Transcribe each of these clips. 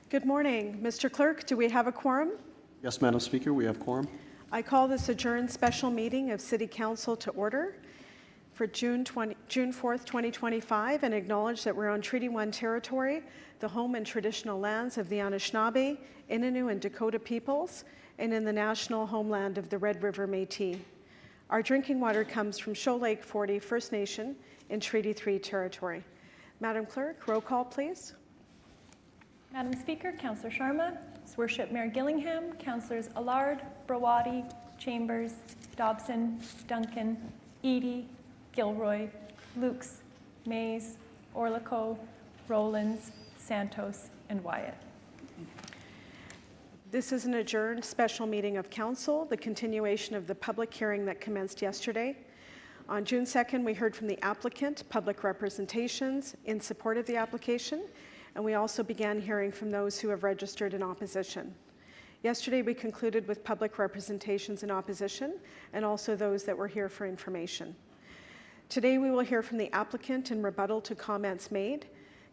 Good morning. Mr. Clerk, do we have a quorum? Yes, Madam Speaker, we have quorum. I call this adjourned special meeting of City Council to order for June 4th, 2025, and acknowledge that we're on Treaty 1 territory, the home and traditional lands of the Anishinaabe, Innu, and Dakota peoples, and in the national homeland of the Red River Métis. Our drinking water comes from Shoal Lake 40 First Nation in Treaty 3 territory. Madam Clerk, roll call, please. Madam Speaker, Councillor Sharma, His Worship Mayor Gillingham, Councillors Allard, Brawadi, Chambers, Dobson, Duncan, Eadie, Gilroy, Lukes, Mays, Orlico, Rowlands, Santos, and Wyatt. This is an adjourned special meeting of Council, the continuation of the public hearing that commenced yesterday. On June 2nd, we heard from the applicant, public representations in support of the application, and we also began hearing from those who have registered in opposition. Yesterday, we concluded with public representations in opposition and also those that were here for information. Today, we will hear from the applicant in rebuttal to comments made.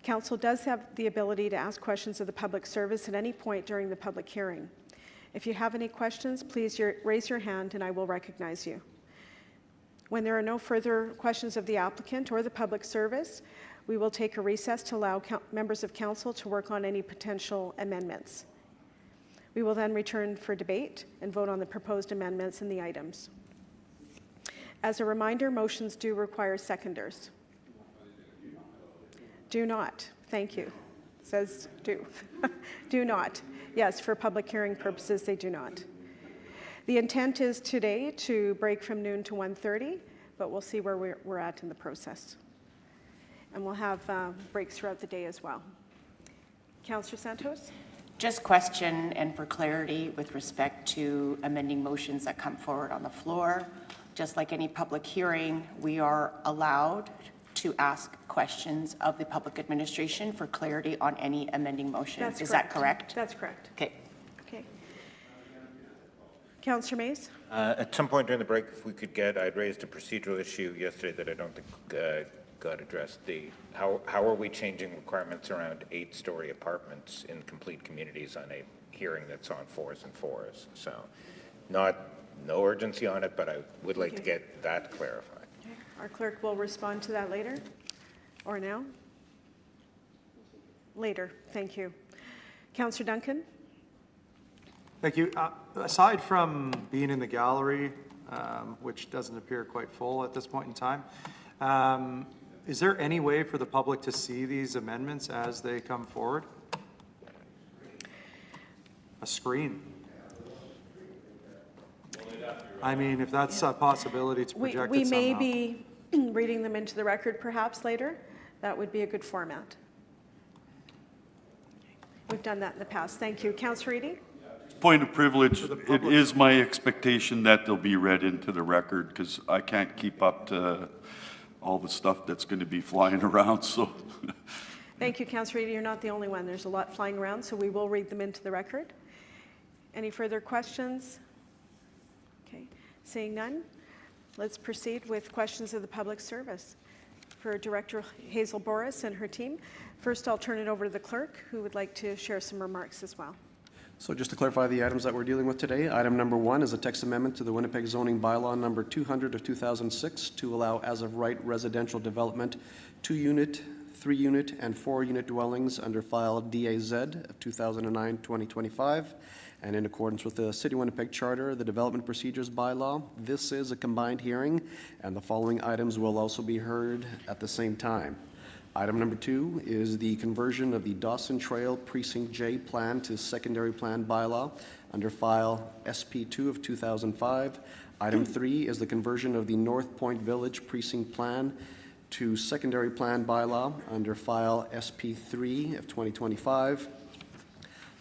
Council does have the ability to ask questions of the public service at any point during the public hearing. If you have any questions, please raise your hand and I will recognize you. When there are no further questions of the applicant or the public service, we will take a recess to allow members of council to work on any potential amendments. We will then return for debate and vote on the proposed amendments and the items. As a reminder, motions do require seconders. Do not. Thank you. Says do. Do not. Yes, for public hearing purposes, they do not. The intent is today to break from noon to 1:30, but we'll see where we're at in the process. And we'll have breaks throughout the day as well. Councillor Santos? Just question and for clarity with respect to amending motions that come forward on the floor. Just like any public hearing, we are allowed to ask questions of the public administration for clarity on any amending motions. Is that correct? That's correct. Okay. Okay. Councillor Mays? At some point during the break, if we could get, I'd raised a procedural issue yesterday that I don't think got addressed. How are we changing requirements around 8-story apartments in complete communities on a hearing that's on 4s and 4s? So no urgency on it, but I would like to get that clarified. Okay. Our clerk will respond to that later or now? Later. Thank you. Councillor Duncan? Thank you. Aside from being in the gallery, which doesn't appear quite full at this point in time, is there any way for the public to see these amendments as they come forward? A screen. I mean, if that's a possibility to project We it may somehow. be reading them into the record perhaps later. That would be a good format. We've done that in the past. Thank you. Councillor Eadie? Point of privilege, it is my expectation that they'll be read into the record because I can't keep up to all the stuff that's going to be flying around, so. Thank you, Councillor Eadie. You're not the only one. There's a lot flying around, so we will read them into the record. Any further questions? Okay, seeing none, let's proceed with questions of the public service for Director Hazel Boris and her team. First, I'll turn it over to the clerk, who would like to share some remarks as well. So just to clarify the items that we're dealing with today, item number 1 is a text amendment to the Winnipeg zoning bylaw number 200 of 2006 to allow as-of-right residential development 2-unit, 3-unit, and 4-unit dwellings under file DAZ of 2009-2025. And in accordance with the City of Winnipeg Charter, the Development Procedures Bylaw, this is a combined hearing, and the following items will also be heard at the same time. Item number 2 is the conversion of the Dawson Trail Precinct J plan to secondary plan bylaw under file SP2 of 2005. Item 3 is the conversion of the North Point Village Precinct plan to secondary plan bylaw under file SP3 of 2025.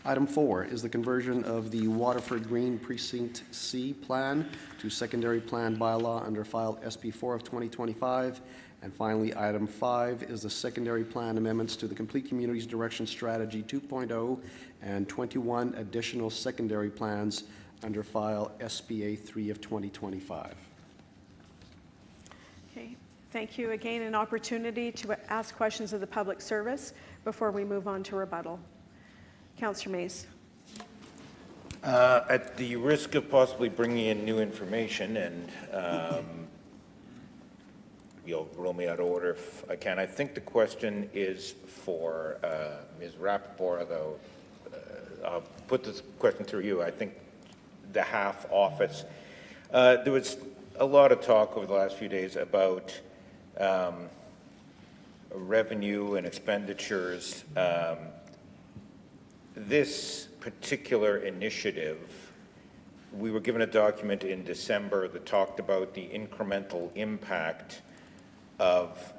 Item 4 is the conversion of the Waterford Green Precinct C plan to secondary plan bylaw under file SP4 of 2025. And finally, item 5 is the secondary plan amendments to the Complete Communities Direction Strategy 2.0 and 21 additional secondary plans under file SPA 3 of 2025. Okay, thank you. Again, an opportunity to ask questions of the public service before we move on to rebuttal. Councillor Mace. At the risk of possibly bringing in new information, and you'll roll me out of order if I can, I think the question is for Ms. Rappaport, though. I'll put this question through you. I think the half office. There was a lot of talk over the last few days about revenue and expenditures. This particular initiative, we were given a document in December that talked about the incremental impact of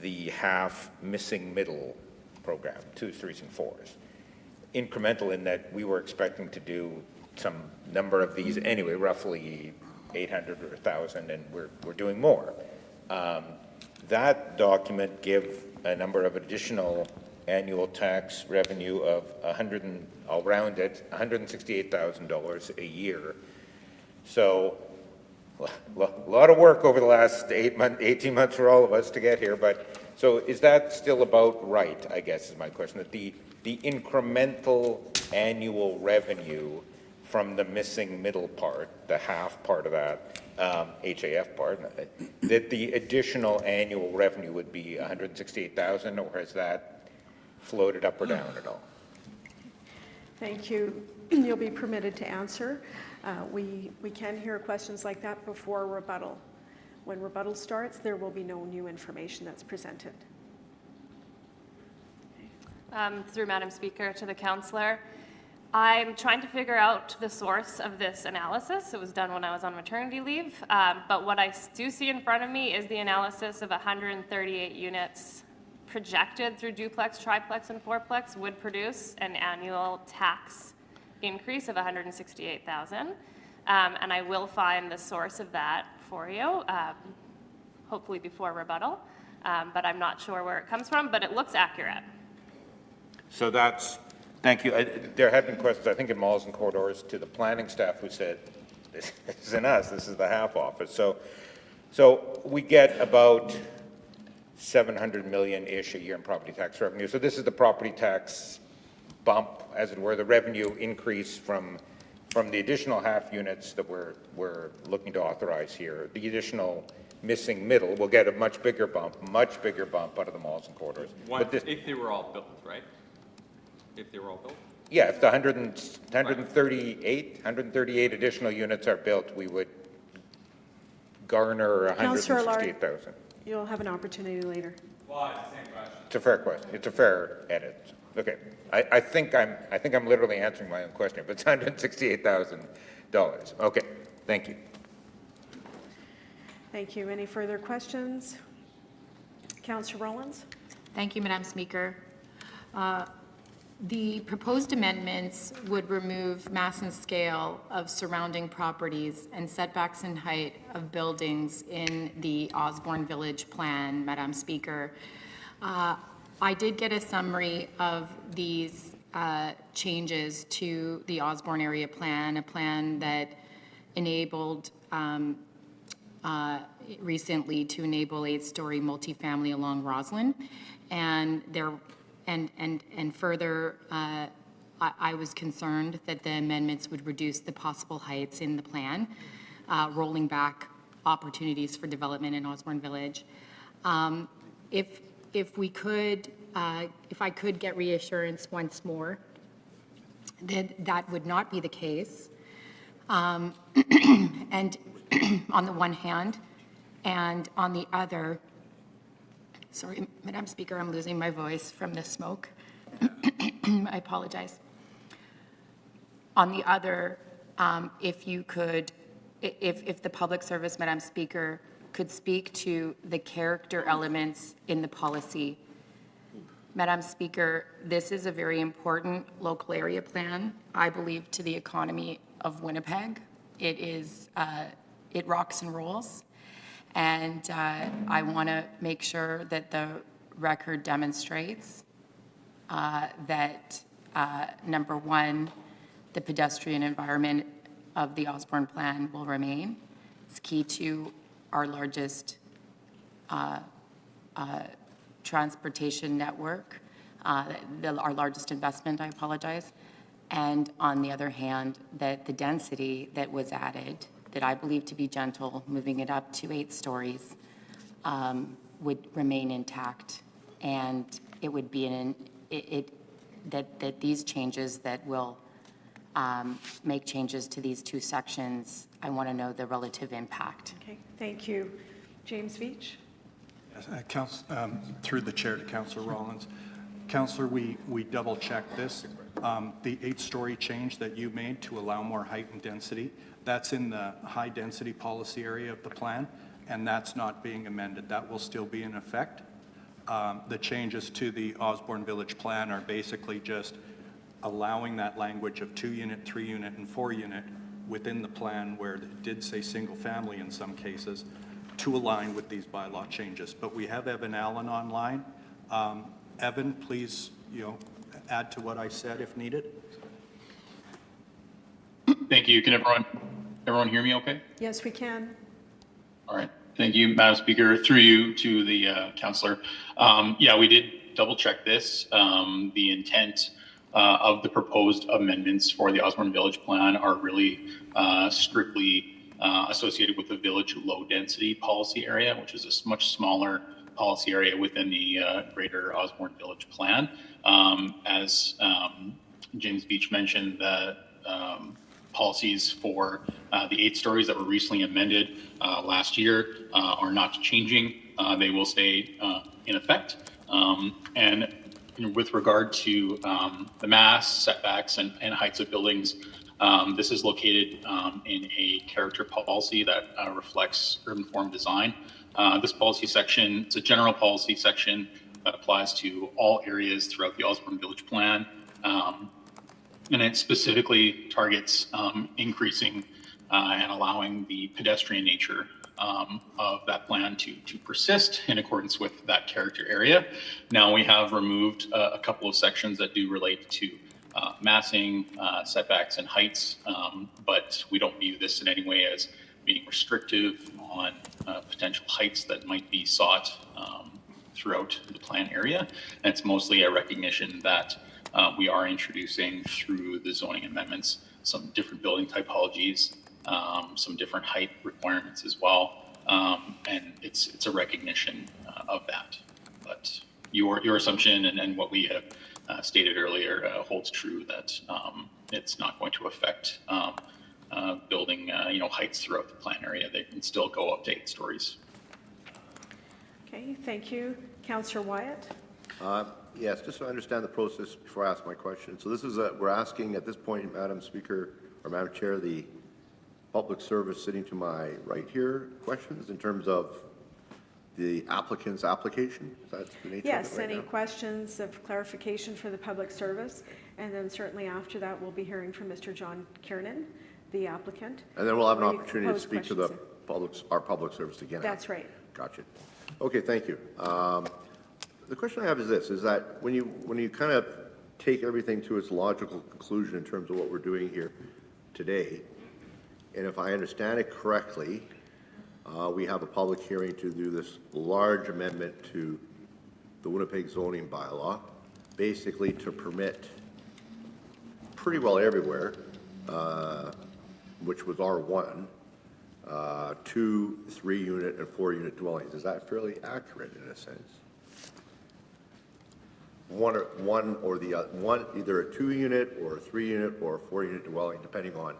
the half missing middle program, 2s, 3s, and 4s. Incremental in that we were expecting to do some number of these anyway, roughly 800 or 1,000, and we're doing more. That document gave a number of additional annual tax revenue of I'll round it, $168,000 a year. So a lot of work over the last 18 months for all of us to get here, but so is that still about right, I guess is my question, that the incremental annual revenue from the missing middle part, the half part of that, HAF part, that the additional annual revenue would be 168,000, or has that floated up or down at all? Thank you. You'll be permitted to answer. We can hear questions like that before rebuttal. When rebuttal starts, there will be no new information that's presented. Through Madam Speaker to the councillor. I'm trying to figure out the source of this analysis. It was done when I was on maternity leave, but what I do see in front of me is the analysis of 138 units projected through duplex, triplex, and fourplex would produce an annual tax increase of 168,000. And I will find the source of that for you, hopefully before rebuttal, but I'm not sure where it comes from, but it looks accurate. So that's, thank you. There have been questions, I think, in malls and corridors to the planning staff who said, this isn't us, this is the half office. So we get about 700 million-ish a year in property tax revenue. So this is the property tax bump, as it were, the revenue increase from the additional half units that we're looking to authorize here. The additional missing middle will get a much bigger bump out of the malls and corridors. If they were all built, right? If they were all built? Yeah, if the 138 additional units are built, we would garner Councillor Allard, 168,000. you'll have an opportunity later. Well, it's the same question. It's a fair question. It's a fair edit. Okay. I think I'm literally answering my own question, but it's $168,000. Okay. Thank you. Thank you. Any further questions? Councillor Rollins? Thank you, Madam Speaker. The proposed amendments would remove mass and scale of surrounding properties and setbacks in height of buildings in the Osborne Village plan, Madam Speaker. I did get a summary of these changes to the Osborne area plan, a plan that enabled recently to enable 8-story multifamily along Roslyn, and further, I was concerned that the amendments would reduce the possible heights in the plan, rolling back opportunities for development in Osborne Village. If I could get reassurance once more that that would not be the case, and on the one hand, and on the other, sorry, Madam Speaker, I'm losing my voice from the smoke. I apologize. On the other, if you could, if the public service, Madam Speaker, could speak to the character elements in the policy. Madam Speaker, this is a very important local area plan, I believe, to the economy of Winnipeg. It is, it rocks and rolls. And I want to make sure that the record demonstrates that, number one, the pedestrian environment of the Osborne plan will remain. It's key to our largest transportation network our largest investment, I apologize. And on the other hand, that the density that was added, that I believe to be gentle, moving it up to 8 stories, would remain intact. And it would be that these changes that will make changes to these 2 sections, I want to know the relative impact. Okay, thank you. James Veach? Through the chair to Councillor Rollins. Councillor, we double-checked this. The 8-story change that you made to allow more height and density, that's in the high-density policy area of the plan, and that's not being amended. That will still be in effect. The changes to the Osborne Village Plan are basically just allowing that language of 2-unit, 3-unit, and 4-unit within the plan where it did say single-family in some cases to align with these bylaw changes. But we have Evan Allen online. Evan, please, add to what I said if needed. Thank you. Can everyone hear me okay? Yes, we can. All right. Thank you, Madam Speaker. Through you to the councillor. Yeah, we did double check this. The intent of the proposed amendments for the Osborne Village Plan are really strictly associated with the village low density policy area, which is a much smaller policy area within the greater Osborne Village Plan. As James Beach mentioned, that policies for the 8 stories that were recently amended last year are not changing. They will stay in effect. And with regard to the mass, setbacks, and heights of buildings, this is located in a character policy that reflects urban form design. This policy section, it's a general policy section that applies to all areas throughout the Osborne Village Plan. And it specifically targets increasing and allowing the pedestrian nature of that plan to persist in accordance with that character area. Now we have removed a couple of sections that do relate to massing, setbacks, and heights, but we don't view this in any way as being restrictive on potential heights that might be sought throughout the plan area. And it's mostly a recognition that we are introducing through the zoning amendments some different building typologies, some different height requirements as well, and it's a recognition of that. But your assumption and what we have stated earlier holds true, that it's not going to affect building heights throughout the plan area. They can still go up to 8 stories. Okay, thank you. Councillor Wyatt? Yes, just to understand the process before I ask my question. So this is we're asking at this point, Madam Speaker, or Madam Chair, the public service sitting to my right here, questions in terms of the applicant's application? Is that the nature Yes, of it right any now? questions of clarification for the public service? And then certainly after that, we'll be hearing from Mr. John Kiernan, the applicant. And then we'll have an Any opportunity to proposed speak to the questions? our public service again. That's right. Gotcha. Okay, thank you. The question I have is this, is that when you kind of take everything to its logical conclusion in terms of what we're doing here today, and if I understand it correctly, we have a public hearing to do this large amendment to the Winnipeg zoning bylaw, basically to permit pretty well everywhere, which was R1, 2, 3-unit, and 4-unit dwellings. Is that fairly accurate in a sense? One or the other, either a 2-unit or a 3-unit or a 4-unit dwelling, depending on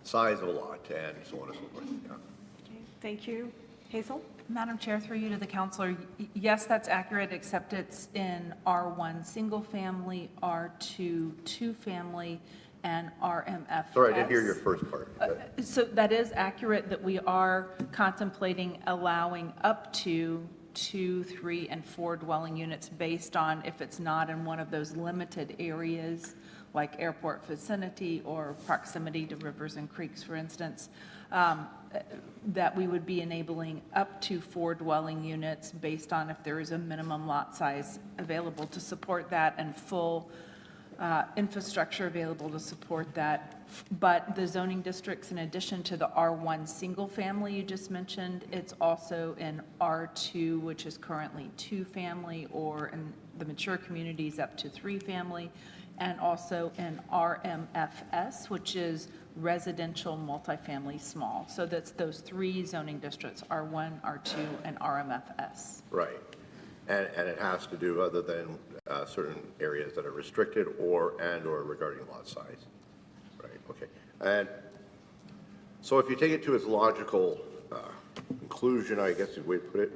size of a lot and so on and so forth. Yeah. Okay, thank you. Hazel? Madam Chair, through you to the councillor, yes, that's accurate, except it's in R1 single family, R2 two family, and RMFS. Sorry, I didn't hear your first part. So that is accurate that we are contemplating allowing up to 2, 3, and 4 dwelling units based on if it's not in one of those limited areas like airport vicinity or proximity to rivers and creeks, for instance, that we would be enabling up to 4 dwelling units based on if there is a minimum lot size available to support that and full infrastructure available to support that. But the zoning districts, in addition to the R1 single family you just mentioned, it's also in R2, which is currently 2 family, or in the mature communities up to 3-family, and also in RMFS, which is residential multifamily small. So that's those 3 zoning districts, R1, R2, and RMFS. Right. And it has to do other than certain areas that are restricted or regarding lot size. Right, okay. And so if you take it to its logical conclusion, I guess is the way to put it,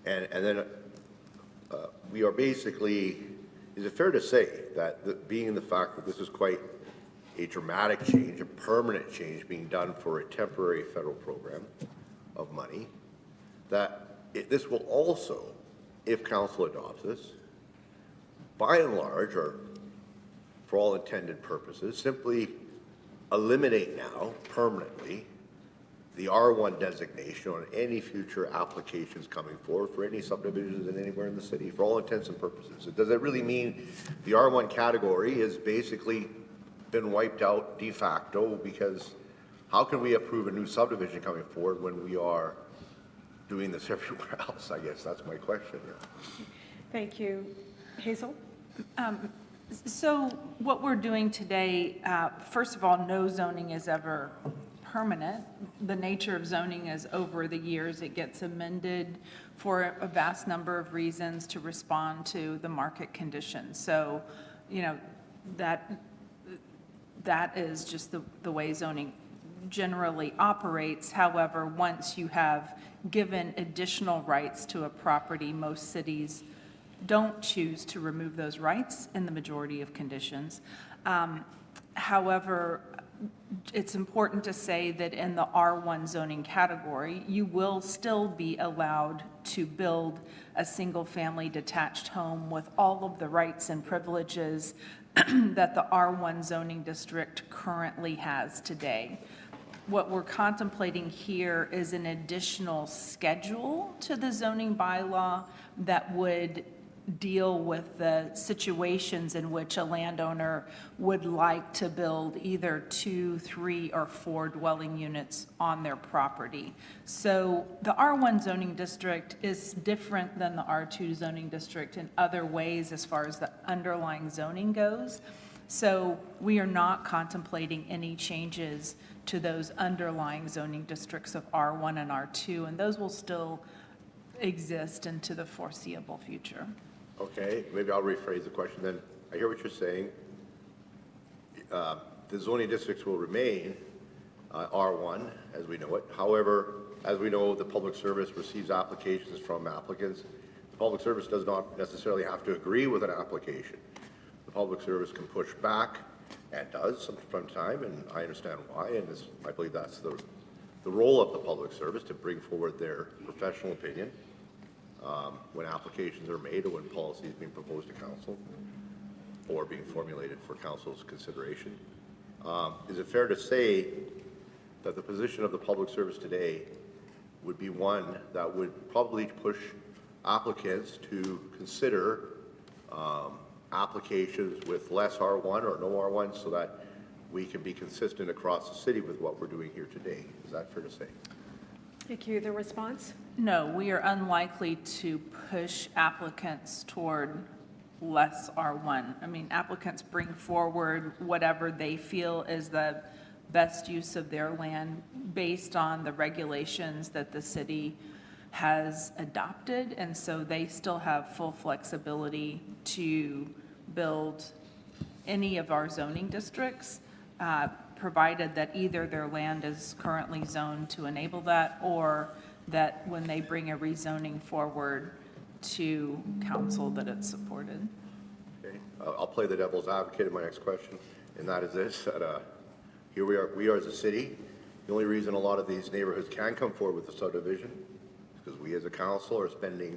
and then we are basically, is it fair to say that being the fact that this is quite a dramatic change, a permanent change being done for a temporary federal program of money, that this will also, if council adopts this, by and large, or for all intended purposes, simply eliminate now permanently the R1 designation on any future applications coming forward for any subdivisions in anywhere in the city, for all intents and purposes? Does that really mean the R1 category has basically been wiped out de facto? Because how can we approve a new subdivision coming forward when we are doing this everywhere else? I guess that's my question here. Thank you. Hazel? So what we're doing today, first of all, no zoning is ever permanent. The nature of zoning is over the years, it gets amended for a vast number of reasons to respond to the market conditions. So, you know, that is just the way zoning generally operates. However, once you have given additional rights to a property, most cities don't choose to remove those rights in the majority of conditions. However, it's important to say that in the R1 zoning category, you will still be allowed to build a single-family detached home with all of the rights and privileges that the R1 zoning district currently has today. What we're contemplating here is an additional schedule to the zoning bylaw that would deal with the situations in which a landowner would like to build either 2, 3, or 4 dwelling units on their property. So the R1 zoning district is different than the R2 zoning district in other ways as far as the underlying zoning goes. So we are not contemplating any changes to those underlying zoning districts of R1 and R2, and those will still exist into the foreseeable future. Okay, maybe I'll rephrase the question then. I hear what you're saying. The zoning districts will remain R1 as we know it. However, as we know, the public service receives applications from applicants. The public service does not necessarily have to agree with an application. The public service can push back and does from time to time, and I understand why, and I believe that's the role of the public service, to bring forward their professional opinion when applications are made or when policy is being proposed to council or being formulated for council's consideration. Is it fair to say that the position of the public service today would be one that would probably push applicants to consider applications with less R1 or no R1 so that we can be consistent across the city with what we're doing here today? Is that fair to say? Thank you. The response? No, we are unlikely to push applicants toward less R1. I mean, applicants bring forward whatever they feel is the best use of their land based on the regulations that the city has adopted, and so they still have full flexibility to build any of our zoning districts, provided that either their land is currently zoned to enable that, or that when they bring a rezoning forward to council, that it's supported. Okay, I'll play the devil's advocate in my next question, and that is this, that here we are as a city. The only reason a lot of these neighborhoods can come forward with the subdivision is because we as a council are spending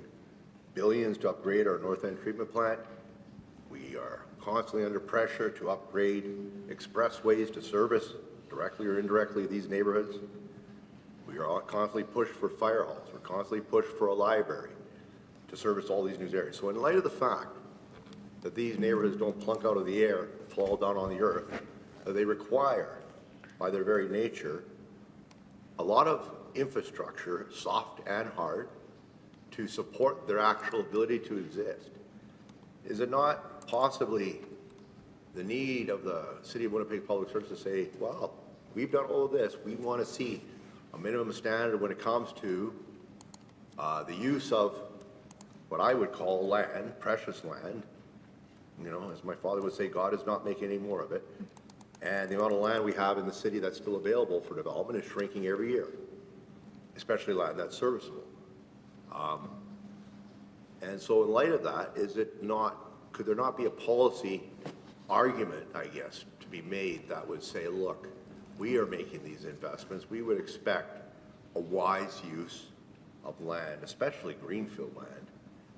billions to upgrade our North End treatment plant. We are constantly under pressure to upgrade expressways to service directly or indirectly these neighborhoods. We are constantly pushed for fire halls. We're constantly pushed for a library to service all these new areas. So in light of the fact that these neighborhoods don't plunk out of the air, fall down on the earth, that they require, by their very nature, a lot of infrastructure, soft and hard, to support their actual ability to exist? Is it not possibly the need of the City of Winnipeg Public Service to say, well, we've done all of this, we want to see a minimum standard when it comes to the use of what I would call land, precious land. You know, as my father would say, God is not making any more of it. And the amount of land we have in the city that's still available for development is shrinking every year, especially land that's serviceable. And so in light of that, could there not be a policy argument, I guess, to be made that would say, look, we are making these investments, we would expect a wise use of land, especially greenfield land,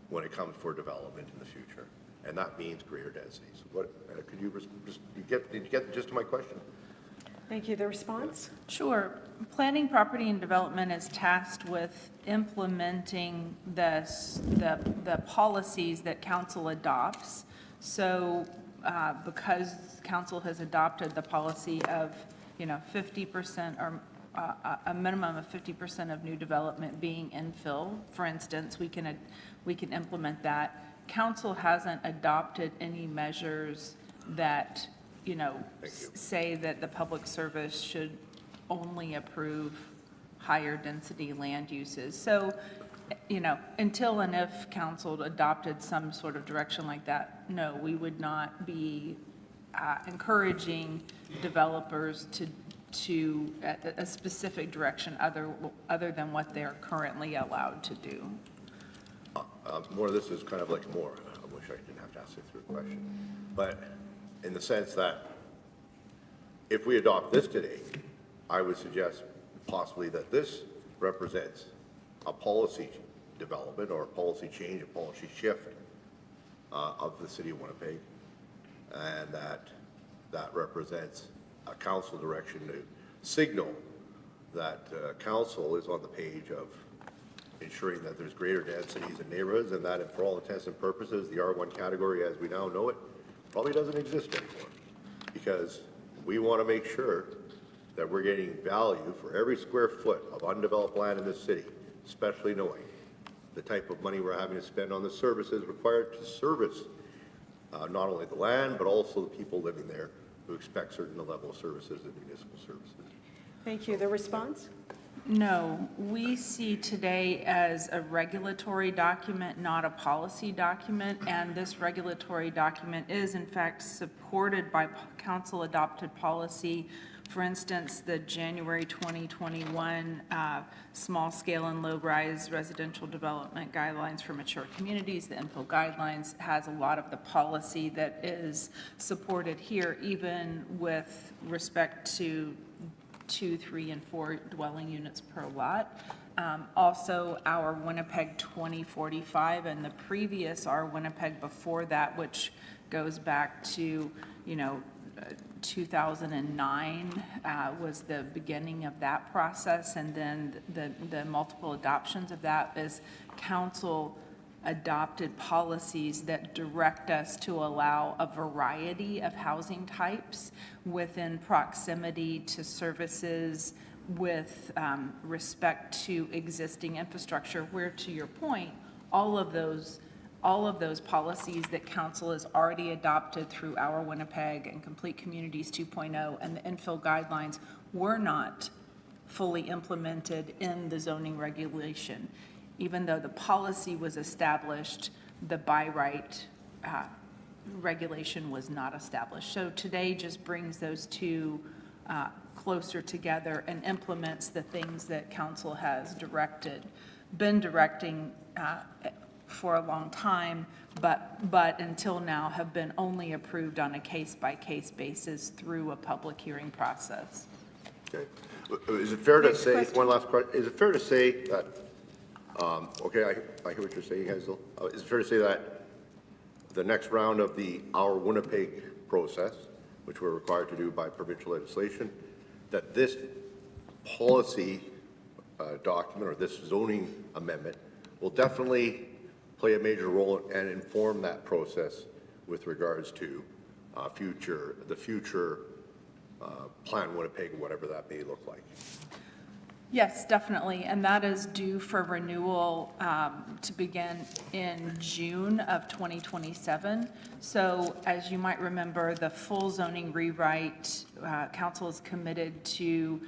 when it comes for development in the future. And that means greater densities. What, could you, did you get the gist of my question? Thank you. The response? Sure. Planning, Property, and Development is tasked with implementing the policies that council adopts. So because council has adopted the policy of, 50% or a minimum of 50% of new development being infill, for instance, we can implement that. Council hasn't adopted any measures that, say that the public service should only approve higher density land uses. So, until and if council adopted some sort of direction like that, no, we would not be encouraging developers to a specific direction other than what they're currently allowed to do. More of this is kind of like more, I wish I didn't have to ask you through a question, but in the sense that if we adopt this today, I would suggest possibly that this represents a policy development or a policy change, a policy shift of the City of Winnipeg, and that represents a council direction to signal that council is on the page of ensuring that there's greater densities in neighborhoods, and that for all intents and purposes, the R1 category as we now know it probably doesn't exist anymore. Because we want to make sure that we're getting value for every square foot of undeveloped land in this city, especially knowing the type of money we're having to spend on the services required to service not only the land, but also the people living there who expect certain level of services and municipal services. Thank you. The response? No, we see today as a regulatory document, not a policy document, and this regulatory document is in fact supported by council adopted policy. For instance, the January 2021 small scale and low rise residential development guidelines for mature communities, the infill guidelines, has a lot of the policy that is supported here, even with respect to 2, 3, and 4 dwelling units per lot. Also, our Winnipeg 2045 and the previous our Winnipeg before that, which goes back to, 2009 was the beginning of that process, and then the multiple adoptions of that is council adopted policies that direct us to allow a variety of housing types within proximity to services with respect to existing infrastructure, where, to your point, all of those policies that council has already adopted through our Winnipeg and Complete Communities 2.0 and the infill guidelines were not fully implemented in the zoning regulation. Even though the policy was established, the by right regulation was not established. So today just brings those two closer together and implements the things that council has been directing for a long time, but until now have been only approved on a case-by-case basis through a public hearing process. Okay. Is it fair to say, one last question, is it fair to say that, okay, I hear what you're saying, Hazel. Is it fair to say that the next round of our Winnipeg process, which we're required to do by provincial legislation, that this policy document or this zoning amendment will definitely play a major role and inform that process with regards to the future Plan Winnipeg, whatever that may look like? Yes, definitely, and that is due for renewal to begin in June of 2027. So as you might remember, the full zoning rewrite, council is committed to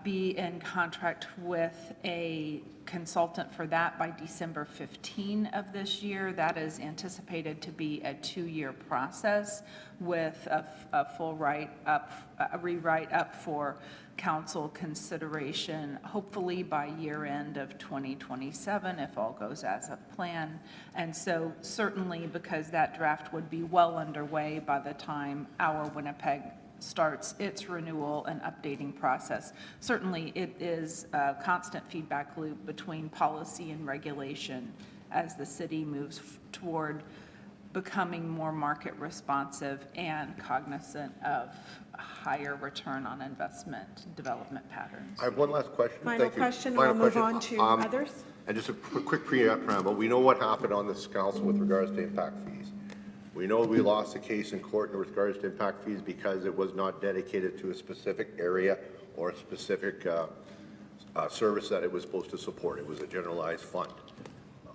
be in contract with a consultant for that by December 15 of this year. That is anticipated to be a 2-year process with a full rewrite up for council consideration, hopefully by year end of 2027, if all goes as a plan. And so certainly, because that draft would be well underway by the time our Winnipeg starts its renewal and updating process. Certainly, it is a constant feedback loop between policy and regulation as the city moves toward becoming more market responsive and cognizant of higher return on investment development patterns. I have one last question. Final Thank you. question, and Final we'll move question. on to others. And just a quick preamble. We know what happened on this council with regards to impact fees. We know we lost the case in court in regards to impact fees because it was not dedicated to a specific area or a specific service that it was supposed to support. It was a generalized fund.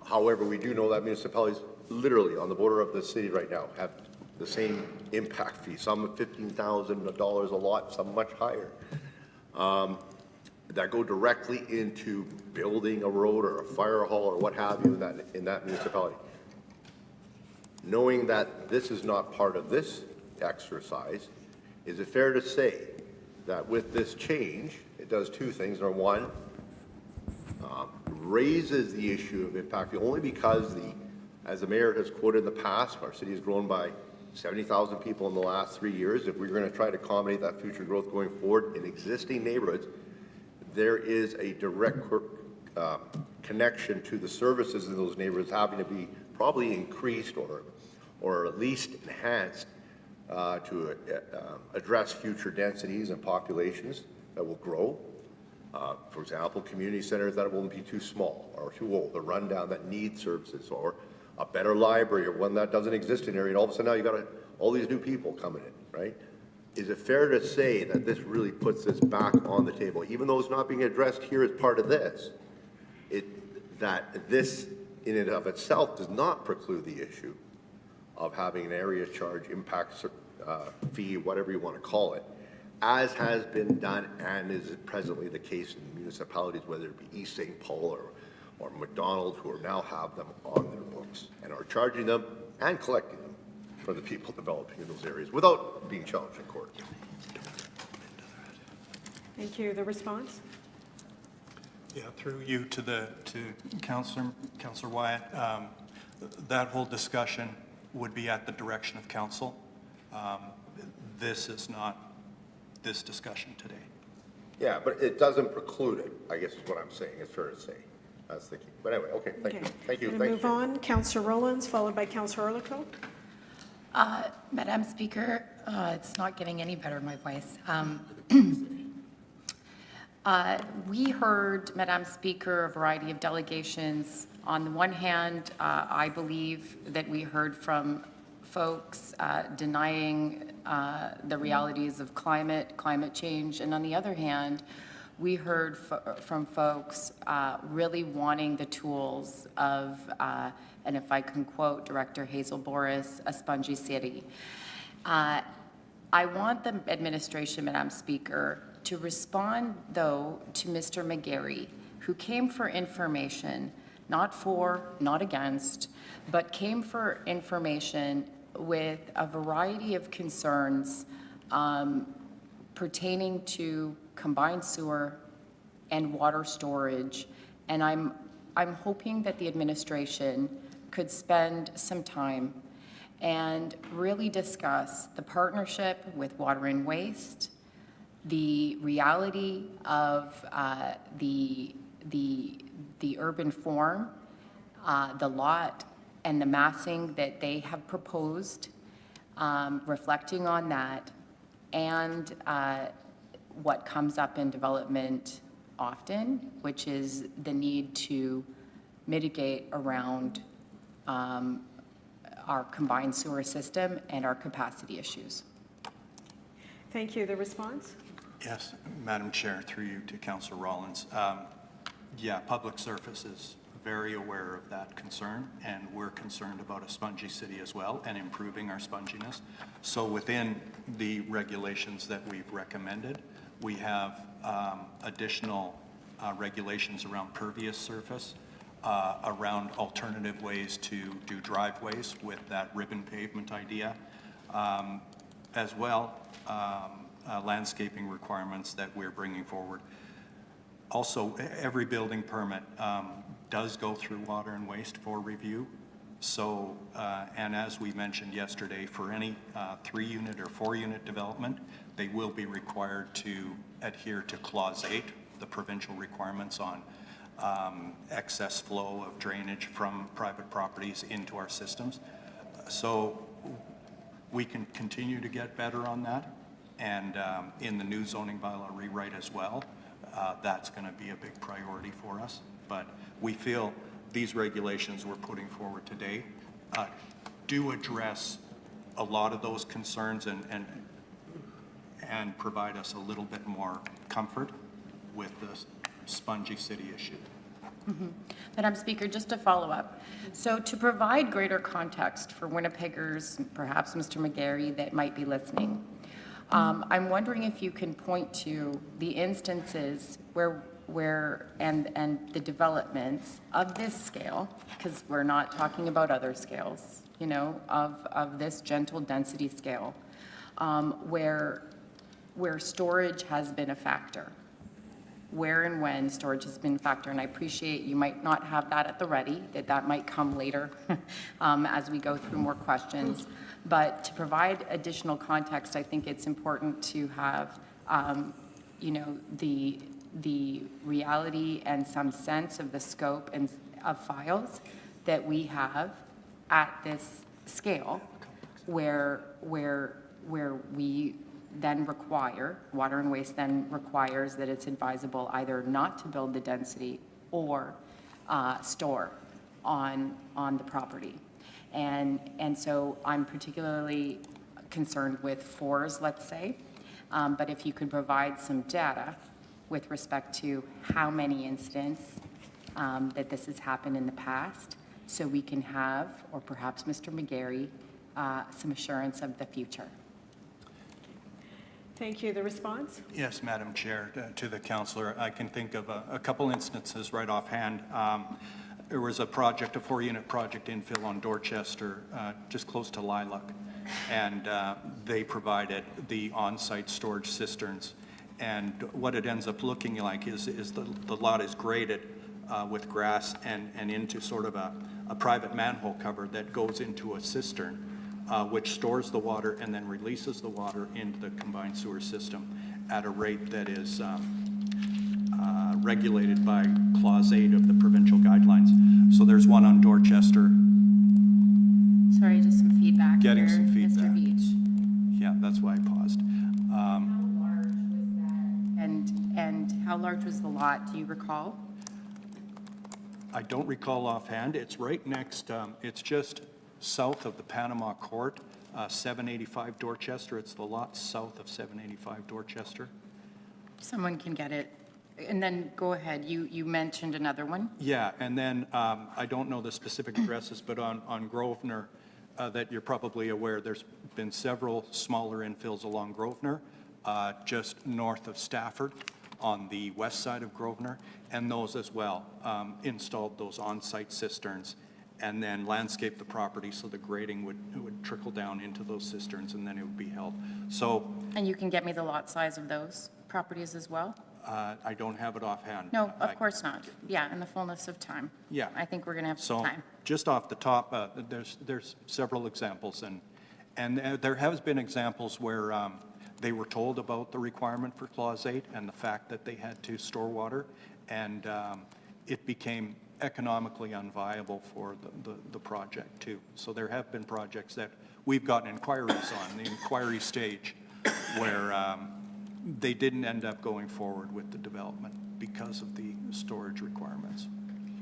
However, we do know that municipalities literally on the border of the city right now have the same impact fee, some $15,000 a lot, some much higher, that go directly into building a road or a fire hall or what have you in that municipality. Knowing that this is not part of this exercise, is it fair to say that with this change, it does two things? Number one, raises the issue of impact fee only because as the mayor has quoted in the past, our city has grown by 70,000 people in the last 3 years. If we're going to try to accommodate that future growth going forward in existing neighborhoods, there is a direct connection to the services in those neighborhoods having to be probably increased or at least enhanced to address future densities and populations that will grow. For example, community centers that won't be too small or too old, or run down that need services, or a better library or one that doesn't exist in an area, and all of a sudden now you got all these new people coming in, right? Is it fair to say that this really puts this back on the table, even though it's not being addressed here as part of this, that this in and of itself does not preclude the issue of having an area charge impact fee, whatever you want to call it, as has been done and is presently the case in municipalities, whether it be East St. Paul or McDonald, who now have them on their books and are charging them and collecting them for the people developing in those areas without being challenged in court. Thank you. The response? Yeah, through you to Councillor Wyatt, that whole discussion would be at the direction of council. This is not this discussion today. Yeah, but it doesn't preclude it, I guess is what I'm saying. It's fair to say. That's the key. But anyway, okay, thank you. Thank you. Going to Thank move you. on. Councillor Rowlands, followed by Councillor Orlikow. Madam Speaker, it's not getting any better, my voice. We heard, Madam Speaker, a variety of delegations. On the one hand, I believe that we heard from folks denying the realities of climate change. And on the other hand, we heard from folks really wanting the tools of, and if I can quote Director Hazel Boris, a spongy city. I want the administration, Madam Speaker, to respond, though, to Mr. McGarry, who came for information, not for, not against, but came for information with a variety of concerns pertaining to combined sewer and water storage. And I'm hoping that the administration could spend some time and really discuss the partnership with Water and Waste, the reality of the urban form, the lot and the massing that they have proposed, reflecting on that, and what comes up in development often, which is the need to mitigate around our combined sewer system and our capacity issues. Thank you. The response? Yes, Madam Chair, through you to Councillor Rollins. Yeah, Public Service is very aware of that concern, and we're concerned about a spongy city as well and improving our sponginess. So within the regulations that we've recommended, we have additional regulations around pervious surface, around alternative ways to do driveways with that ribbon pavement idea, as well landscaping requirements that we're bringing forward. Also, every building permit does go through Water and Waste for review. So, and as we mentioned yesterday, for any 3-unit or 4-unit development, they will be required to adhere to Clause 8, the provincial requirements on excess flow of drainage from private properties into our systems. So we can continue to get better on that. And in the new zoning bylaw rewrite as well, that's going to be a big priority for us. But we feel these regulations we're putting forward today do address a lot of those concerns and provide us a little bit more comfort with the spongy city issue. Madam Speaker, just to follow up. So to provide greater context for Winnipeggers, perhaps Mr. McGarry that might be listening, I'm wondering if you can point to the instances where and the developments of this scale, because we're not talking about other scales, you know, of this gentle density scale, where storage has been a factor. Where and when storage has been a factor, and I appreciate you might not have that at the ready, that might come later as we go through more questions. But to provide additional context, I think it's important to have, you know, the reality and some sense of the scope and of files that we have at this scale, where we then require, Water and Waste then requires that it's advisable either not to build the density or store on the property. And so I'm particularly concerned with 4s, let's say, but if you could provide some data with respect to how many incidents that this has happened in the past, so we can have, or perhaps Mr. McGarry, some assurance of the future. Thank you. The response? Yes, Madam Chair, to the councillor, I can think of a couple instances right offhand. There was a project, a 4-unit project infill on Dorchester, just close to Lilac, and they provided the on-site storage cisterns. And what it ends up looking like is the lot is graded with grass and into sort of a private manhole cover that goes into a cistern, which stores the water and then releases the water into the combined sewer system at a rate that is regulated by Clause 8 of the provincial guidelines. So there's one on Dorchester. Sorry, just some feedback. Getting here, some feedback. Mr. Beach. Yeah, that's why I paused. How large was that? And how large was the lot? Do you recall? I don't recall offhand. It's right next, it's just south of the Panama Court, 785 Dorchester. It's the lot south of 785 Dorchester. Someone can get it. And then go ahead. You mentioned another one. Yeah, and then I don't know the specific addresses, but on Grosvenor, that you're probably aware, there's been several smaller infills along Grosvenor, just north of Stafford on the west side of Grosvenor, and those as well installed those on-site cisterns and then landscape the property so the grading would trickle down into those cisterns and then it would be held. So. And you can get me the lot size of those properties as well? I don't have it offhand. No, of course not. Yeah, in the fullness of time. Yeah. I think we're going to have some So time. just off the top, there's several examples, and there has been examples where they were told about the requirement for Clause 8 and the fact that they had to store water, and it became economically unviable for the project too. So there have been projects that we've gotten inquiries on, the inquiry stage, where they didn't end up going forward with the development because of the storage requirements.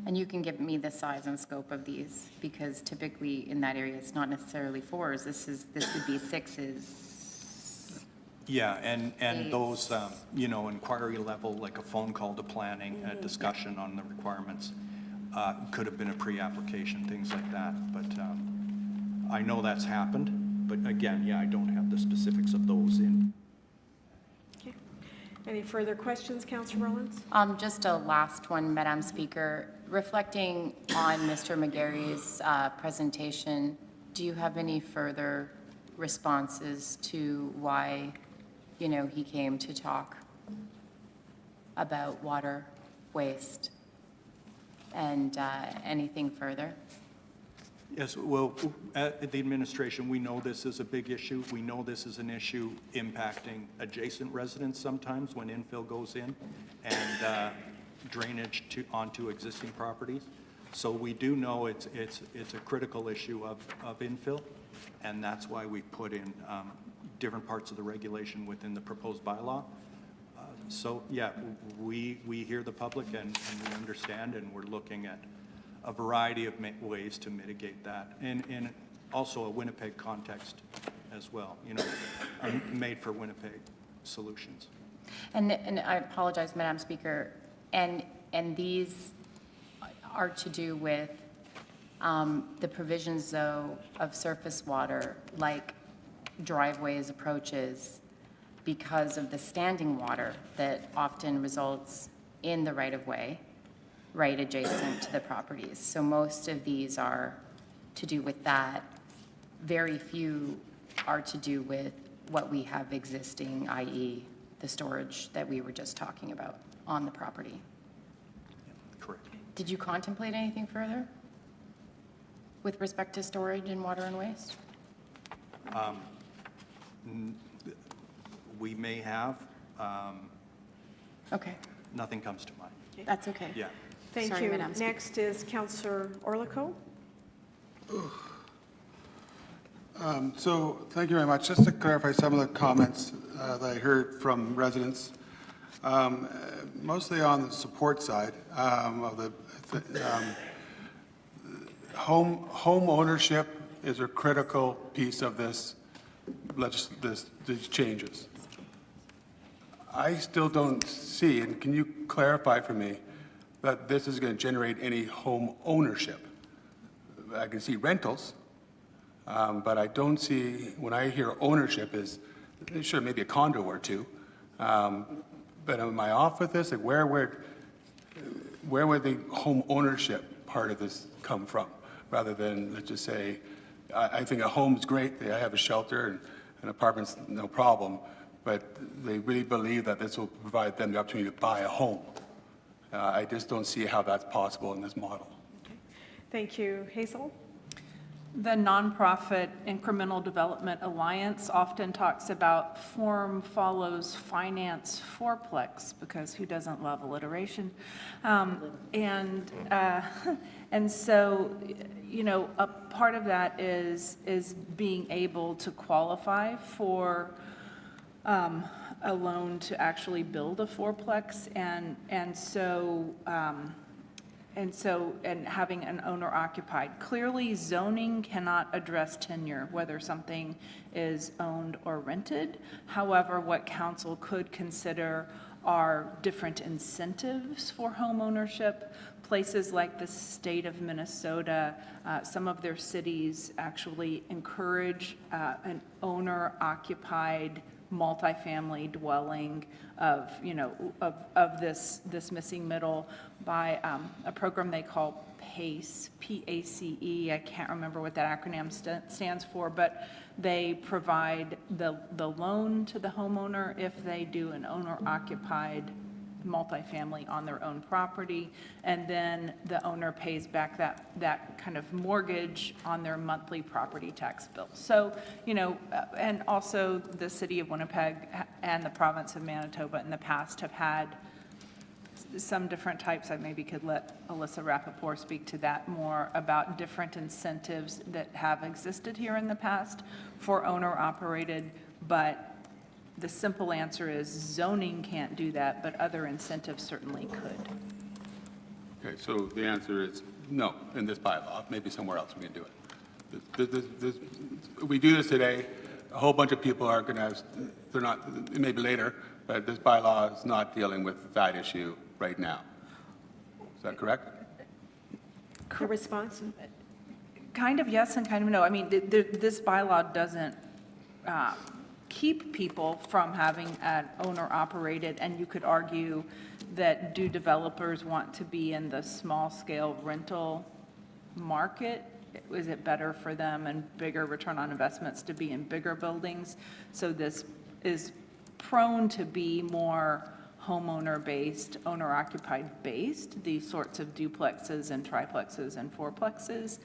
And you can give me the size and scope of these, because typically in that area, it's not necessarily 4s. This would be 6s. Yeah, and those, you know, inquiry level, like a phone call to planning, a discussion on the requirements, could have been a pre-application, things like that. But I know that's happened, but again, yeah, I don't have the specifics of those in. Okay. Any further questions, Councillor Rollins? Just a last one, Madam Speaker. Reflecting on Mr. McGarry's presentation, do you have any further responses to why, you know, he came to talk about water, waste, and anything further? Yes, well, at the administration, we know this is a big issue. We know this is an issue impacting adjacent residents sometimes when infill goes in and drainage onto existing properties. So we do know it's a critical issue of infill, and that's why we put in different parts of the regulation within the proposed bylaw. So, yeah, we hear the public and we understand, and we're looking at a variety of ways to mitigate that, in also a Winnipeg context as well, you know, made for Winnipeg solutions. And I apologize, Madam Speaker, and these are to do with the provisions, though, of surface water, like driveways, approaches, because of the standing water that often results in the right-of-way, right adjacent to the properties. So most of these are to do with that. Very few are to do with what we have existing, i.e. the storage that we were just talking about on the property. Correct. Did you contemplate anything further with respect to storage and water and waste? We may have, Okay, nothing comes to mind. that's okay. Yeah. Thank Sorry, you. Madam Speaker. Next is Councillor Orlikow. So, thank you very much. Just to clarify some of the comments that I heard from residents, mostly on the support side of the home ownership is a critical piece of these changes. I still don't see, and can you clarify for me, that this is going to generate any home ownership? I can see rentals, but I don't see, when I hear ownership is, sure, maybe a condo or two, but am I off with this? Like where would the home ownership part of this come from? Rather than, let's just say, I think a home's great, I have a shelter and an apartment's no problem, but they really believe that this will provide them the opportunity to buy a home. I just don't see how that's possible in this model. Thank you. Hazel? The nonprofit Incremental Development Alliance often talks about form follows finance fourplex, because who doesn't love alliteration? And so, you know, a part of that is being able to qualify for a loan to actually build a fourplex, and having an owner occupied. Clearly, zoning cannot address tenure, whether something is owned or rented. However, what council could consider are different incentives for home ownership. Places like the state of Minnesota, some of their cities actually encourage an owner occupied multifamily dwelling of, you know, of this missing middle by a program they call PACE, P-A-C-E. I can't remember what that acronym stands for, but they provide the loan to the homeowner if they do an owner-occupied multifamily on their own property, and then the owner pays back that kind of mortgage on their monthly property tax bill. So, you know, and also the city of Winnipeg and the province of Manitoba in the past have had some different types. I maybe could let Alyssa Rappaport speak to that more about different incentives that have existed here in the past for owner-operated, but the simple answer is zoning can't do that, but other incentives certainly could. Okay, so the answer is no, in this bylaw, maybe somewhere else we can do it. We do this today, a whole bunch of people are going to have, they're not, maybe later, but this bylaw is not dealing with that issue right now. Is that correct? Your response? Kind of yes and kind of no. I mean, this bylaw doesn't keep people from having an owner-operated, and you could argue that do developers want to be in the small-scale rental market? Is it better for them and bigger return on investments to be in bigger buildings? So this is prone to be more homeowner-based, owner-occupied based, these sorts of duplexes and triplexes and fourplexes.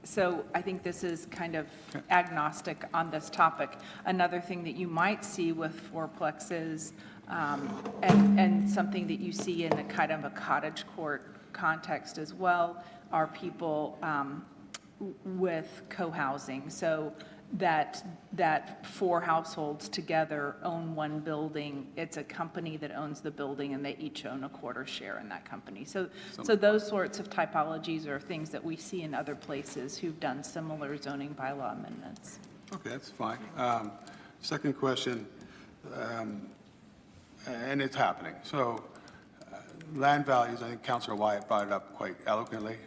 So I think this is kind of agnostic on this topic. Another thing that you might see with fourplexes, and something that you see in a kind of a cottage court context as well, are people with co-housing. So that four households together own one building. It's a company that owns the building, and they each own a quarter share in that company. So those sorts of typologies are things that we see in other places who've done similar zoning bylaw amendments. Okay, that's fine. Second question, and it's happening. So land values, I think Councillor Wyatt brought it up quite eloquently.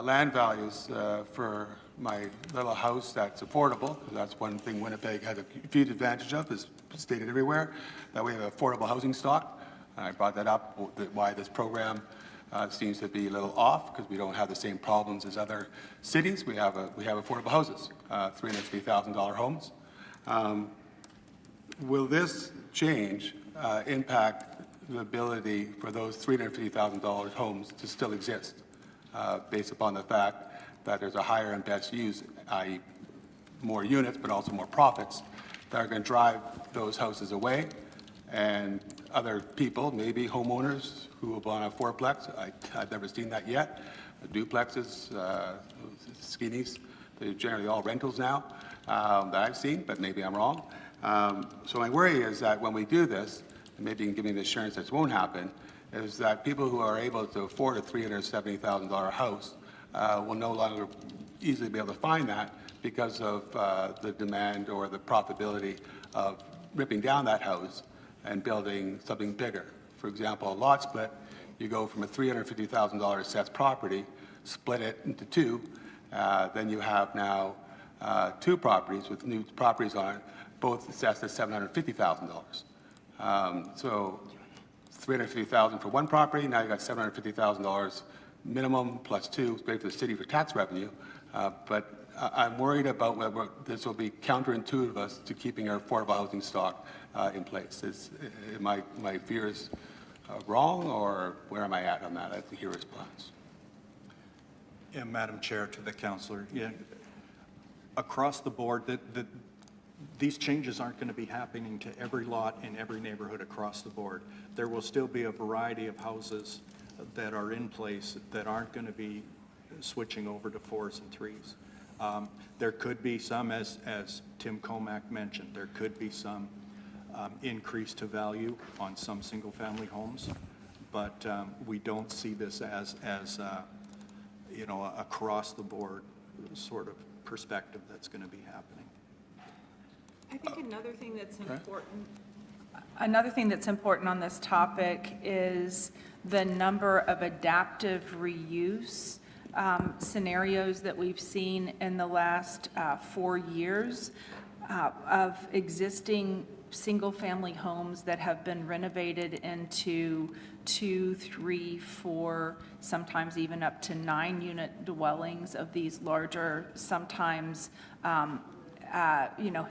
Land values for my little house that's affordable, because that's one thing Winnipeg has a huge advantage of, is stated everywhere, that we have affordable housing stock. I brought that up, why this program seems to be a little off, because we don't have the same problems as other cities. We have affordable houses, $350,000 homes. Will this change impact the ability for those $350,000 homes to still exist, based upon the fact that there's a higher and best use, i.e. more units, but also more profits, that are going to drive those houses away, and other people, maybe homeowners who will buy a fourplex, I've never seen that yet, duplexes, skinnies, they're generally all rentals now, that I've seen, but maybe I'm wrong. So my worry is that when we do this, and maybe you can give me the assurance this won't happen, is that people who are able to afford a $370,000 house will no longer easily be able to find that because of the demand or the profitability of ripping down that house and building something bigger. For example, a lot split, you go from a $350,000 assessed property, split it into two, then you have now two properties with new properties on it, both assessed at $750,000. So $350,000 for one property, now you got $750,000 minimum plus two, it's great for the city for tax revenue, but I'm worried about whether this will be counterintuitive us to keeping our affordable housing stock in place. My fears wrong, or where am I at on that? I'd like to hear response. Yeah, Madam Chair, to the councillor, yeah, across the board, these changes aren't going to be happening to every lot in every neighborhood across the board. There will still be a variety of houses that are in place that aren't going to be switching over to fours and threes. There could be some, as Tim Comack mentioned, there could be some increase to value on some single-family homes, but we don't see this as across-the-board sort of perspective that's going to be happening. I think another thing that's important on this topic is the number of adaptive reuse scenarios that we've seen in the last 4 years of existing single-family homes that have been renovated into 2, 3, 4, sometimes even up to 9-unit dwellings of these larger, sometimes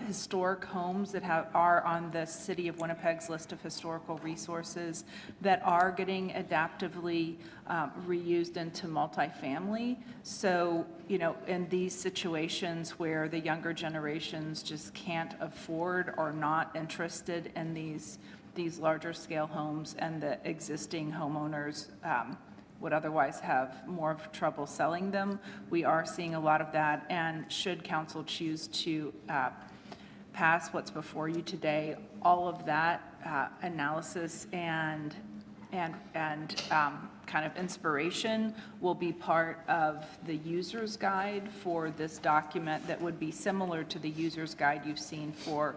historic homes that are on the City of Winnipeg's list of historical resources that are getting adaptively reused into multifamily. So, in these situations where the younger generations just can't afford or not interested in these larger scale homes, and the existing homeowners would otherwise have more of trouble selling them. We are seeing a lot of that, and should council choose to pass what's before you today, all of that analysis and kind of inspiration will be part of the user's guide for this document that would be similar to the user's guide you've seen for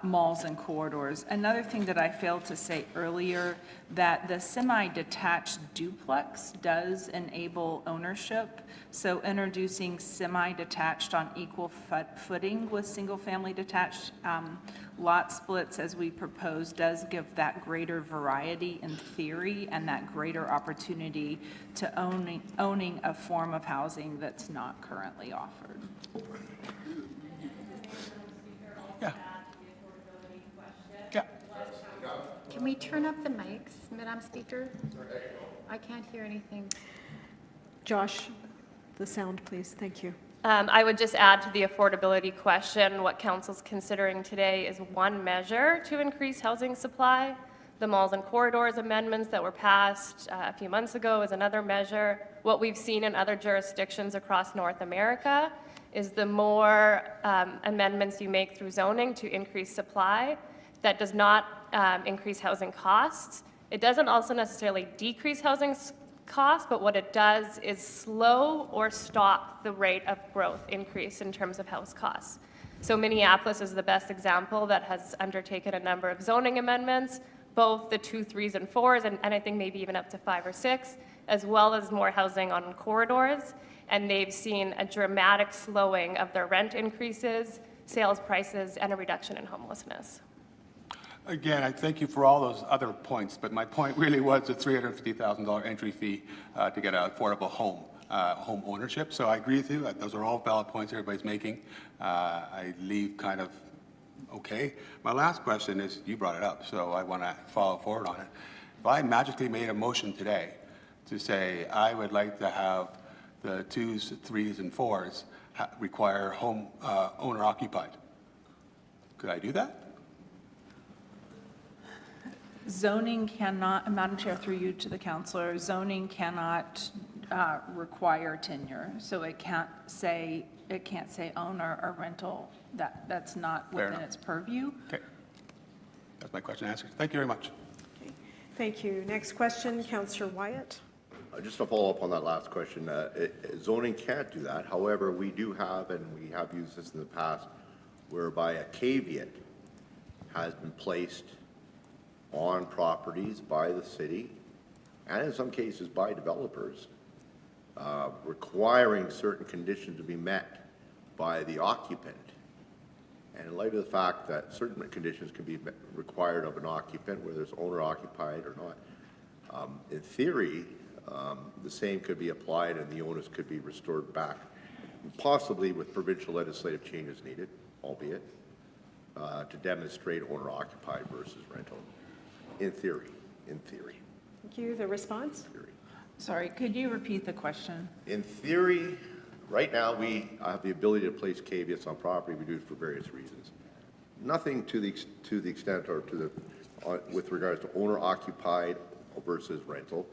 malls and corridors. Another thing that I failed to say earlier, that the semi-detached duplex does enable ownership. So introducing semi-detached on equal footing with single-family detached lot splits, as we propose, does give that greater variety in theory and that greater opportunity to owning a form of housing that's not currently offered. Yeah. Yeah. Can we turn up the mics, Madam Speaker? I can't hear anything. Josh, the sound, please. Thank you. I would just add to the affordability question, what council's considering today is one measure to increase housing supply. The malls and corridors amendments that were passed a few months ago is another measure. What we've seen in other jurisdictions across North America is the more amendments you make through zoning to increase supply, that does not increase housing costs. It doesn't also necessarily decrease housing costs, but what it does is slow or stop the rate of growth increase in terms of house costs. So Minneapolis is the best example that has undertaken a number of zoning amendments, both the 2, 3s, and 4s, and I think maybe even up to 5 or 6, as well as more housing on corridors. And they've seen a dramatic slowing of their rent increases, sales prices, and a reduction in homelessness. Again, I thank you for all those other points, but my point really was the $350,000 entry fee to get an affordable home ownership. So I agree with you. Those are all valid points everybody's making. I leave kind of okay. My last question is, you brought it up, so I want to follow forward on it. If I magically made a motion today to say I would like to have the 2s, 3s, and 4s require home owner occupied, could I do that? Zoning cannot, Madam Chair, through you to the counselor, zoning cannot require tenure. So it can't say owner or rental. That's not Fair within enough. its purview. Okay. That's my question answered. Thank you very much. Okay. Thank you. Next question, Councillor Wyatt. Just to follow up on that last question, zoning can't do that. However, we do have, and we have used this in the past, whereby a caveat has been placed on properties by the city, and in some cases by developers, requiring certain conditions to be met by the occupant. And in light of the fact that certain conditions can be required of an occupant, whether it's owner occupied or not, in theory, the same could be applied and the owners could be restored back, possibly with provincial legislative changes needed, albeit, to demonstrate owner occupied versus rental. In theory. Thank you. The response? Sorry, could you repeat the question? In theory, right now, we have the ability to place caveats on property. We do it for various reasons. Nothing to the extent or to the, with regards to owner occupied versus rental,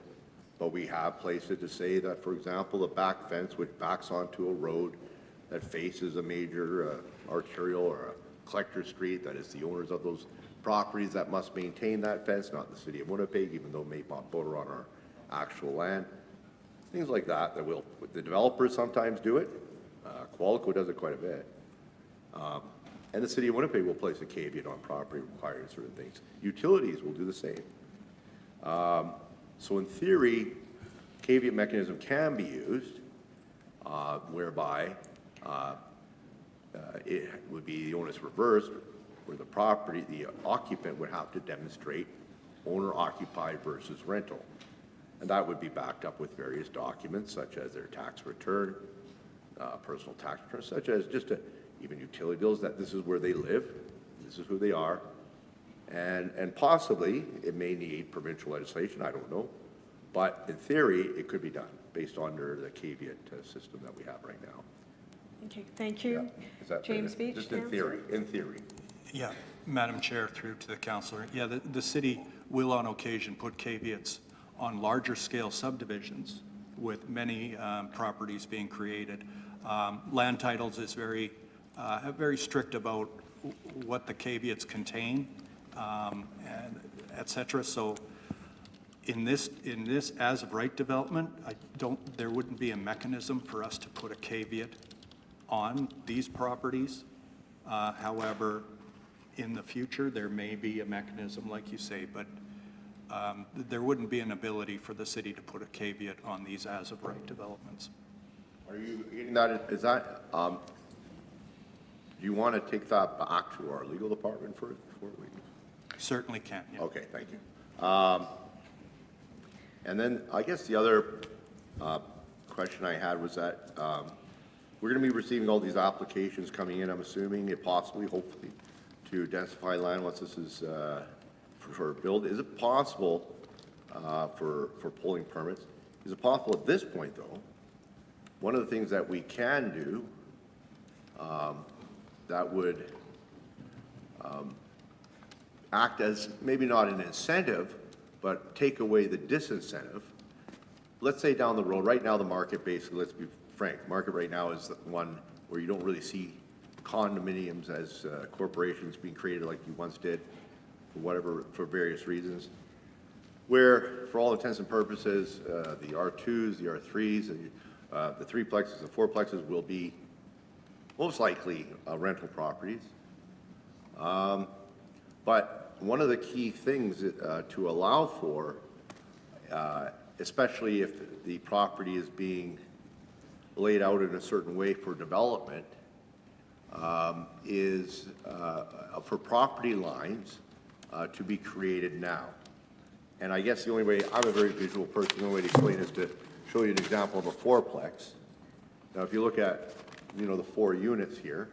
but we have placed it to say that, for example, a back fence which backs onto a road that faces a major arterial or a collector street, that is the owners of those properties that must maintain that fence, not the city of Winnipeg, even though it may not border on our actual land. Things like that, the developers sometimes do it. Qualico does it quite a bit. And the city of Winnipeg will place a caveat on property requiring certain things. Utilities will do the same. So in theory, caveat mechanism can be used, whereby it would be the onus reversed, where the occupant would have to demonstrate owner occupied versus rental. And that would be backed up with various documents such as their tax return, personal tax return, such as just even utility bills, that this is where they live, this is who they are. And possibly it may need provincial legislation, I don't know. But in theory, it could be done based under the caveat system that we have right now. Okay, thank you. Is that James Beach, just in theory? In theory. Yeah, Madam Chair, through to the councillor. Yeah, the city will on occasion put caveats on larger scale subdivisions with many properties being created. Land titles is very strict about what the caveats contain, and et cetera. So In this as-of-right development, there wouldn't be a mechanism for us to put a caveat on these properties. However, in the future, there may be a mechanism, like you say, but there wouldn't be an ability for the city to put a caveat on these as-of-right developments. Are you getting that, is that, do you want to take that back to our legal department for 4 weeks? Certainly can, yeah. Okay, thank you. And then I guess the other question I had was that we're going to be receiving all these applications coming in, I'm assuming, possibly, hopefully, to densify land once this is for a build. Is it possible for pulling permits? Is it possible at this point, though, one of the things that we can do that would act as maybe not an incentive, but take away the disincentive? Let's say down the road, right now the market basically, let's be frank, market right now is the one where you don't really see condominiums as corporations being created like you once did, for various reasons, where for all intents and purposes, the R2s, the R3s, the 3-plexes and 4-plexes will be most likely rental properties. But one of the key things to allow for, especially if the property is being laid out in a certain way for development, is for property lines to be created now. And I guess the only way, I'm a very visual person, the only way to explain is to show you an example of a 4-plex. Now, if you look at, the 4 units here,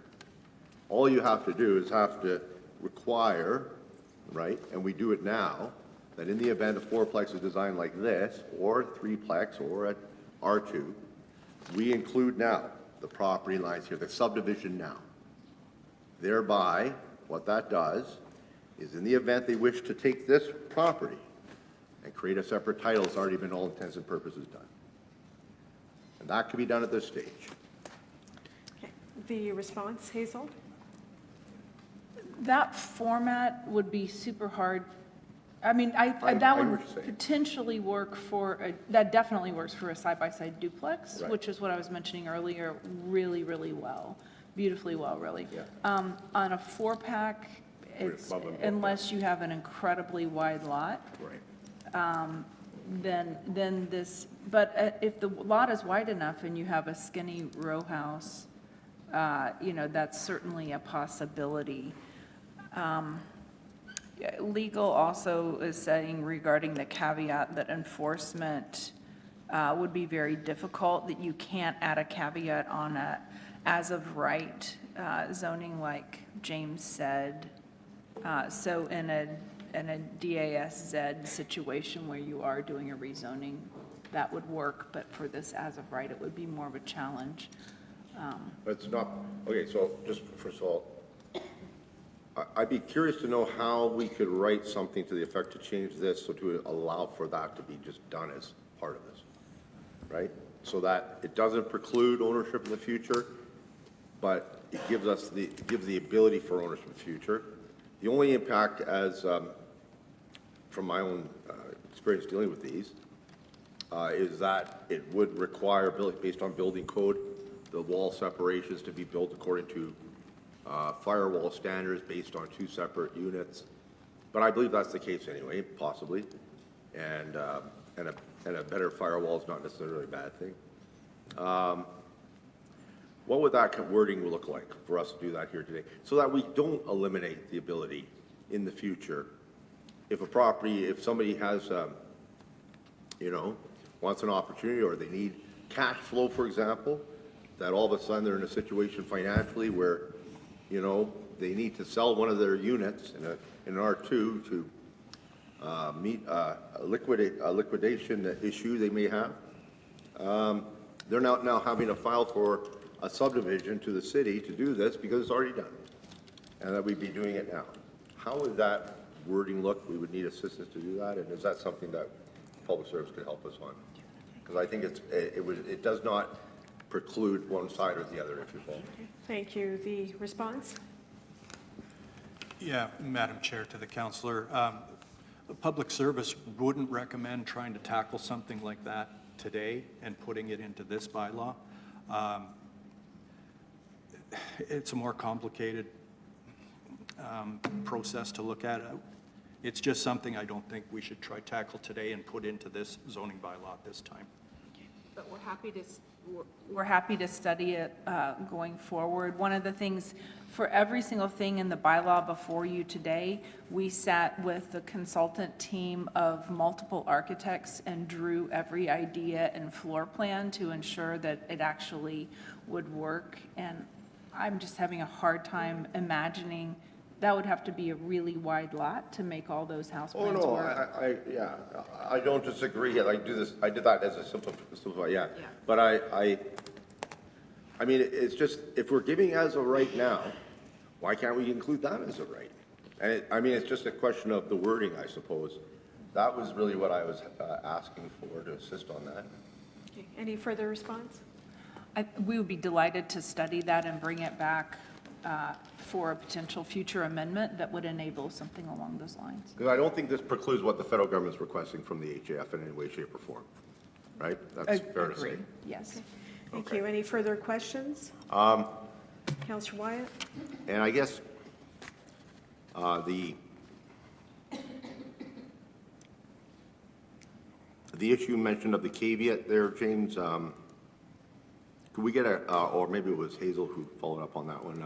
all you have to do is have to require, right, and we do it now, that in the event a 4-plex is designed like this, or a 3-plex, or an R2, we include now the property lines here, the subdivision now. Thereby, what that does is in the event they wish to take this property and create a separate title, it's already been all intents and purposes done. And that can be done at this stage. Okay. The response, Hazel? That format would be super hard. I mean, I that hear what would you're saying. potentially work that definitely works for a side-by-side duplex, Right. which is what I was mentioning earlier, really, really well, beautifully well, really. Yeah. On a 4-pack, it's, above and below. unless you have an incredibly wide lot, Right. then this, but if the lot is wide enough and you have a skinny row house, that's certainly a possibility. Legal also is saying regarding the caveat that enforcement would be very difficult, that you can't add a caveat on a as-of-right zoning like James said. So in a DASZ situation where you are doing a rezoning, that would work, but for this as-of-right, it would be more of a challenge. But it's not, okay, so just first of all, I'd be curious to know how we could write something to the effect to change this so to allow for that to be just done as part of this, right? So that it doesn't preclude ownership in the future, but it gives us the ability for ownership in the future. The only impact as, from my own experience dealing with these, is that it would require, based on building code, the wall separations to be built according to firewall standards based on 2 separate units. But I believe that's the case anyway, possibly. And a better firewall is not necessarily a bad thing. What would that wording look like for us to do that here today? So that we don't eliminate the ability in the future, if somebody has, wants an opportunity or they need cash flow, for example, that all of a sudden they're in a situation financially where, they need to sell one of their units in an R2 to meet a liquidation issue they may have. They're now having to file for a subdivision to the city to do this because it's already done, and that we'd be doing it now. How would that wording look? We would need assistance to do that, and is that something that Public Service could help us on? Because I think it does not preclude one side or the other, if you follow. Thank you. The response? Yeah, Madam Chair, to the councillor. Public Service wouldn't recommend trying to tackle something like that today and putting it into this bylaw. It's a more complicated process to look at. It's just something I don't think we should try tackle today and put into this zoning bylaw at this time. But we're happy to study it going forward. One of the things, for every single thing in the bylaw before you today, we sat with the consultant team of multiple architects and drew every idea and floor plan to ensure that it actually would work. And I'm just having a hard time imagining that would have to be a really wide lot to make all those house Oh, plans no, work. yeah, I don't disagree. I did that as a simple, yeah. Yeah. But I mean, it's just, if we're giving as a right now, why can't we include that as a right? And I mean, it's just a question of the wording, I suppose. That was really what I was asking for, to assist on that. Okay. Any further response? We would be delighted to study that and bring it back for a potential future amendment that would enable something along those lines. Because I don't think this precludes what the federal government's requesting from the HAF in any way, shape, or form, right? That's fair to say. Agreed. Yes. Thank Okay. you. Any further questions? Councillor Wyatt? And I guess the issue mentioned of the caveat there, James, could we get or maybe it was Hazel who followed up on that one.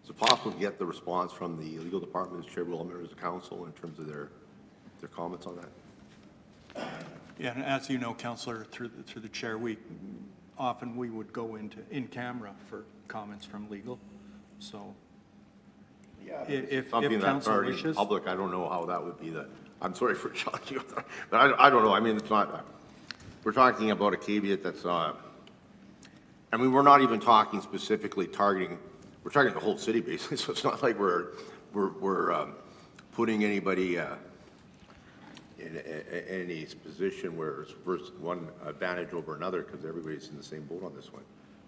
Is it possible to get the response from the legal department's chairman members of council in terms of their comments on that? Yeah, and as you know, Councillor, through the chair, we would go in camera for comments from legal, so. Yeah. If Something that's council already wishes. public, I don't know how that would be I'm sorry for shocking you, but I don't know. I mean, it's not, we're talking about a caveat that's, I mean, we're not even talking specifically targeting, we're targeting the whole city basically, so it's not like we're putting anybody in any position where it's versus one advantage over another, because everybody's in the same boat on this one.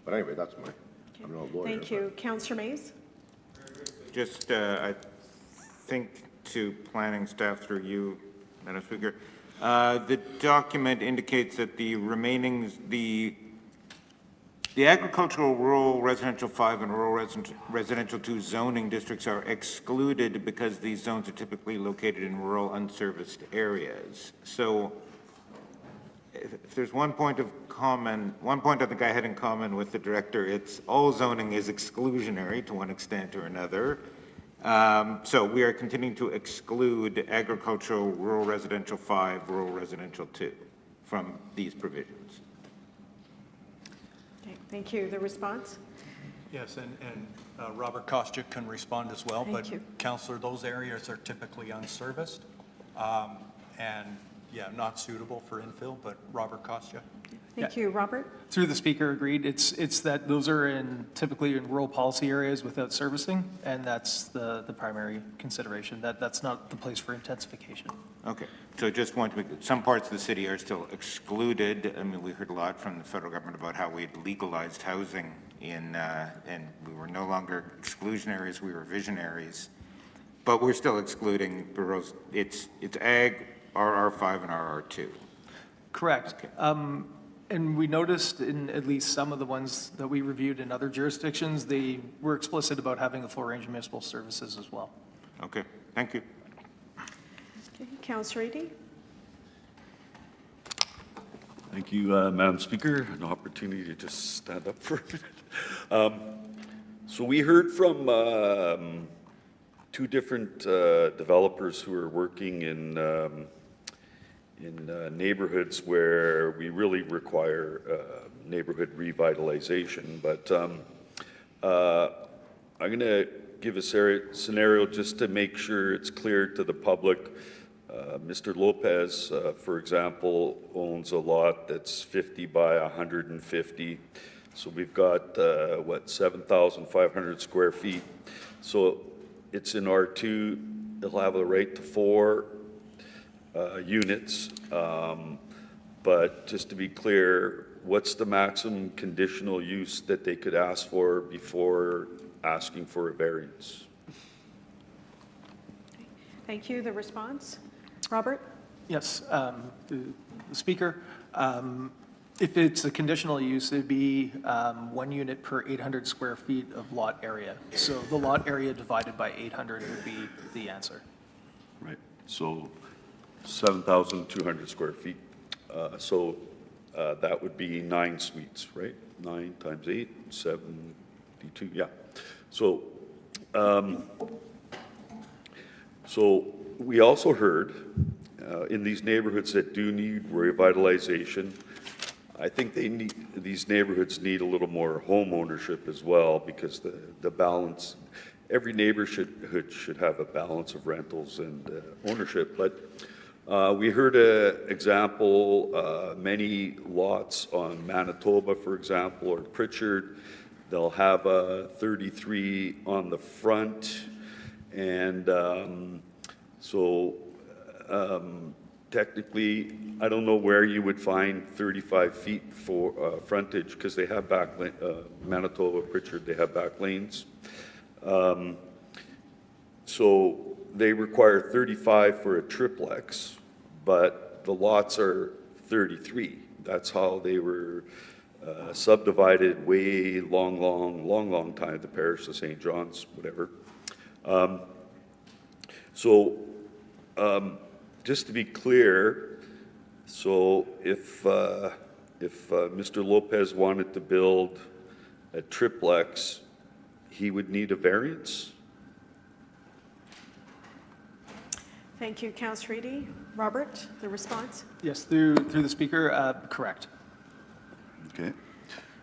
But anyway, that's I'm no lawyer. Thank you. Councillor Mays? Just, I think to planning staff through you, Madam Speaker, the document indicates that the remaining, the agricultural, rural, residential 5 and rural residential 2 zoning districts are excluded because these zones are typically located in rural unserviced areas. So if there's one point I think I had in common with the director, it's all zoning is exclusionary to one extent or another. So we are continuing to exclude agricultural, rural residential 5, rural residential 2 from these provisions. Okay, thank you. The response? Yes, and Robert Kostyuk can respond as well. Thank you. But Councillor, those areas are typically unserviced and, yeah, not suitable for infill, but Robert Kostyuk. Thank you. Robert? Through the speaker, agreed. It's that those are typically in rural policy areas without servicing, and that's the primary consideration. That's not the place for intensification. Okay, so just want to make, some parts of the city are still excluded. I mean, we heard a lot from the federal government about how we'd legalized housing and we were no longer exclusionaries, we were visionaries. But we're still excluding boroughs. It's ag, RR5 and RR2. Correct. Okay. And we noticed in at least some of the ones that we reviewed in other jurisdictions, they were explicit about having a full range of municipal services as well. Okay, thank you. Okay. Councillor Eady? Thank you, Madam Speaker. An opportunity to just stand up for a minute. So we heard from two different developers who are working in neighborhoods where we really require neighborhood revitalization. But I'm going to give a scenario just to make sure it's clear to the public. Mr. Lopez, for example, owns a lot that's 50 by 150. So we've got, 7,500 square feet. So it's in R2. It'll have a right to 4 units. But just to be clear, what's the maximum conditional use that they could ask for before asking for a variance? Thank you. The response? Robert? Yes, the Speaker, if it's a conditional use, it'd be 1 unit per 800 square feet of lot area. So the lot area divided by 800 would be the answer. Right, so 7,200 square feet. So that would be 9 suites, right? 9 times 8, 72, yeah. So, so we also heard in these neighborhoods that do need revitalization, I think these neighborhoods need a little more home ownership as well, because the balance, every neighborhood should have a balance of rentals and ownership. But we heard an example, many lots on Manitoba, for example, or Pritchard, they'll have a 33 on the front, and technically, I don't know where you would find 35 feet for frontage, because they have Manitoba, Pritchard, they have back lanes. So they require 35 for a triplex, but the lots are 33. That's how they were subdivided way long time, the parish of St. John's, whatever. Just to be clear, so if Mr. Lopez wanted to build a triplex, he would need a variance? Thank you, Councillor Reedy. Robert, the response? Yes, through the Speaker, correct. Okay.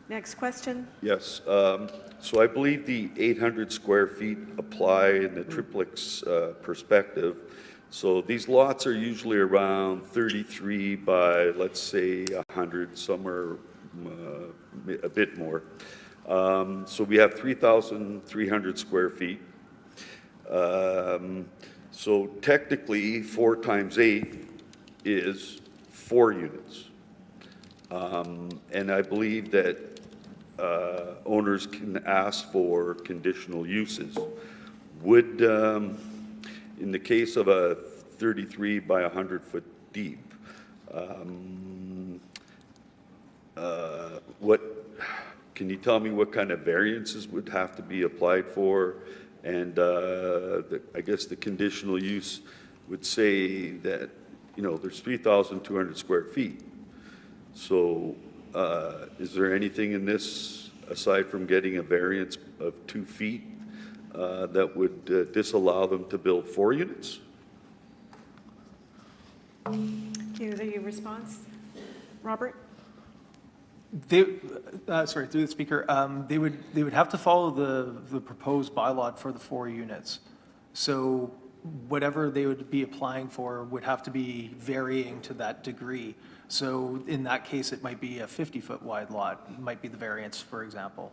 Next question. Yes, so I believe the 800 square feet apply in the triplex perspective. So these lots are usually around 33 by, let's say, 100, somewhere a bit more. So we have 3,300 square feet. So technically, 4 times 8 is 4 units. And I believe that owners can ask for conditional uses. Would, in the case of a 33 by 100 foot deep, can you tell me what kind of variances would have to be applied for? And I guess the conditional use would say that, you know, there's 3,200 square feet. So is there anything in this, aside from getting a variance of 2 feet, that would disallow them to build 4 units? The response? Robert? Sorry, through the Speaker, they would have to follow the proposed bylaw for the 4 units. So whatever they would be applying for would have to be varying to that degree. So in that case, it might be a 50-foot wide lot, it might be the variance, for example.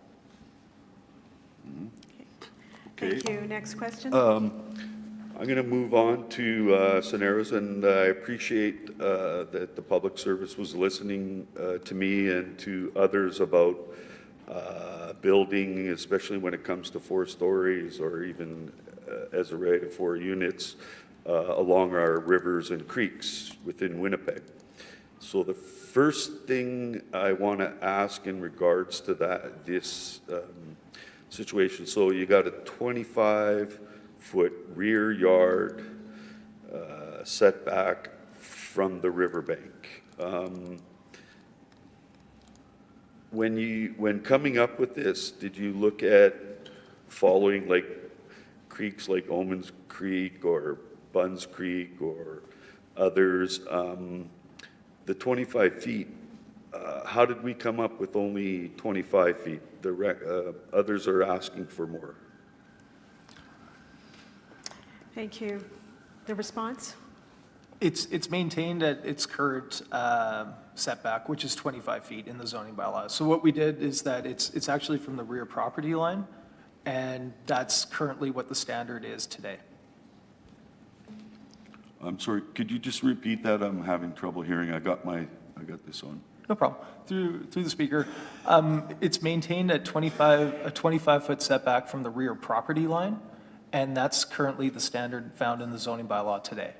Okay. Thank you. Next question. I'm going to move on to scenarios, and I appreciate that the public service was listening to me and to others about building, especially when it comes to 4 stories or even as a rate of 4 units along our rivers and creeks within Winnipeg. So the first thing I want to ask in regards to this situation, so you got a 25-foot rear yard setback from the riverbank. When coming up with this, did you look at following like creeks like Omens Creek or Buns Creek or others? The 25 feet, how did we come up with only 25 feet? Others are asking for more. Thank you. The response? It's maintained at its current setback, which is 25 feet in the zoning bylaws. So what we did is that it's actually from the rear property line, and that's currently what the standard is today. I'm sorry, could you just repeat that? I'm having trouble hearing. I got this on. No problem. Through the Speaker, it's maintained at a 25-foot setback from the rear property line, and that's currently the standard found in the zoning bylaw today.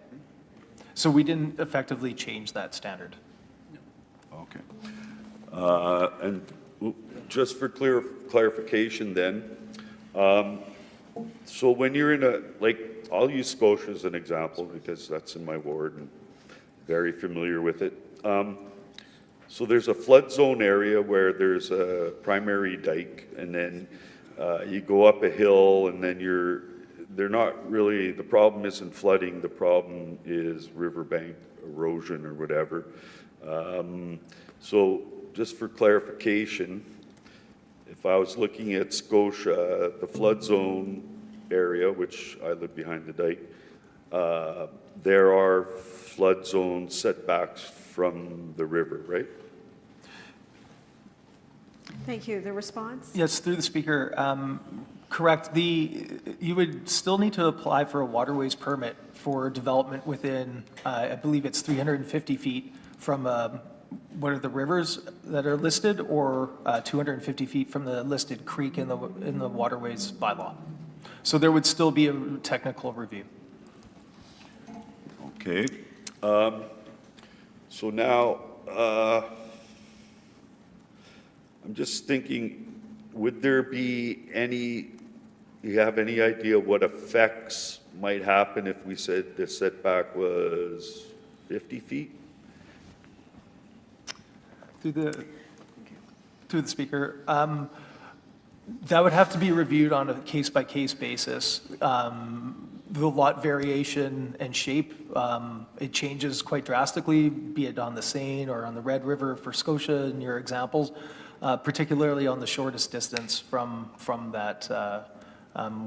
So we didn't effectively change that standard. Okay. And just for clarification then, so when you're in a, like, I'll use Scotia as an example because that's in my ward and very familiar with it. So there's a flood zone area where there's a primary dike, and then you go up a hill, and then they're not really, the problem isn't flooding, the problem is riverbank erosion or whatever. So just for clarification, if I was looking at Scotia, the flood zone area, which I live behind the dike, there are flood zone setbacks from the river, right? Thank you. The response? Yes, through the speaker, correct. You would still need to apply for a waterways permit for development within, I believe it's 350 feet from, what are the rivers that are listed, or 250 feet from the listed creek in the waterways bylaw. So there would still be a technical review. Okay. So now, I'm just thinking, would there be you have any idea what effects might happen if we said the setback was 50 feet? Through the speaker, that would have to be reviewed on a case-by-case basis. The lot variation and shape, it changes quite drastically, be it on the Seine or on the Red River for Scotia in your examples, particularly on the shortest distance from that,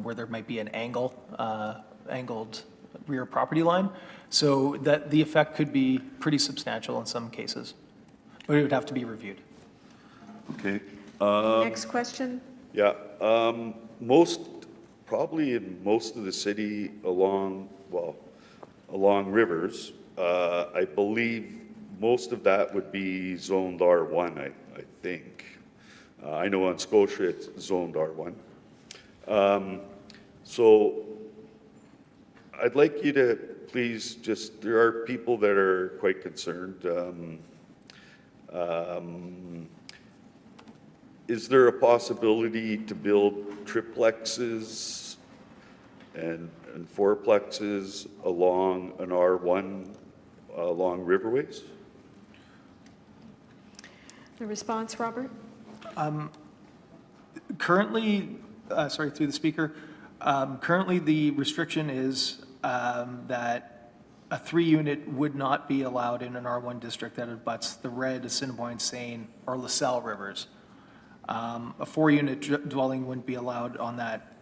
where there might be an angled rear property line. So that the effect could be pretty substantial in some cases, but it would have to be reviewed. Okay. Next question? Yeah, probably in most of the city along rivers, I believe most of that would be zoned R1, I think. I know on Scotia it's zoned R1. So I'd like you to please there are people that are quite concerned. Is there a possibility to build triplexes and fourplexes along an R1 along riverways? The response, Robert? Currently, sorry, through the speaker, currently the restriction is that a 3-unit would not be allowed in an R1 district that abuts the Red, Assiniboine, Seine, or LaSalle rivers. A 4-unit dwelling wouldn't be allowed on that,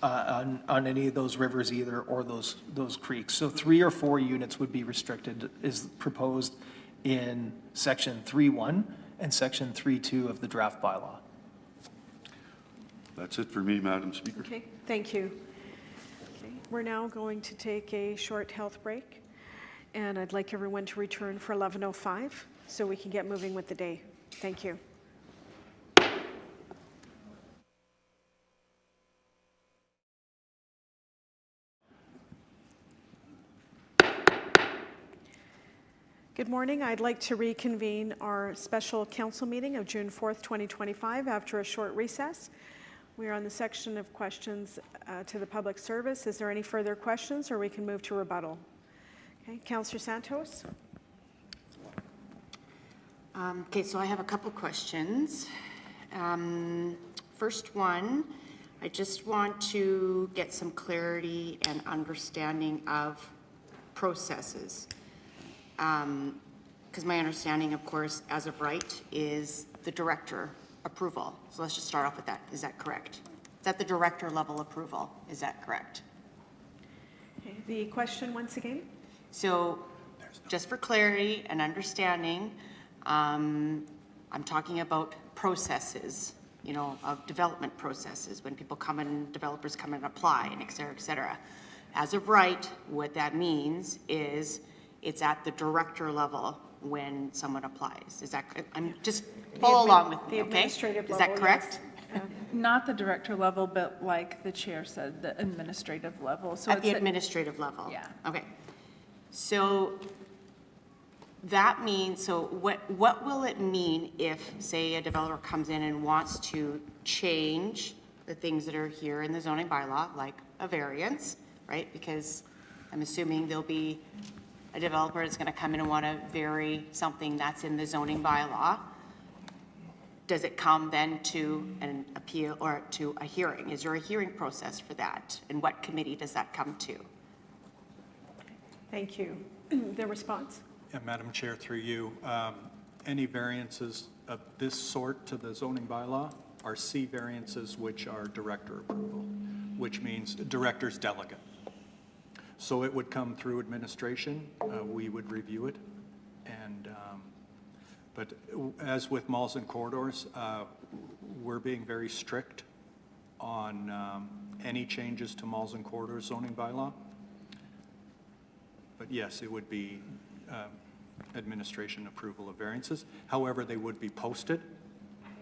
on any of those rivers either, or those creeks. So 3 or 4 units would be restricted, is proposed in section 3.1 and section 3.2 of the draft bylaw. That's it for me, Madam Speaker. Okay, thank you. Okay, we're now going to take a short health break, and I'd like everyone to return for 11:05 so we can get moving with the day. Thank you. Good morning. I'd like to reconvene our special council meeting of June 4th, 2025 after a short recess. We are on the section of questions to the public service. Is there any further questions, or we can move to rebuttal? Okay, Councillor Santos. Okay, so I have a couple questions. First one, I just want to get some clarity and understanding of processes. Because my understanding, of course, as of right, is the director approval. So let's just start off with that. Is that correct? Is that the director level approval? Is that correct? Okay, the question once again? So just for clarity and understanding, I'm talking about processes, you know, of development processes, when people come in, developers come in and apply, and et cetera, et cetera. As of right, what that means is it's at the director level when someone applies. Is that, I'm just follow along with me, the okay? administrative Is that level, correct? yes. Not the director level, but like the chair said, the administrative level. So At the it's administrative level? Yeah. Okay. So that means, so what will it mean if, say, a developer comes in and wants to change the things that are here in the zoning bylaw, like a variance, right? Because I'm assuming there'll be a developer that's going to come in and want to vary something that's in the zoning bylaw. Does it come then to an appeal or to a hearing? Is there a hearing process for that? And what committee does that come to? Thank you. The response? Yeah, Madam Chair, through you, any variances of this sort to the zoning bylaw are C variances, which are director approval, which means director's delegate. So it would come through administration, we would review it, and, but as with malls and corridors, we're being very strict on any changes to malls and corridors zoning bylaw. But yes, it would be administration approval of variances. However, they would be posted,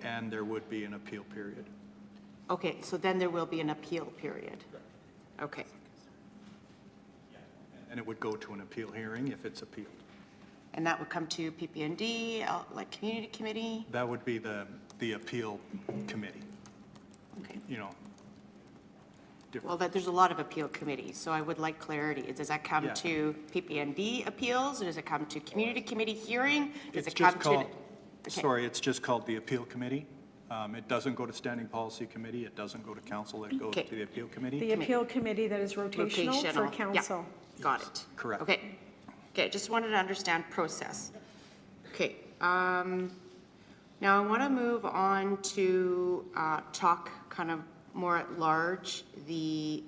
and there would be an appeal period. Okay, so then there will be an appeal period. Okay. And it would go to an appeal hearing if it's appealed. And that would come to PP&D, like community committee? That would be the appeal committee, Okay. you know. Well, there's a lot of appeal committees, so I would like clarity. Does that come Yeah. to PP&D appeals, or does it come to community committee hearing? Does It's it come just to? called, Okay. sorry, it's just called the appeal committee. It doesn't go to standing policy committee, it doesn't go to council, it goes Okay. to the appeal committee. The appeal committee that is rotational for Yeah. council. Got it. Correct. Okay. Okay, just wanted to understand process. Okay, now I want to move on to talk kind of more at large, the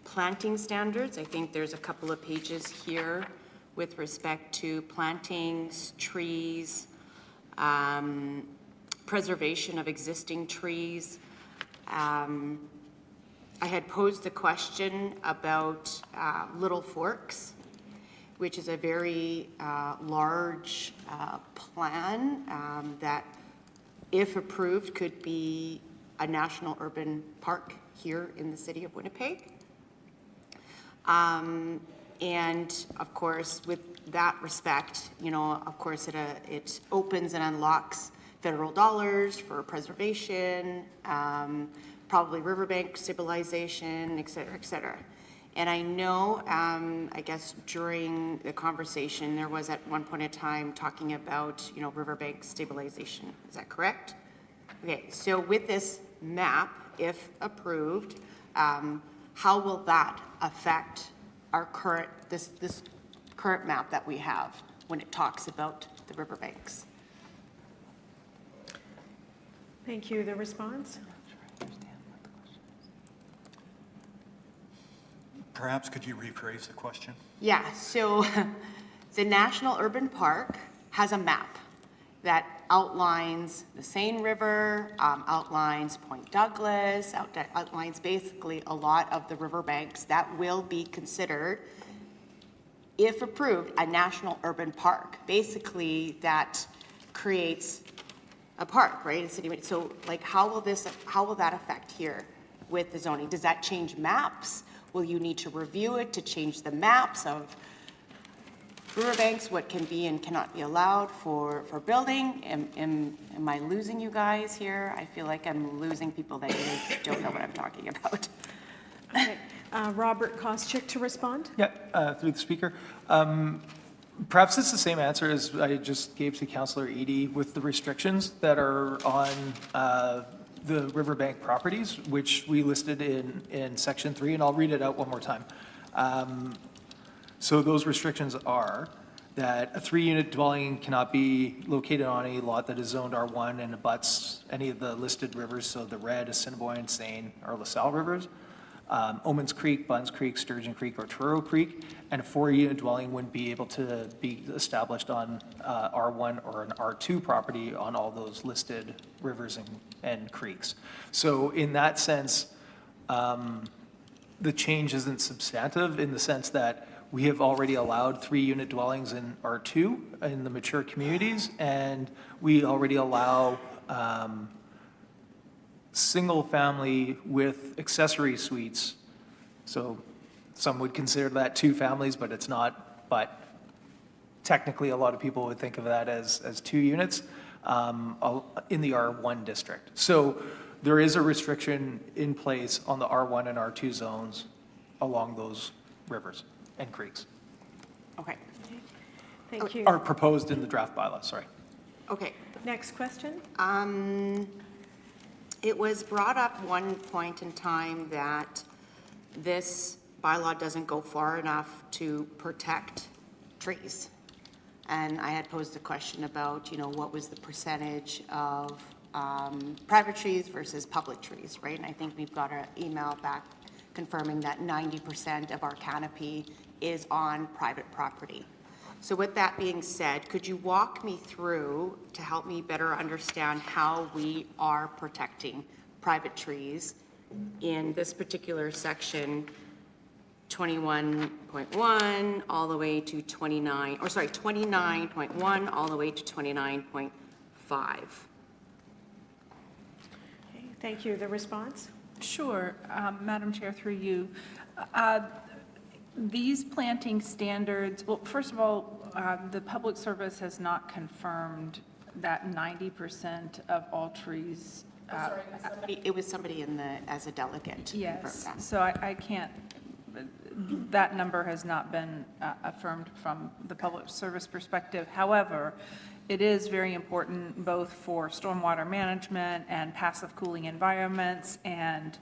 planting standards. I think there's a couple of pages here with respect to plantings, trees, preservation of existing trees. I had posed the question about Little Forks, which is a very large plan that, if approved, could be a national urban park here in the city of Winnipeg. And of course, with that respect, you know, of course, it opens and unlocks federal dollars for preservation, probably riverbank stabilization, et cetera, et cetera. And I know, I guess during the conversation, there was at one point in time talking about, you know, riverbank stabilization. Is that correct? Okay, so with this map, if approved, how will that affect our current, this current map that we have when it talks about the riverbanks? Thank you. The response? Perhaps could you rephrase the question? Yeah, so the National Urban Park has a map that outlines the Seine River, outlines Point Douglas, outlines basically a lot of the riverbanks that will be considered, if approved, a national urban park. Basically, that creates a park, right, a city. So like, how will that affect here with the zoning? Does that change maps? Will you need to review it to change the maps of riverbanks, what can be and cannot be allowed for building? Am I losing you guys here? I feel like I'm losing people that really don't know what I'm talking about. Okay. Robert Koscheck to respond. Yeah, through the speaker. Perhaps it's the same answer as I just gave to Councillor Eady with the restrictions that are on the riverbank properties, which we listed in section 3, and I'll read it out one more time. So those restrictions are that a 3-unit dwelling cannot be located on a lot that is zoned R1 and abuts any of the listed rivers, so the Red, Assiniboine, Seine, or LaSalle rivers, Omens Creek, Buns Creek, Sturgeon Creek, or Truro Creek, and a 4-unit dwelling wouldn't be able to be established on R1 or an R2 property on all those listed rivers and creeks. So in that sense, the change isn't substantive in the sense that we have already allowed 3-unit dwellings in R2 in the mature communities, and we already allow single family with accessory suites, so Some would consider that 2 families, but it's not. But technically, a lot of people would think of that as 2 units in the R1 district. So there is a restriction in place on the R1 and R2 zones along those rivers and creeks, Okay, Thank you. are proposed in the draft bylaw, sorry. okay. Next question? It was brought up one point in time that this bylaw doesn't go far enough to protect trees. And I had posed a question about, what was the percentage of private trees versus public trees, right? And I think we've got an email back confirming that 90% of our canopy is on private property. So with that being said, could you walk me through to help me better understand how we are protecting private trees in this particular section, 21.1 all the way to 29.1 all the way to 29.5? Okay, thank you. The response? Sure, Madam Chair, through you. These planting standards, well, first of all, the Public Service has not confirmed that 90% of all trees. It was somebody as a delegate. Yes, confirmed that. so I can't, that number has not been affirmed from the Public Service perspective. However, it is very important both for stormwater management and passive cooling environments and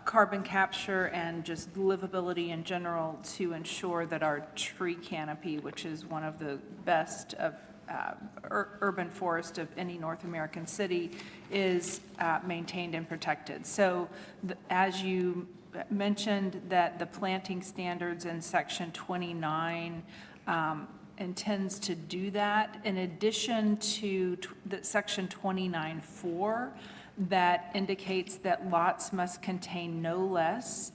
carbon capture and just livability in general to ensure that our tree canopy, which is one of the best of urban forest of any North American city, is maintained and protected. So as you mentioned, that the planting standards in section 29 intends to do that, in addition to the section 29.4 that indicates that lots must contain no less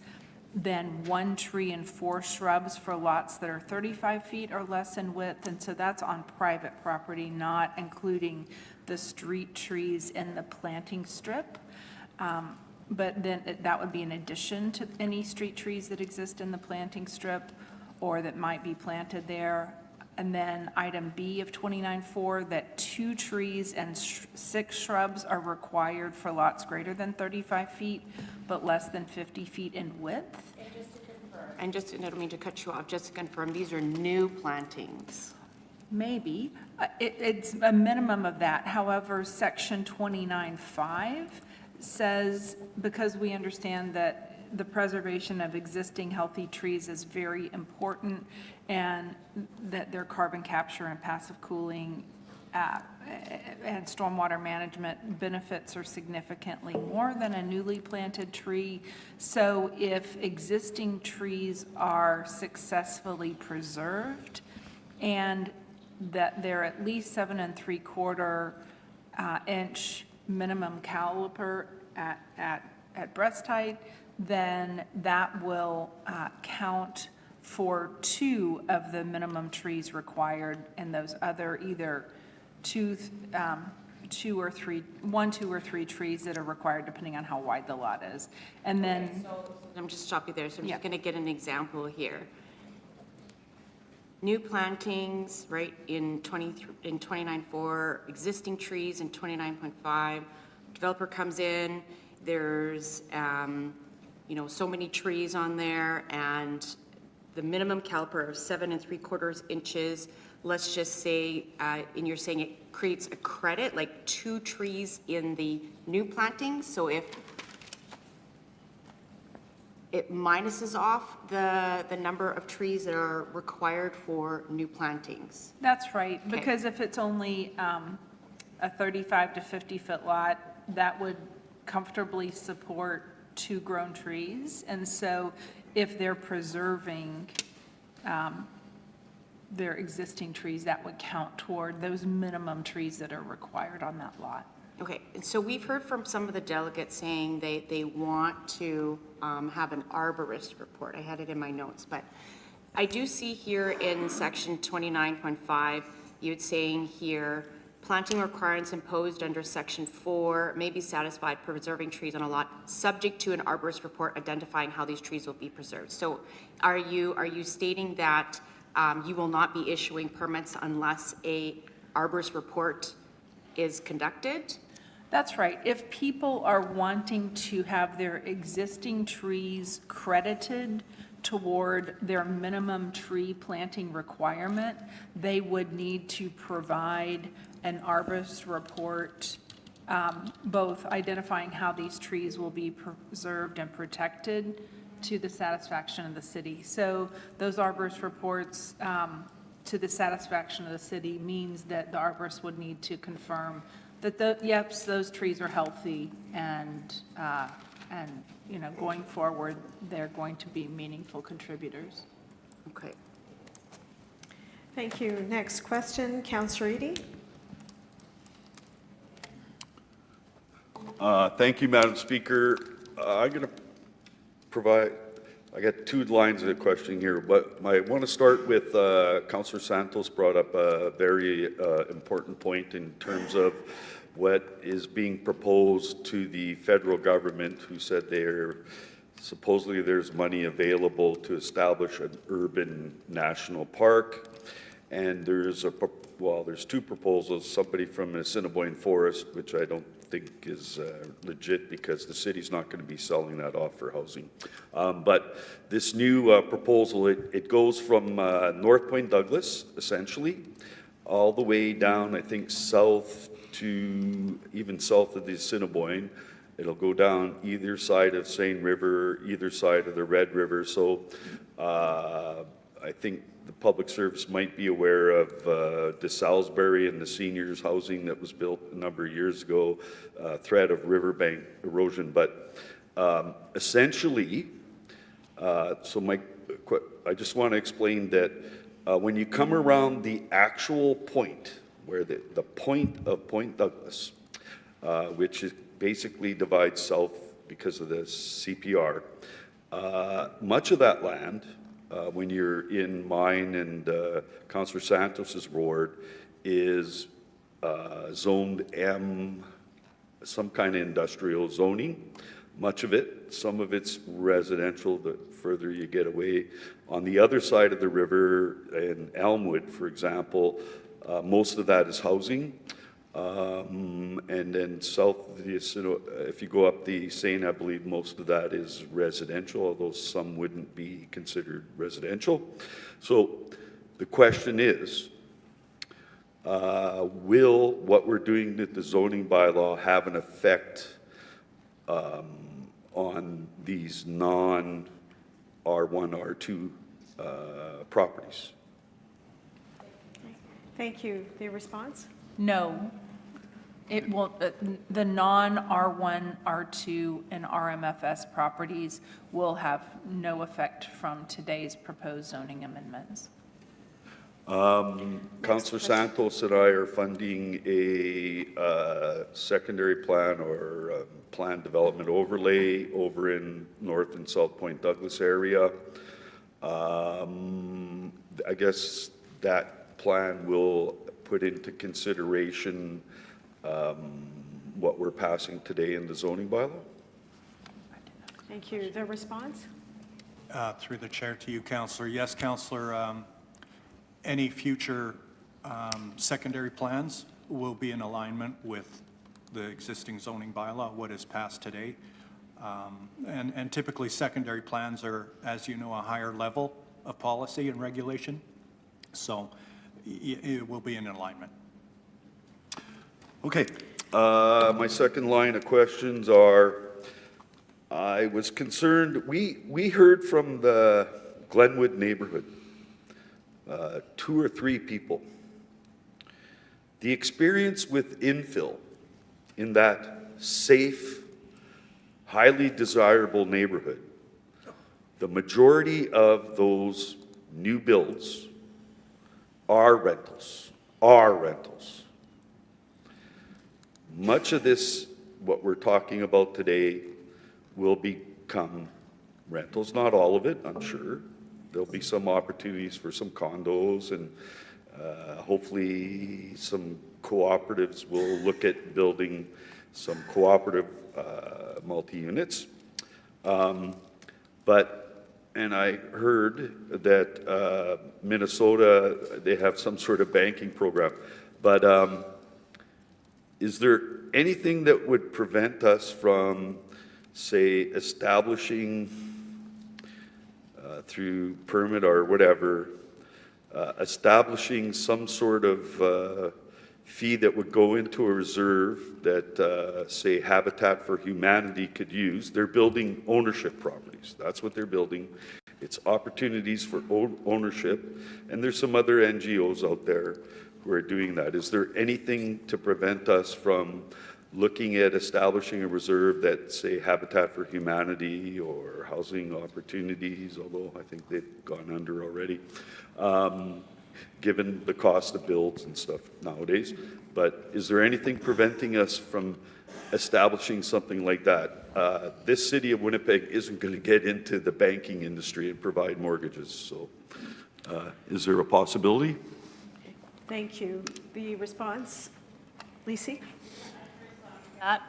than 1 tree and 4 shrubs for lots that are 35 feet or less in width. And so that's on private property, not including the street trees in the planting strip. But then that would be in addition to any street trees that exist in the planting strip or that might be planted there. And then item B of 29.4, that 2 trees and 6 shrubs are required for lots greater than 35 feet, but less than 50 feet in width. And just, I don't mean to cut you off, just to confirm, these are new plantings. Maybe. It's a minimum of that. However, section 29.5 says, because we understand that the preservation of existing healthy trees is very important and that their carbon capture and passive cooling and stormwater management benefits are significantly more than a newly planted tree. So if existing trees are successfully preserved and that they're at least 7 3/4 inch minimum caliper at breast height, then that will count for 2 of the minimum trees required in those other either 1, 2, or 3 trees that are required depending on how wide the lot is. And then, I'm just stop you there, so I'm Yeah. just going to get an example here. New plantings, right, in 29.4, existing trees in 29.5. Developer comes in, there's, so many trees on there, and the minimum caliper of 7 3/4 inches. Let's just say, and you're saying it creates a credit, like 2 trees in the new plantings. So if it minuses off the number of trees that are required for new plantings. that's right, Okay. because if it's only a 35 to 50 foot lot, that would comfortably support 2 grown trees. And so if they're preserving their existing trees, that would count toward those minimum trees that are required on that lot. Okay, and so we've heard from some of the delegates saying they want to have an arborist report. I had it in my notes, but I do see here in section 29.5, you're saying here, planting requirements imposed under section 4 may be satisfied preserving trees on a lot, subject to an arborist report identifying how these trees will be preserved. So are you stating that you will not be issuing permits unless a arborist report is conducted? That's right. If people are wanting to have their existing trees credited toward their minimum tree planting requirement, they would need to provide an arborist report, both identifying how these trees will be preserved and protected to the satisfaction of the city. So those arborist reports to the satisfaction of the city means that the arborist would need to confirm that yes, those trees are healthy and you know, going forward, they're going to be meaningful contributors. Okay. Thank you. Next question, Councillor Eady. Thank you, Madam Speaker. I'm going to provide, I got two lines of questioning here, but I want to start with Councillor Santos brought up a very important point in terms of what is being proposed to the federal government, who said supposedly there's money available to establish an urban national park. And there's two proposals, somebody from Assiniboine Forest, which I don't think is legit because the city's not going to be selling that off for housing. But this new proposal, it goes from North Point Douglas, essentially, all the way down, I think, south to even south of the Assiniboine. It'll go down either side of Seine River, either side of the Red River. So I think the public service might be aware of the Salisbury and the seniors housing that was built a number of years ago, threat of riverbank erosion. But essentially, I just want to explain that when you come around the actual point, where the point of Point Douglas, which is basically divides south because of the CPR, much of that land, when you're in mine and Councillor Santos's ward, is zoned M, some kind of industrial zoning. Much of it, some of it's residential the further you get away. On the other side of the river in Elmwood, for example, most of that is housing. And then south of the, if you go up the Seine, I believe most of that is residential, although some wouldn't be considered residential. So the question is, will what we're doing with the zoning bylaw have an effect on these non-R1, R2 properties? Thank you. The response? No, it won't. The non-R1, R2, and RMFS properties will have no effect from today's proposed zoning amendments. Councillor Santos and I are funding a secondary plan or plan development overlay over in North and South Point Douglas area. I guess that plan will put into consideration what we're passing today in the zoning bylaw. Thank you. The response? Through the chair to you, Councillor. Yes, Councillor, any future secondary plans will be in alignment with the existing zoning bylaw, what is passed today. And typically secondary plans are, as you know, a higher level of policy and regulation. So it will be in alignment. Okay. My second line of questions are, I was concerned, we heard from the Glenwood neighborhood, 2 or 3 people. The experience with infill in that safe, highly desirable neighborhood, the majority of those new builds are rentals. Much of this, what we're talking about today, will become rentals. Not all of it, I'm sure. There'll be some opportunities for some condos and Hopefully, some cooperatives will look at building some cooperative multi-units. And I heard that Minnesota, they have some sort of banking program. But is there anything that would prevent us from, say, establishing through permit or whatever, establishing some sort of fee that would go into a reserve that, say, Habitat for Humanity could use? They're building ownership properties. That's what they're building. It's opportunities for ownership. And there's some other NGOs out there who are doing that. Is there anything to prevent us from looking at establishing a reserve that, say, Habitat for Humanity or Housing Opportunities, although I think they've gone under already, given the cost of builds and stuff nowadays. But is there anything preventing us from establishing something like that? This city of Winnipeg isn't going to get into the banking industry and provide mortgages. So is there a possibility? Thank you. The response, Lisi? That,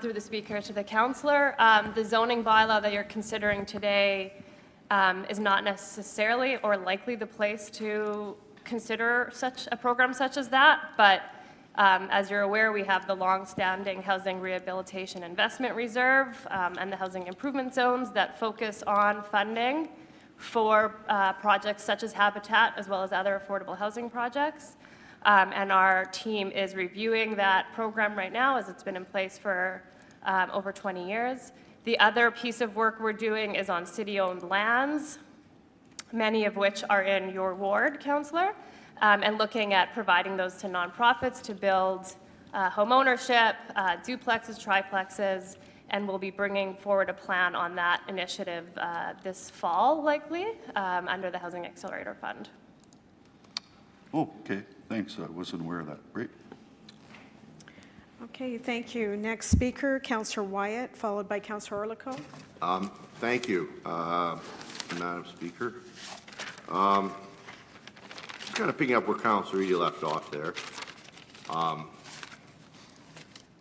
through the speaker to the councillor, the zoning bylaw that you're considering today is not necessarily or likely the place to consider such a program such as that, but as you're aware, we have the long-standing Housing Rehabilitation Investment Reserve and the Housing Improvement Zones that focus on funding for projects such as Habitat, as well as other affordable housing projects. And our team is reviewing that program right now, as it's been in place for over 20 years. The other piece of work we're doing is on city-owned lands, many of which are in your ward, Councillor, and looking at providing those to nonprofits to build home ownership, duplexes, triplexes, and we'll be bringing forward a plan on that initiative this fall, likely, under the Housing Accelerator Fund. Oh, okay. Thanks. I wasn't aware of that. Great. Okay, thank you. Next speaker, Councillor Wyatt, followed by Councillor Orlico. Thank you, Madam Speaker. Just kind of picking up where Councillor Eady left off there.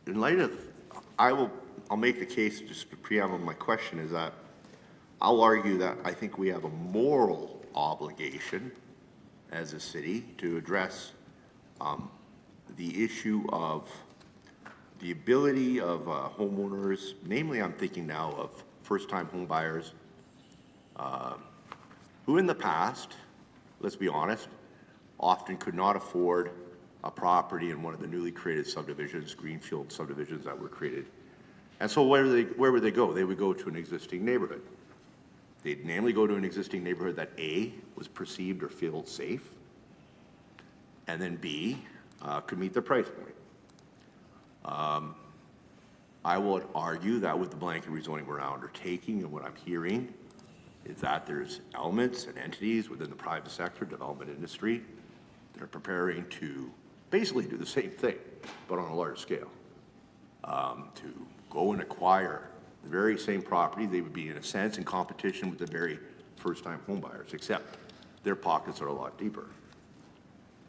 In light of, I'll make the case, just to preamble my question, is that I'll argue that I think we have a moral obligation as a city to address the issue of the ability of homeowners, namely I'm thinking now of first-time home buyers, who in the past, let's be honest, often could not afford a property in one of the newly created subdivisions, greenfield subdivisions that were created. And so where would they go? They would go to an existing neighborhood. They'd namely go to an existing neighborhood that A, was perceived or felt safe, and then B, could meet their price point. I would argue that with the blanket rezoning we're now undertaking, and what I'm hearing is that there's elements and entities within the private sector, development industry, that are preparing to basically do the same thing, but on a large scale. To go and acquire the very same property. They would be, in a sense, in competition with the very first-time home buyers, except their pockets are a lot deeper.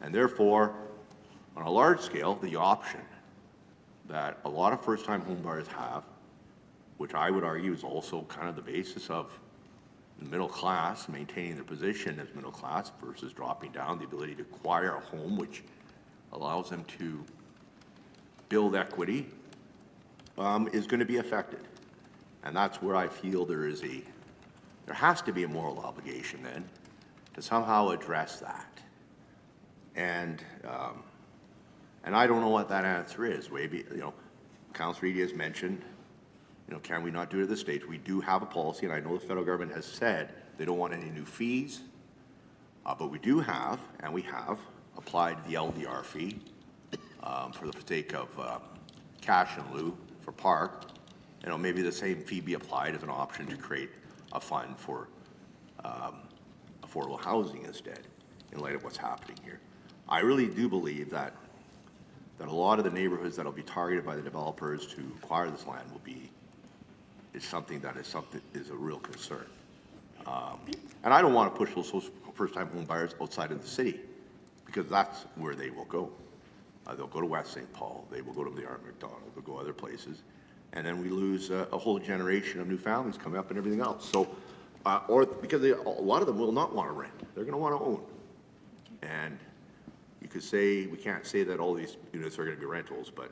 And therefore, on a large scale, the option that a lot of first-time home buyers have, which I would argue is also kind of the basis of the middle class maintaining their position as middle class versus dropping down, the ability to acquire a home, which allows them to build equity, is going to be affected. And that's where I feel there has to be a moral obligation then to somehow address that. And I don't know what that answer is. Maybe, Councillor Eady has mentioned, can we not do it at this stage? We do have a policy, and I know the federal government has said they don't want any new fees, but we do have, and we have applied the LDR fee for the sake of cash in lieu for park. Maybe the same fee be applied as an option to create a fund for affordable housing instead, in light of what's happening here. I really do believe that a lot of the neighborhoods that will be targeted by the developers to acquire this land is something that is a real concern. And I don't want to push those first-time home buyers outside of the city, because that's where they will go. They'll go to West St. Paul, they will go to the Art McDonald, they'll go other places, and then we lose a whole generation of new families coming up and everything else. So, or because a lot of them will not want to rent, they're going to want to own. And you could say, we can't say that all these units are going to be rentals, but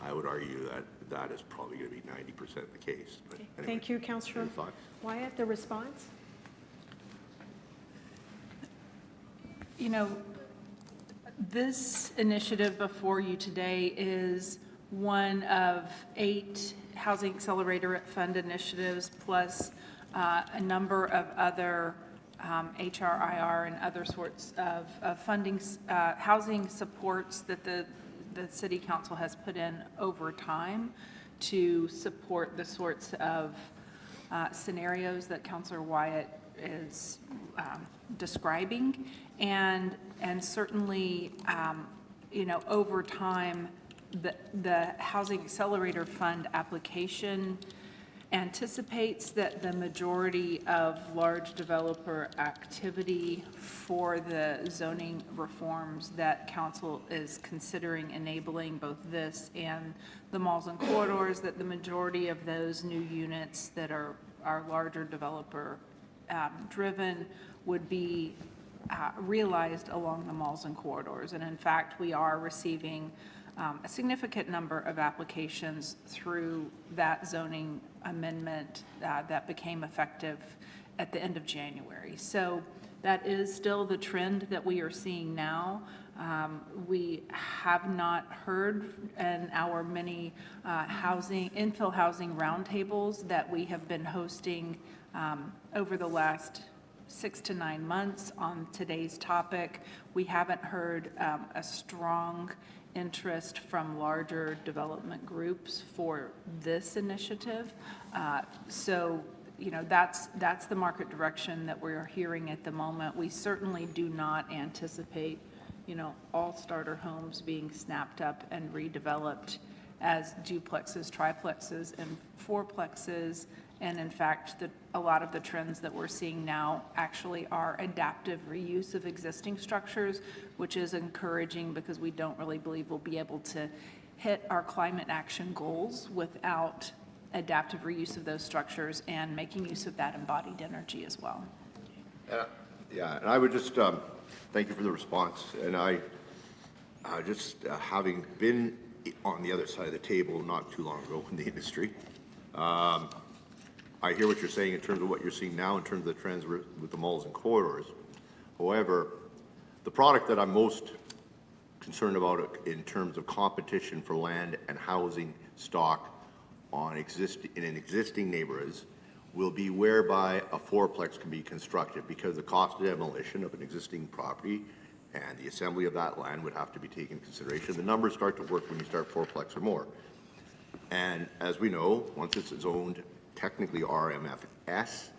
I would argue that that is probably going to be 90% the case. But anyway, Thank you, Councillor any thoughts? Wyatt. The response? You know, this initiative before you today is one of 8 Housing Accelerator Fund initiatives, plus a number of other HRIR and other sorts of funding, housing supports that the City Council has put in over time to support the sorts of scenarios that Councillor Wyatt is describing. And certainly, you know, over time, the Housing Accelerator Fund application anticipates that the majority of large developer activity for the zoning reforms that council is considering enabling, both this and the malls and corridors, that the majority of those new units that are larger developer driven would be realized along the malls and corridors. And in fact, we are receiving a significant number of applications through that zoning amendment that became effective at the end of January. So that is still the trend that we are seeing now. We have not heard in our many infill housing roundtables that we have been hosting over the last 6 to 9 months on today's topic. We haven't heard a strong interest from larger development groups for this initiative. So, you know, that's the market direction that we're hearing at the moment. We certainly do not anticipate, you know, all starter homes being snapped up and redeveloped as duplexes, triplexes, and fourplexes. And in fact, a lot of the trends that we're seeing now actually are adaptive reuse of existing structures, which is encouraging because we don't really believe we'll be able to hit our climate action goals without adaptive reuse of those structures and making use of that embodied energy as well. Yeah, and I would just, thank you for the response. And I just, having been on the other side of the table not too long ago in the industry, I hear what you're saying in terms of what you're seeing now in terms of the trends with the malls and corridors. However, the product that I'm most concerned about in terms of competition for land and housing stock in existing neighborhoods will be whereby a fourplex can be constructed, because the cost of demolition of an existing property and the assembly of that land would have to be taken into consideration. The numbers start to work when you start fourplex or more. And as we know, once it's zoned technically RMFS,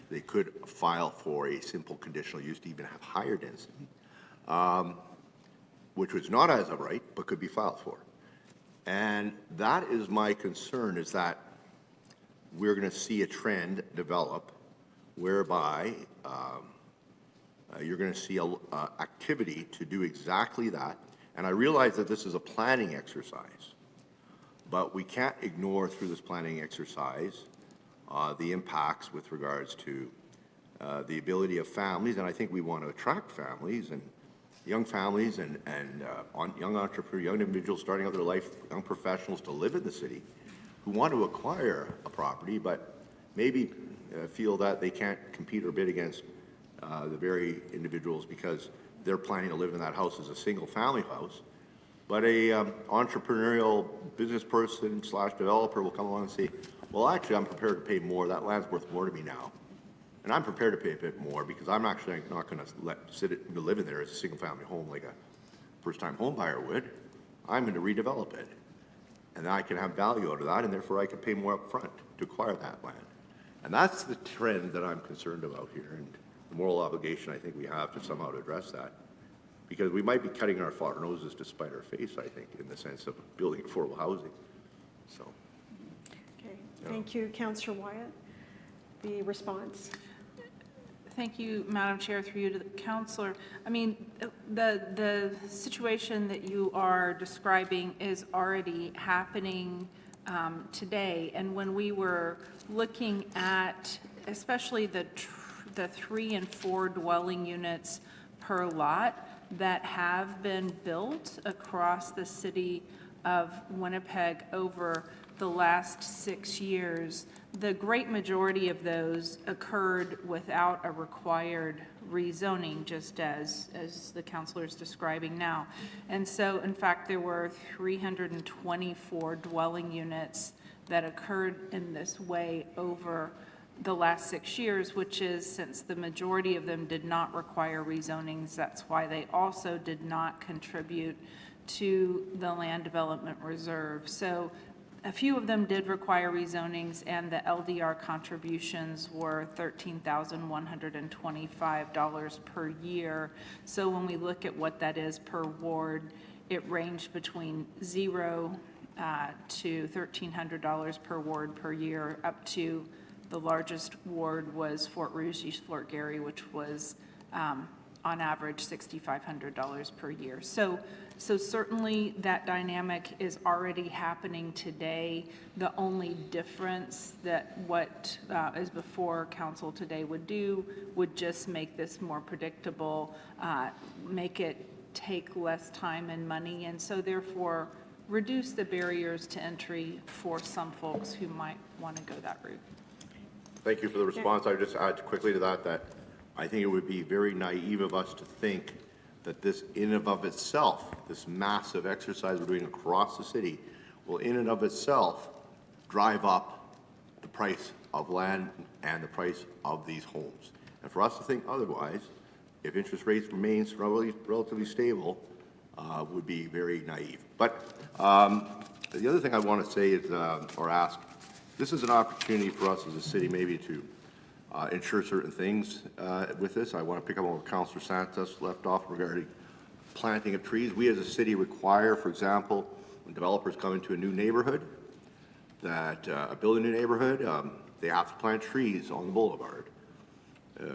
they could file for a simple conditional use to even have higher density, which was not as of right, but could be filed for. And that is my concern, is that we're going to see a trend develop whereby you're going to see activity to do exactly that. And I realize that this is a planning exercise, but we can't ignore through this planning exercise the impacts with regards to the ability of families, and I think we want to attract families and young families and young entrepreneurs, young individuals starting out their life, young professionals to live in the city who want to acquire a property, but maybe feel that they can't compete or bid against the very individuals because they're planning to live in that house as a single-family house. But a entrepreneurial business person / developer will come along and say, well, actually, I'm prepared to pay more. That land's worth more to me now. And I'm prepared to pay a bit more because I'm actually not going to live in there as a single-family home like a first-time home buyer would. I'm going to redevelop it. And I can have value out of that, and therefore I can pay more up front to acquire that land. And that's the trend that I'm concerned about here, and the moral obligation I think we have to somehow to address that. Because we might be cutting our noses to spite our face, I think, in the sense of building affordable housing. So. Okay, thank you, Councillor Wyatt. The response? Thank you, Madam Chair, through you to the counselor. I mean, the situation that you are describing is already happening today. And when we were looking at, especially the 3 and 4 dwelling units per lot that have been built across the city of Winnipeg over the last 6 years, the great majority of those occurred without a required rezoning, just as the counselor is describing now. And so, in fact, there were 324 dwelling units that occurred in this way over the last 6 years, which is, since the majority of them did not require rezonings, that's why they also did not contribute to the land development reserve. So a few of them did require rezonings, and the LDR contributions were $13,125 per year. So when we look at what that is per ward, it ranged between $0 to $1,300 per ward per year, up to the largest ward was Fort Rouge, East Fort Garry, which was on average $6,500 per year. So certainly that dynamic is already happening today. The only difference that what is before council today would do would just make this more predictable, make it take less time and money, and so therefore reduce the barriers to entry for some folks who might want to go that route. Thank you for the response. I would just add quickly to that I think it would be very naive of us to think that this in and of itself, this massive exercise we're doing across the city, will in and of itself drive up the price of land and the price of these homes. And for us to think otherwise, if interest rates remains relatively stable, would be very naive. But the other thing I want to say is, or ask, this is an opportunity for us as a city maybe to ensure certain things with this. I want to pick up on what Councillor Santos left off regarding planting of trees. We as a city require, for example, when developers come into a new neighborhood, that build a new neighborhood, they have to plant trees on the boulevard,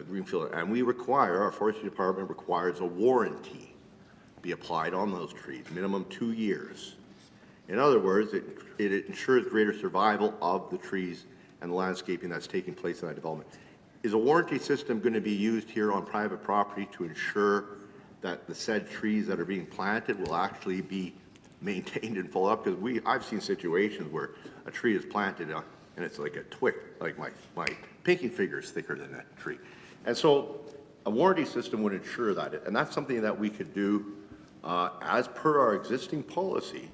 Greenfield. And we require, our forestry department requires a warranty be applied on those trees, minimum 2 years. In other words, it ensures greater survival of the trees and the landscaping that's taking place in that development. Is a warranty system going to be used here on private property to ensure that the said trees that are being planted will actually be maintained and followed up? Because I've seen situations where a tree is planted and it's like a twig, like my pinky finger is thicker than that tree. And so a warranty system would ensure that, and that's something that we could do as per our existing policy,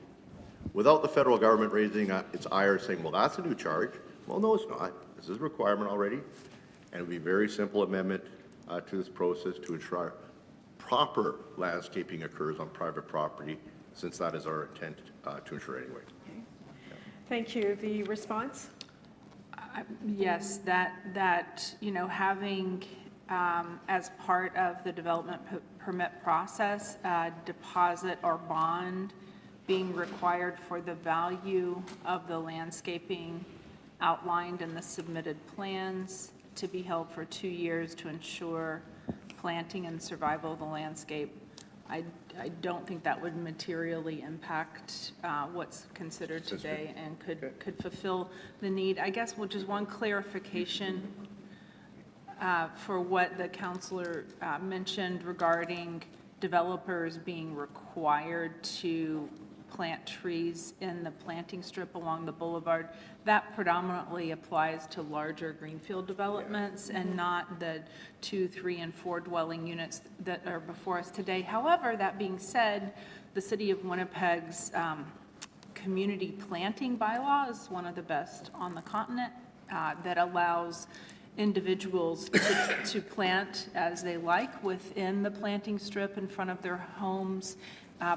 without the federal government raising its ire saying, well, that's a new charge. Well, no, it's not. This is a requirement already. And it would be a very simple amendment to this process to ensure proper landscaping occurs on private property, since that is our intent to ensure anyway. Thank you. The response? Yes, that having as part of the development permit process, deposit or bond being required for the value of the landscaping outlined in the submitted plans to be held for 2 years to ensure planting and survival of the landscape. I don't think that would materially impact what's considered today and could fulfill the need. I guess, which is one clarification for what the councillor mentioned regarding developers being required to plant trees in the planting strip along the boulevard. That predominantly applies to larger greenfield developments and not the 2, 3, and 4 dwelling units that are before us today. However, that being said, the City of Winnipeg's community planting bylaw is one of the best on the continent that allows individuals to plant as they like within the planting strip in front of their homes,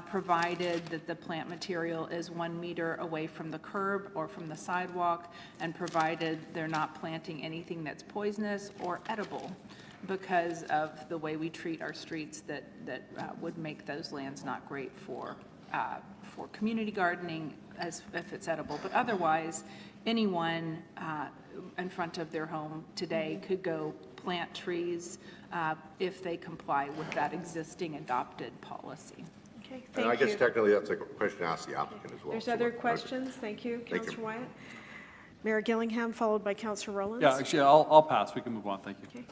provided that the plant material is 1 meter away from the curb or from the sidewalk, and provided they're not planting anything that's poisonous or edible, because of the way we treat our streets that would make those lands not great for for community gardening, as if it's edible, but otherwise, anyone in front of their home today could go plant trees if they comply with that existing adopted policy. Okay, And I thank guess you. technically that's a question to ask the applicant as well. There's so other what- questions? Thank you, Thank you. Councillor Wyatt. Mayor Gillingham, followed by Councillor Rollins. Yeah, actually, I'll pass. We can move on. Thank you. Okay.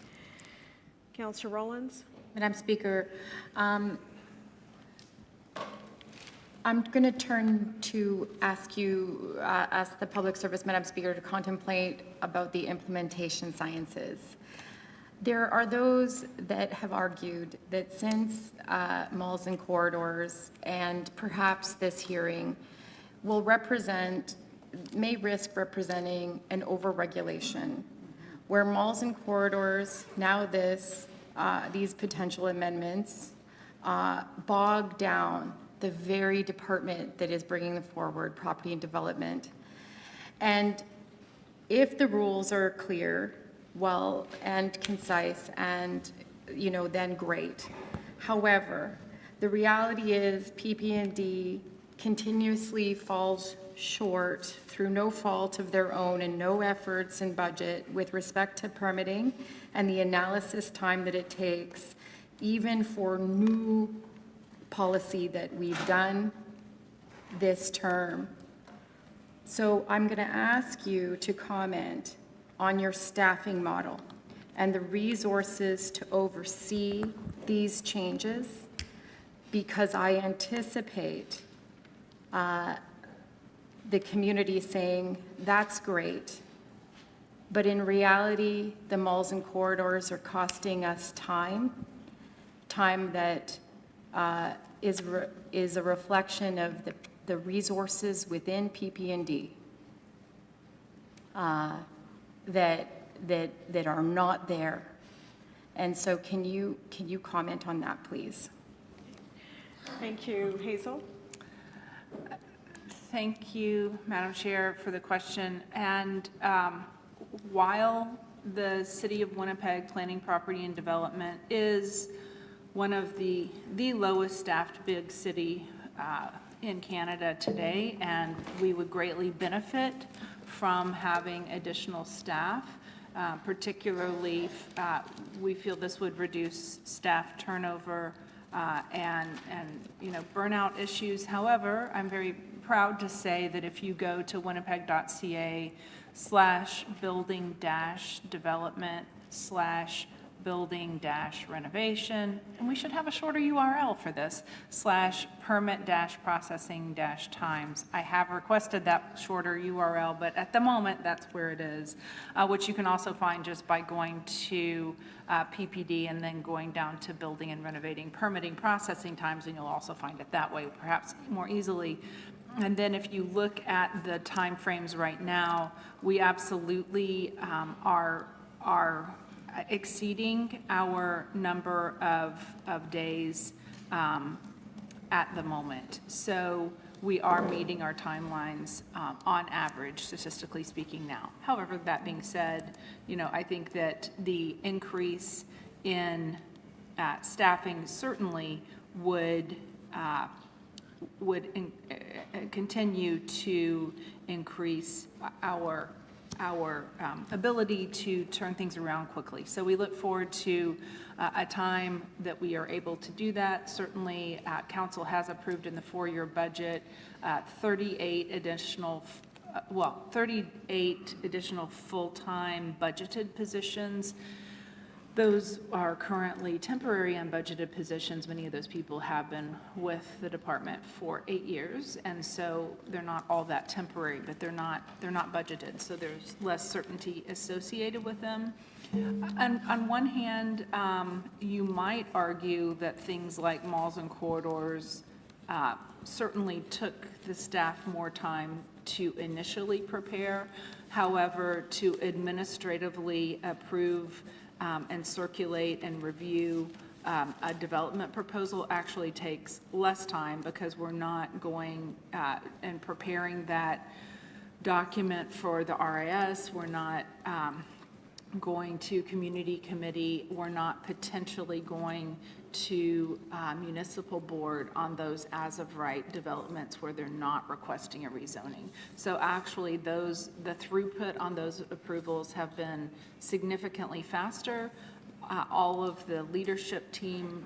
Councillor Rollins. Madam Speaker, I'm going to turn to ask the Public Service, Madam Speaker, to contemplate about the implementation sciences. There are those that have argued that since malls and corridors and perhaps this hearing may risk representing an overregulation, where malls and corridors, now these potential amendments, bog down the very department that is bringing forward property and development. And if the rules are clear, well, and concise, and, then great. However, the reality is PP&D continuously falls short through no fault of their own and no efforts in budget with respect to permitting and the analysis time that it takes, even for new policy that we've done this term. So I'm going to ask you to comment on your staffing model and the resources to oversee these changes, because I anticipate the community saying, that's great, but in reality, the malls and corridors are costing us time that is a reflection of the resources within PP&D that are not there. And so can you comment on that, please? Thank you. Hazel? Thank you, Madam Chair, for the question. And while the City of Winnipeg Planning, Property and Development is one of the lowest staffed big city in Canada today, and we would greatly benefit from having additional staff. Particularly, we feel this would reduce staff turnover and burnout issues. However, I'm very proud to say that if you go to winnipeg.ca/building-development/building-renovation, and we should have a shorter URL for this, /permit-processing-times. I have requested that shorter URL, but at the moment, that's where it is, which you can also find just by going to PPD and then going down to building and renovating permitting processing times, and you'll also find it that way, perhaps more easily. And then if you look at the timeframes right now, we absolutely are exceeding our number of days at the moment. So we are meeting our timelines on average, statistically speaking now. However, that being said, I think that the increase in staffing certainly would continue to increase our ability to turn things around quickly. So we look forward to a time that we are able to do that. Certainly, Council has approved in the four-year budget 38 additional full-time budgeted positions. Those are currently temporary unbudgeted positions. Many of those people have been with the department for 8 years, and so they're not all that temporary, but they're not budgeted, so there's less certainty associated with them. And on one hand, you might argue that things like malls and corridors certainly took the staff more time to initially prepare. However, to administratively approve and circulate and review a development proposal actually takes less time, because we're not going and preparing that document for the RIS. We're not going to community committee. We're not potentially going to municipal board on those as-of-right developments where they're not requesting a rezoning. So actually, the throughput on those approvals have been significantly faster. All of the leadership team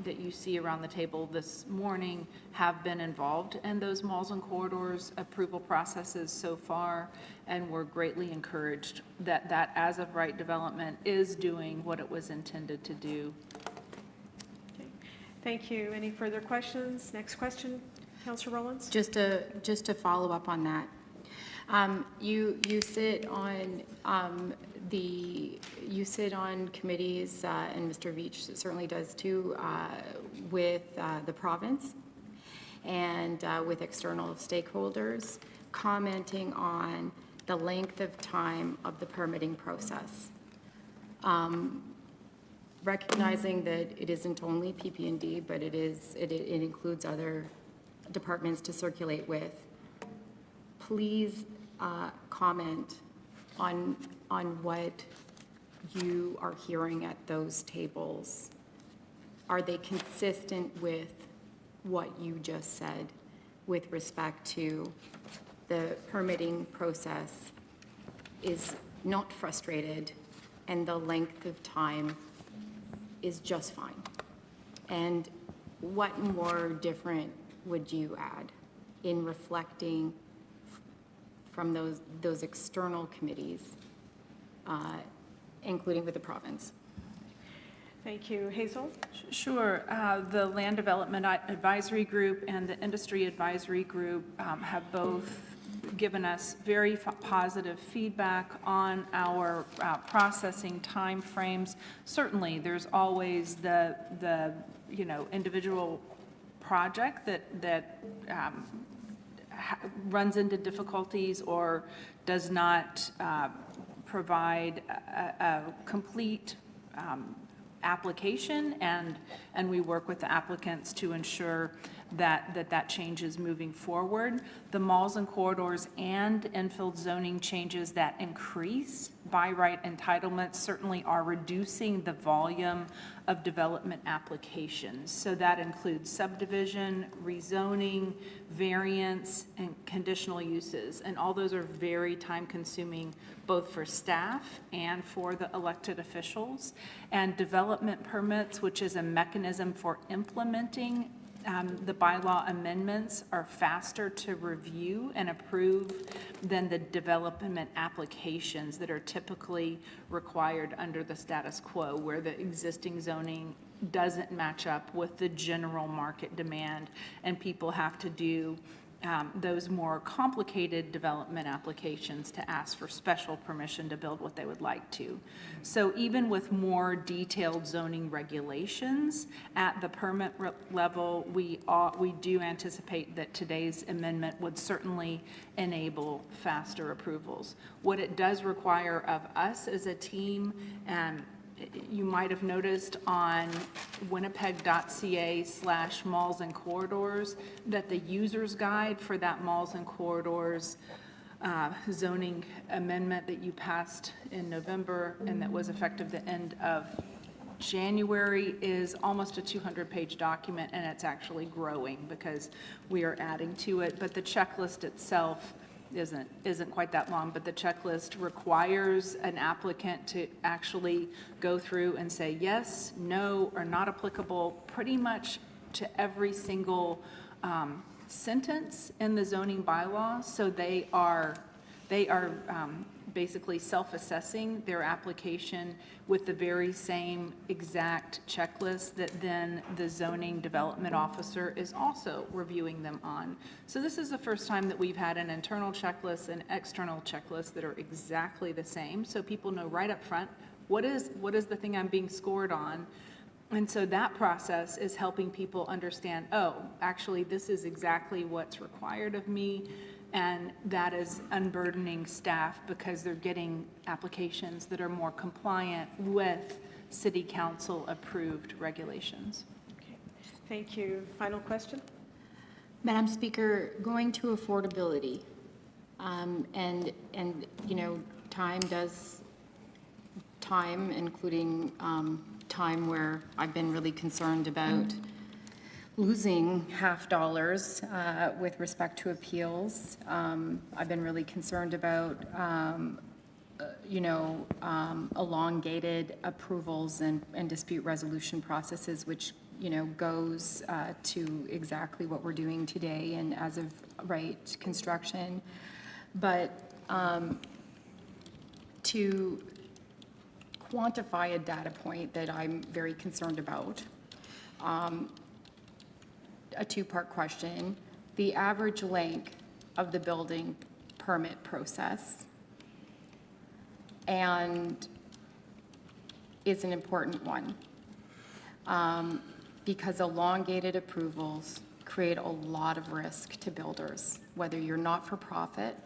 that you see around the table this morning have been involved in those malls and corridors approval processes so far, and we're greatly encouraged that that as-of-right development is doing what it was intended to do. Thank you. Any further questions? Next question, Councillor Rollins? Just to follow up on that. You sit on committees, and Mr. Veach certainly does too, with the province and with external stakeholders, commenting on the length of time of the permitting process. Recognizing that it isn't only PP&D, but it includes other departments to circulate with. Please comment on what you are hearing at those tables. Are they consistent with what you just said with respect to the permitting process is not frustrated and the length of time is just fine? And what more different would you add in reflecting from those external committees, including with the province? Thank you. Hazel? Sure. The Land Development Advisory Group and the Industry Advisory Group have both given us very positive feedback on our processing timeframes. Certainly, there's always the individual project that runs into difficulties or does not provide a complete application, and we work with the applicants to ensure that change is moving forward. The malls and corridors and infill zoning changes that increase by right entitlements certainly are reducing the volume of development applications. So that includes subdivision, rezoning, variance, and conditional uses. And all those are very time-consuming, both for staff and for the elected officials. And development permits, which is a mechanism for implementing the bylaw amendments, are faster to review and approve than the development applications that are typically required under the status quo, where the existing zoning doesn't match up with the general market demand, and people have to do those more complicated development applications to ask for special permission to build what they would like to. So even with more detailed zoning regulations at the permit level, we do anticipate that today's amendment would certainly enable faster approvals. What it does require of us as a team, you might have noticed on winnipeg.ca/malls and corridors that the user's guide for that malls and corridors zoning amendment that you passed in November and that was effective the end of January is almost a 200-page document, and it's actually growing because we are adding to it. But the checklist itself isn't quite that long, but the checklist requires an applicant to actually go through and say yes, no, or not applicable pretty much to every single sentence in the zoning bylaw. So they are basically self-assessing their application with the very same exact checklist that then the zoning development officer is also reviewing them on. So this is the first time that we've had an internal checklist and external checklist that are exactly the same, so people know right up front what is the thing I'm being scored on. And so that process is helping people understand, oh, actually this is exactly what's required of me. And that is unburdening staff because they're getting applications that are more compliant with city council approved regulations. Okay. Thank you. Final question? Madam Speaker, going to affordability, and time does time, including time where I've been really concerned about losing half dollars with respect to appeals. I've been really concerned about, elongated approvals and dispute resolution processes, which, goes to exactly what we're doing today and as of right construction. But to quantify a data point that I'm very concerned about, a two-part question. The average length of the building permit process and is an important one because elongated approvals create a lot of risk to builders, whether you're not-for-profit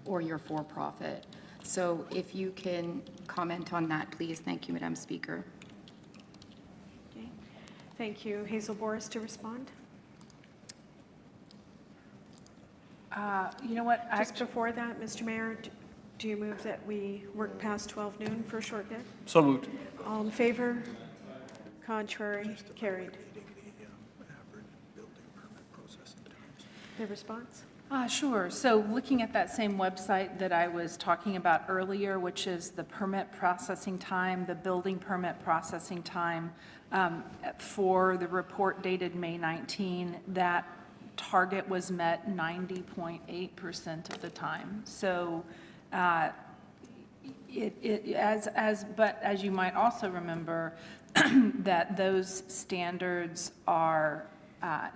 or you're for-profit. So if you can comment on that, please. Thank you, Madam Speaker. Okay. Thank you. Hazel Boris to respond. You know what? Just before that, Mr. Mayor, do you move that we work past 12 noon for a short bit? So moved. All in favor? Contrary? Carried. The response? Sure. So looking at that same website that I was talking about earlier, which is the permit processing time, the building permit processing time, for the report dated May 19, that target was met 90.8% of the time. So but as you might also remember, that those standards are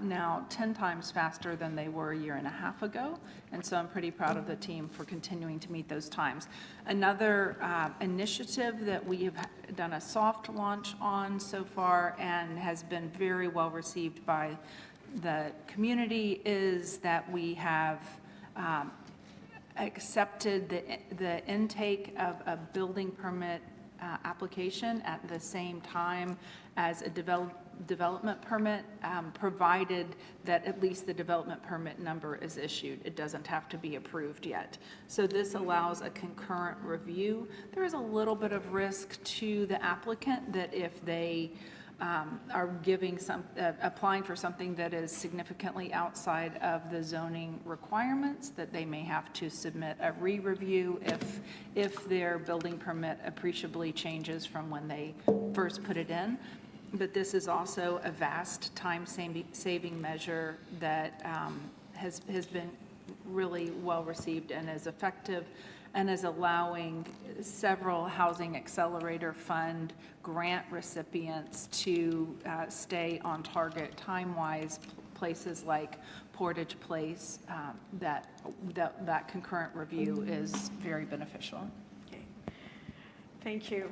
now 10 times faster than they were a year and a half ago. And so I'm pretty proud of the team for continuing to meet those times. Another initiative that we have done a soft launch on so far and has been very well received by the community is that we have accepted the intake of a building permit application at the same time as a development permit, provided that at least the development permit number is issued. It doesn't have to be approved yet. So this allows a concurrent review. There is a little bit of risk to the applicant that if they are applying for something that is significantly outside of the zoning requirements, that they may have to submit a re-review if their building permit appreciably changes from when they first put it in. But this is also a vast time-saving measure that has been really well received and is effective, and is allowing several Housing Accelerator Fund grant recipients to stay on target time-wise. Places like Portage Place, that concurrent review is very beneficial. Okay. Thank you.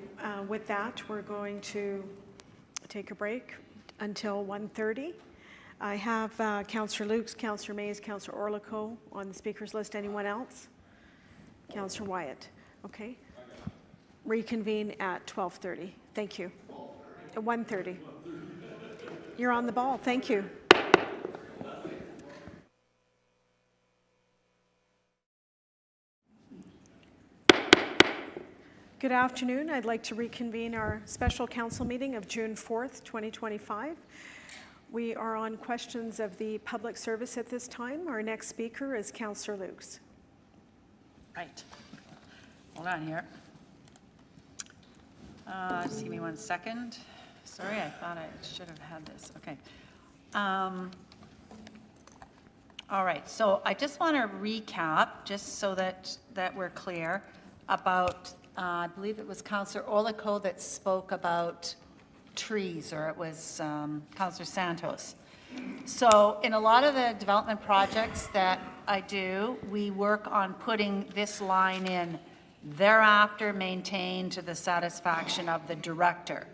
With that, we're going to take a break until 1:30. I have Councillor Lukes, Councillor Mays, Councillor Orlikow on the speakers list. Anyone else? Councillor Wyatt. Okay. Reconvene at 12:30. Thank you. At 1:30. You're on the ball. Thank you. Good afternoon. I'd like to reconvene our special council meeting of June 4th, 2025. We are on questions of the public service at this time. Our next speaker is Councillor Lukes. Right. Hold on here. Just give me 1 second. Sorry, I thought I should have had this. Okay. All right. So I just want to recap, just so that we're clear, about, I believe it was Councillor Orlikow that spoke about trees, or it was Councillor Santos. So in a lot of the development projects that I do, we work on putting this line in, thereafter maintained to the satisfaction of the director.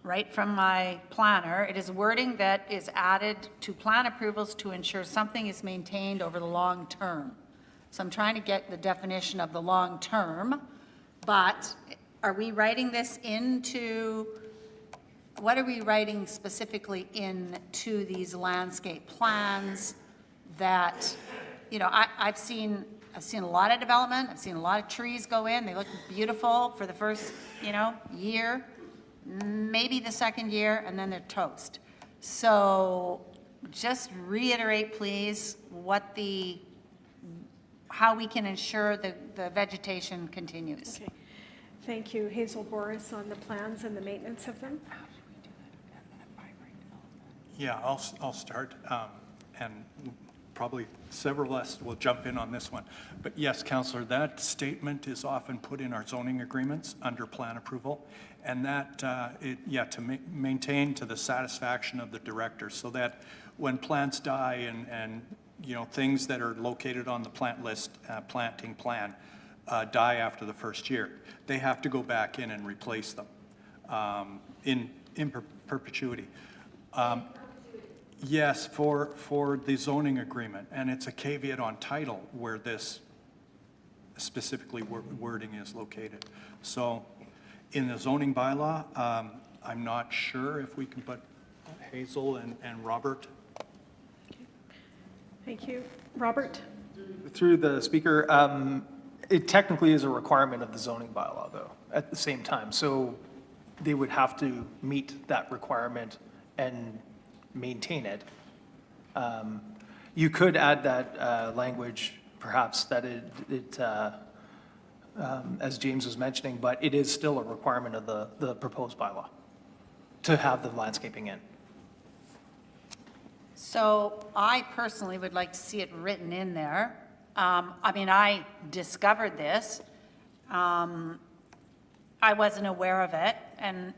Right from my planner, it is wording that is added to plan approvals to ensure something is maintained over the long term. So I'm trying to get the definition of the long term, but are we writing this into, what are we writing specifically into these landscape plans that, I've seen I've seen a lot of development, I've seen a lot of trees go in, they look beautiful for the first, year, maybe the second year, and then they're toast. So just reiterate, please, how we can ensure the vegetation continues. Okay. Thank you. Hazel Boris on the plans and the maintenance of them. Yeah, I'll start, and probably several of us will jump in on this one. But yes, Councillor, that statement is often put in our zoning agreements under plan approval, and that, to maintain to the satisfaction of the director, so that when plants die and things that are located on the plant list, planting plan, die after the first year, they have to go back in and replace them in perpetuity. Yes, for the zoning agreement, and it's a caveat on title where this specifically wording is located. So in the zoning bylaw, I'm not sure if we can put Hazel and Robert. Thank you. Robert? Through the speaker, it technically is a requirement of the zoning bylaw, though, at the same time. So they would have to meet that requirement and maintain it. You could add that language, perhaps, that as James was mentioning, but it is still a requirement of the proposed bylaw to have the landscaping in. So I personally would like to see it written in there. I discovered this. I wasn't aware of it, and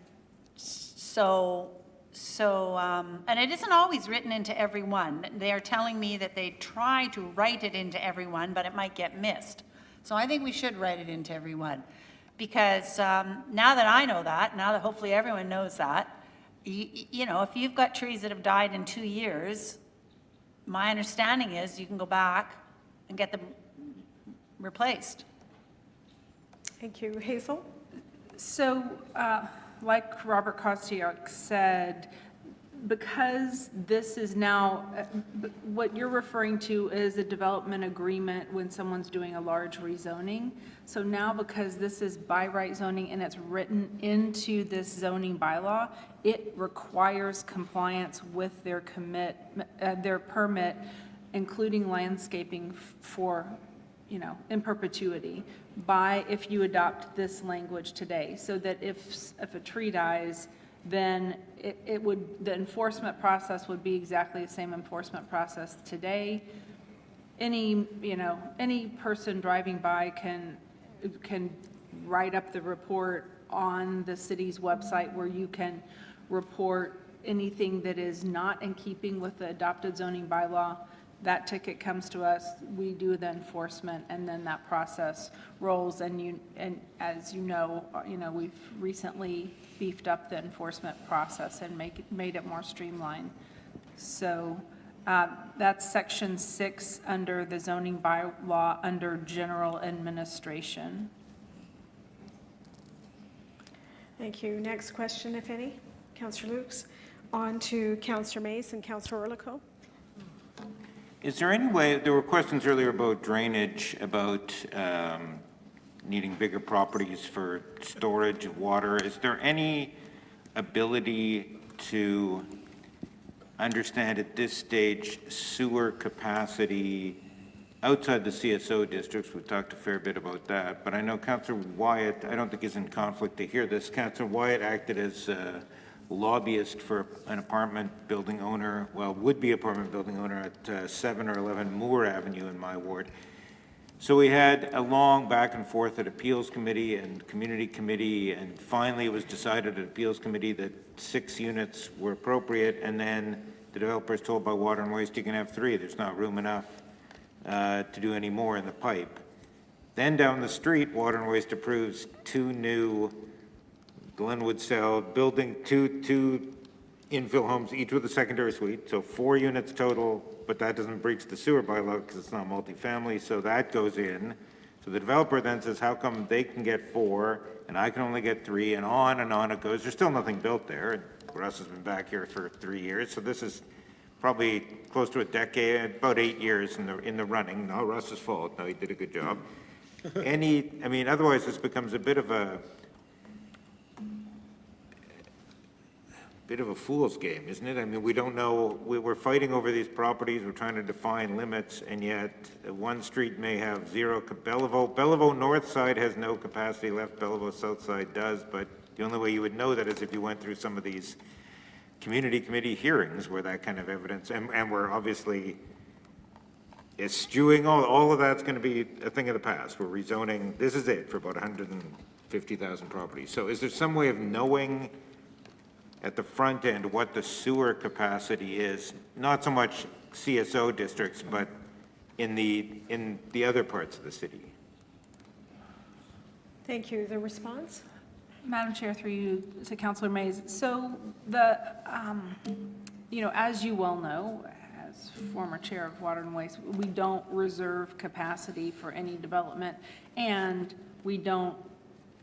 and it isn't always written into every one. They are telling me that they try to write it into every one, but it might get missed. So I think we should write it into every one. Because now that I know that, now that hopefully everyone knows that, if you've got trees that have died in 2 years, my understanding is you can go back and get them replaced. Thank you. Hazel? So, like Robert Kostiuk said, because this is now, what you're referring to is a development agreement when someone's doing a large rezoning. So now, because this is by right zoning and it's written into this zoning bylaw, it requires compliance with their permit, including landscaping for, in perpetuity, if you adopt this language today. So that if a tree dies, then the enforcement process would be exactly the same enforcement process today. Any person driving by can write up the report on the city's website where you can report anything that is not in keeping with the adopted zoning bylaw. That ticket comes to us, we do the enforcement, and then that process rolls. And as you know, we've recently beefed up the enforcement process and made it more streamlined. So that's section 6 under the zoning bylaw under general administration. Thank you. Next question, if any. Councillor Lukes. On to Councillor Mace and Councillor Orlico. Is there any way, there were questions earlier about drainage, about needing bigger properties for storage of water. Is there any ability to understand at this stage sewer capacity outside the CSO districts? We've talked a fair bit about that, but I know Councillor Wyatt, I don't think is in conflict to hear this. Councillor Wyatt acted as lobbyist for an apartment building owner, would-be apartment building owner at 7 or 11 Moore Avenue in my ward. So we had a long back and forth at appeals committee and community committee, and finally it was decided at appeals committee that 6 units were appropriate, and then the developer is told by Water and Waste you can have 3. There's not room enough to do any more in the pipe. Then down the street, Water and Waste approves 2 new Glenwood Cell, building two infill homes, each with a secondary suite, so 4 units total, but that doesn't breach the sewer bylaw because it's not multifamily, so that goes in. So the developer then says, how come they can get 4 and I can only get 3, and on it goes. There's still nothing built there. Russ has been back here for 3 years, so this is probably close to a decade, about 8 years in the running. Not Russ's fault. No, he did a good job. Otherwise this becomes a bit of a fool's game, isn't it? I mean, we don't know, we're fighting over these properties, we're trying to define limits, and yet one street may have zero, Belleville North Side has no capacity left, Belleville South Side does, but the only way you would know that is if you went through some of these community committee hearings where that kind of evidence, and we're obviously eschewing, all of that's going to be a thing of the past. We're rezoning, this is it for about 150,000 properties. So is there some way of knowing at the front end what the sewer capacity is, not so much CSO districts, but in the other parts of the city? Thank you. The response? Madam Chair, through you to Councillor Mays. So as you well know, as former chair of Water and Waste, we don't reserve capacity for any development, and we don't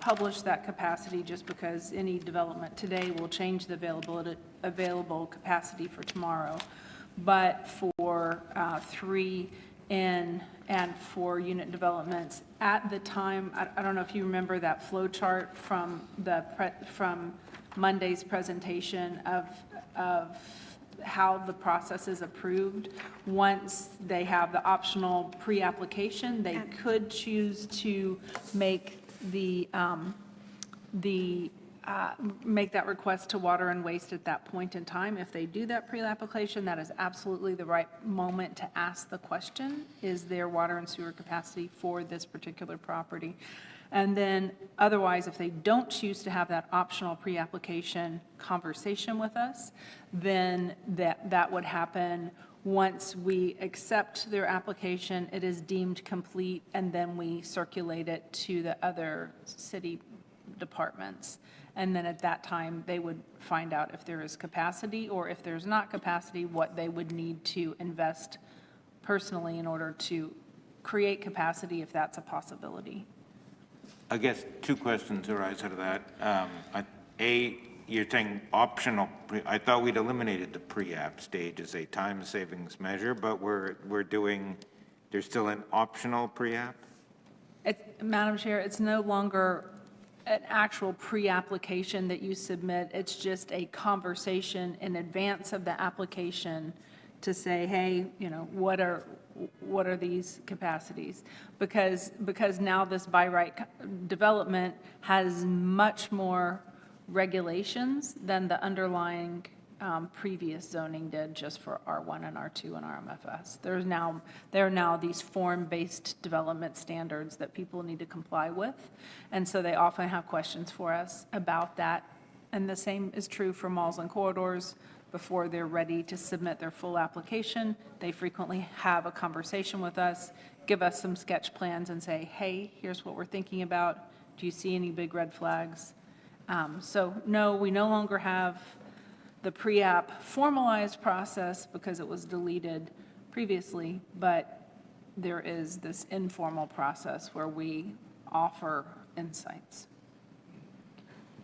publish that capacity just because any development today will change the available capacity for tomorrow. But for 3 in and 4 unit developments, at the time, I don't know if you remember that flow chart from from Monday's presentation of how the process is approved. Once they have the optional pre-application, they could choose to make make that request to Water and Waste at that point in time. If they do that pre-application, that is absolutely the right moment to ask the question, is there water and sewer capacity for this particular property? And then otherwise, if they don't choose to have that optional pre-application conversation with us, then that would happen once we accept their application, it is deemed complete, and then we circulate it to the other city departments. And then at that time, they would find out if there is capacity, or if there's not capacity, what they would need to invest personally in order to create capacity, if that's a possibility. I guess 2 questions arise out of that. You're saying optional, I thought we'd eliminated the pre-app stage as a time savings measure, but there's still an optional pre-app? Madam Chair, it's no longer an actual pre-application that you submit. It's just a conversation in advance of the application to say, hey, what are these capacities? Because now this by right development has much more regulations than the underlying previous zoning did just for R1 and R2 and RMFS. There are now these form-based development standards that people need to comply with, and so they often have questions for us about that. And the same is true for malls and corridors. Before they're ready to submit their full application, they frequently have a conversation with us, give us some sketch plans and say, hey, here's what we're thinking about. Do you see any big red flags? So no, we no longer have the pre-app formalized process because it was deleted previously, but there is this informal process where we offer insights.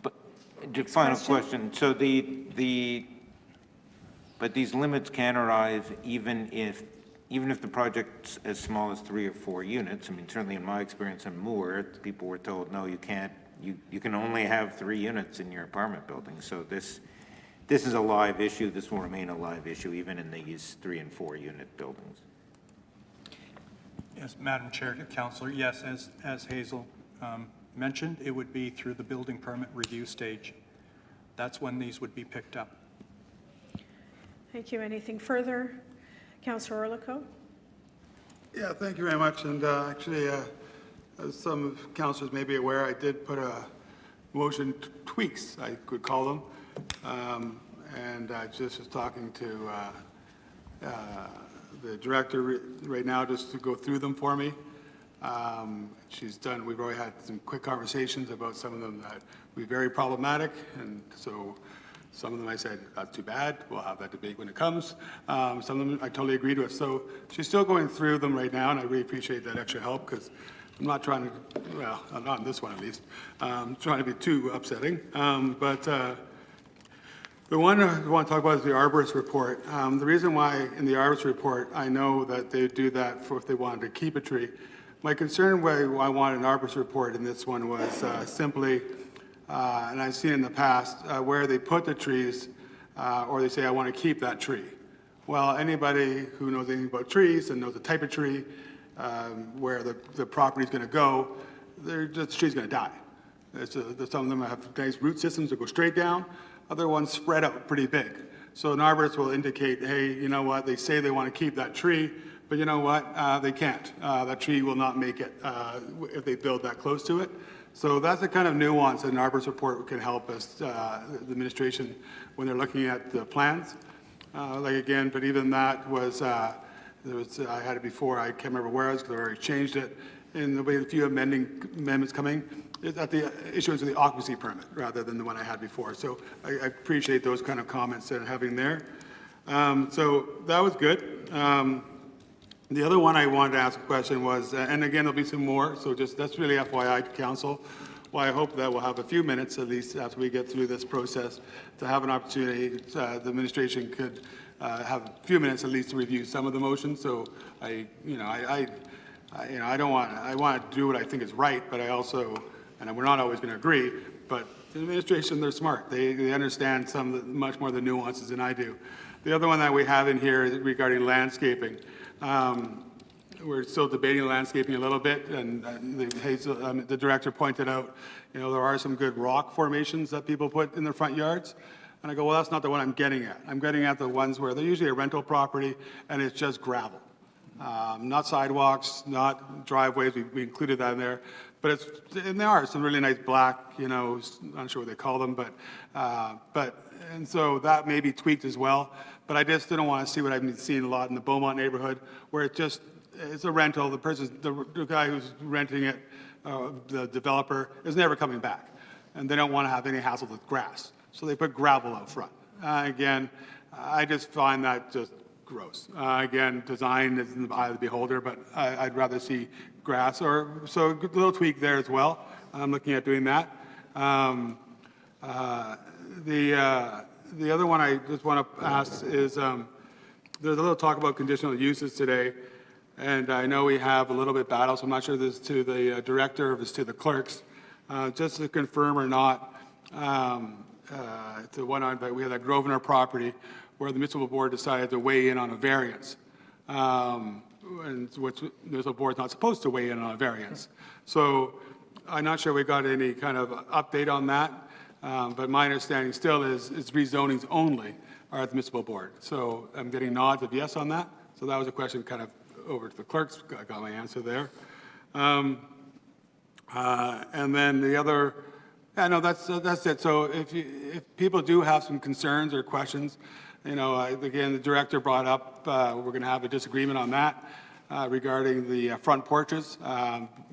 But just final question. So but these limits can arise even if the project's as small as 3 or 4 units. I mean, certainly in my experience in Moore, people were told, no, you can't. You can only have 3 units in your apartment building. So this is a live issue. This will remain a live issue even in these 3 and 4 unit buildings. Yes, Madam Chair, Councillor, yes, as Hazel mentioned, it would be through the building permit review stage. That's when these would be picked up. Thank you. Anything further? Councillor Orlikow? Yeah, thank you very much. And actually, as some councillors may be aware, I did put a motion tweaks, I could call them. And I just was talking to the director right now just to go through them for me. We've already had some quick conversations about some of them that would be very problematic. And so some of them I said, not too bad, we'll have that debate when it comes. Some of them I totally agreed with. So she's still going through them right now, and I really appreciate that extra help because I'm not trying to, well, not in this one at least, trying to be too upsetting. But The one I want to talk about is the arborist report. The reason why in the arborist report, I know that they do that for if they wanted to keep a tree. My concern why I wanted an arborist report in this one was simply, and I've seen in the past, where they put the trees, or they say, I want to keep that tree. Well, anybody who knows anything about trees and knows the type of tree, where the property's going to go, the tree's going to die. Some of them have nice root systems that go straight down. Other ones spread out pretty big. So an arborist will indicate, hey, you know what, they say they want to keep that tree, but you know what, they can't. That tree will not make it if they build that close to it. So that's the kind of nuance that an arborist report can help us, the administration, when they're looking at the plans. Like again, but even that was, I had it before, I can't remember where it was because I already changed it. And there'll be a few amendments coming at the issuance of the occupancy permit rather than the one I had before. So I appreciate those kind of comments that are having there. So that was good. The other one I wanted to ask a question was, and again, there'll be some more, so just that's really FYI to council. Well, I hope that we'll have a few minutes at least after we get through this process to have an opportunity, the administration could have a few minutes at least to review some of the motions. So I want to do what I think is right, but I also, and we're not always going to agree, but the administration, they're smart. They understand much more of the nuances than I do. The other one that we have in here is regarding landscaping. We're still debating landscaping a little bit, and the director pointed out, there are some good rock formations that people put in their front yards. And I go, well, that's not the one I'm getting at. I'm getting at the ones where they're usually a rental property and it's just gravel. Not sidewalks, not driveways, we included that in there. But there are some really nice black, I'm not sure what they call them, and so that may be tweaked as well. But I just didn't want to see what I've been seeing a lot in the Beaumont neighborhood, where it's a rental, the guy who's renting it, the developer, is never coming back. And they don't want to have any hassle with grass. So they put gravel out front. Again, I just find that just gross. Again, design is in the eye of the beholder, but I'd rather see grass, so a little tweak there as well. I'm looking at doing that. The other one I just want to ask is, there's a little talk about conditional uses today, and I know we have a little bit battle, so I'm not sure if this is to the director or if it's to the clerks. Just to confirm or not, to one on, but we had that Grosvenor property where the municipal board decided to weigh in on a variance, and which the municipal board is not supposed to weigh in on a variance. So I'm not sure we got any kind of update on that, but my understanding still is it's rezonings only are at the municipal board. So I'm getting nods of yes on that. So that was a question kind of over to the clerks, got my answer there. And then the other, that's it. So if people do have some concerns or questions, again, the director brought up, we're going to have a disagreement on that regarding the front porches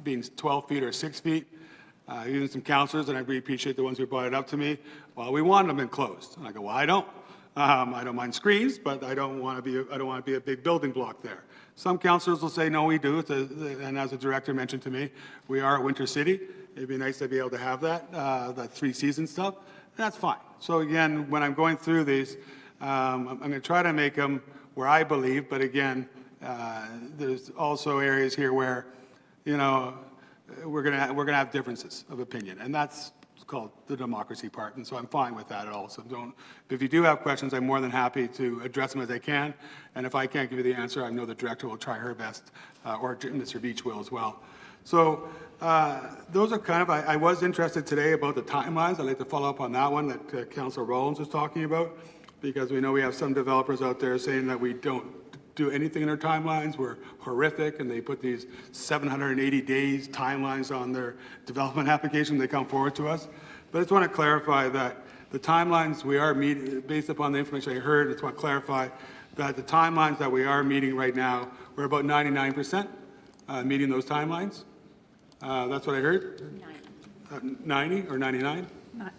being 12 feet or 6 feet. Even some councilors, and I really appreciate the ones who brought it up to me, well, we want them enclosed. And I go, well, I don't. I don't mind screens, but I don't want to be a big building block there. Some councilors will say, no, we do. And as the director mentioned to me, we are a winter city. It'd be nice to be able to have that three-season stuff. And that's fine. So again, when I'm going through these, I'm going to try to make them where I believe, but again, there's also areas here where, we're going to have differences of opinion, and that's called the democracy part, and so I'm fine with that at all. So if you do have questions, I'm more than happy to address them as I can, and if I can't give you the answer, I know the director will try her best, or Mr. Beach will as well. So those are kind of, I was interested today about the timelines. I'd like to follow up on that one that Councilor Rollins was talking about, because we know we have some developers out there saying that we don't do anything in their timelines. We're horrific, and they put these 780 days timelines on their development application. They come forward to us. But I just want to clarify that the timelines we are meeting, based upon the information I heard, I just want to clarify that the timelines that we are meeting right now, we're about 99% meeting those timelines. That's what I heard? 90 or 99?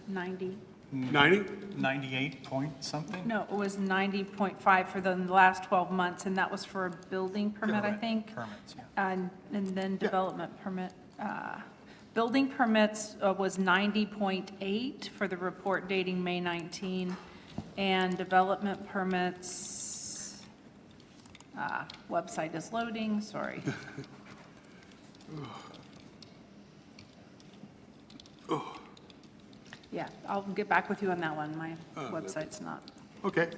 90. 90? 98 point something? No, it was 90.5 for the last 12 months, and that was for a building permit, I think. Permits, yeah. And then development permit. Building permits was 90.8 for the report dating May 19, And development permits, website is loading, sorry. Yeah, I'll get back with you on that one. My website's not. Okay.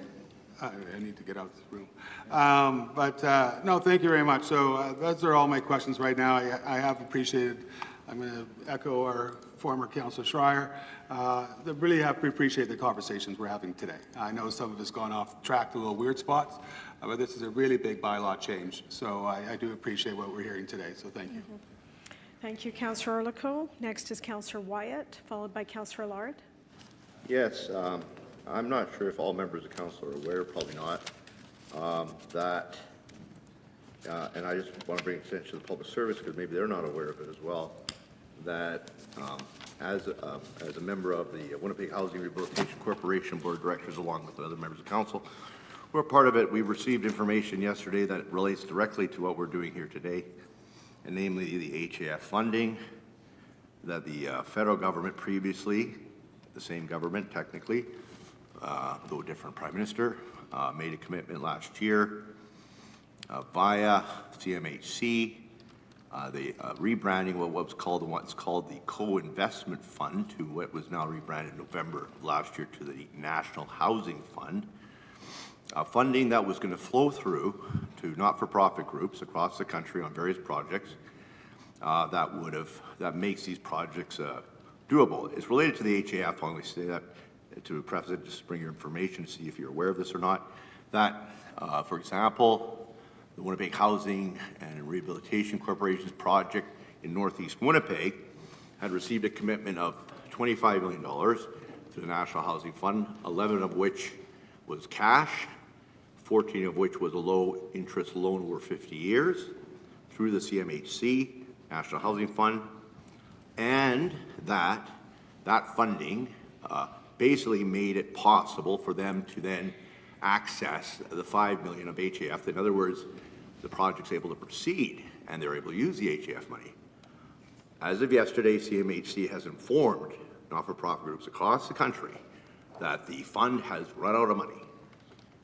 I need to get out of this room. No, thank you very much. So those are all my questions right now. I have appreciated, I'm going to echo our former Councilor Schreier, that really have appreciated the conversations we're having today. I know some of us gone off track to little weird spots, but this is a really big bylaw change. So I do appreciate what we're hearing today, so thank you. Thank you, Councillor Orlikow. Next is Councillor Wyatt, followed by Councillor Allard. Yes, I'm not sure if all members of council are aware, probably not, that, and I just want to bring attention to the public service because maybe they're not aware of it as well, that as a member of the Winnipeg Housing Rehabilitation Corporation Board of Directors, along with other members of council, we're part of it. We received information yesterday that relates directly to what we're doing here today, and namely the HAF funding that the federal government previously, the same government technically, though different prime minister, made a commitment last year via CMHC, the rebranding what's called the Co-Investment Fund to what was now rebranded in November of last year to the National Housing Fund. Funding that was going to flow through to not-for-profit groups across the country on various projects that makes these projects doable. It's related to the HAF. I only say that to preface it, just bring your information to see if you're aware of this or not. That, for example, the Winnipeg Housing and Rehabilitation Corporation's project in Northeast Winnipeg had received a commitment of $25 million to the National Housing Fund, 11 of which was cash, 14 of which was a low-interest loan over 50 years through the CMHC, National Housing Fund, and that funding basically made it possible for them to then access the $5 million of HAF. In other words, the project's able to proceed, and they're able to use the HAF money. As of yesterday, CMHC has informed not-for-profit groups across the country that the fund has run out of money,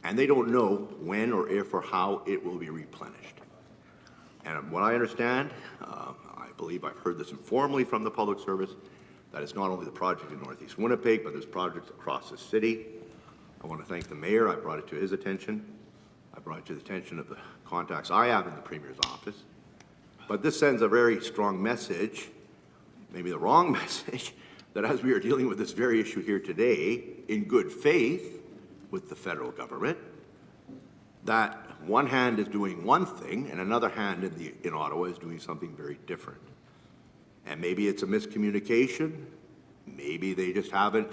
and they don't know when or if or how it will be replenished. And what I understand, I believe I've heard this informally from the public service, that it's not only the project in Northeast Winnipeg, but there's projects across the city. I want to thank the mayor. I brought it to his attention. I brought it to the attention of the contacts I have in the Premier's office. But this sends a very strong message, maybe the wrong message, that as we are dealing with this very issue here today, in good faith with the federal government, that one hand is doing one thing and another hand in Ottawa is doing something very different. And maybe it's a miscommunication. Maybe they just haven't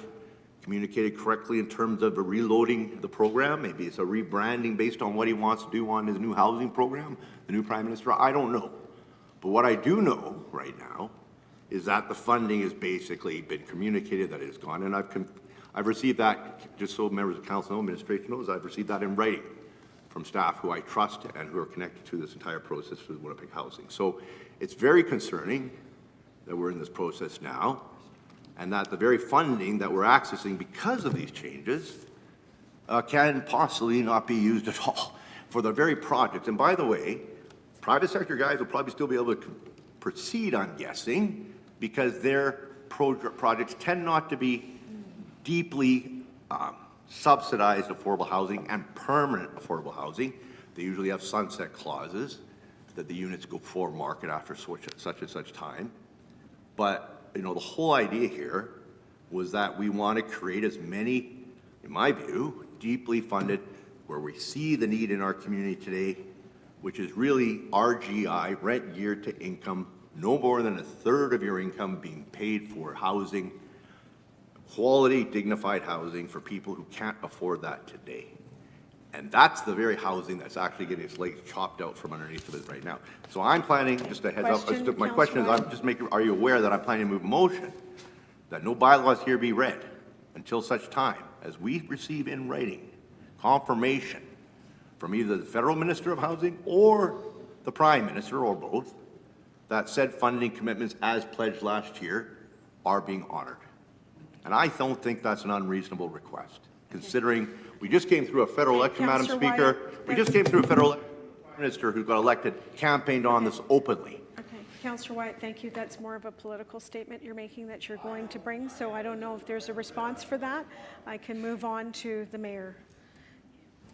communicated correctly in terms of reloading the program. Maybe it's a rebranding based on what he wants to do on his new housing program, the new prime minister. I don't know. But what I do know right now is that the funding has basically been communicated, that it has gone. And I've received that, just so members of council and administration knows, I've received that in writing from staff who I trust and who are connected to this entire process with Winnipeg Housing. So it's very concerning that we're in this process now, and that the very funding that we're accessing because of these changes can possibly not be used at all for the very projects. And by the way, private sector guys will probably still be able to proceed, I'm guessing, because their projects tend not to be deeply subsidized affordable housing and permanent affordable housing. They usually have sunset clauses that the units go for market after such and such time. But, you know, the whole idea here was that we want to create as many, in my view, deeply funded, where we see the need in our community today, which is really RGI, rent geared to income, no more than a third of your income being paid for housing, quality, dignified housing for people who can't afford that today. And that's the very housing that's actually getting its legs chopped out from underneath of it right now. So I'm planning, just a heads up, my question is, are you aware that I'm planning to move a motion that no bylaws here be read until such time as we receive in writing confirmation from either the federal minister of housing or the prime minister, or both, that said funding commitments as pledged last year are being honored. And I don't think that's an unreasonable request. considering we just came through a federal election, Madam Councillor Speaker. Wyatt, We just came through a federal election. The Prime Minister who got elected campaigned on this openly. Okay, Councillor Wyatt, thank you. That's more of a political statement you're making that you're going to bring, so I don't know if there's a response for that. I can move on to the mayor.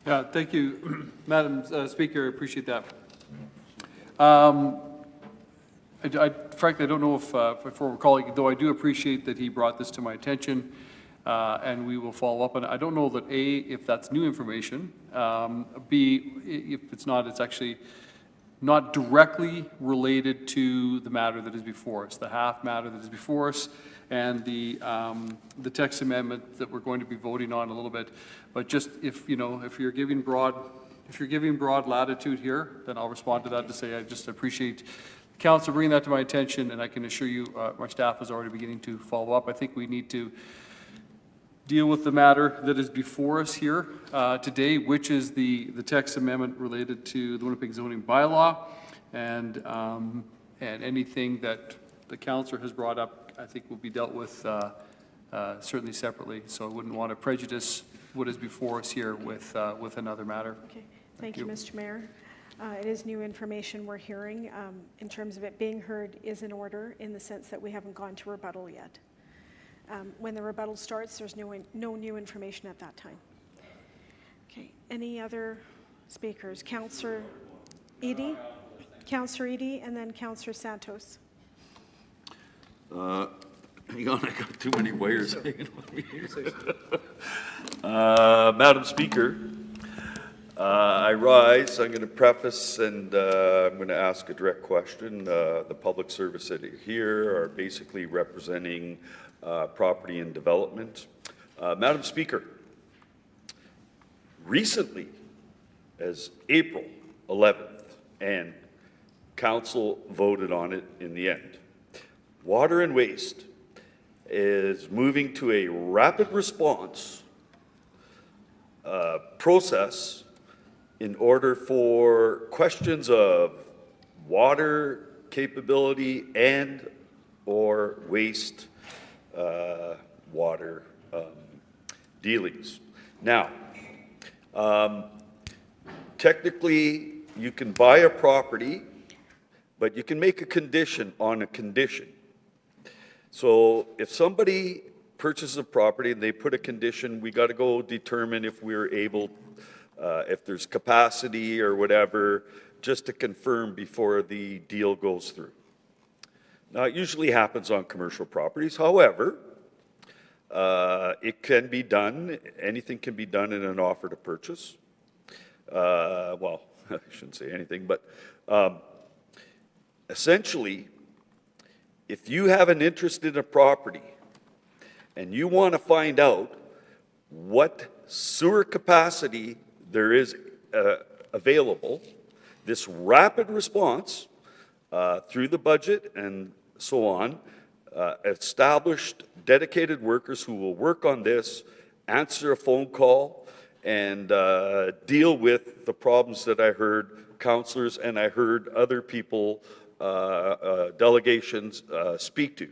Yeah, thank you, Madam Speaker, I appreciate that. Frankly, I don't know if I recall, though I do appreciate that he brought this to my attention, and we will follow up on it. I don't know that A, if that's new information, B, if it's not, it's actually not directly related to the matter that is before us, the half matter that is before us, and the text amendment that we're going to be voting on a little bit. But just if, you know, if you're giving broad latitude here, then I'll respond to that to say I just appreciate Council bringing that to my attention, and I can assure you my staff is already beginning to follow up. I think we need to deal with the matter that is before us here today, which is the text amendment related to the Winnipeg zoning bylaw, and anything that the councillor has brought up, I think will be dealt with certainly separately. So I wouldn't want to prejudice what is before us here with another matter. Okay, thank you, Mr. Mayor. It is new information we're hearing. In terms of it being heard is in order in the sense that we haven't gone to rebuttal yet. When the rebuttal starts, there's no new information at that time. Okay, any other speakers? Councillor Eadie, and then Councillor Santos. Hang on, I got too many wires hanging on me here. Madam Speaker, I rise. I'm going to preface and I'm going to ask a direct question. The public service that are here are basically representing property and development. Madam Speaker, recently, as April 11th, and Council voted on it in the end, Water and Waste is moving to a rapid response process in order for questions of water capability and or waste water dealings. Now, technically, you can buy a property, but you can make a condition on a condition. So if somebody purchases a property and they put a condition, we got to go determine if we're able, if there's capacity or whatever, just to confirm before the deal goes through. Now, it usually happens on commercial properties. However, it can be done, anything can be done in an offer to purchase. Well, I shouldn't say anything, but essentially, if you have an interest in a property and you want to find out what sewer capacity there is available, this rapid response through the budget and so on, established dedicated workers who will work on this, answer a phone call, and deal with the problems that I heard councillors and I heard other people, delegations speak to.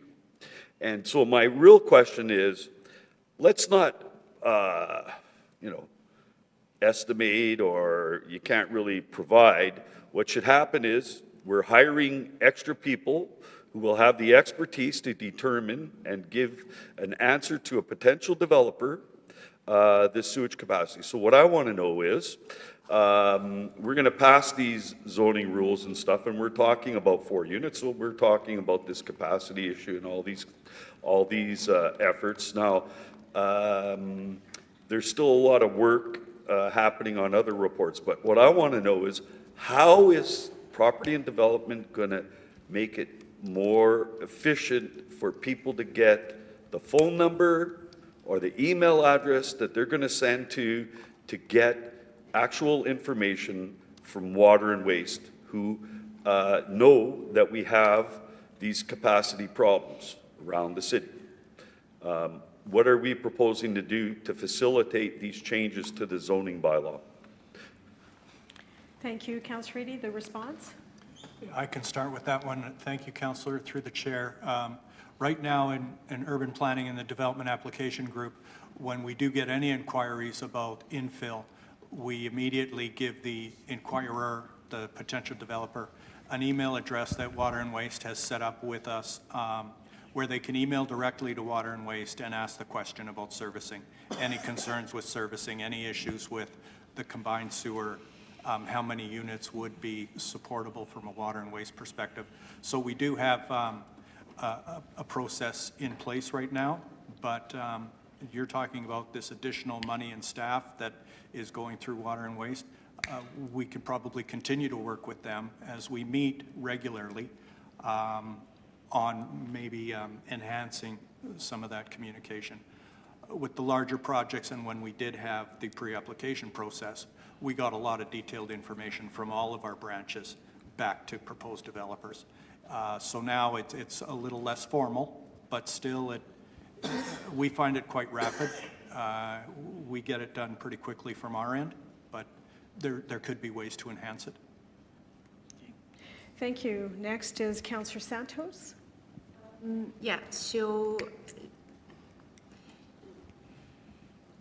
And so my real question is, let's not, estimate or you can't really provide. What should happen is we're hiring extra people who will have the expertise to determine and give an answer to a potential developer this sewage capacity. So what I want to know is, we're going to pass these zoning rules and stuff, and we're talking about 4 units, so we're talking about this capacity issue and all these efforts. Now, there's still a lot of work happening on other reports, but what I want to know is, how is property and development going to make it more efficient for people to get the phone number or the email address that they're going to send to get actual information from Water and Waste, who know that we have these capacity problems around the city? What are we proposing to do to facilitate these changes to the zoning bylaw? Thank you, Councillor Eadie. The response? I can start with that one. Thank you, Councillor, through the chair. Right now in urban planning and the development application group, when we do get any inquiries about infill, we immediately give the inquirer, the potential developer, an email address that Water and Waste has set up with us, where they can email directly to Water and Waste and ask the question about servicing, any concerns with servicing, any issues with the combined sewer, how many units would be supportable from a Water and Waste perspective. So we do have a process in place right now, but you're talking about this additional money and staff that is going through Water and Waste. We could probably continue to work with them as we meet regularly on maybe enhancing some of that communication. With the larger projects and when we did have the pre-application process, we got a lot of detailed information from all of our branches back to proposed developers. So now it's a little less formal, but still we find it quite rapid. We get it done pretty quickly from our end, but there could be ways to enhance it. Thank you. Next is Councillor Santos. Yeah, so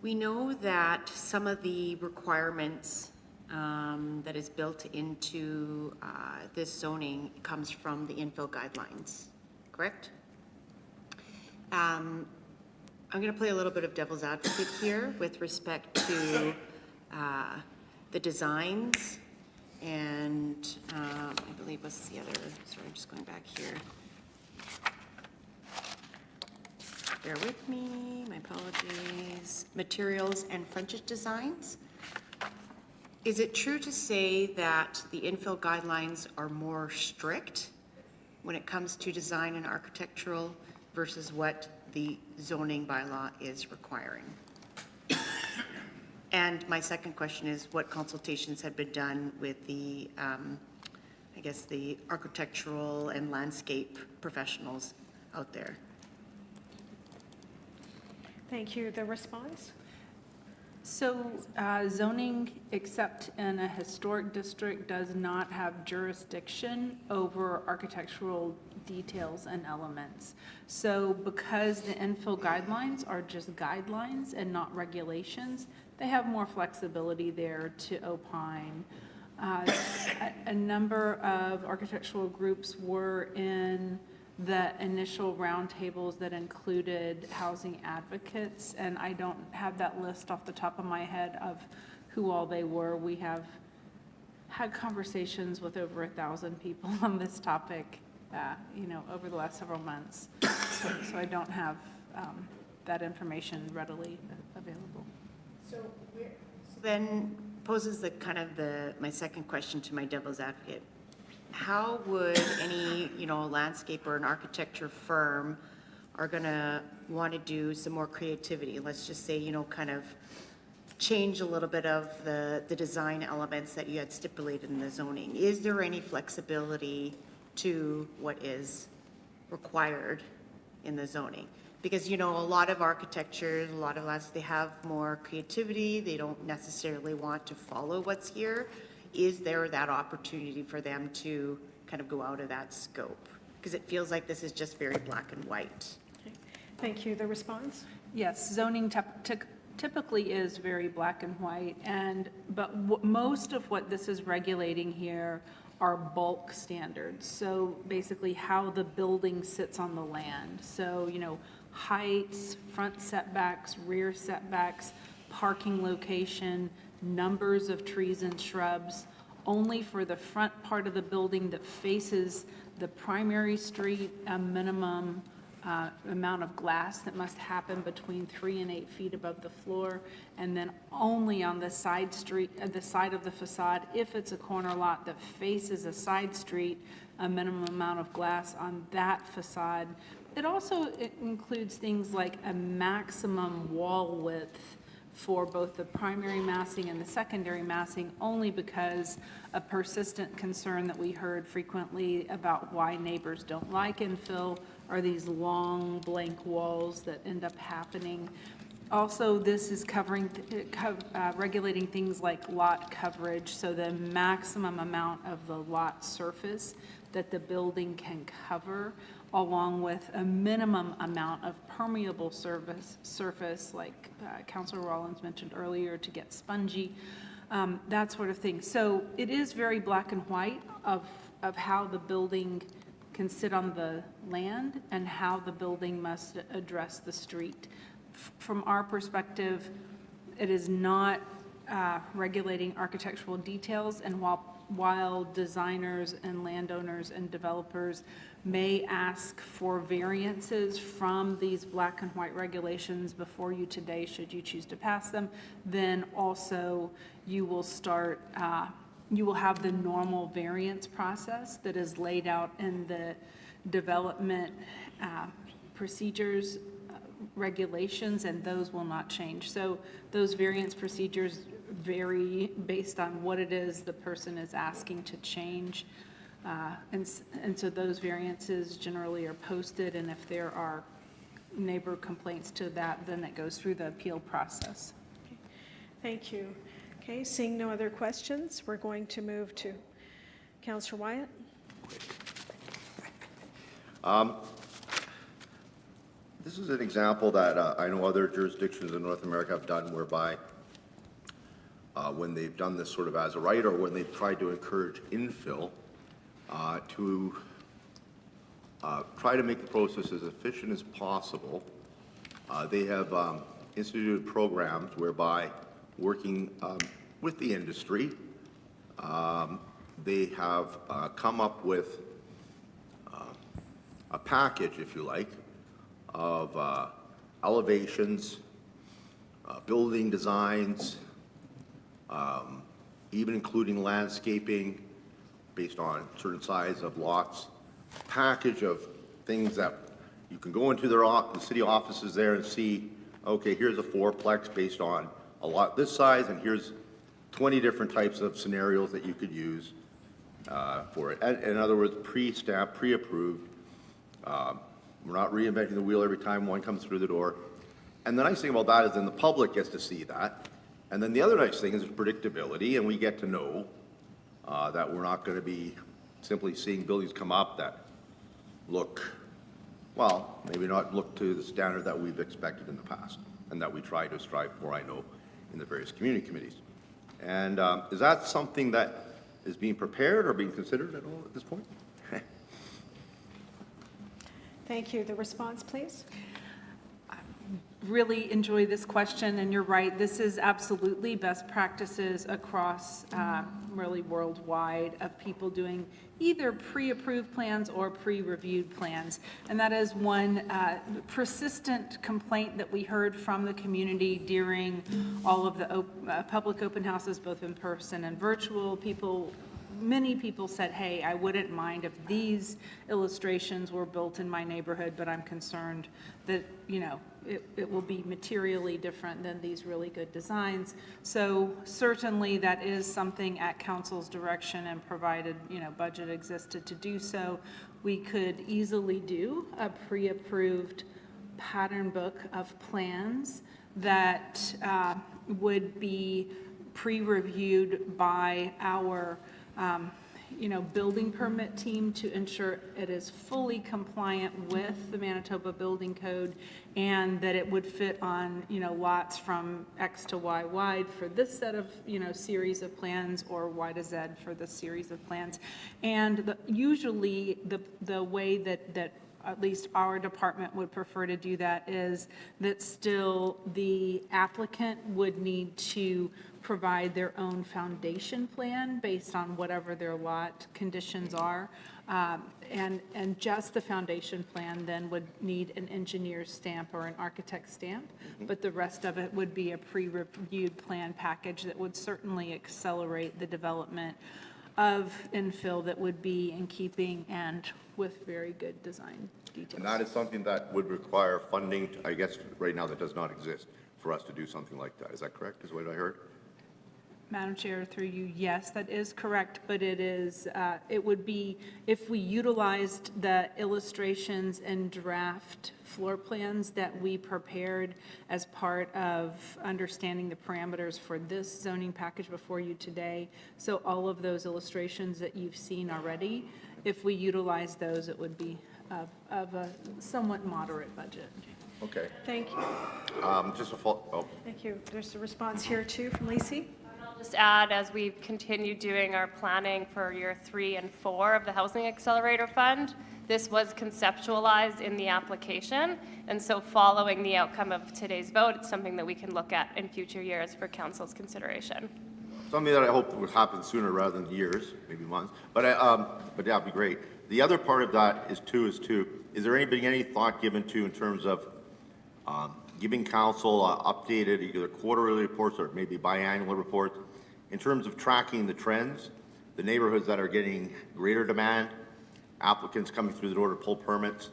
we know that some of the requirements that is built into this zoning comes from the infill guidelines, correct? I'm going to play a little bit of devil's advocate here with respect to the designs and I believe what's the other, sorry, I'm just going back here. Bear with me, my apologies. Materials and frontage designs. Is it true to say that the infill guidelines are more strict when it comes to design and architectural versus what the zoning bylaw is requiring? And my second question is, what consultations have been done with the, I guess, the architectural and landscape professionals out there? Thank you. The response? So zoning, except in a historic district, does not have jurisdiction over architectural details and elements. So because the infill guidelines are just guidelines and not regulations, they have more flexibility there to opine. A number of architectural groups were in the initial roundtables that included housing advocates, and I don't have that list off the top of my head of who all they were. We have had conversations with over 1,000 people on this topic, over the last several months. So I don't have that information readily available. So then poses my second question to my devil's advocate. How would any, landscape or an architecture firm are going to want to do some more creativity? Let's just say, kind of change a little bit of the design elements that you had stipulated in the zoning. Is there any flexibility to what is required in the zoning? Because, a lot of architectures, a lot of landscapes, they have more creativity. They don't necessarily want to follow what's here. Is there that opportunity for them to kind of go out of that scope? Because it feels like this is just very black and white. Okay. Thank you. The response? Yes, zoning typically is very black and white, but most of what this is regulating here are bulk standards. So basically how the building sits on the land. So, heights, front setbacks, rear setbacks, parking location, numbers of trees and shrubs, only for the front part of the building that faces the primary street, a minimum amount of glass that must happen between 3 and 8 feet above the floor, and then only on the side street, the side of the facade, if it's a corner lot that faces a side street, a minimum amount of glass on that facade. It also includes things like a maximum wall width for both the primary massing and the secondary massing, only because a persistent concern that we heard frequently about why neighbors don't like infill are these long blank walls that end up happening. Also, this is regulating things like lot coverage, so the maximum amount of the lot surface that the building can cover along with a minimum amount of permeable surface, like Councilor Rollins mentioned earlier, to get spongy, that sort of thing. So it is very black and white of how the building can sit on the land and how the building must address the street. From our perspective, it is not regulating architectural details, and while designers and landowners and developers may ask for variances from these black and white regulations before you today, should you choose to pass them, then also you will start, you will have the normal variance process that is laid out in the development procedures regulations, and those will not change. So those variance procedures vary based on what it is the person is asking to change. And so those variances generally are posted, and if there are neighbor complaints to that, then it goes through the appeal process. Thank you. Okay, seeing no other questions, we're going to move to Councillor Wyatt. This is an example that I know other jurisdictions in North America have done, whereby when they've done this sort of as a right, or when they've tried to encourage infill, to try to make the process as efficient as possible, they have instituted programs whereby, working with the industry, they have come up with a package, if you like, of elevations, building designs, even including landscaping based on certain size of lots, package of things that you can go into the city offices there and see, okay, here's a fourplex based on a lot this size, and here's 20 different types of scenarios that you could use for it. In other words, pre-stamped, pre-approved. We're not reinventing the wheel every time one comes through the door. And the nice thing about that is then the public gets to see that. And then the other nice thing is predictability, and we get to know that we're not going to be simply seeing buildings come up that look, well, maybe not look to the standard that we've expected in the past and that we try to strive for, I know, in the various community committees. And is that something that is being prepared or being considered at all at this point? Thank you. The response, please. Really enjoy this question, and you're right, this is absolutely best practices across really worldwide of people doing either pre-approved plans or pre-reviewed plans. And that is one persistent complaint that we heard from the community during all of the public open houses, both in person and virtual. Many people said, hey, I wouldn't mind if these illustrations were built in my neighborhood, but I'm concerned that, you know, it will be materially different than these really good designs. So certainly that is something at council's direction, and provided, you know, budget existed to do so, we could easily do a pre-approved pattern book of plans that would be pre-reviewed by our building permit team to ensure it is fully compliant with the Manitoba Building Code, and that it would fit on, lots from X to Y wide for this set of, series of plans, or Y to Z for this series of plans. And usually the way that at least our department would prefer to do that is that still the applicant would need to provide their own foundation plan based on whatever their lot conditions are. And just the foundation plan then would need an engineer's stamp or an architect's stamp, but the rest of it would be a pre-reviewed plan package that would certainly accelerate the development of infill that would be in keeping and with very good design details. And that is something that would require funding, I guess, right now that does not exist, for us to do something like that. Is that correct, is what I heard? Madam Chair, through you, yes, that is correct, but it would be, if we utilized the illustrations and draft floor plans that we prepared as part of understanding the parameters for this zoning package before you today. So all of those illustrations that you've seen already, if we utilize those, it would be of a somewhat moderate budget. Okay. Thank you. Just a follow, Thank you. There's a response here too from Lacey. I'll just add, as we've continued doing our planning for year 3 and 4 of the Housing Accelerator Fund, this was conceptualized in the application, and so following the outcome of today's vote, it's something that we can look at in future years for council's consideration. something that I hope would happen sooner rather than years, maybe months, but that'd be great. The other part of that is is there any thought given to in terms of giving council updated either quarterly reports or maybe biannual reports in terms of tracking the trends, the neighborhoods that are getting greater demand, applicants coming through the door to pull permits,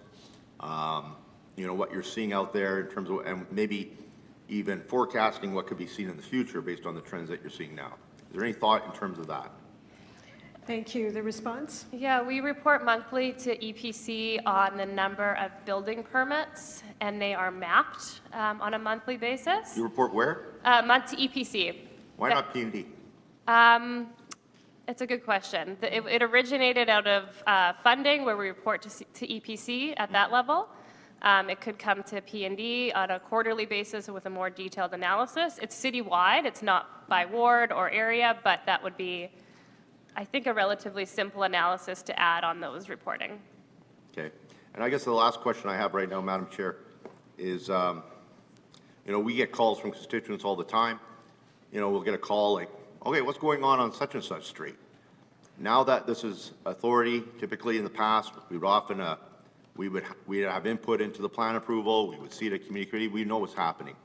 what you're seeing out there in terms of, and maybe even forecasting what could be seen in the future based on the trends that you're seeing now. Is there any thought in terms of that? Thank you. The response? Yeah, we report monthly to EPC on the number of building permits, and they are mapped on a monthly basis. You report where? Month to EPC. Why not P&D? It's a good question. It originated out of funding where we report to EPC at that level. It could come to P&D on a quarterly basis with a more detailed analysis. It's citywide. It's not by ward or area, but that would be, I think, a relatively simple analysis to add on those reporting. Okay. And I guess the last question I have right now, Madam Chair, is, we get calls from constituents all the time. We'll get a call like, okay, what's going on such and such street? Now that this is authority, typically in the past, we would often, we'd have input into the plan approval, we would see it at community committee, we know what's happening.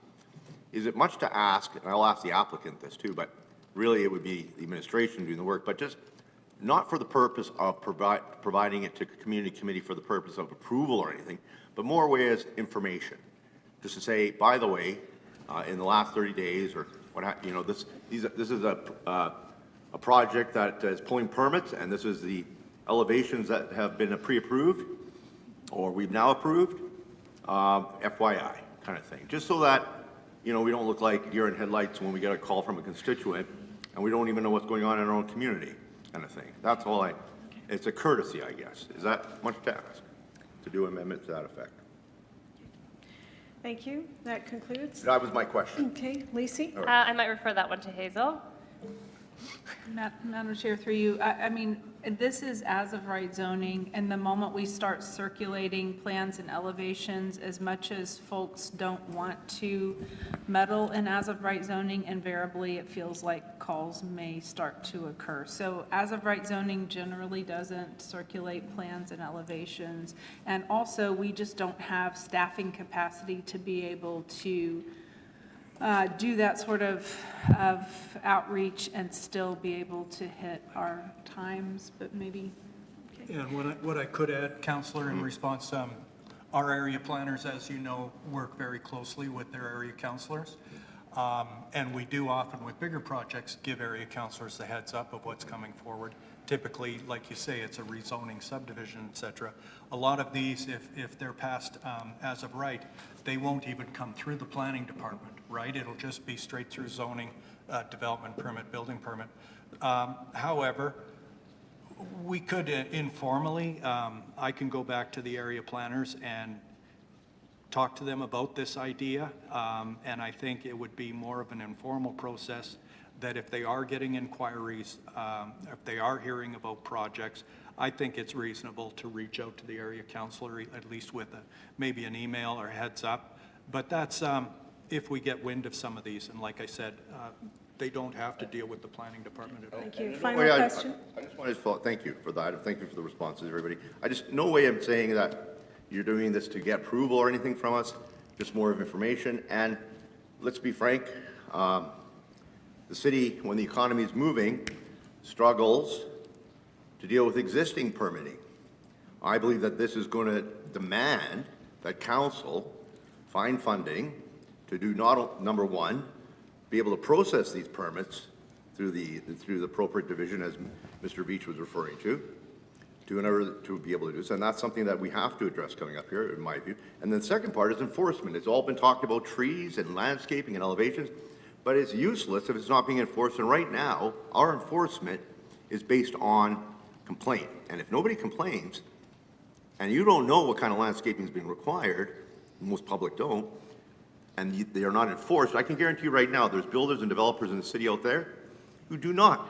Is it much to ask, and I'll ask the applicant this too, but really it would be the administration doing the work, but just not for the purpose of providing it to community committee for the purpose of approval or anything, but more way as information. Just to say, by the way, in the last 30 days or this is a project that is pulling permits, and this is the elevations that have been pre-approved or we've now approved, FYI kind of thing. Just so that, we don't look like deer in headlights when we get a call from a constituent and we don't even know what's going on in our own community kind of thing. That's all it's a courtesy, I guess. Is that much to ask to do amendments to that effect? Thank you. That concludes. That was my question. Okay, Lacey? I might refer that one to Hazel. Madam Chair, through you, I mean, this is as of right zoning, and the moment we start circulating plans and elevations, as much as folks don't want to meddle in as of right zoning, invariably it feels like calls may start to occur. So as of right zoning generally doesn't circulate plans and elevations, and also we just don't have staffing capacity to be able to do that sort of outreach and still be able to hit our times, but maybe. Okay. And what I could add, Councillor, in response, our area planners, as you know, work very closely with their area councillors. And we do often, with bigger projects, give area councillors the heads up of what's coming forward. Typically, like you say, it's a rezoning subdivision, et cetera. A lot of these, if they're passed as of right, they won't even come through the planning department, right? It'll just be straight through zoning, development permit, building permit. However, we could informally, I can go back to the area planners and talk to them about this idea, and I think it would be more of an informal process that if they are getting inquiries, if they are hearing about projects, I think it's reasonable to reach out to the area councillor, at least with maybe an email or heads up. But that's if we get wind of some of these, and like I said, they don't have to deal with the planning department at all. Thank you. Final question? I just wanted to thank you for that. Thank you for the responses, everybody. No way I'm saying that you're doing this to get approval or anything from us, just more of information. And let's be frank, the city, when the economy is moving, struggles to deal with existing permitting. I believe that this is going to demand that council find funding to do number one, be able to process these permits through the appropriate division, as Mr. Veach was referring to be able to do so. And that's something that we have to address coming up here, in my view. And then the second part is enforcement. It's all been talked about trees and landscaping and elevations, but it's useless if it's not being enforced. And right now, our enforcement is based on complaint. And if nobody complains, and you don't know what kind of landscaping is being required, most public don't, and they are not enforced, I can guarantee you right now, there's builders and developers in the city out there who do not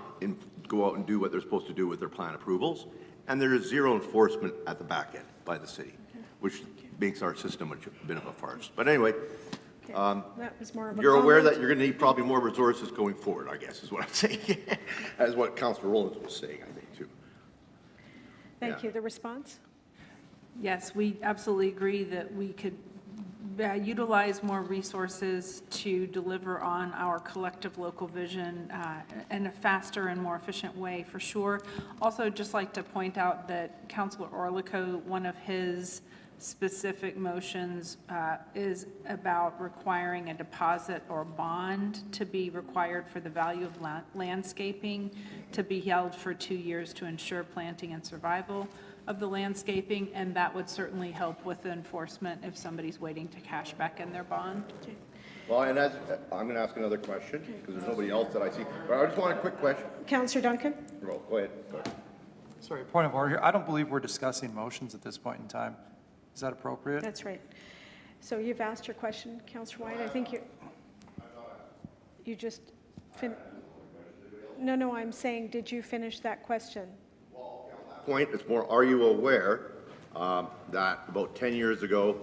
go out and do what they're supposed to do with their plan approvals, and there is zero enforcement at the back end by the city, which makes our system a bit of a farce. But anyway, That was more of a you're aware comment. that you're going to need probably more resources going forward, I guess, is what I'm saying, as what Councilor Rollins was saying, I think, too. Thank Yeah. you. The response? Yes, we absolutely agree that we could utilize more resources to deliver on our collective local vision in a faster and more efficient way, for sure. Also, just like to point out that Councilor Orlikow, one of his specific motions is about requiring a deposit or bond to be required for the value of landscaping to be held for 2 years to ensure planting and survival of the landscaping, and that would certainly help with enforcement if somebody's waiting to cash back in their bond. Well, and as, I'm going to ask another question, because there's nobody else that I see, but I just want a quick question. Councillor Duncan? Go ahead. Sorry, point of order here. I don't believe we're discussing motions at this point in time. Is that appropriate? That's right. So you've asked your question, Councillor White. I think you just, no, I'm saying, did you finish that question? Point, it's more, are you aware that about 10 years ago,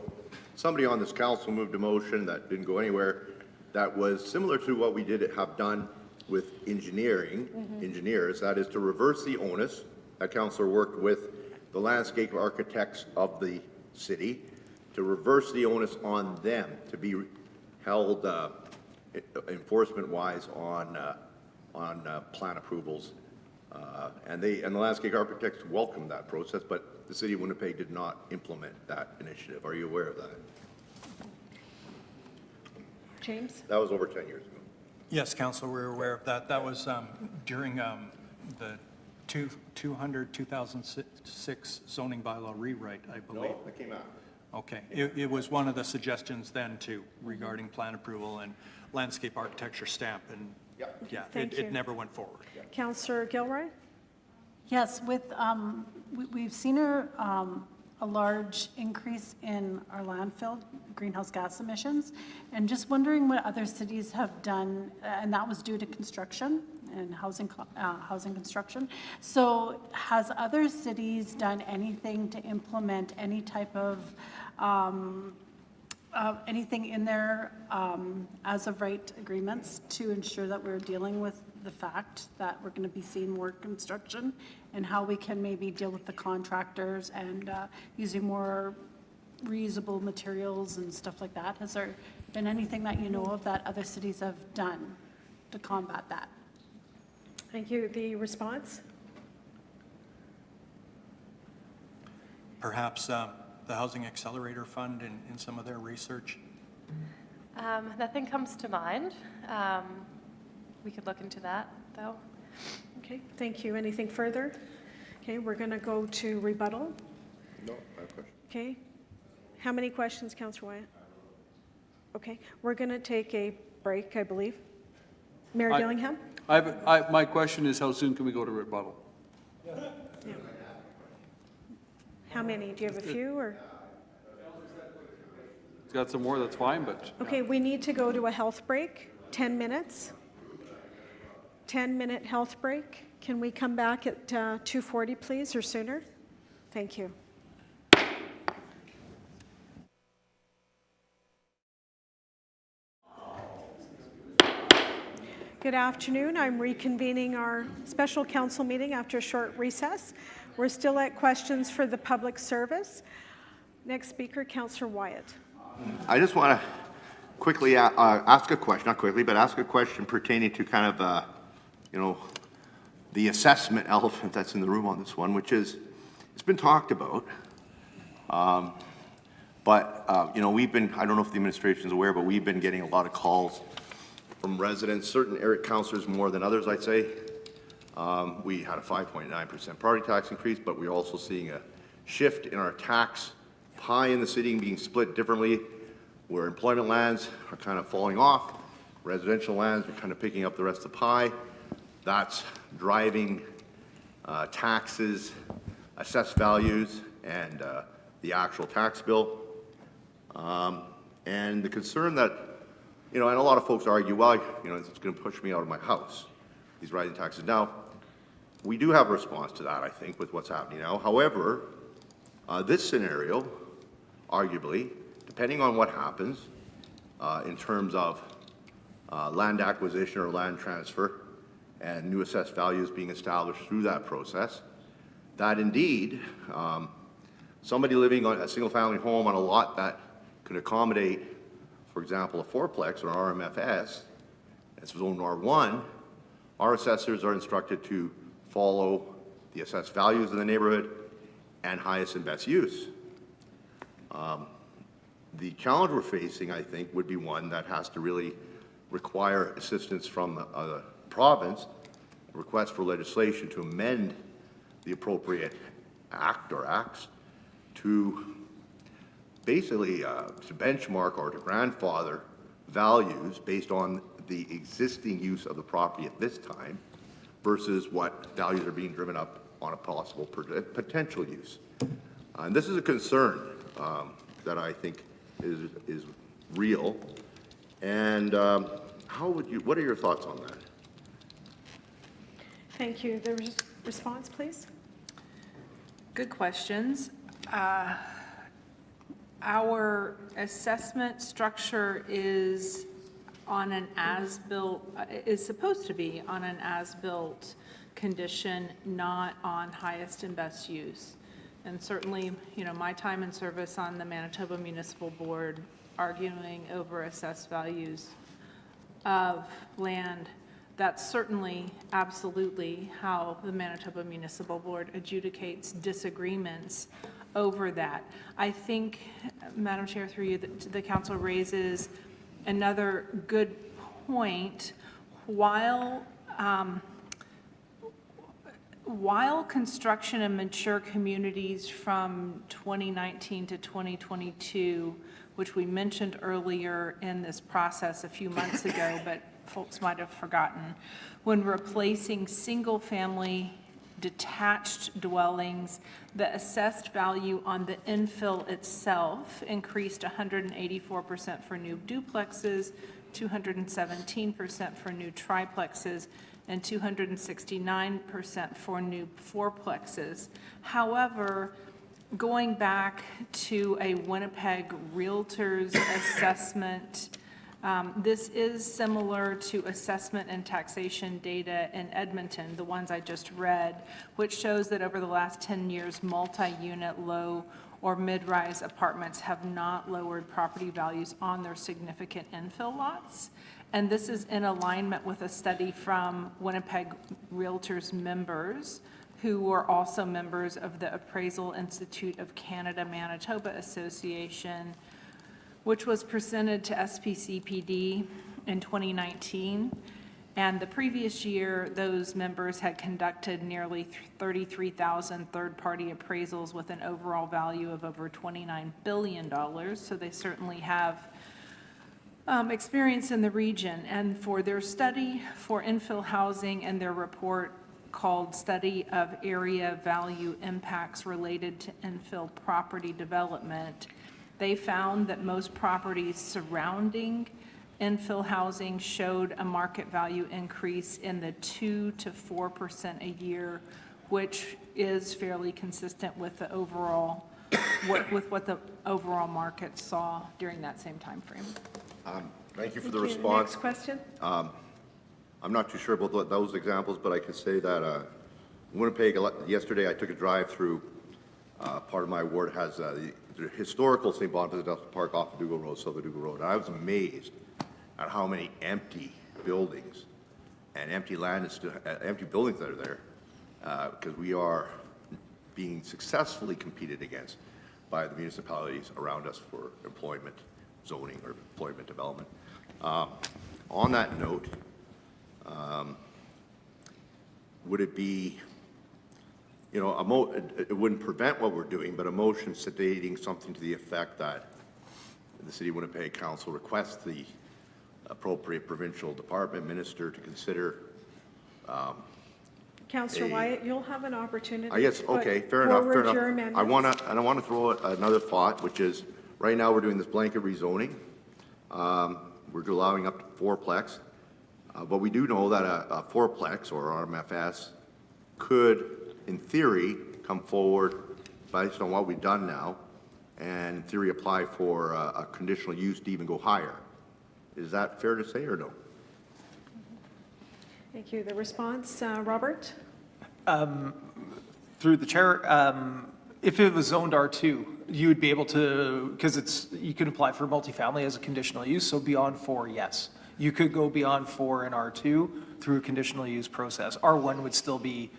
somebody on this council moved a motion that didn't go anywhere that was similar to what we have done with engineers, that is to reverse the onus. That councillor worked with the landscape architects of the city to reverse the onus on them to be held enforcement-wise on plan approvals. And the landscape architects welcomed that process, but the city of Winnipeg did not implement that initiative. Are you aware of that? James? That was over 10 years ago. Yes, Councilor, we're aware of that. That was during the 2006 zoning bylaw rewrite, I believe. No, that came out. Okay. It was one of the suggestions then, too, regarding plan approval and landscape architecture stamp, and yeah, Thank you. it never went forward. Councillor Gilroy? Yes, we've seen a large increase in our landfill greenhouse gas emissions, and just wondering what other cities have done, and that was due to construction and housing construction. So has other cities done anything to implement any type of anything in their as-of-right agreements to ensure that we're dealing with the fact that we're going to be seeing more construction, and how we can maybe deal with the contractors and using more reusable materials and stuff like that? Has there been anything that you know of that other cities have done to combat that? Thank you. The response? Perhaps the Housing Accelerator Fund in some of their research? Nothing comes to mind. We could look into that, though. Okay, thank you. Anything further? Okay, we're going to go to rebuttal. No, I have a question. Okay. How many questions, Councillor Wyatt? Okay, we're going to take a break, I believe. Mayor Gillingham? My question is, how soon can we go to rebuttal? Yeah. How many? Do you have a few, or? It's got some more, that's fine, but Okay, we need to go to a health break, 10 minutes. 10-minute health break. Can we come back at 2:40, please, or sooner? Thank you. Good afternoon. I'm reconvening our special council meeting after a short recess. We're still at questions for the public service. Next speaker, Councillor Wyatt. I just want to quickly ask a question, not quickly, but ask a question pertaining to kind of, the assessment elephant that's in the room on this one, which is, it's been talked about. We've been, I don't know if the administration is aware, but we've been getting a lot of calls from residents, certain area councillors more than others, I'd say. We had a 5.9% property tax increase, but we're also seeing a shift in our tax pie in the city being split differently, where employment lands are kind of falling off, residential lands are kind of picking up the rest of the pie. That's driving taxes, assessed values, and the actual tax bill. And the concern that, and a lot of folks argue, well, it's going to push me out of my house, these rising taxes. Now, we do have a response to that, I think, with what's happening now. However, this scenario, arguably, depending on what happens in terms of land acquisition or land transfer and new assessed values being established through that process, that indeed somebody living on a single-family home on a lot that could accommodate, for example, a fourplex or RMFS, it's zoned R1, our assessors are instructed to follow the assessed values in the neighborhood and highest and best use. The challenge we're facing, I think, would be one that has to really require assistance from the province, a request for legislation to amend the appropriate act or acts to basically to benchmark or to grandfather values based on the existing use of the property at this time versus what values are being driven up on a possible potential use. And this is a concern that I think is real. And what are your thoughts on that? Thank you. The response, please. Good questions. Our assessment structure is on an as-built, is supposed to be on an as-built condition, not on highest and best use. And certainly, my time in service on the Manitoba Municipal Board, arguing over assessed values of land, that's certainly absolutely how the Manitoba Municipal Board adjudicates disagreements over that. I think, Madam Chair, through you, the council raises another good point. While construction in mature communities from 2019 to 2022, which we mentioned earlier in this process a few months ago, but folks might have forgotten, when replacing single-family detached dwellings, the assessed value on the infill itself increased 184% for new duplexes, 217% for new triplexes, and 269% for new fourplexes. However, going back to a Winnipeg Realtors assessment, this is similar to assessment and taxation data in Edmonton, the ones I just read, which shows that over the last 10 years, multi-unit, low or mid-rise apartments have not lowered property values on their significant infill lots. And this is in alignment with a study from Winnipeg Realtors members, who were also members of the Appraisal Institute of Canada Manitoba Association, which was presented to SPCPD in 2019. And the previous year, those members had conducted nearly 33,000 third-party appraisals with an overall value of over $29 billion. So they certainly have experience in the region. And for their study for infill housing and their report called Study of Area Value Impacts Related to Infill Property Development, they found that most properties surrounding infill housing showed a market value increase in the 2 to 4% a year, which is fairly consistent with the overall, what the overall market saw during that same time frame. Thank you for the response. Next question. I'm not too sure about those examples, but I can say that Winnipeg, yesterday I took a drive through, part of my ward has the historical St. Boniface Industrial Park off of Dougal Road, south of Dougal Road. And I was amazed at how many empty buildings and empty land, empty buildings that are there, because we are being successfully competed against by the municipalities around us for employment zoning or employment development. On that note, would it be, it wouldn't prevent what we're doing, but a motion stating something to the effect that the City of Winnipeg Council requests the appropriate provincial department minister to consider Councillor Wyatt, you'll have an opportunity. I guess, to put okay, fair enough, fair forward enough. your I amendments. want to throw another thought, which is, right now, we're doing this blanket rezoning. We're allowing up to fourplex. But we do know that a fourplex or RMFS could, in theory, come forward based on what we've done now, and in theory apply for a conditional use to even go higher. Is that fair to say or no? Thank you. The response, Robert? Through the chair, if it was zoned R2, you would be able to, because you can apply for multifamily as a conditional use, so beyond 4, yes. You could go beyond 4 in R2 through a conditional use process. R1 would still be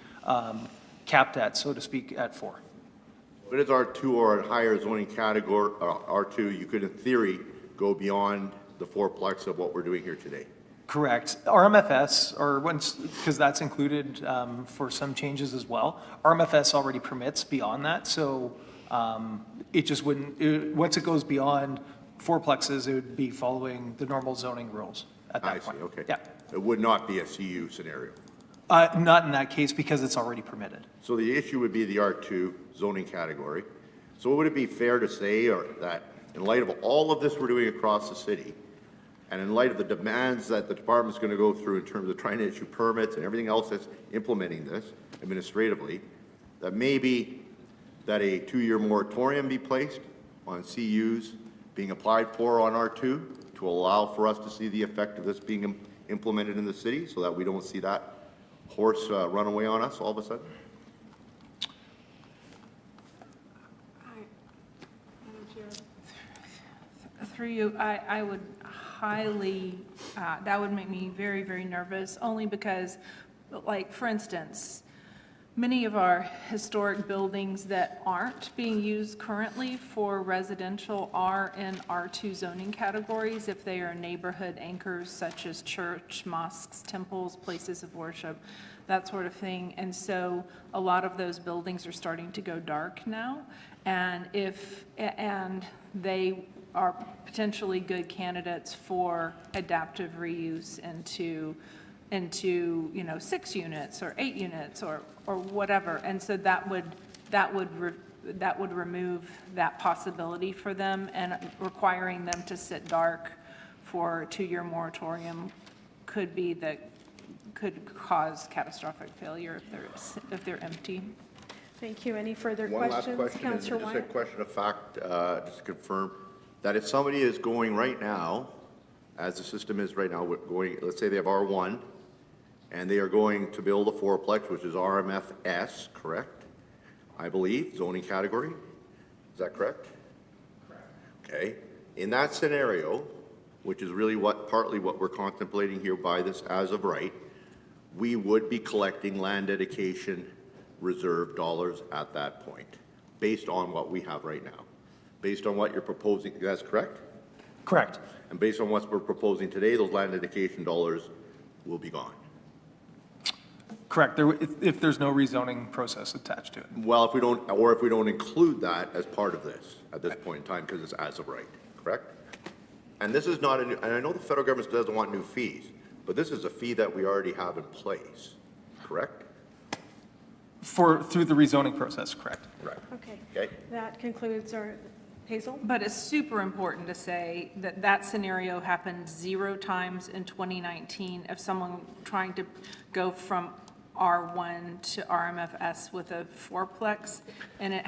capped at, so to speak, at 4. If it is R2 or a higher zoning category, R2, you could in theory go beyond the fourplex of what we're doing here today. Correct. RMFS, or once, because that's included for some changes as well. RMFS already permits beyond that, so it just wouldn't, once it goes beyond fourplexes, it would be following the normal zoning rules at that point. I see, okay. Yeah. It would not be a CU scenario. Not in that case, because it's already permitted. So the issue would be the R2 zoning category. So would it be fair to say that in light of all of this we're doing across the city, and in light of the demands that the department's going to go through in terms of trying to issue permits and everything else that's implementing this administratively, that maybe that a 2-year moratorium be placed on CUs being applied for on R2 to allow for us to see the effect of this being implemented in the city so that we don't see that horse run away on us all of a sudden? Through you, I would highly, that would make me very, very nervous, only because, like, for instance, many of our historic buildings that aren't being used currently for residential are in R2 zoning categories if they are neighborhood anchors such as church, mosques, temples, places of worship, that sort of thing. And so a lot of those buildings are starting to go dark now. And they are potentially good candidates for adaptive reuse into 6 units or 8 units or whatever. And so that would remove that possibility for them, and requiring them to sit dark for a 2-year moratorium could cause catastrophic failure if they're empty. Thank you. Any further One last questions? question, and Councillor just a Wyatt? question of fact, just to confirm, that if somebody is going right now, as the system is right now, let's say they have R1, and they are going to build a fourplex, which is RMFS, correct? I believe, zoning category. Is that correct? Correct. Okay. In that scenario, which is really partly what we're contemplating here by this as of right, we would be collecting land dedication reserve dollars at that point, based on what we have right now. Based on what you're proposing, that's correct? Correct. And based on what we're proposing today, those land dedication dollars will be gone. Correct. If there's no rezoning process attached to it. Well, if we don't include that as part of this at this point in time, because it's as of right, correct? And this is not and I know the federal government doesn't want new fees, but this is a fee that we already have in place, correct? Through the rezoning process, correct. Right. Okay. That concludes our, Hazel? But it's super important to say that that scenario happened 0 times in 2019 of someone trying to go from R1 to RMFS with a fourplex, and it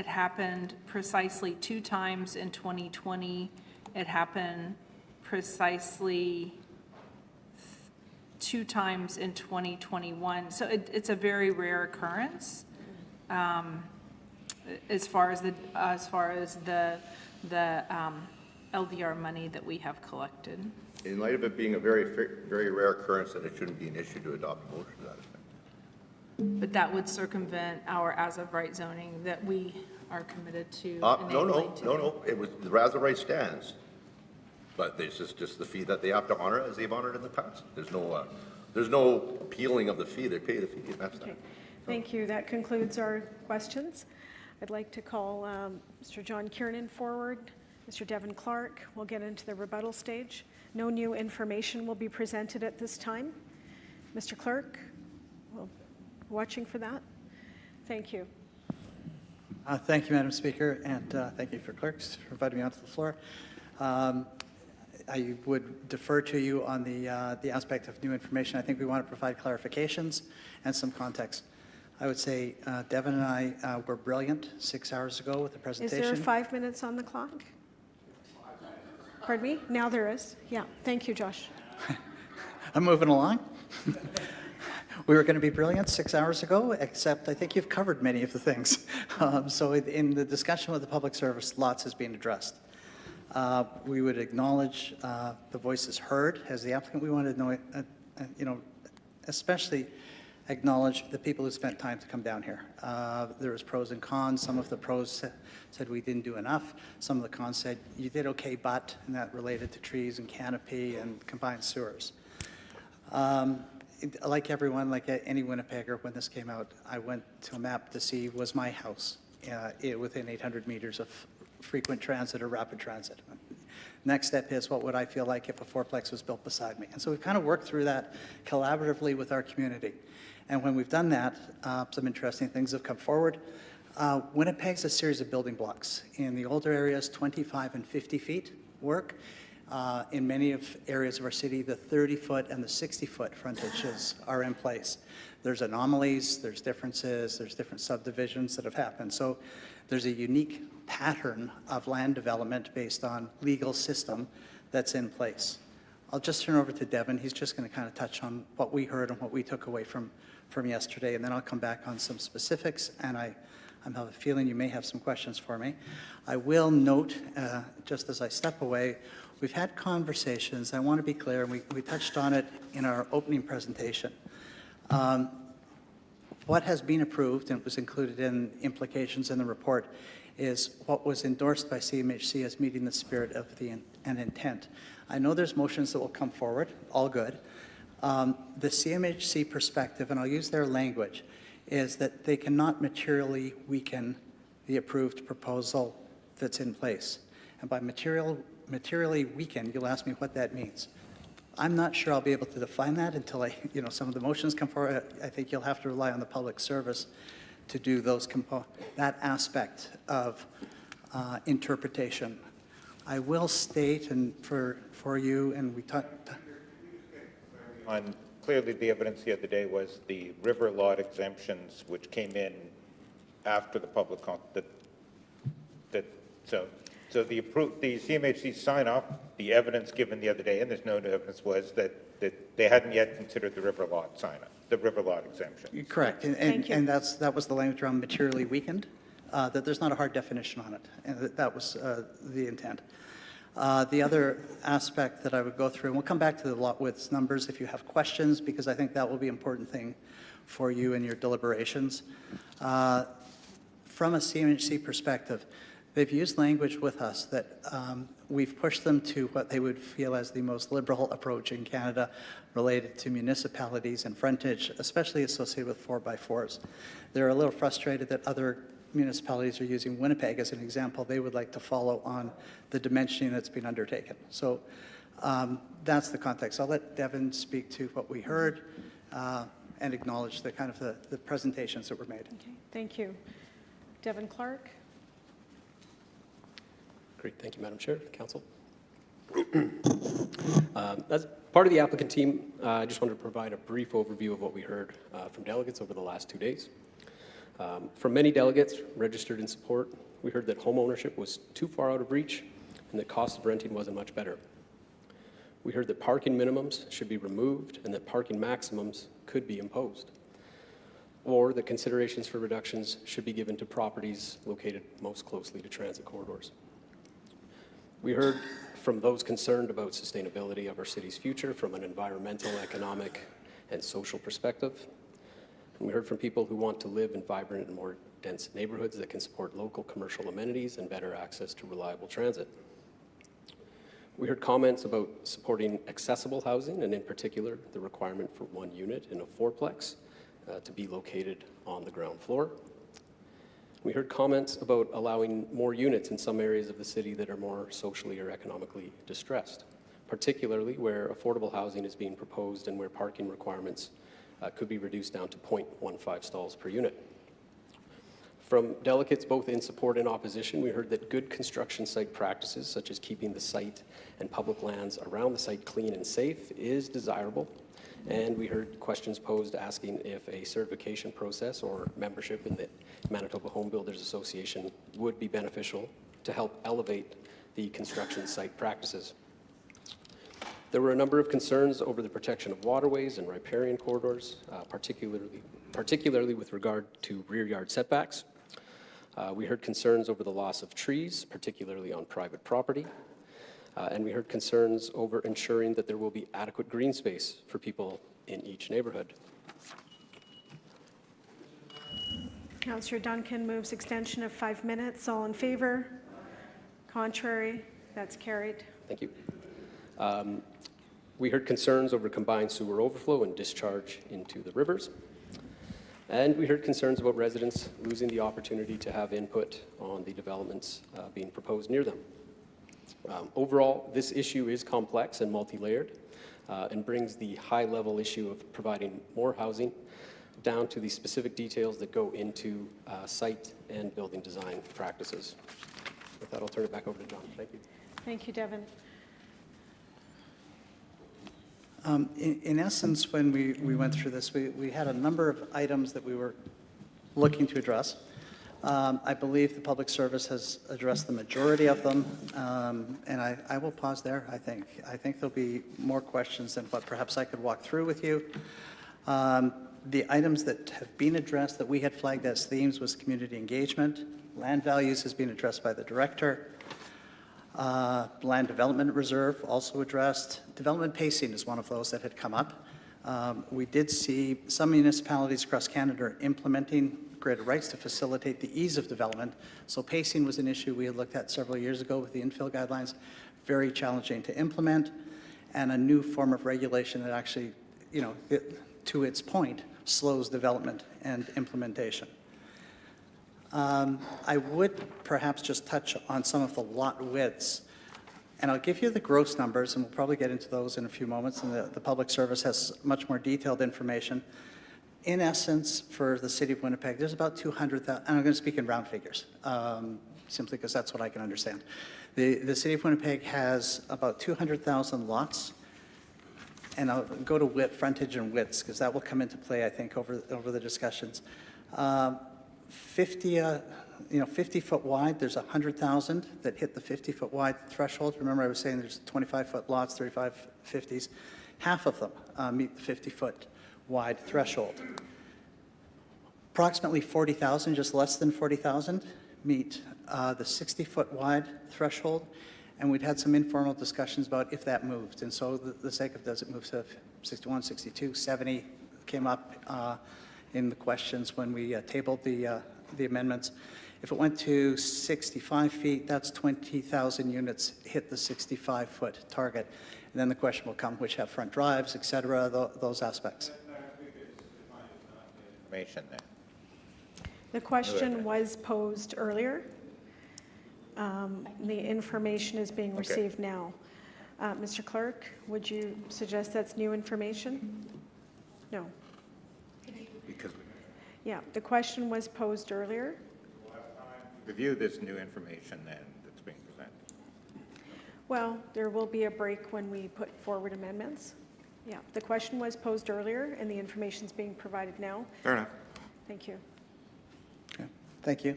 happened precisely 2 times in 2020. It happened precisely 2 times in 2021. So it's a very rare occurrence. As far as the LDR money that we have collected. In light of it being a very, very rare occurrence, that it shouldn't be an issue to adopt a motion to that effect. But that would circumvent our as-of-right zoning that we are committed to No. It was, the as of right stands. But this is just the fee that they have to honor as they've honored in the past. There's no appealing of the fee. They pay the fee, and that's that. Thank you. That concludes our questions. I'd like to call Mr. John Kiernan forward. Mr. Devin Clark will get into the rebuttal stage. No new information will be presented at this time. Mr. Clerk will watching for that. Thank you. Thank you, Madam Speaker, and thank you for clerks for inviting me onto the floor. I would defer to you on the aspect of new information. I think we want to provide clarifications and some context. I would say Devin and I were brilliant 6 hours ago with the Is presentation. there 5 minutes on the clock? Pardon me? Now there is. Yeah, thank you, Josh. I'm moving along. We were going to be brilliant 6 hours ago, except I think you've covered many of the things. So in the discussion with the public service, lots has been addressed. We would acknowledge the voices heard as the applicant. We wanted to know, especially acknowledge the people who spent time to come down here. There was pros and cons. Some of the pros said we didn't do enough. Some of the cons said you did okay, but, and that related to trees and canopy and combined sewers. Like everyone, like any Winnipegger, when this came out, I went to a map to see was my house within 800 meters of frequent transit or rapid transit. Next step is what would I feel like if a fourplex was built beside me? And so we've kind of worked through that collaboratively with our community. And when we've done that, some interesting things have come forward. Winnipeg's a series of building blocks. In the older areas, 25 and 50 feet work. In many areas of our city, the 30-foot and the 60-foot frontages are in place. There's anomalies, there's differences, there's different subdivisions that have happened. So there's a unique pattern of land development based on legal system that's in place. I'll just turn over to Devin. He's just going to kind of touch on what we heard and what we took away from yesterday, and then I'll come back on some specifics, and I have a feeling you may have some questions for me. I will note, just as I step away, we've had conversations. I want to be clear, and we touched on it in our opening presentation. What has been approved, and it was included in implications in the report, is what was endorsed by CMHC as meeting the spirit of and intent. I know there's motions that will come forward, all good. The CMHC perspective, and I'll use their language, is that they cannot materially weaken the approved proposal that's in place. And by materially weaken, you'll ask me what that means. I'm not sure I'll be able to define that until some of the motions come forward. I think you'll have to rely on the public service to do that aspect of interpretation. I will state, and for you, and we talked. Clearly, the evidence the other day was the river lot exemptions, which came in after the public so the CMHC sign off, the evidence given the other day, and there's no evidence, was that they hadn't yet considered the river lot sign up, the river lot exemption. Correct, and that was the language around materially weakened, that there's not a hard definition on it, and that was the intent. The other aspect that I would go through, and we'll come back to the lot width numbers if you have questions, because I think that will be an important thing for you in your deliberations. From a CMHC perspective, they've used language with us that we've pushed them to what they would feel as the most liberal approach in Canada related to municipalities and frontage, especially associated with 4x4s. They're a little frustrated that other municipalities are using Winnipeg as an example. They would like to follow on the dimensioning that's been undertaken. So that's the context. I'll let Devin speak to what we heard and acknowledge the kind of the presentations that were made. Okay, thank you. Devin Clark. Great, thank you, Madam Chair, Council. As part of the applicant team, I just wanted to provide a brief overview of what we heard from delegates over the last 2 days. From many delegates registered in support, we heard that home ownership was too far out of reach and the cost of renting wasn't much better. We heard that parking minimums should be removed and that parking maximums could be imposed, or that considerations for reductions should be given to properties located most closely to transit corridors. We heard from those concerned about sustainability of our city's future from an environmental, economic, and social perspective. And we heard from people who want to live in vibrant and more dense neighborhoods that can support local commercial amenities and better access to reliable transit. We heard comments about supporting accessible housing, and in particular, the requirement for 1 unit in a fourplex to be located on the ground floor. We heard comments about allowing more units in some areas of the city that are more socially or economically distressed, particularly where affordable housing is being proposed and where parking requirements could be reduced down to 0.15 stalls per unit. From delegates both in support and opposition, we heard that good construction site practices, such as keeping the site and public lands around the site clean and safe, is desirable. And we heard questions posed asking if a certification process or membership in the Manitoba Home Builders Association would be beneficial to help elevate the construction site practices. There were a number of concerns over the protection of waterways and riparian corridors, particularly with regard to rear yard setbacks. We heard concerns over the loss of trees, particularly on private property. And we heard concerns over ensuring that there will be adequate green space for people in each neighborhood. Councillor Duncan moves extension of 5 minutes. All in favor? Contrary? That's carried. Thank you. We heard concerns over combined sewer overflow and discharge into the rivers. And we heard concerns about residents losing the opportunity to have input on the developments being proposed near them. Overall, this issue is complex and multi-layered and brings the high-level issue of providing more housing down to the specific details that go into site and building design practices. With that, I'll turn it back over to John. Thank you. Thank you, Devin. In essence, when we went through this, we had a number of items that we were looking to address. I believe the public service has addressed the majority of them, and I will pause there, I think. I think there'll be more questions than what perhaps I could walk through with you. The items that have been addressed that we had flagged as themes was community engagement. Land values has been addressed by the director. Land development reserve also addressed. Development pacing is one of those that had come up. We did see some municipalities across Canada implementing greater rights to facilitate the ease of development. So pacing was an issue we had looked at several years ago with the infill guidelines. Very challenging to implement, and a new form of regulation that actually, to its point, slows development and implementation. I would perhaps just touch on some of the lot widths, and I'll give you the gross numbers, and we'll probably get into those in a few moments, and the public service has much more detailed information. In essence, for the city of Winnipeg, there's about 200,000, and I'm going to speak in round figures, simply because that's what I can understand. The city of Winnipeg has about 200,000 lots, and I'll go to width, frontage and widths, because that will come into play, I think, over the discussions. 50-foot wide, there's 100,000 that hit the 50-foot wide threshold. Remember, I was saying there's 25-foot lots, 35 50s. Half of them meet the 50-foot wide threshold. Approximately 40,000, just less than 40,000, meet the 60-foot wide threshold. And we'd had some informal discussions about if that moved. And so the sake of does it move to 61, 62, 70 came up in the questions when we tabled the amendments. If it went to 65 feet, that's 20,000 units hit the 65-foot target. And then the question will come, which have front drives, et cetera, those aspects. Information there. The question was posed earlier. The information is being received now. Mr. Clerk, would you suggest that's new information? No. Because Yeah, the question was posed earlier. review this new information then that's being presented. Well, there will be a break when we put forward amendments. Yeah, the question was posed earlier, and the information is being provided now. Fair enough. Thank you. Okay. Thank you,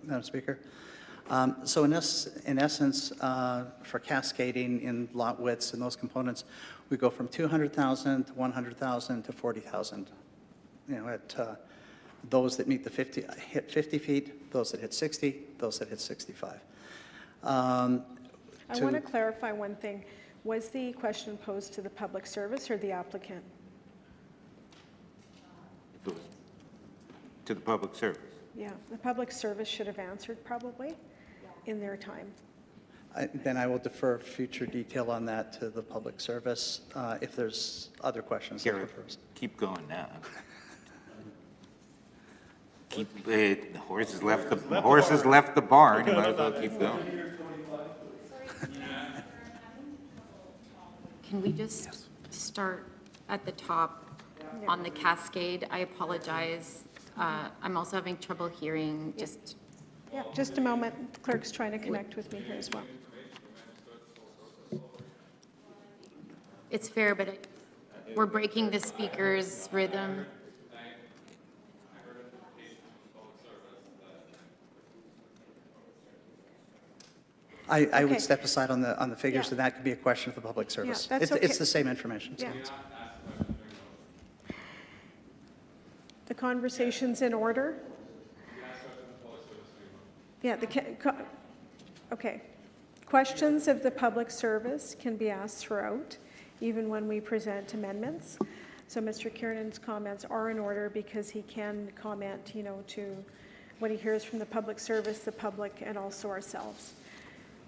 Madam Speaker. So in essence, for cascading in lot widths and those components, we go from 200,000 to 100,000 to 40,000. At those that meet the hit 50 feet, those that hit 60, those that hit 65. I want to clarify one thing. Was the question posed to the public service or the applicant? If it was to the public service. Yeah, the public service should have answered probably in their time. Then I will defer future detail on that to the public service if there's other questions. Keep going now. The horses left the barn. You might as well keep going. Can we just start at the top on the Cascade, I apologize. I'm also having trouble hearing, just, Yeah, just a moment. The clerk's trying to connect with me here as well. it's fair, but we're breaking the speaker's rhythm. I Okay. would step aside on the figures, Yeah. and that could be a question of the public service. that's It's okay. the same information. so Yeah. it's- The conversation's in order? Yeah, okay. Questions of the public service can be asked throughout, even when we present amendments. So Mr. Kiernan's comments are in order because he can comment, to what he hears from the public service, the public, and also ourselves.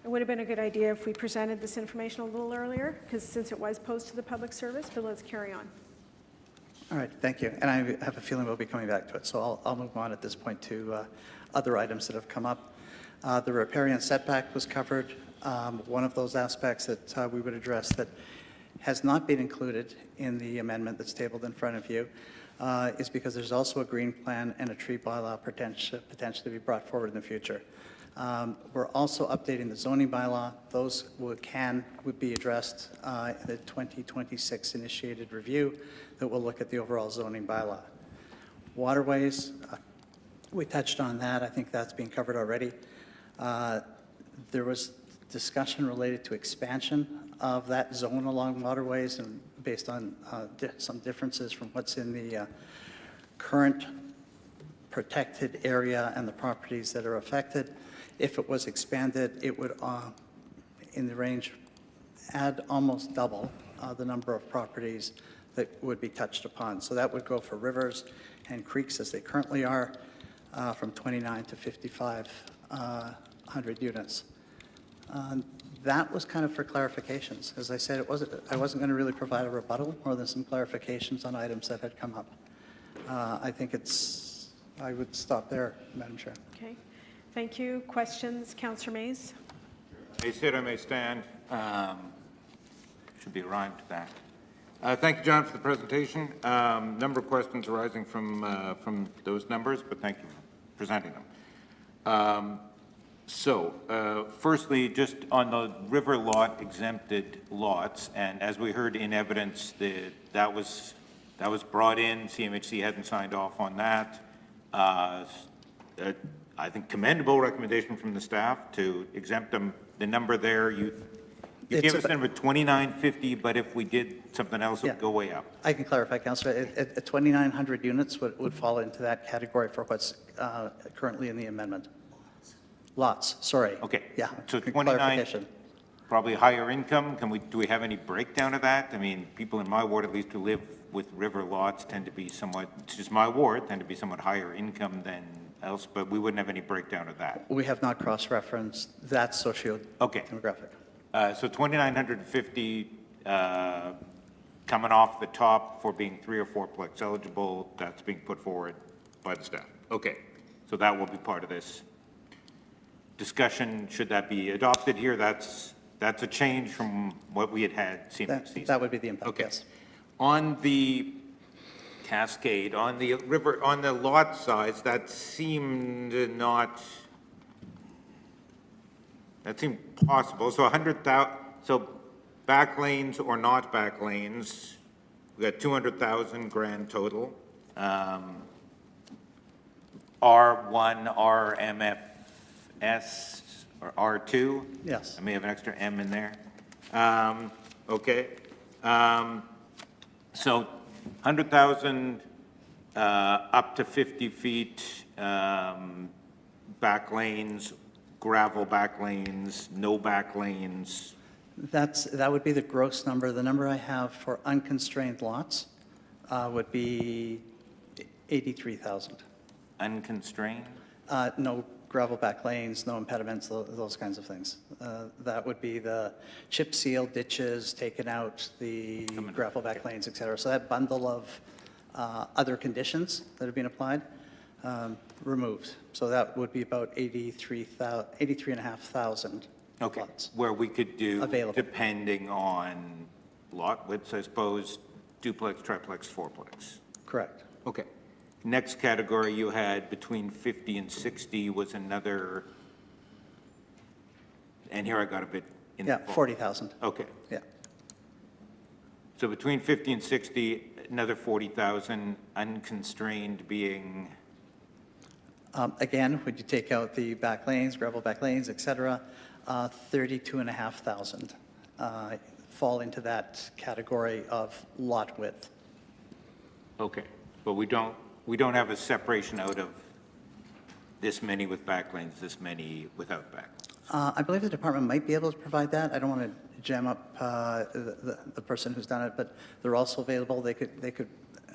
It would have been a good idea if we presented this information a little earlier, because since it was posed to the public service, but let's carry on. All right, thank you. And I have a feeling we'll be coming back to it, so I'll move on at this point to other items that have come up. The riparian setback was covered. One of those aspects that we would address that has not been included in the amendment that's tabled in front of you is because there's also a green plan and a tree bylaw potentially to be brought forward in the future. We're also updating the zoning bylaw. Those would be addressed in the 2026 initiated review that will look at the overall zoning bylaw. Waterways, we touched on that. I think that's being covered already. There was discussion related to expansion of that zone along waterways and based on some differences from what's in the current protected area and the properties that are affected. If it was expanded, it would, in the range, add almost double the number of properties that would be touched upon. So that would go for rivers and creeks as they currently are, from 29 to 5,500 units. That was kind of for clarifications. As I said, I wasn't going to really provide a rebuttal more than some clarifications on items that had come up. I think I would stop there, Madam Chair. Okay, thank you. Questions, Councillor Mays? May sit, I may stand. Should be a rhyme to that. Thank you, John, for the presentation. Number of questions arising from those numbers, but thank you for presenting them. Firstly, just on the river lot exempted lots, and as we heard in evidence, that was brought in. CMHC hadn't signed off on that. I think commendable recommendation from the staff to exempt them. The number there, you gave us a number 2950, but if we did something else, it would go way up. I can clarify, Councillor. 2,900 units would fall into that category for what's currently in the amendment. Lots, sorry. Okay. Yeah, So good 29, clarification. probably higher income. Do we have any breakdown of that? I mean, people in my ward, at least who live with river lots, tend to be somewhat, it's just my ward, tend to be somewhat higher income than else, but we wouldn't have any breakdown of that. We have not cross-referenced that socio-demographic. So 2,950 coming off the top for being 3 or 4-plex eligible, that's being put forward by the staff. Okay, so that will be part of this discussion. Should that be adopted here? That's a change from what we had seen. That would be the impact, yes. On the Cascade, on the river, on the lot size, that seemed possible. So 100,000, so back lanes or not back lanes, we got 200,000 grand total. R1, RMFS, or R2? Yes. I may have an extra M in there. Okay. So 100,000 up to 50 feet, back lanes, gravel back lanes, no back lanes. That would be the gross number. The number I have for unconstrained lots would be 83,000. Unconstrained? No gravel back lanes, no impediments, those kinds of things. That would be the chip seal ditches, taken out, the gravel back lanes, et cetera. So that bundle of other conditions that have been applied, removed. So that would be about 83,500 Okay, lots. where we could do, Available. depending on lot widths, I suppose, duplex, triplex, fourplex. Correct. Okay. Next category you had between 50 and 60 was another, and here I got a bit in the Yeah, fall. 40,000. Okay. Yeah. So between 50 and 60, another 40,000, unconstrained being, Again, when you take out the back lanes, gravel back lanes, et cetera, 32,500 fall into that category of lot width. okay. But we don't have a separation out of this many with back lanes, this many without back. I believe the department might be able to provide that. I don't want to jam up the person who's done it, but they're also available. They could,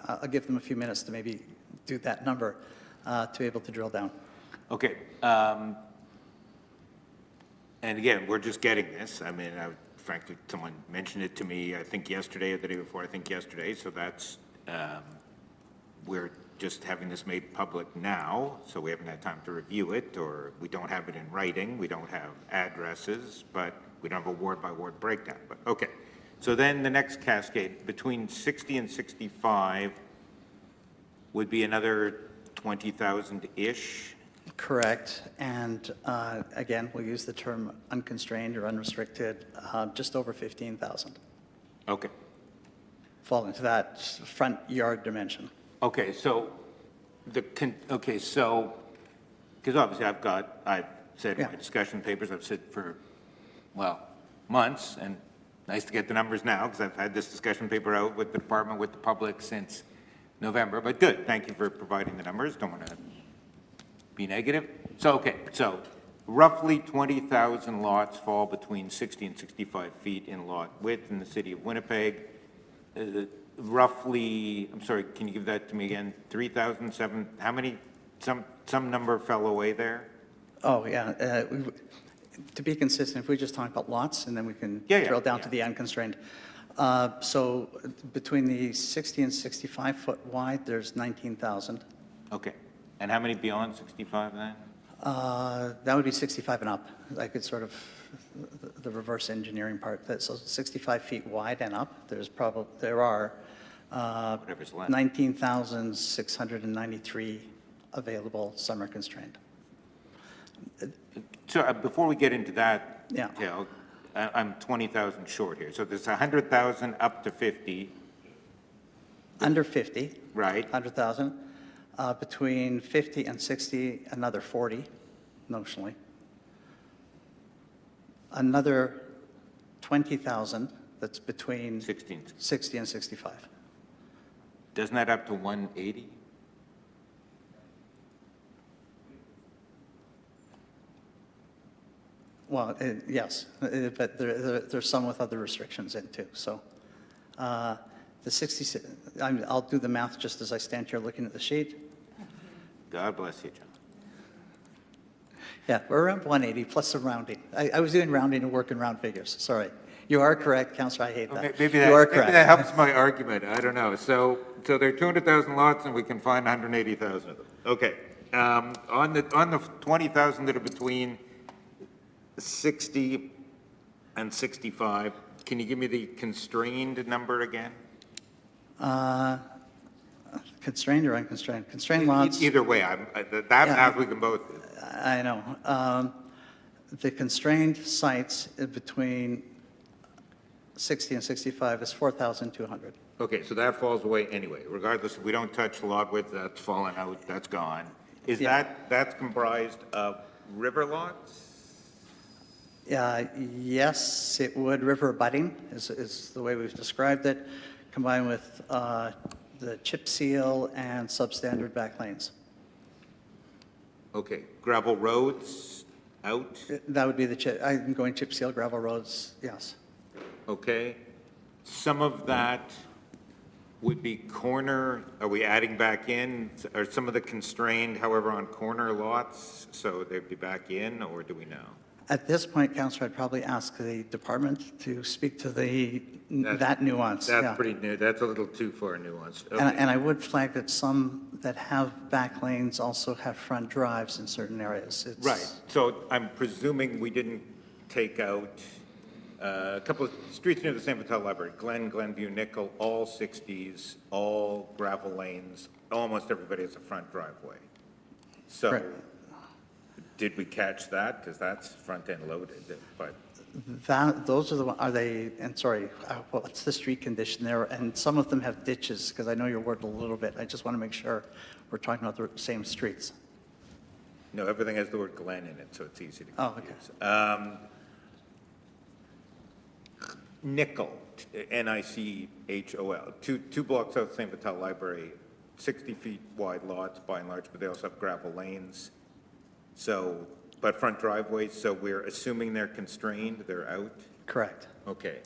I'll give them a few minutes to maybe do that number to be able to drill down. Okay. And again, we're just getting this. I mean, frankly, someone mentioned it to me, I think yesterday or the day before, I think yesterday. So that's, we're just having this made public now, so we haven't had time to review it, or we don't have it in writing. We don't have addresses, but we don't have a word-by-word breakdown. But okay. So then the next cascade, between 60 and 65 would be another 20,000-ish. Correct. And again, we'll use the term unconstrained or unrestricted, just over 15,000. Okay. Fall into that front yard dimension. Okay, so okay, so, because obviously I've said in my discussion papers, I've said for, well, months, and nice to get the numbers now, because I've had this discussion paper out with the department, with the public since November, but good, thank you for providing the numbers, don't want to be negative. So, okay, so roughly 20,000 lots fall between 60 and 65 feet in lot width in the city of Winnipeg. Roughly, I'm sorry, can you give that to me again? 3,000, how many, some number fell away there? Oh, yeah. To be consistent, if we just talk about lots, and then we can Yeah, drill down to the unconstrained. So between the 60 and 65 foot wide, there's 19,000. Okay, and how many beyond 65 then? That would be 65 and up. I could sort of, the reverse engineering part. So 65 feet wide and up, there are Whatever's left. 19,693 available summer constrained. So before we get into that, Yeah. detail, I'm 20,000 short here. So there's 100,000 up to 50, Under 50. right? 100,000. Between 50 and 60, another 40 notionally. Another 20,000 that's between 16. 60 and 65. Doesn't that up to 180? Well, yes, but there's some with other restrictions in too. So the 60, I'll do the math just as I stand here looking at the sheet. God bless you, John. Yeah, we're around 180 plus some rounding. I was doing rounding and working round figures, sorry. You are correct, Councillor, I hate that. Maybe You are maybe that correct. helps my argument. I don't know. So there are 200,000 lots and we can find 180,000 of them. Okay. On the 20,000 that are between 60 and 65, can you give me the constrained number again? Constrained or unconstrained? Constrained lots. Either way, that math we can both do. I know. The constrained sites between 60 and 65 is 4,200. Okay, so that falls away anyway. Regardless, if we don't touch the lot width, that's fallen out, that's gone. Is that's comprised of river lots? Yes, it would. River abutting is the way we've described it, combined with the chip seal and substandard back lanes. Okay, gravel roads out? That would be I'm going chip seal gravel roads, yes. Okay. Some of that would be corner, are we adding back in? Are some of the constrained, however, on corner lots, so they'd be back in, or do we know? At this point, Councillor, I'd probably ask the department to speak to that nuance. That's yeah. pretty new, that's a little too far nuanced. Okay. And I would flag that some that have back lanes also have front drives in certain areas. Right, so I'm presuming we didn't take out A couple of streets near the St. Vital Library, Glen, Glenview, Nickel, all 60s, all gravel lanes, almost everybody has a front driveway. So, Correct. did we catch that? Because that's front-end loaded, but, Those are the, are they, and sorry, what's the street condition there? And some of them have ditches, because I know your word a little bit. I just want to make sure we're talking about the same streets. no, everything has the word Glen in it, so it's easy to Oh, okay. confuse. Nickel, N-I-C-H-O-L, two blocks out of St. Vital Library, 60 feet wide lots by and large, but they also have gravel lanes. So, but front driveways, so we're assuming they're constrained, they're out? Correct. Okay.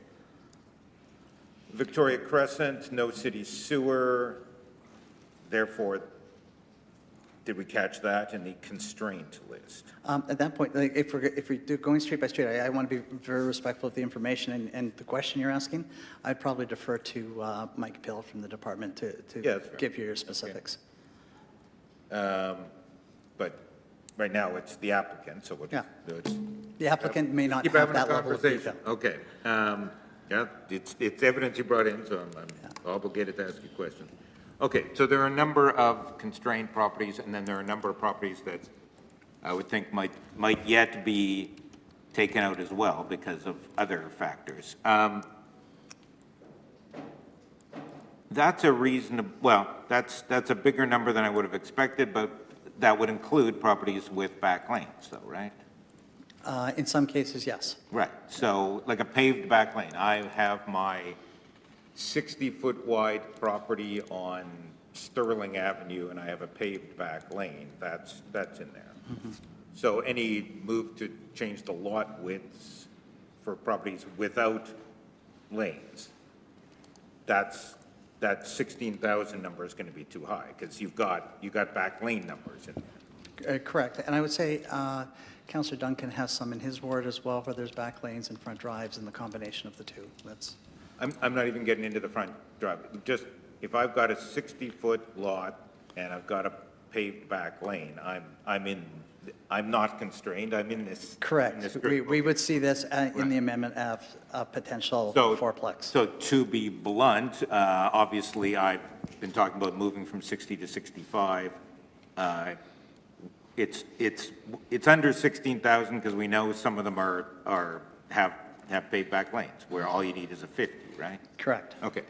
Victoria Crescent, no city sewer, therefore, did we catch that in the constraint list? At that point, like, if we're going street by street, I want to be very respectful of the information and the question you're asking. I'd probably defer to Mike Pill from the department to Yeah, that's fair. give you your specifics. But right now, it's the applicant, so we'll just. Yeah. The applicant may not Keep have having that a level of conversation. detail. Okay. Yeah, it's evidence you brought in, so I'm obligated to ask you questions. Okay, so there are a number of constrained properties, and then there are a number of properties that I would think might yet be taken out as well because of other factors. That's a reasonable, well, that's a bigger number than I would have expected, but that would include properties with back lanes, though, right? In some cases, yes. Right, so like a paved back lane, I have my 60-foot wide property on Sterling Avenue, and I have a paved back lane, that's in there. So any move to change the lot widths for properties without lanes, that 16,000 number is going to be too high, because you've got back lane numbers in there. Correct. And I would say Councillor Duncan has some in his ward as well, where there's back lanes and front drives and the combination of the two. That's. I'm not even getting into the front drive. Just, if I've got a 60-foot lot and I've got a paved back lane, I'm not constrained, I'm in this. Correct. in this group. We would see this in the amendment of a potential So- fourplex. So to be blunt, obviously, I've been talking about moving from 60 to 65. It's under 16,000 because we know some of them have paved back lanes, where all you need is a 50, right? Correct. Okay.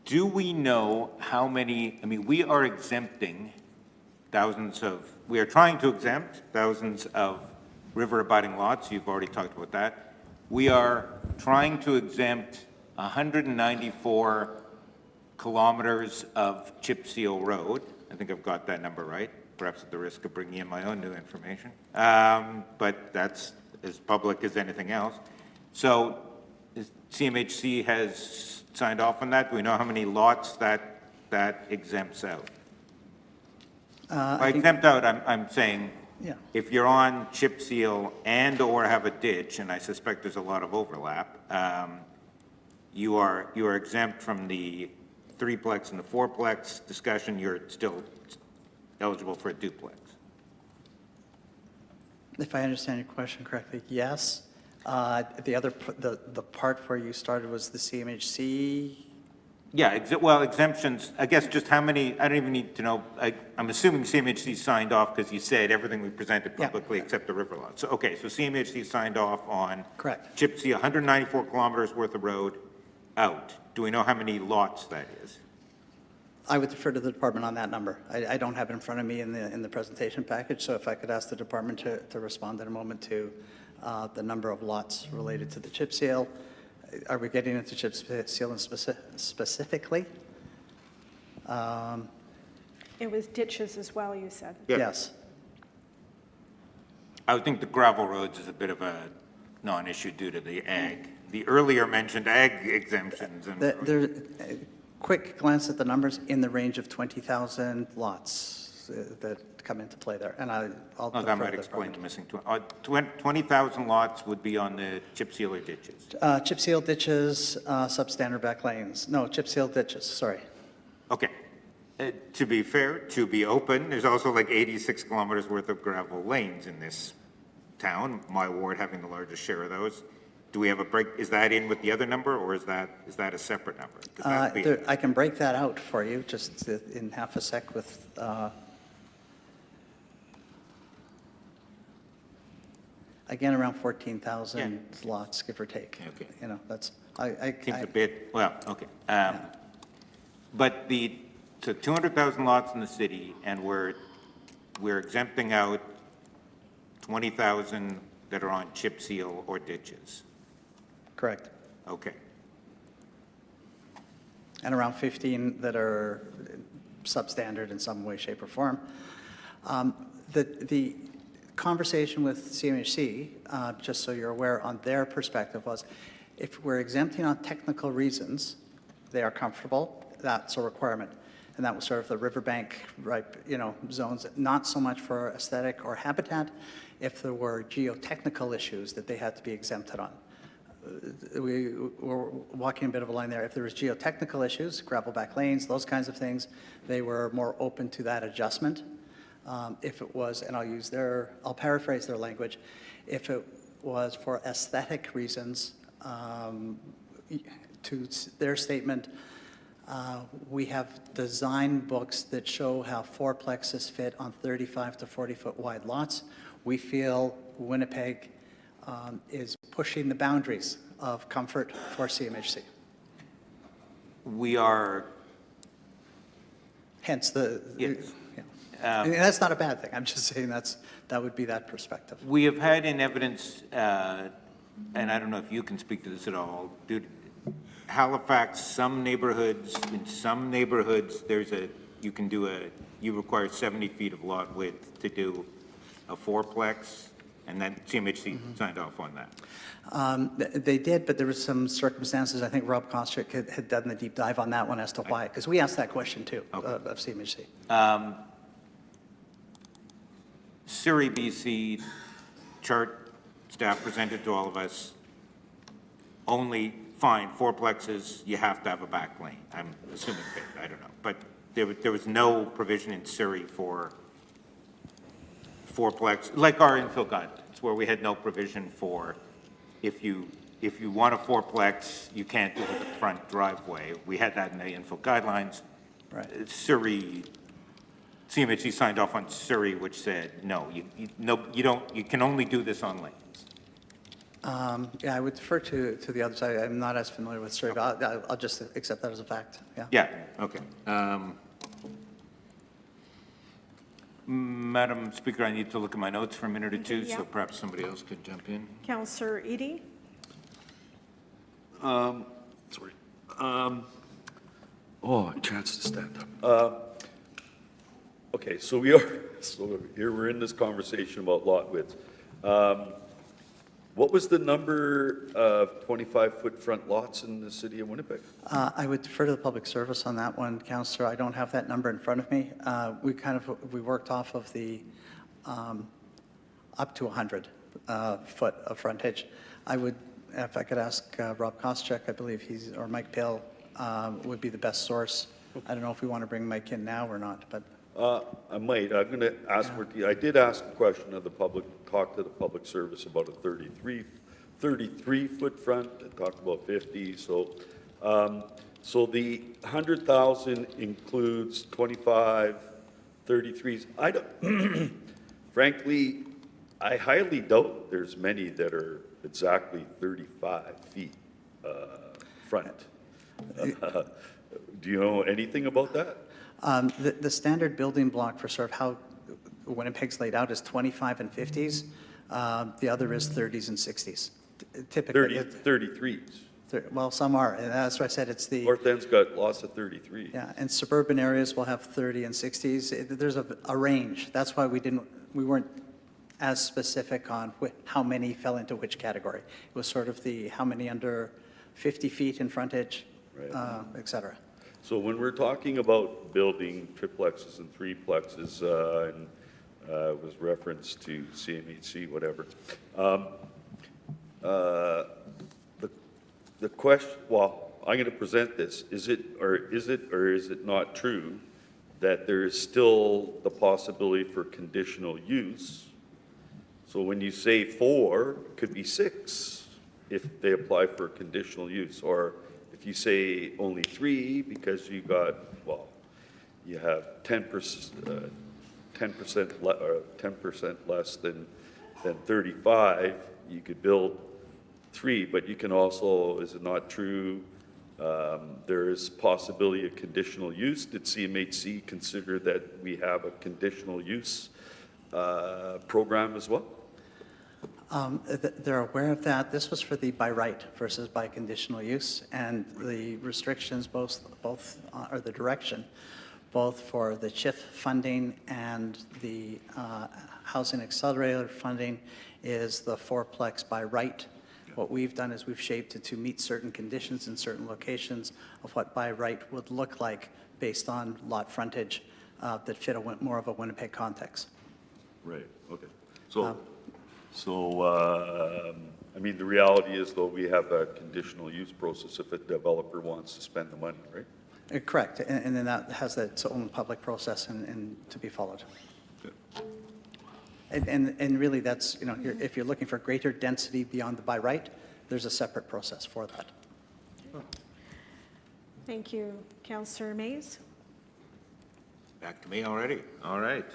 Do we know how many, I mean, we are exempting we are trying to exempt thousands of river abutting lots, you've already talked about that. We are trying to exempt 194 kilometers of chip seal road. I think I've got that number right, perhaps at the risk of bringing in my own new information. But that's as public as anything else. So CMHC has signed off on that. Do we know how many lots that exempts out? By exempt out, I'm saying, Yeah. if you're on chip seal and/or have a ditch, and I suspect there's a lot of overlap, you are exempt from the threeplex and the fourplex discussion. You're still eligible for a duplex. If I understand your question correctly, yes. The part where you started was the CMHC. Yeah, well, exemptions, I guess just how many, I don't even need to know, I'm assuming CMHC signed off because you said everything we presented publicly except the river lot. So, okay, so CMHC signed off on. Correct. Chip seal, 194 kilometers worth of road out. Do we know how many lots that is? I would defer to the department on that number. I don't have it in front of me in the presentation package, so if I could ask the department to respond in a moment to the number of lots related to the chip seal. Are we getting into chip seal and specifically? It was ditches as well, you said. Yeah. Yes. I would think the gravel roads is a bit of a non-issue due to the ag. The earlier mentioned ag exemptions and. There, quick glance at the numbers, in the range of 20,000 lots that come into play there, and I'll Oh, defer that to might the explain department. the missing 20,000 lots would be on the chip seal or ditches. Chip seal ditches, substandard back lanes. No, chip seal ditches, sorry. Okay. To be fair, to be open, there's also like 86 kilometers worth of gravel lanes in this town, my ward having the largest share of those. Do we have a break, is that in with the other number, or is that a separate number? 'Cause that'd be- I can break that out for you, just in half a sec with, again, around 14,000 lots, give or take. Okay. You know, that's, Seems a bit, well, okay. But so 200,000 lots in the city, and we're exempting out 20,000 that are on chip seal or ditches. correct. Okay. And around 15 that are substandard in some way, shape, or form. The conversation with CMHC, just so you're aware, on their perspective was, if we're exempting on technical reasons, they are comfortable, that's a requirement. And that was sort of the riverbank, right, you know, zones, not so much for aesthetic or habitat, if there were geotechnical issues that they had to be exempted on. We were walking a bit of a line there. If there was geotechnical issues, gravel back lanes, those kinds of things, they were more open to that adjustment. If it was, and I'll paraphrase their language, if it was for aesthetic reasons, to their statement, we have design books that show how fourplexes fit on 35 to 40-foot wide lots. We feel Winnipeg is pushing the boundaries of comfort for CMHC. We are, Hence the, yes. and that's not a bad thing. I'm just saying that would be that perspective. We have had in evidence, and I don't know if you can speak to this at all, Halifax, in some neighborhoods, you require 70 feet of lot width to do a fourplex, and then CMHC signed off on that. They did, but there was some circumstances, I think Rob Kostrick had done the deep dive on that one as to why, because we asked that question too, of CMHC. Surrey, BC chart staff presented to all of us, only, fine, fourplexes, you have to have a back lane. I'm assuming that, I don't know. But there was no provision in Surrey for fourplex, like our infill guidelines, where we had no provision for if you want a fourplex, you can't do it with a front driveway. We had that in the infill guidelines. Right. Surrey, CMHC signed off on Surrey, which said, no, you can only do this on lanes. Yeah, I would defer to the other side. I'm not as familiar with Surrey, but I'll just accept that as a fact, yeah. Yeah, okay. Madam Speaker, I need to look at my notes for a minute or two, Yeah. so perhaps somebody else could jump in. Councillor Edie? Sorry. A chance to stand up. Okay, so here we're in this conversation about lot width. What was the number of 25-foot front lots in the city of Winnipeg? I would defer to the public service on that one, Councillor. I don't have that number in front of me. We worked off of the up to 100 foot of frontage. I would, if I could ask Rob Koscheck, I believe or Mike Pill would be the best source. I don't know if we want to bring Mike in now or not, but. I might. I'm going to ask, I did ask a question of the public, talk to the public service about a 33-foot front, and talked about 50, so the 100,000 includes 25, 33s. I don't, frankly, I highly doubt there's many that are exactly 35 feet front. Do you know anything about that? The standard building block for sort of how Winnipeg's laid out is 25 and 50s. The other is 30s and 60s. Typically. 33s. Well, some are, and that's why I said it's the. North End's got lots of 33. Yeah, and suburban areas will have 30 and 60s. There's a range. That's why we weren't as specific on how many fell into which category. It was sort of how many under 50 feet in frontage, et cetera. So when we're talking about building triplexes and threeplexes, and was reference to CMHC, whatever, the question, well, I'm going to present this. Is it or is it not true that there is still the possibility for conditional use? So when you say 4, it could be 6 if they apply for conditional use. Or if you say only 3 because you got, well, you have 10%, 10% less than 35, you could build 3, but you can also, is it not true, there is possibility of conditional use? Did CMHC consider that we have a conditional use program as well? They're aware of that. This was for the by right versus by conditional use, and the restrictions or the direction, both for the CHIF funding and the Housing Accelerator funding is the fourplex by right. What we've done is we've shaped it to meet certain conditions in certain locations of what by right would look like based on lot frontage that fit more of a Winnipeg context. Right, okay. I mean, the reality is, though, we have a conditional use process if a developer wants to spend the money, right? Correct, and then that has its own public process and to be followed. And really, that's, you know, if you're looking for greater density beyond the by right, there's a separate process for that. Thank you. Councillor Mays? Back to me already. All right.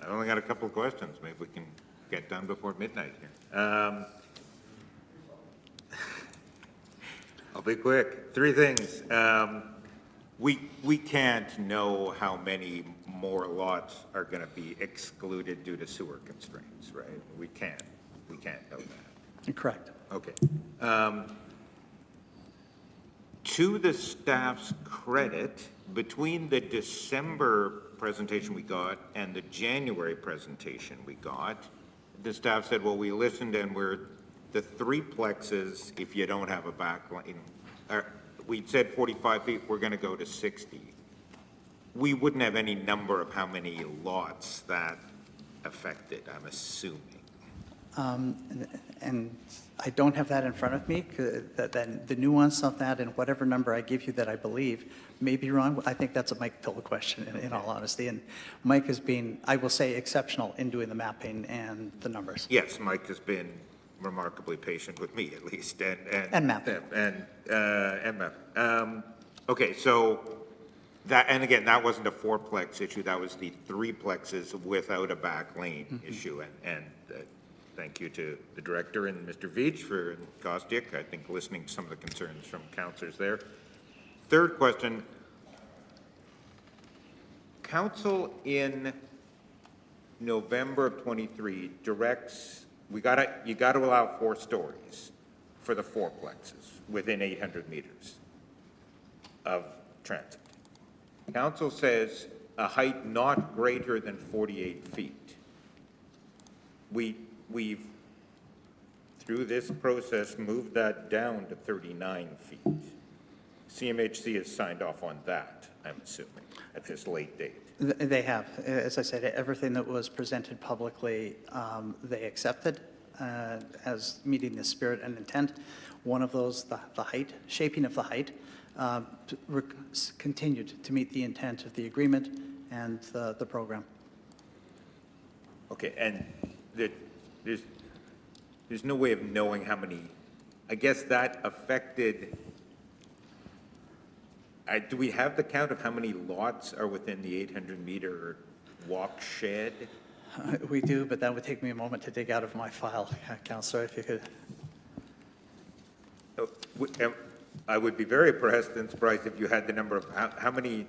I only got a couple of questions. Maybe we can get done before midnight here. I'll be quick. 3 things. We can't know how many more lots are going to be excluded due to sewer constraints, right? We can't know that. Correct. Okay. To the staff's credit, between the December presentation we got and the January presentation we got, the staff said, well, we listened and we're the 3plexes, if you don't have a back lane, we said 45 feet, we're going to go to 60. We wouldn't have any number of how many lots that affected, I'm assuming. And I don't have that in front of me, then the nuance of that and whatever number I give you that I believe may be wrong. I think that's a Mike Pill question, in all honesty. And Mike has been, I will say, exceptional in doing the mapping and the numbers. Yes, Mike has been remarkably patient with me, at least, And mapping. And mapping. Okay, so that, and again, that wasn't a 4plex issue, that was the 3plexes without a back lane issue. And thank you to the director and Mr. Veach for Kostiuk, I think, listening to some of the concerns from councillors there. Third question, council in November of 23 directs, you gotta allow 4 stories for the 4plexes within 800 meters of transit. Council says a height not greater than 48 feet. We've, through this process, moved that down to 39 feet. CMHC has signed off on that, I'm assuming, at this late date. They have. As I said, everything that was presented publicly, they accepted as meeting the spirit and intent. One of those, the height, shaping of the height, continued to meet the intent of the agreement and the program. Okay, and there's no way of knowing how many, I guess that affected, do we have the count of how many lots are within the 800-meter walk shed? We do, but that would take me a moment to dig out of my file, Councillor, if you could. I would be very impressed and surprised if you had the number of how many,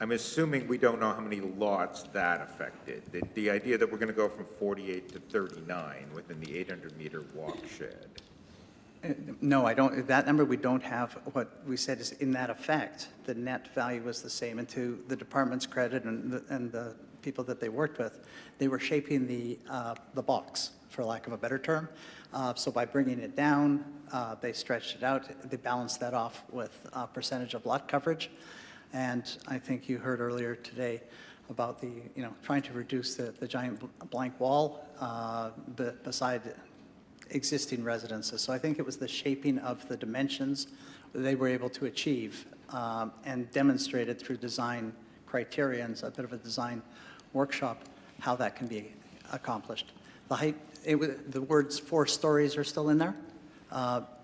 I'm assuming we don't know how many lots that affected. The idea that we're going to go from 48 to 39 within the 800-meter walk shed. No, I don't, that number we don't have. What we said is in that effect, the net value was the same. And to the department's credit and the people that they worked with, they were shaping the box, for lack of a better term. So by bringing it down, they stretched it out. They balanced that off with a percentage of lot coverage. And I think you heard earlier today about the, trying to reduce the giant blank wall beside existing residences. So I think it was the shaping of the dimensions that they were able to achieve and demonstrated through design criterions, a bit of a design workshop, how that can be accomplished. The height, the words 4 stories are still in there.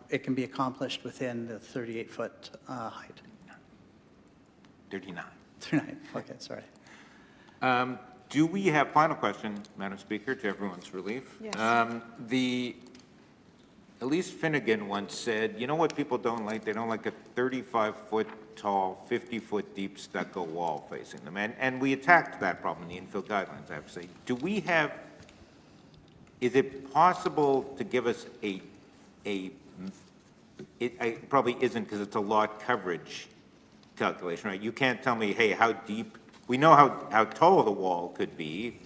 It can be accomplished within the 38-foot height. 39. 39, okay, sorry. Do we have, final question, Madam Speaker, to everyone's relief? Yes. Elise Finnegan once said, you know what people don't like? They don't like a 35-foot tall, 50-foot deep stucco wall facing them. And we attacked that problem in the infill guidelines, I have to say. Do we have, is it possible to give us it probably isn't because it's a lot coverage calculation, right? You can't tell me, hey, how deep, we know how tall the wall could be.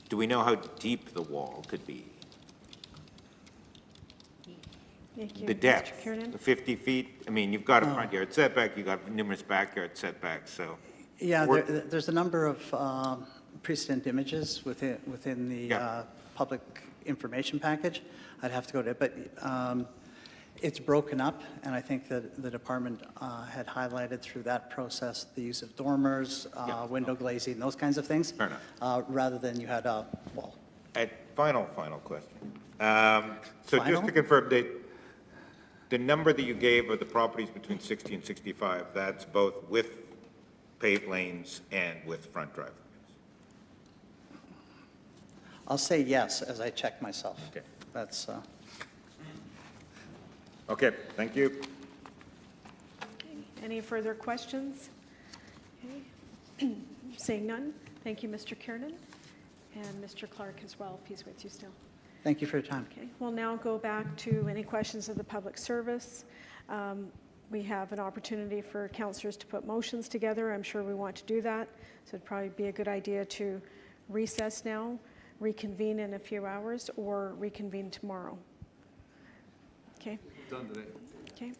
Do we know how deep the wall could be? Thank you. The Mr. depth, Kiernan? the 50 feet? I mean, you've got a front yard setback, you've got numerous backyard setbacks, so. Yeah, We're- there's a number of precedent images within the public information package. I'd have to go to it, but it's broken up, and I think that the department had highlighted through that process the use of dormers, window glazing, those kinds of things. Fair enough. Rather than you had a wall. Final question. So just to confirm, the number that you gave of the properties between 60 and 65, that's both with paved lanes and with front driveways? I'll say yes as I check myself. Okay. That's, Okay, thank you. Any further questions? Okay. Seeing none, thank you, Mr. Kiernan, and Mr. Clark as well, if he's with you still. thank you for your time. Okay, we'll now go back to any questions of the public service. We have an opportunity for councillors to put motions together. I'm sure we want to do that, so it'd probably be a good idea to recess now, reconvene in a few hours, or reconvene tomorrow. Okay? Done today. Okay,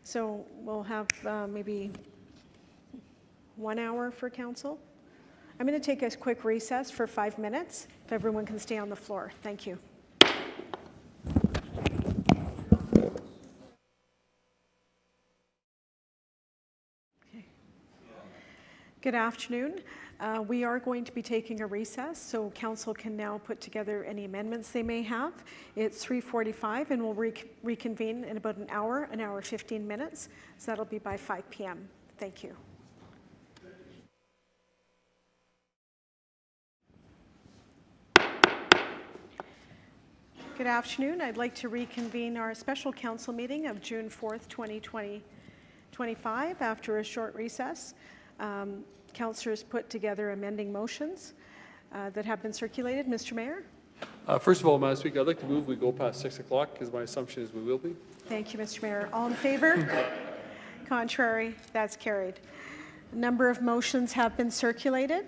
so we'll have maybe 1 hour for council. I'm going to take a quick recess for 5 minutes, if everyone can stay on the floor. Thank you. Okay. Good afternoon. We are going to be taking a recess, so council can now put together any amendments they may have. It's 3:45, and we'll reconvene in about an hour 15 minutes. So that'll be by 5 p.m. Thank you. Good afternoon. I'd like to reconvene our special council meeting of June 4th, 2025 after a short recess. Councillors put together amending motions that have been circulated. Mr. Mayor? First of all, Madam Speaker, I'd like to move we go past 6 o'clock, because my assumption is we will be. Thank you, Mr. Mayor. All in favor? Contrary? That's carried. A number of motions have been circulated.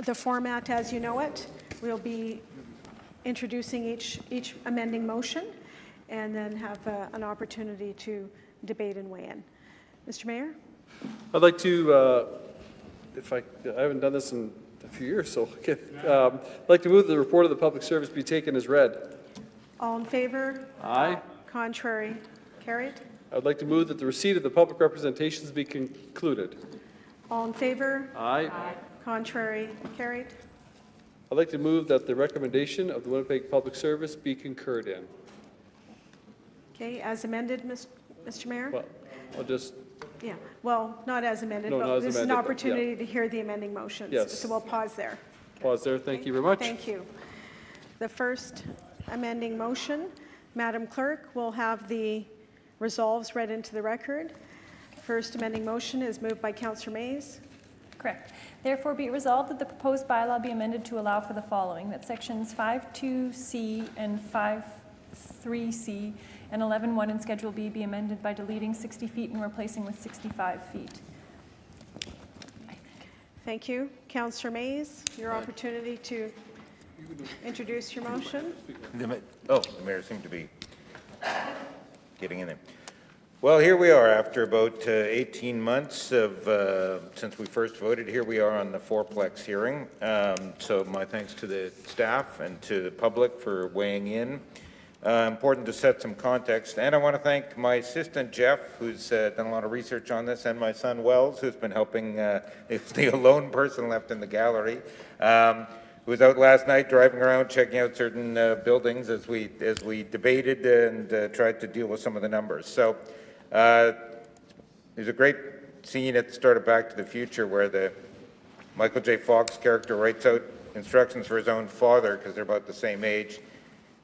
The format, as you know it, we'll be introducing each amending motion and then have an opportunity to debate and weigh in. Mr. Mayor? I'd like to, I haven't done this in a few years, so I'd like to move the report of the public service be taken as read. All in favor? Aye. Contrary? Carried. I'd like to move that the receipt of the public representations be concluded. All in favor? Aye. Contrary? Carried. I'd like to move that the recommendation of the Winnipeg Public Service be concurred in. Okay, as amended, Mr. Mayor? Well, I'll just, Yeah, well, not as amended, No, not but as this is an amended, but opportunity yeah. to hear the amending motions. Yes. So we'll pause there. pause there. Thank you very much. Thank you. The first amending motion, Madam Clerk will have the resolves read into the record. First amending motion is moved by Councillor Mays. Correct. Therefore, be it resolved that the proposed bylaw be amended to allow for the following, that sections 5.2C and 5.3C and 11.1 in Schedule B be amended by deleting 60 feet and replacing with 65 feet. Thank you. Councillor Mays, your opportunity to introduce your motion. The mayor seemed to be getting in there. Well, here we are after about 18 months of, since we first voted, here we are on the fourplex hearing. So my thanks to the staff and to the public for weighing in. Important to set some context. And I want to thank my assistant, Jeff, who's done a lot of research on this, and my son, Wells, who's been helping, is the lone person left in the gallery. was out last night driving around, checking out certain buildings as we debated and tried to deal with some of the numbers. So there's a great scene at the start of Back to the Future where the Michael J. Fox character writes out instructions for his own father because they're about the same age.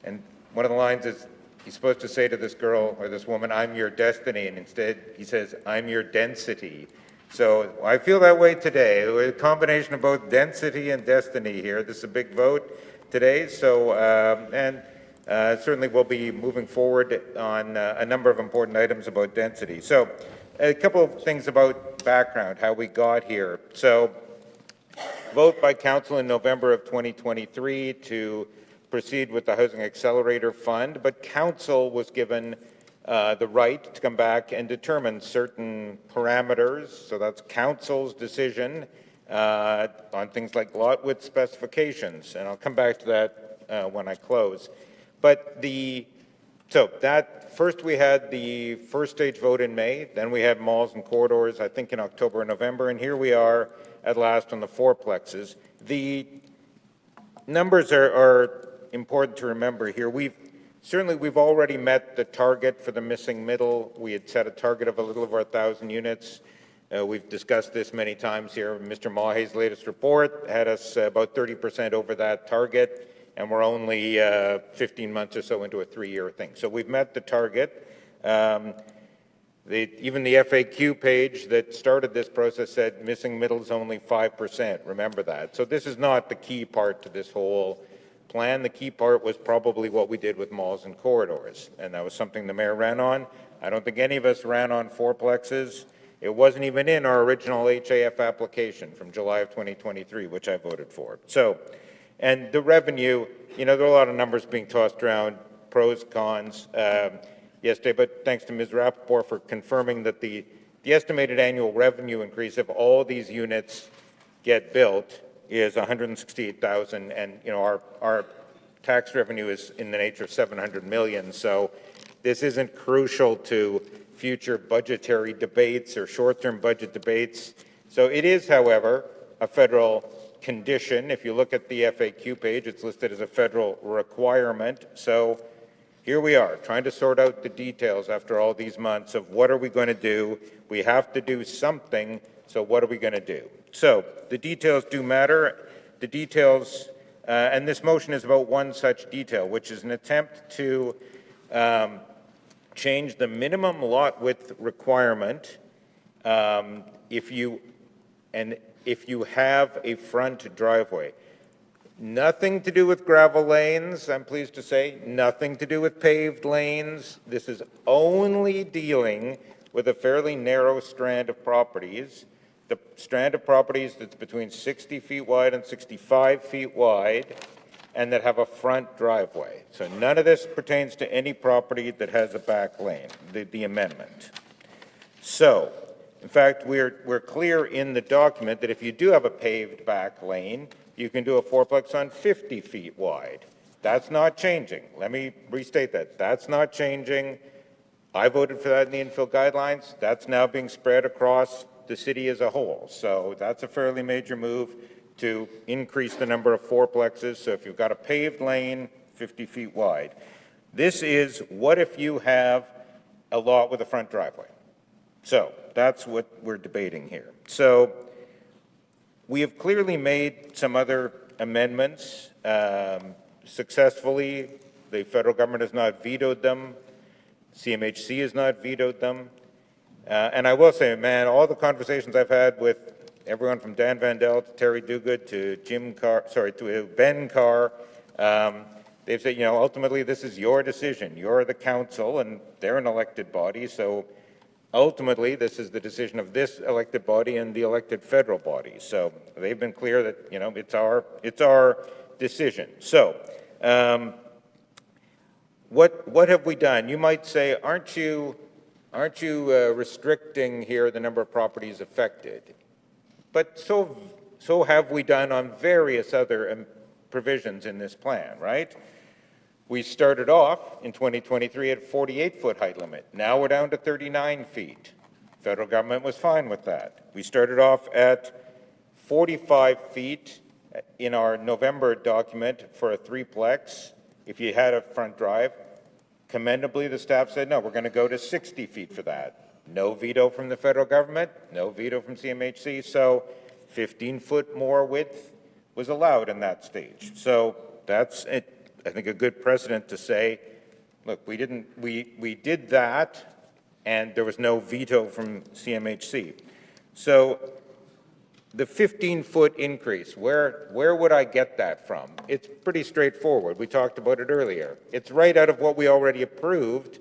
And one of the lines is, he's supposed to say to this girl or this woman, "I'm your destiny," and instead he says, "I'm your density." So I feel that way today. A combination of both density and destiny here. This is a big vote today, so certainly we'll be moving forward on a number of important items about density. So a couple of things about background, how we got here. So vote by council in November of 2023 to proceed with the Housing Accelerator Fund, but council was given the right to come back and determine certain parameters. So that's council's decision on things like lot width specifications, and I'll come back to that when I close. But so that first we had the first stage vote in May, then we had malls and corridors, I think in October and November, and here we are at last on the fourplexes. The numbers are important to remember here. We've already met the target for the missing middle. We had set a target of a little over 1,000 units. We've discussed this many times here. Mr. Mahe's latest report had us about 30% over that target, and we're only 15 months or so into a 3-year thing. So we've met the target. Even the FAQ page that started this process said missing middle is only 5%. Remember that. So this is not the key part to this whole plan. The key part was probably what we did with malls and corridors, and that was something the mayor ran on. I don't think any of us ran on fourplexes. It wasn't even in our original HAF application from July of 2023, which I voted for. So, and the revenue, there are a lot of numbers being tossed around, pros, cons, yesterday, but thanks to Ms. Rappaport for confirming that the estimated annual revenue increase if all these units get built is 168,000, and our tax revenue is in the nature of 700 million. So this isn't crucial to future budgetary debates or short-term budget debates. So it is, however, a federal condition. If you look at the FAQ page, it's listed as a federal requirement. So here we are, trying to sort out the details after all these months of what are we going to do. We have to do something, so what are we going to do? So the details do matter. The details, and this motion is about one such detail, which is an attempt to change the minimum lot width requirement if you have a front driveway. Nothing to do with gravel lanes, I'm pleased to say, nothing to do with paved lanes. This is only dealing with a fairly narrow strand of properties, the strand of properties that's between 60 feet wide and 65 feet wide, and that have a front driveway. So none of this pertains to any property that has a back lane, the amendment. So, in fact, we're clear in the document that if you do have a paved back lane, you can do a fourplex on 50 feet wide. That's not changing. Let me restate that. That's not changing. I voted for that in the infill guidelines. That's now being spread across the city as a whole. So that's a fairly major move to increase the number of fourplexes. So if you've got a paved lane, 50 feet wide. This is what if you have a lot with a front driveway. So that's what we're debating here. So we have clearly made some other amendments successfully. The federal government has not vetoed them. CMHC has not vetoed them. And I will say, man, all the conversations I've had with everyone from Dan Vandell to Terry Duguid to Ben Carr, they've said, ultimately this is your decision. You're the council and they're an elected body. So ultimately this is the decision of this elected body and the elected federal body. So they've been clear that, it's our decision. So what have we done? You might say, aren't you restricting here the number of properties affected? But so have we done on various other provisions in this plan, right? We started off in 2023 at 48-foot height limit. Now we're down to 39 feet. Federal government was fine with that. We started off at 45 feet in our November document for a threeplex, if you had a front drive, commendably, the staff said, no, we're going to go to 60 feet for that. No veto from the federal government, no veto from CMHC, so 15-foot more width was allowed in that stage. So that's, I think, a good precedent to say, look, we did that, and there was no veto from CMHC. So the 15-foot increase, where would I get that from? It's pretty straightforward. We talked about it earlier. It's right out of what we already approved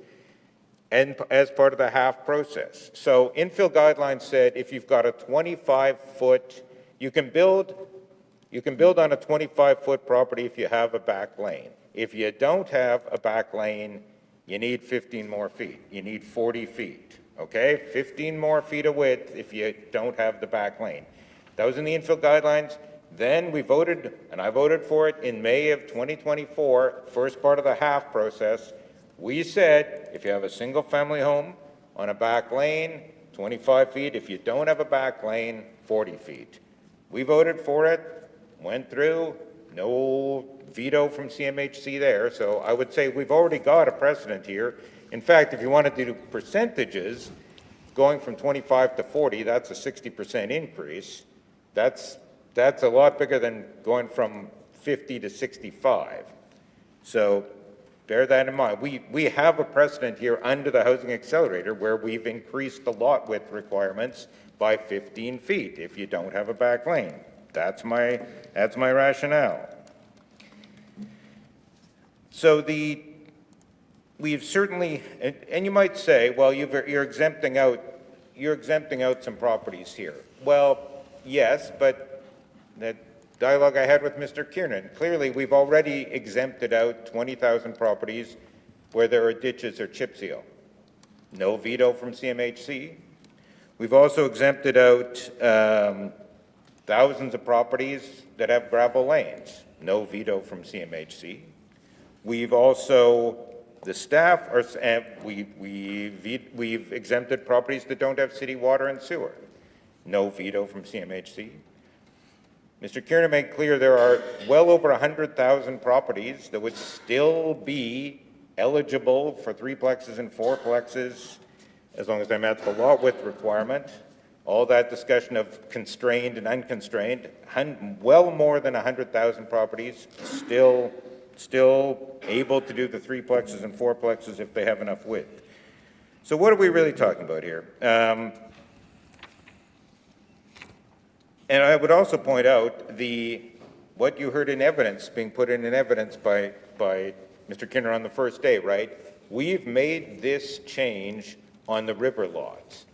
and as part of the half process. So infill guidelines said if you've got a 25-foot, you can build on a 25-foot property if you have a back lane. If you don't have a back lane, you need 15 more feet. You need 40 feet, okay? 15 more feet of width if you don't have the back lane. That was in the infill guidelines. Then we voted, and I voted for it in May of 2024, first part of the half process. We said if you have a single-family home on a back lane, 25 feet. If you don't have a back lane, 40 feet. We voted for it, went through, no veto from CMHC there. So I would say we've already got a precedent here. In fact, if you wanted to do percentages, going from 25 to 40, that's a 60% increase. That's a lot bigger than going from 50 to 65. So bear that in mind. We have a precedent here under the Housing Accelerator where we've increased the lot width requirements by 15 feet if you don't have a back lane. That's my rationale. So we've certainly, and you might say, well, you're exempting out some properties here. Well, yes, but that dialogue I had with Mr. Kiernan, clearly we've already exempted out 20,000 properties where there are ditches or chip seal. No veto from CMHC. We've also exempted out thousands of properties that have gravel lanes. No veto from CMHC. We've also, the staff are, we've exempted properties that don't have city water and sewer. No veto from CMHC. Mr. Kiernan made clear there are well over 100,000 properties that would still be eligible for threeplexes and fourplexes as long as they met the lot width requirement. All that discussion of constrained and unconstrained, well more than 100,000 properties still able to do the threeplexes and fourplexes if they have enough width. So what are we really talking about here? And I would also point out what you heard in evidence, being put in evidence by Mr. Kiernan on the first day, right? We've made this change on the river lots.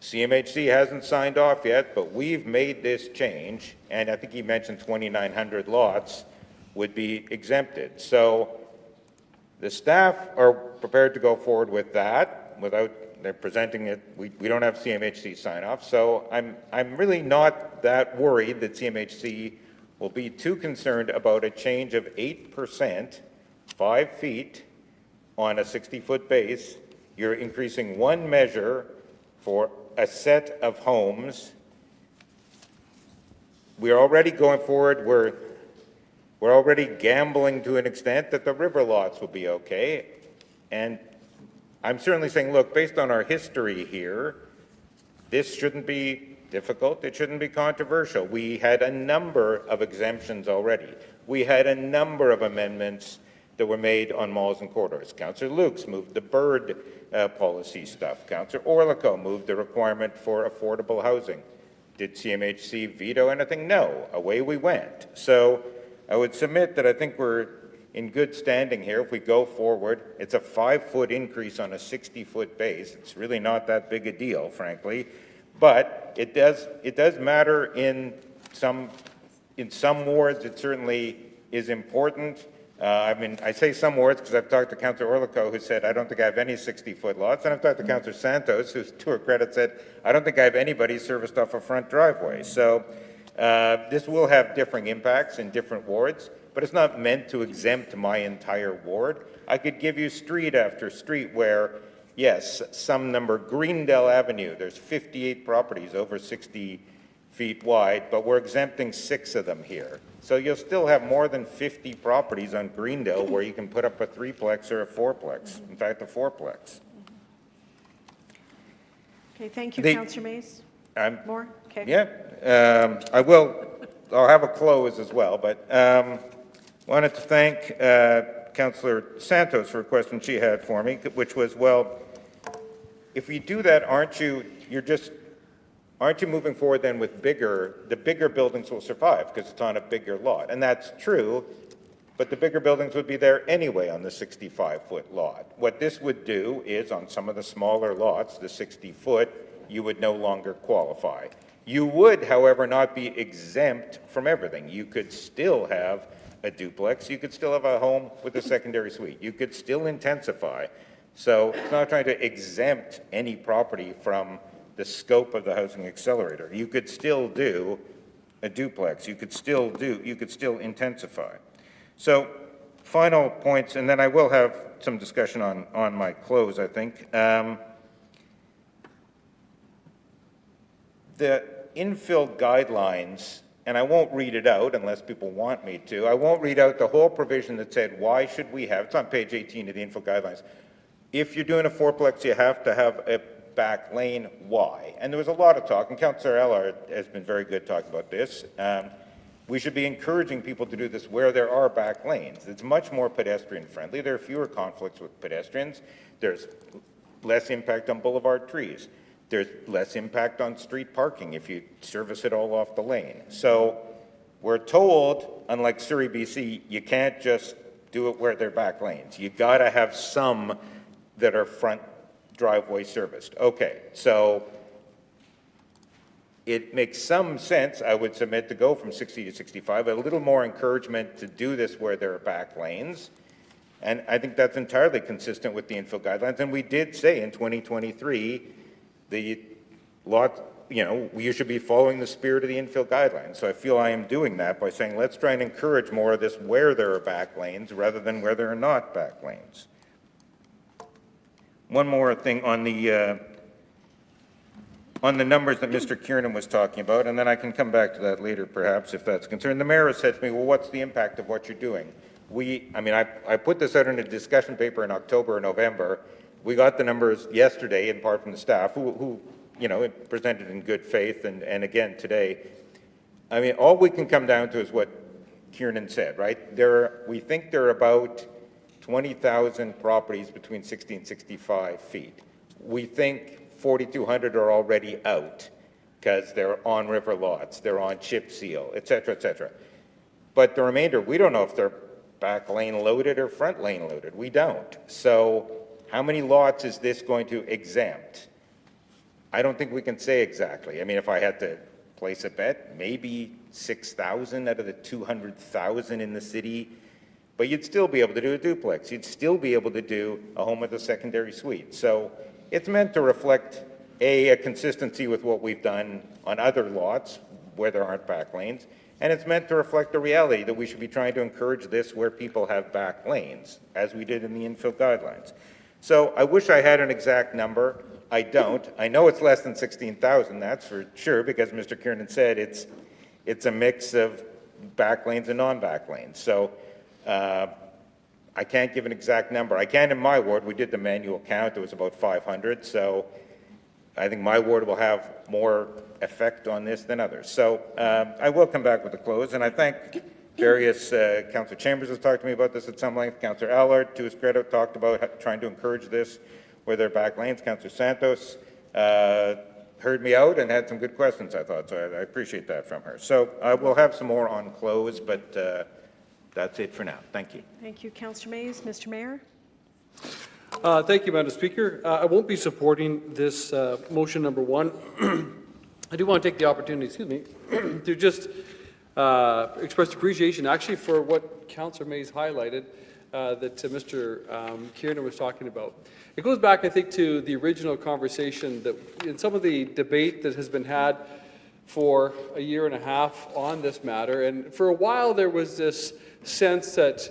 CMHC hasn't signed off yet, but we've made this change, and I think he mentioned 2,900 lots would be exempted. So the staff are prepared to go forward with that without they're presenting it. We don't have CMHC sign off, so I'm really not that worried that CMHC will be too concerned about a change of 8%, 5 feet on a 60-foot base. You're increasing one measure for a set of homes. We're already going forward. We're already gambling to an extent that the river lots will be okay. And I'm certainly saying, look, based on our history here, this shouldn't be difficult. It shouldn't be controversial. We had a number of exemptions already. We had a number of amendments that were made on malls and corridors. Councillor Lukes moved the bird policy stuff. Councillor Orlico moved the requirement for affordable housing. Did CMHC veto anything? No. Away we went. So I would submit that I think we're in good standing here. If we go forward, it's a 5-foot increase on a 60-foot base. It's really not that big a deal, frankly, but it does matter in some wards. It certainly is important. I say some wards because I've talked to Councillor Orlico, who said, I don't think I have any 60-foot lots, and I've talked to Councillor Santos, who, to her credit, said, I don't think I have anybody serviced off a front driveway. So this will have differing impacts in different wards, but it's not meant to exempt my entire ward. I could give you street after street where, yes, some number, Greendale Avenue, there's 58 properties over 60 feet wide, but we're exempting 6 of them here. So you'll still have more than 50 properties on Greendale where you can put up a 3-plex or a 4-plex, in fact, a 4-plex. Okay, thank you, The- Councillor Mays. More? Okay. Yeah, I'll have a close as well, but wanted to thank Councillor Santos for a question she had for me, which was, well, if you do that, aren't you moving forward then with the bigger buildings will survive because it's on a bigger lot? And that's true, but the bigger buildings would be there anyway on the 65-foot lot. What this would do is on some of the smaller lots, the 60-foot, you would no longer qualify. You would, however, not be exempt from everything. You could still have a duplex. You could still have a home with a secondary suite. You could still intensify. So it's not trying to exempt any property from the scope of the housing accelerator. You could still do a duplex. You could still intensify. So final points, and then I will have some discussion on my close, I think. The infill guidelines, and I won't read it out unless people want me to, I won't read out the whole provision that said, why should we have, it's on page 18 of the infill guidelines. If you're doing a 4-plex, you have to have a back lane. Why? And there was a lot of talk, and Councillor Allard has been very good talking about this. We should be encouraging people to do this where there are back lanes. It's much more pedestrian friendly. There are fewer conflicts with pedestrians. There's less impact on boulevard trees. There's less impact on street parking if you service it all off the lane. So we're told, unlike Surrey, BC, you can't just do it where they're back lanes. You gotta have some that are front driveway serviced. Okay, so it makes some sense, I would submit, to go from 60 to 65, a little more encouragement to do this where there are back lanes. And I think that's entirely consistent with the infill guidelines. And we did say in 2023, the lot, you should be following the spirit of the infill guidelines. So I feel I am doing that by saying, let's try and encourage more of this where there are back lanes rather than where there are not back lanes. One more thing on the numbers that Mr. Kiernan was talking about, and then I can come back to that later perhaps if that's concerned. The mayor has said to me, well, what's the impact of what you're doing? I put this out in a discussion paper in October or November. We got the numbers yesterday, in part from the staff, who presented in good faith, and again today. All we can come down to is what Kiernan said, right? We think there are about 20,000 properties between 60 and 65 feet. We think 4,200 are already out because they're on river lots, they're on chip seal, et cetera, et cetera. But the remainder, we don't know if they're back lane loaded or front lane loaded. We don't. So how many lots is this going to exempt? I don't think we can say exactly. If I had to place a bet, maybe 6,000 out of the 200,000 in the city, but you'd still be able to do a duplex. You'd still be able to do a home with a secondary suite. So it's meant to reflect, a consistency with what we've done on other lots where there aren't back lanes, and it's meant to reflect the reality that we should be trying to encourage this where people have back lanes, as we did in the infill guidelines. So I wish I had an exact number. I don't. I know it's less than 16,000, that's for sure, because Mr. Kiernan said it's a mix of back lanes and non-back lanes. So I can't give an exact number. I can in my ward. We did the manual count. It was about 500. So I think my ward will have more effect on this than others. So I will come back with a close, and I thank various, Councillor Chambers has talked to me about this at some length. Councillor Allard, to his credit, talked about trying to encourage this where there are back lanes. Councillor Santos heard me out and had some good questions, I thought, so I appreciate that from her. So I will have some more on close, but that's it for now. Thank you. Thank you, Councillor Mays. Mr. Mayor? Thank you, Madam Speaker. I won't be supporting this motion number 1. I do want to take the opportunity, to just express appreciation actually for what Councillor Mays highlighted that Mr. Kiernan was talking about. It goes back, I think, to the original conversation that in some of the debate that has been had for a year and a half on this matter. And for a while there was this sense that,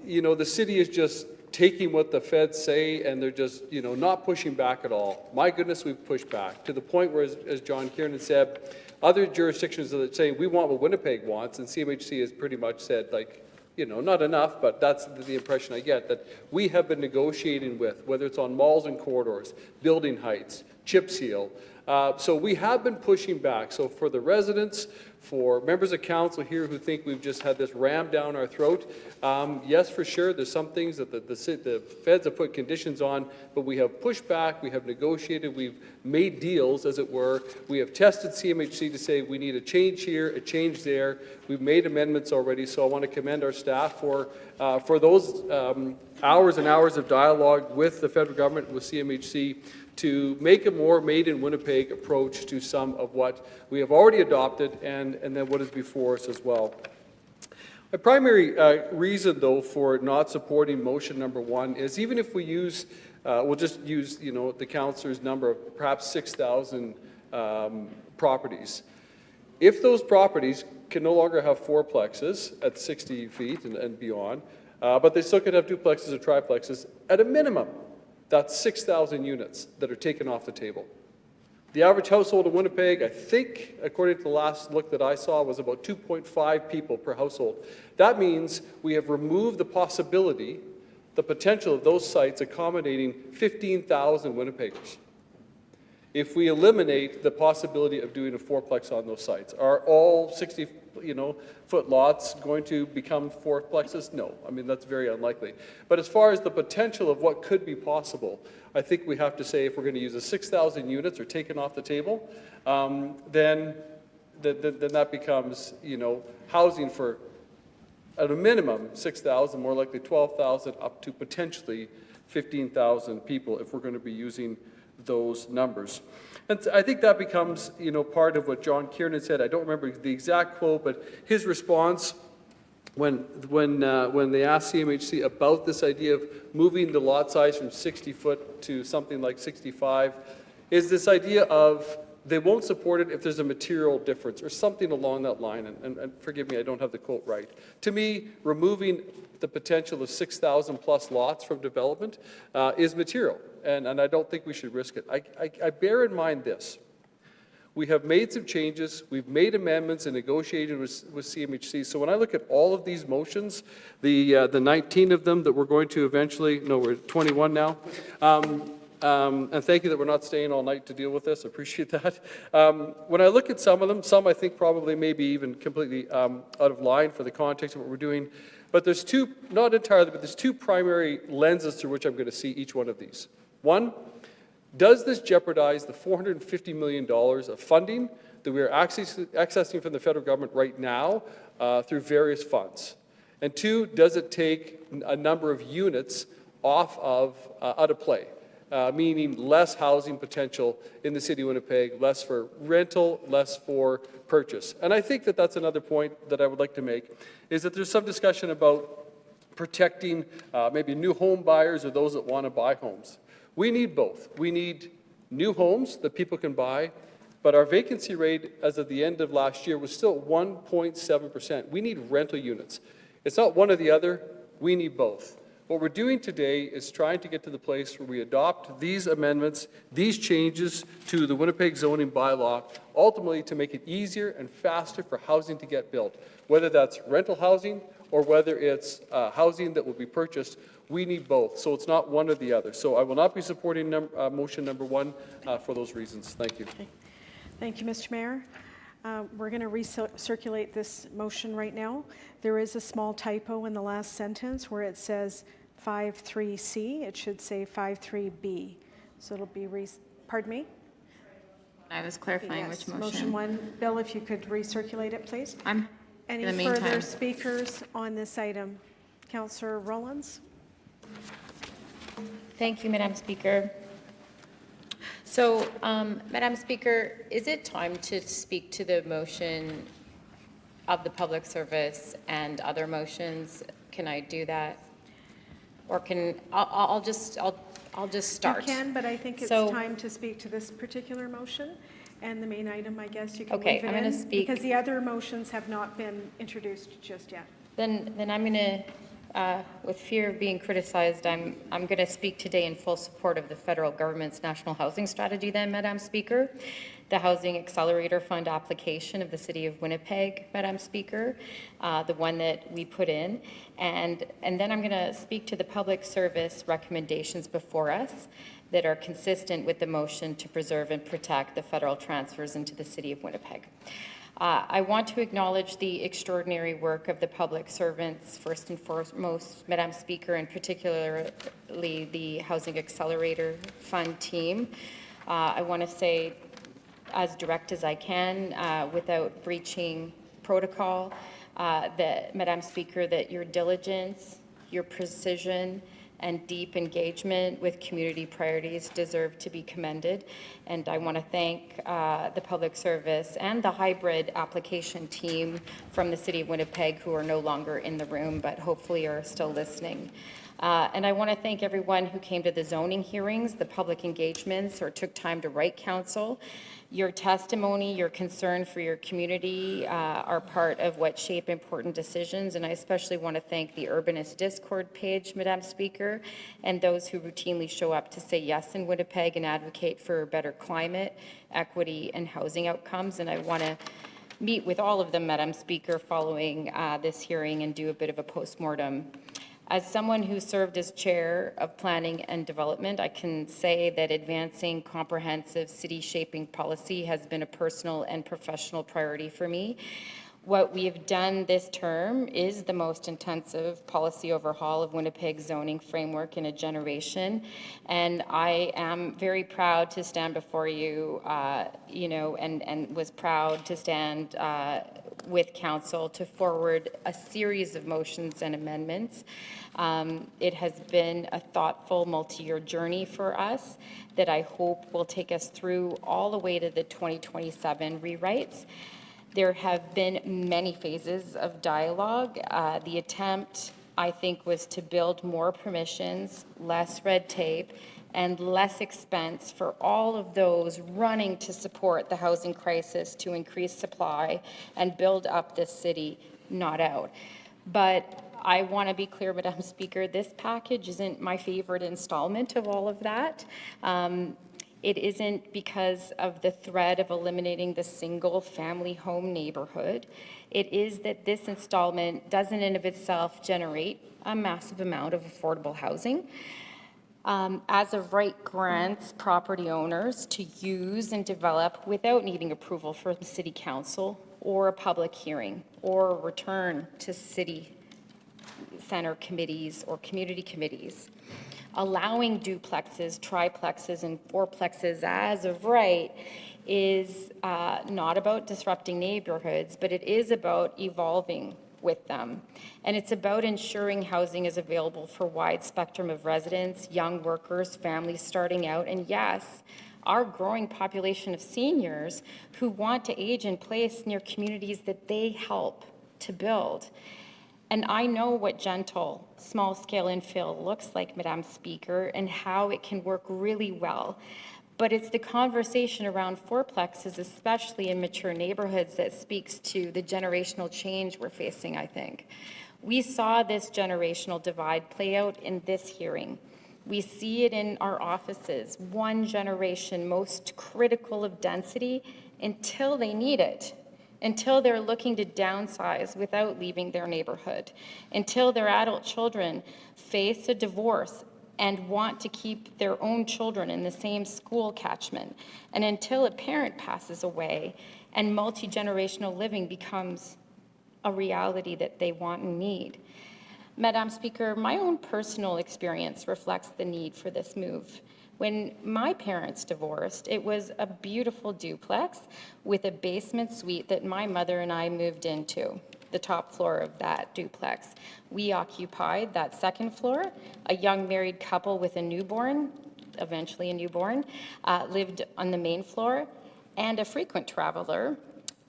the city is just taking what the feds say and they're just, not pushing back at all. My goodness, we've pushed back to the point where, as John Kiernan said, other jurisdictions that are saying, we want what Winnipeg wants, and CMHC has pretty much said, like, you know, not enough, but that's the impression I get, that we have been negotiating with, whether it's on malls and corridors, building heights, chip seal. So we have been pushing back. So for the residents, for members of council here who think we've just had this rammed down our throat, yes, for sure, there's some things that the feds have put conditions on, but we have pushed back, we have negotiated, we've made deals, as it were. We have tested CMHC to say we need a change here, a change there. We've made amendments already, so I want to commend our staff for those hours and hours of dialogue with the federal government, with CMHC, to make a more made-in-Winnipeg approach to some of what we have already adopted and then what is before us as well. My primary reason, though, for not supporting motion number 1 is even if we use, we'll just use, you know, the councillor's number of perhaps 6,000 properties. If those properties can no longer have fourplexes at 60 feet and beyond, but they still could have duplexes or triplexes, at a minimum, that's 6,000 units that are taken off the table. The average household in Winnipeg, I think, according to the last look that I saw, was about 2.5 people per household. That means we have removed the possibility, the potential of those sites accommodating 15,000 Winnipeggers. If we eliminate the possibility of doing a fourplex on those sites, are all 60, foot lots going to become fourplexes? No, I mean, that's very unlikely. But as far as the potential of what could be possible, I think we have to say if we're going to use the 6,000 units or taken off the table, then that becomes, housing for at a minimum 6,000, more likely 12,000, up to potentially 15,000 people if we're going to be using those numbers. And I think that becomes, part of what John Kiernan said. I don't remember the exact quote, but his response when they asked CMHC about this idea of moving the lot size from 60 foot to something like 65 is this idea of they won't support it if there's a material difference or something along that line. And forgive me, I don't have the quote right. To me, removing the potential of 6,000 plus lots from development is material. And I don't think we should risk it. I bear in mind this. We have made some changes. We've made amendments and negotiated with CMHC. So when I look at all of these motions, the 19 of them that we're going to eventually, no, we're at 21 now. And thank you that we're not staying all night to deal with this. I appreciate that. When I look at some of them, some I think probably maybe even completely out of line for the context of what we're doing. But there's two, not entirely, but there's two primary lenses through which I'm going to see each one of these. One, does this jeopardize the $450 million of funding that we are accessing from the federal government right now through various funds? And two, does it take a number of units out of play? Meaning less housing potential in the city of Winnipeg, less for rental, less for purchase. And I think that that's another point that I would like to make, is that there's some discussion about protecting maybe new home buyers or those that want to buy homes. We need both. We need new homes that people can buy, but our vacancy rate as of the end of last year was still 1.7%. We need rental units. It's not one or the other. We need both. What we're doing today is trying to get to the place where we adopt these amendments, these changes to the Winnipeg zoning bylaw, ultimately to make it easier and faster for housing to get built. Whether that's rental housing or whether it's housing that will be purchased, we need both. So it's not one or the other. So I will not be supporting motion number 1 for those reasons. Thank you. Okay. Thank you, Mr. Mayor. We're going to recirculate this motion right now. There is a small typo in the last sentence where it says 53C. It should say 53B. So it'll be, pardon me? I was clarifying Yes, which motion 1. Bill, if you could recirculate it, please. In the Any meantime. further speakers on this item? Councillor Rollins? Thank you, Madam Speaker. So, Madam Speaker, is it time to speak to the motion of the public service and other motions? Can I do that? Or can, I'll just start. You can, but I think it's So- time to speak to this particular motion. And the main item, I guess you can Okay, leave it I'm gonna in, speak- because the other motions have not been introduced just yet. Then I'm going to With fear of being criticized, I'm going to speak today in full support of the federal government's national housing strategy then, Madam Speaker. The Housing Accelerator Fund application of the City of Winnipeg, Madam Speaker, the one that we put in. And then I'm going to speak to the public service recommendations before us that are consistent with the motion to preserve and protect the federal transfers into the City of Winnipeg. I want to acknowledge the extraordinary work of the public servants, first and foremost, Madam Speaker, and particularly the Housing Accelerator Fund team. I want to say, as direct as I can, without breaching protocol, that, Madam Speaker, that your diligence, your precision, and deep engagement with community priorities deserve to be commended. And I want to thank the public service and the hybrid application team from the City of Winnipeg who are no longer in the room, but hopefully are still listening. And I want to thank everyone who came to the zoning hearings, the public engagements, or took time to write counsel. Your testimony, your concern for your community are part of what shape important decisions, and I especially want to thank the Urbanist Discord page, Madam Speaker, and those who routinely show up to say yes in Winnipeg and advocate for better climate, equity, and housing outcomes. And I want to meet with all of them, Madam Speaker, following this hearing and do a bit of a postmortem. As someone who served as chair of planning and development, I can say that advancing comprehensive city-shaping policy has been a personal and professional priority for me. What we have done this term is the most intensive policy overhaul of Winnipeg's zoning framework in a generation, and I am very proud to stand before you, and was proud to stand with council to forward a series of motions and amendments. It has been a thoughtful multi-year journey for us that I hope will take us through all the way to the 2027 rewrites. There have been many phases of dialogue. The attempt, I think, was to build more permissions, less red tape, and less expense for all of those running to support the housing crisis to increase supply and build up this city, not out. But I want to be clear, Madam Speaker, this package isn't my favorite installment of all of that. It isn't because of the threat of eliminating the single-family home neighborhood. It is that this installment doesn't in of itself generate a massive amount of affordable housing. As of right, grants property owners to use and develop without needing approval from the City Council or a public hearing or a return to City Center committees or community committees. Allowing duplexes, triplexes, and fourplexes as of right is not about disrupting neighborhoods, but it is about evolving with them. And it's about ensuring housing is available for a wide spectrum of residents, young workers, families starting out, and yes, our growing population of seniors who want to age in place near communities that they help to build. And I know what gentle, small-scale infill looks like, Madam Speaker, and how it can work really well. But it's the conversation around fourplexes, especially in mature neighborhoods, that speaks to the generational change we're facing, I think. We saw this generational divide play out in this hearing. We see it in our offices, one generation most critical of density until they need it, until they're looking to downsize without leaving their neighborhood, until their adult children face a divorce and want to keep their own children in the same school catchment, and until a parent passes away and multi-generational living becomes a reality that they want and need. Madam Speaker, my own personal experience reflects the need for this move. When my parents divorced, it was a beautiful duplex with a basement suite that my mother and I moved into, the top floor of that duplex. We occupied that second floor. A young married couple with a newborn, eventually a newborn, lived on the main floor, and a frequent traveler,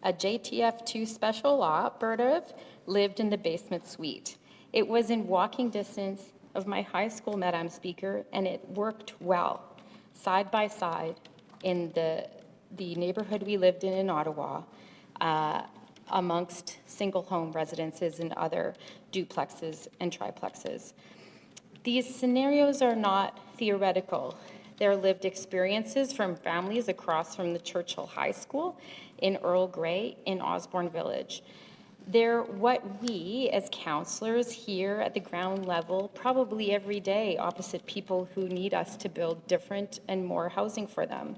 a JTF2 special operative, lived in the basement suite. It was in walking distance of my high school, Madam Speaker, and it worked well, side by side, in the neighborhood we lived in Ottawa, amongst single-home residences and other duplexes and triplexes. These scenarios are not theoretical. They're lived experiences from families across from the Churchill High School, in Earl Grey, in Osborne Village. They're what we, as counselors here at the ground level, probably every day opposite people who need us to build different and more housing for them.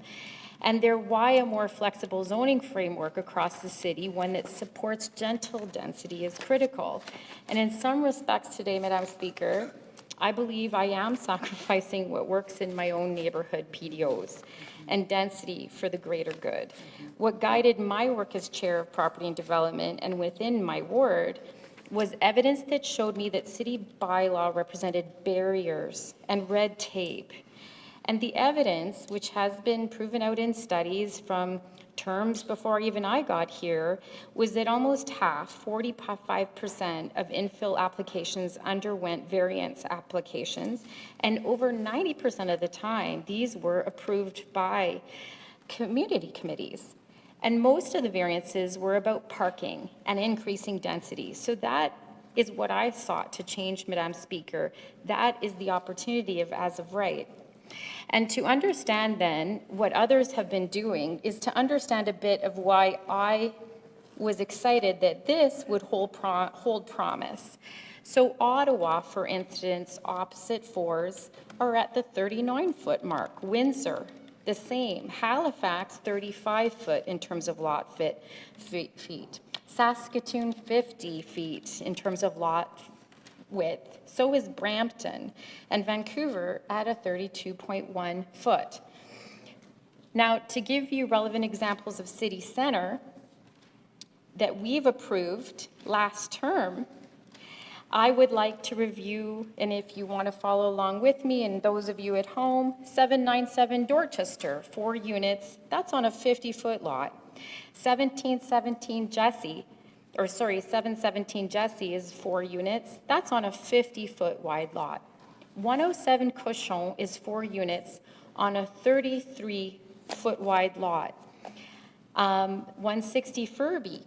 And they're why a more flexible zoning framework across the city, one that supports gentle density, is critical. And in some respects today, Madam Speaker, I believe I am sacrificing what works in my own neighborhood PDOs and density for the greater good. What guided my work as chair of property and development and within my ward was evidence that showed me that city bylaw represented barriers and red tape. And the evidence, which has been proven out in studies from terms before even I got here, was that almost half, 45% of infill applications underwent variance applications, and over 90% of the time, these were approved by community committees. And most of the variances were about parking and increasing density. So that is what I sought to change, Madam Speaker. That is the opportunity of as of right. And to understand then what others have been doing is to understand a bit of why I was excited that this would hold promise. So Ottawa, for instance, opposite fours are at the 39-foot mark. Windsor, the same. Halifax, 35-foot in terms of lot feet. Saskatoon, 50 feet in terms of lot width. So is Brampton, and Vancouver at a 32.1 foot. Now, to give you relevant examples of city center that we've approved last term, I would like to review, and if you want to follow along with me, and those of you at home, 797 Dorchester, 4 units, that's on a 50-foot lot. 717 Jesse is 4 units. That's on a 50-foot wide lot. 107 Cochon is 4 units on a 33-foot wide lot. 160 Furby,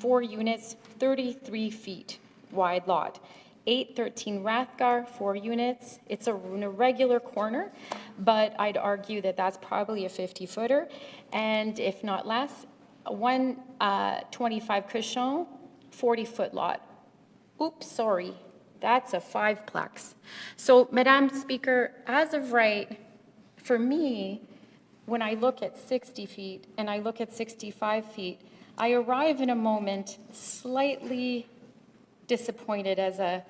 4 units, 33 feet wide lot. 813 Rathgar, 4 units. It's in a regular corner, but I'd argue that that's probably a 50-footer, and if not less. 125 Cochon, 40-foot lot. Oops, sorry, that's a 5-plex. So, Madam Speaker, as of right, for me, when I look at 60 feet and I look at 65 feet, I arrive in a moment slightly disappointed as a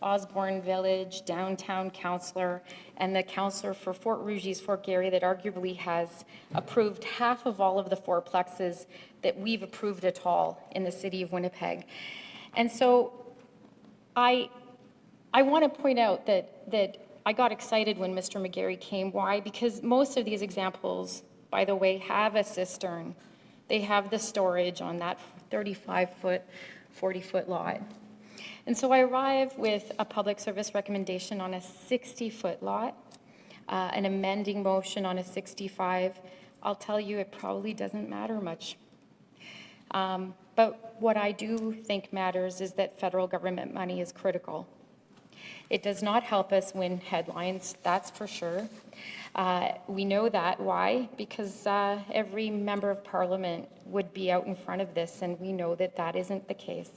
Osborne Village downtown councillor and the councillor for Fort Rouge's Fort Garry that arguably has approved half of all of the 4-plexes that we've approved at all in the city of Winnipeg. And so I want to point out that I got excited when Mr. McGarry came. Why? Because most of these examples, by the way, have a cistern. They have the storage on that 35-foot, 40-foot lot. And so I arrive with a public service recommendation on a 60-foot lot, an amending motion on a 65. I'll tell you, it probably doesn't matter much. But what I do think matters is that federal government money is critical. It does not help us win headlines, that's for sure. We know that. Why? Because every member of parliament would be out in front of this, and we know that that isn't the case.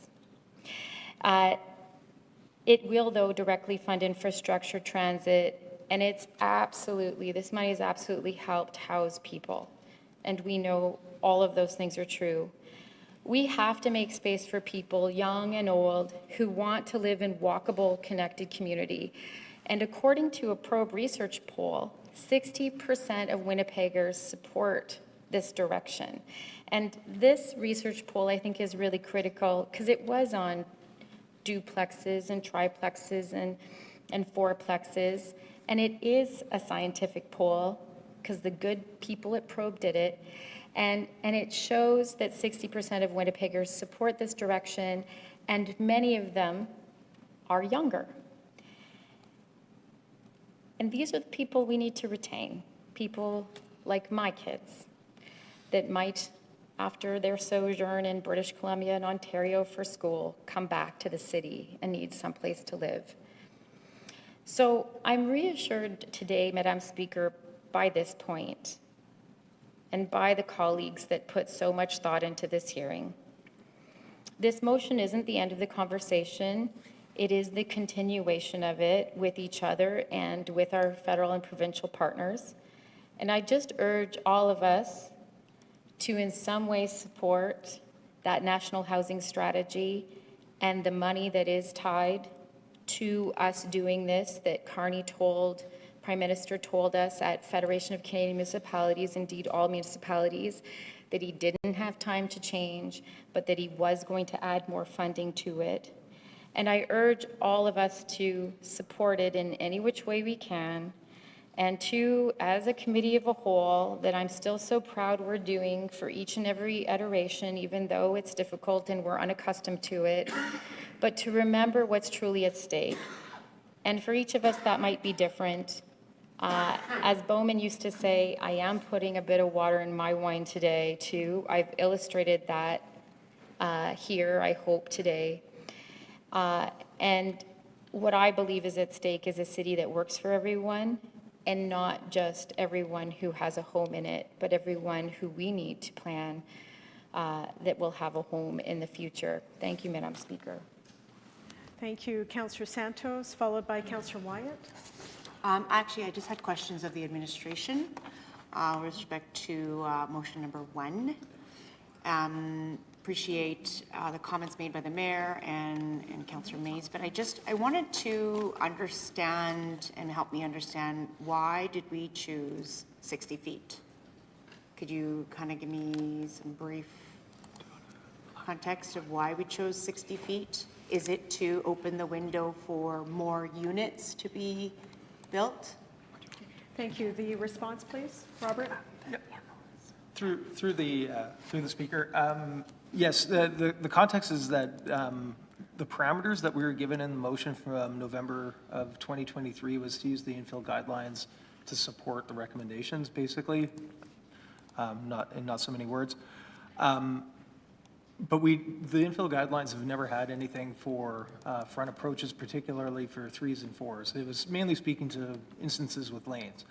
It will, though, directly fund infrastructure, transit, and it's absolutely, this money has absolutely helped house people. And we know all of those things are true. We have to make space for people, young and old, who want to live in walkable, connected community. And according to a Probe Research poll, 60% of Winnipeggers support this direction. And this research poll, I think, is really critical because it was on duplexes and triplexes and 4-plexes. And it is a scientific poll because the good people at Probe did it. And it shows that 60% of Winnipeggers support this direction, and many of them are younger. And these are the people we need to retain, people like my kids that might after their sojourn in British Columbia and Ontario for school, come back to the city and need someplace to live. So I'm reassured today, Madam Speaker, by this point and by the colleagues that put so much thought into this hearing. This motion isn't the end of the conversation. It is the continuation of it with each other and with our federal and provincial partners. And I just urge all of us to in some way support that national housing strategy and the money that is tied to us doing this, that Prime Minister told us at Federation of Canadian Municipalities, indeed all municipalities, that he didn't have time to change, but that he was going to add more funding to it. And I urge all of us to support it in any which way we can, and to, as a committee of a whole, that I'm still so proud we're doing for each and every iteration, even though it's difficult and we're unaccustomed to it, but to remember what's truly at stake. And for each of us, that might be different. As Bowman used to say, I am putting a bit of water in my wine today, too. I've illustrated that here, I hope, today. And what I believe is at stake is a city that works for everyone, and not just everyone who has a home in it, but everyone who we need to plan that will have a home in the future. Thank you, Madam Speaker. Thank you, Councillor Santos, followed by Councillor Wyatt. Actually, I just had questions of the administration with respect to motion number 1. Appreciate the comments made by the mayor and Councillor Mays, but I wanted to understand and help me understand, why did we choose 60 feet? Could you kind of give me some brief context of why we chose 60 feet? Is it to open the window for more units to be built? Thank you. The response, please, Robert. Through the speaker. Yes, the context is that the parameters that we were given in the motion from November of 2023 was to use the infill guidelines to support the recommendations, basically, not in not so many words. But the infill guidelines have never had anything for front approaches, particularly for 3s and 4s. It was mainly speaking to instances with lanes.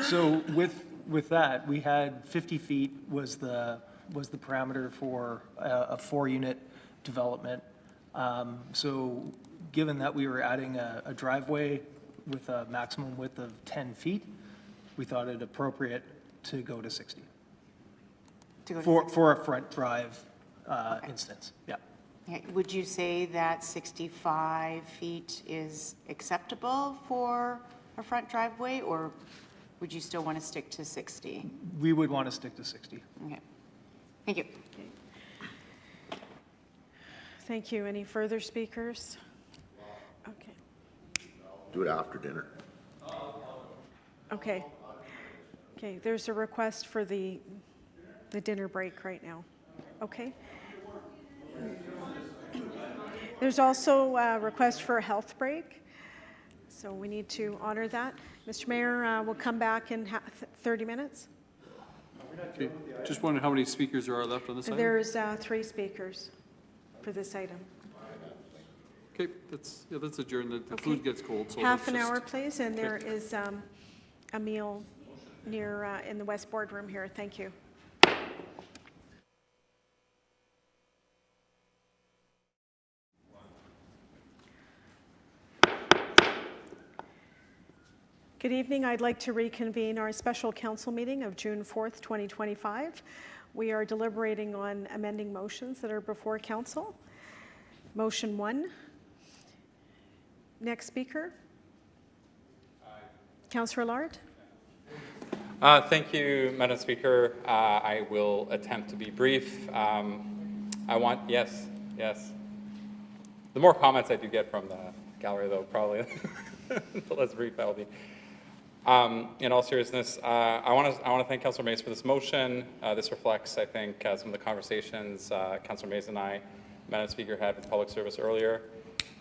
So with that, we had 50 feet was the parameter for a 4-unit development. So given that we were adding a driveway with a maximum width of 10 feet, we thought it appropriate to go to 60. For a front drive instance, yeah. Okay. Would you say that 65 feet is acceptable for a front driveway, or would you still want to stick to 60? We would want to stick to 60. Okay. Thank you. Thank you. Any further speakers? Okay. Do it after dinner. Okay. Okay, there's a request for the dinner break right now. Okay. There's also a request for a health break, so we need to honor that. Mr. Mayor, we'll come back in 30 minutes. Okay. Just wondering how many speakers there are left on this item? There's 3 speakers for this item. Okay, let's adjourn. The Okay. food gets cold, so Half let's an just- hour, please, and there Okay. is a meal near in the West Boardroom here. Thank you. Good evening. I'd like to reconvene our special council meeting of June 4th, 2025. We are deliberating on amending motions that are before council. Motion 1. Next speaker. Councillor Lard. Thank you, Madam Speaker. I will attempt to be brief. Yes. The more comments I do get from the gallery, though, probably the less brief I'll be. In all seriousness, I want to thank Councillor Mays for this motion. This reflects, I think, some of the conversations Councillor Mays and I, Madam Speaker, had with Public Service earlier.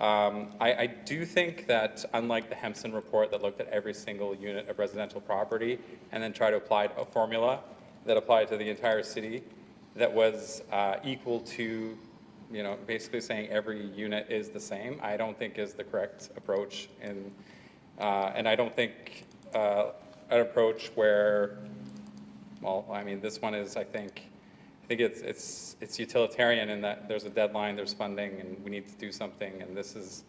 I do think that, unlike the Hempson report that looked at every single unit of residential property and then tried to apply a formula that applied to the entire city, that was equal to, you know, basically saying every unit is the same, I don't think is the correct approach. And I don't think an approach where, well, I mean, this one is, I think it's utilitarian in that there's a deadline, there's funding, and we need to do something. And this is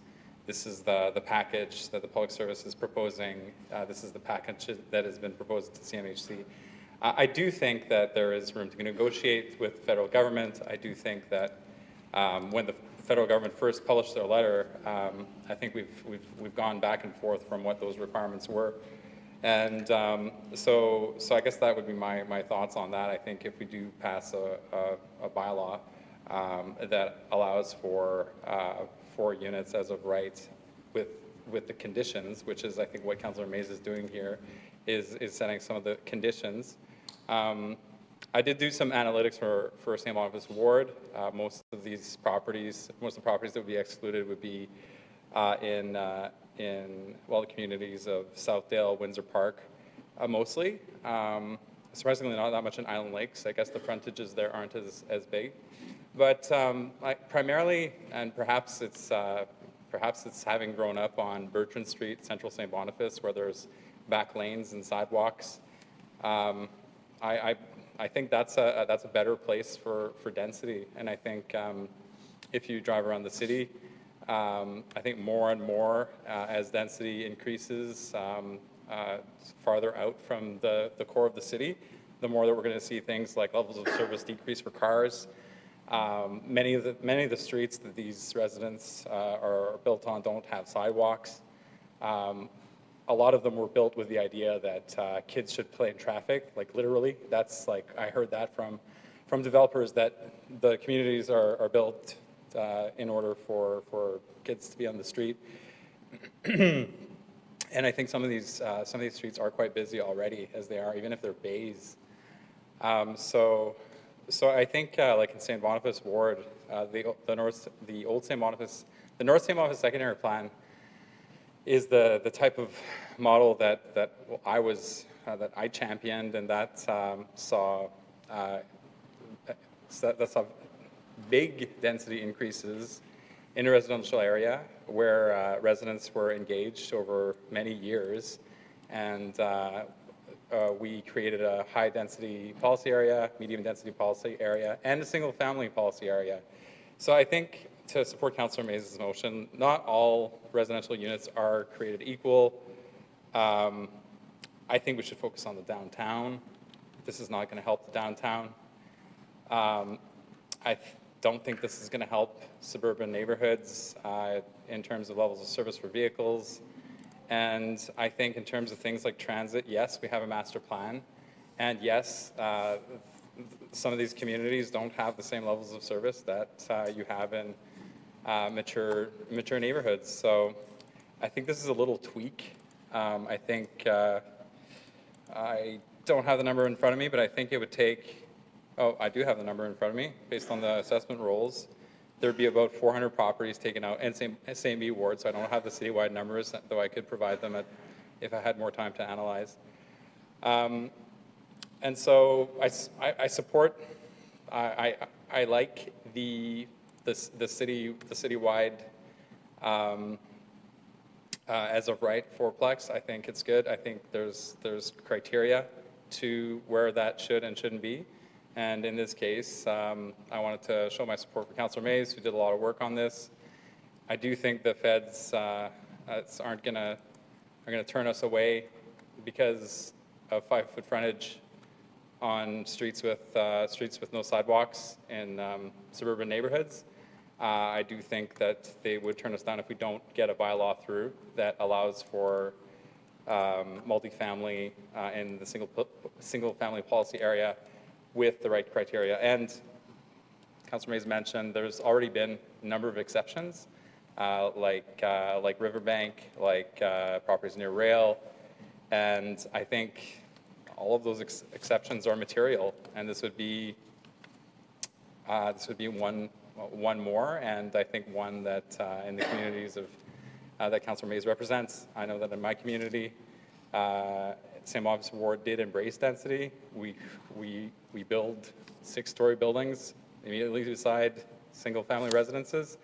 the package that the Public Service is proposing. This is the package that has been proposed to CMHC. I do think that there is room to negotiate with the federal government. I do think that when the federal government first published their letter, I think we've gone back and forth from what those requirements were. And so I guess that would be my thoughts on that. I think if we do pass a bylaw that allows for 4 units as of right with the conditions, which is I think what Councillor Mays is doing here, is setting some of the conditions. I did do some analytics for St. Boniface Ward. Most of the properties that would be excluded would be in the communities of Southdale, Windsor Park, mostly. Surprisingly, not that much in Island Lakes. I guess the frontages there aren't as big. But primarily, and perhaps it's having grown up on Bertrand Street, Central St. Boniface, where there's back lanes and sidewalks. I think that's a better place for density. And I think if you drive around the city, I think more and more as density increases farther out from the core of the city, the more that we're going to see things like levels of service decrease for cars. Many of the streets that these residents are built on don't have sidewalks. A lot of them were built with the idea that kids should play in traffic, like literally. That's like, I heard that from developers, that the communities are built in order for kids to be on the street. And I think some of these streets are quite busy already as they are, even if they're bays. So I think like in St. Boniface Ward, the North St. Boniface secondary plan is the type of model that I championed, and that saw big density increases in a residential area where residents were engaged over many years, and we created a high density policy area, medium density policy area, and a single family policy area. So I think, to support Councillor Mays' motion, not all residential units are created equal. I think we should focus on the downtown. This is not going to help the downtown. I don't think this is going to help suburban neighborhoods in terms of levels of service for vehicles. And I think in terms of things like transit, yes, we have a master plan. And yes, some of these communities don't have the same levels of service that you have in mature neighborhoods. So I think this is a little tweak. I think, I don't have the number in front of me, but I think it would take, I do have the number in front of me. Based on the assessment rolls, there'd be about 400 properties taken out in St. B ward, so I don't have the citywide numbers, though I could provide them if I had more time to analyze. And so I support, I like the citywide as of right fourplex. I think it's good. I think there's criteria to where that should and shouldn't be. And in this case, I wanted to show my support for Councillor Mays, who did a lot of work on this. I do think the feds are gonna turn us away because of 5-foot frontage on streets with no sidewalks in suburban neighborhoods. I do think that they would turn us down if we don't get a bylaw through that allows for multifamily in the single family policy area with the right criteria. And Councillor Mays mentioned there's already been a number of exceptions, like Riverbank, like properties near rail, and I think all of those exceptions are material, and this would be one more, and I think one that in the communities of that Councillor Mays represents. I know that in my community, St. Boniface Ward did embrace density. We build 6-story buildings immediately beside single-family residences,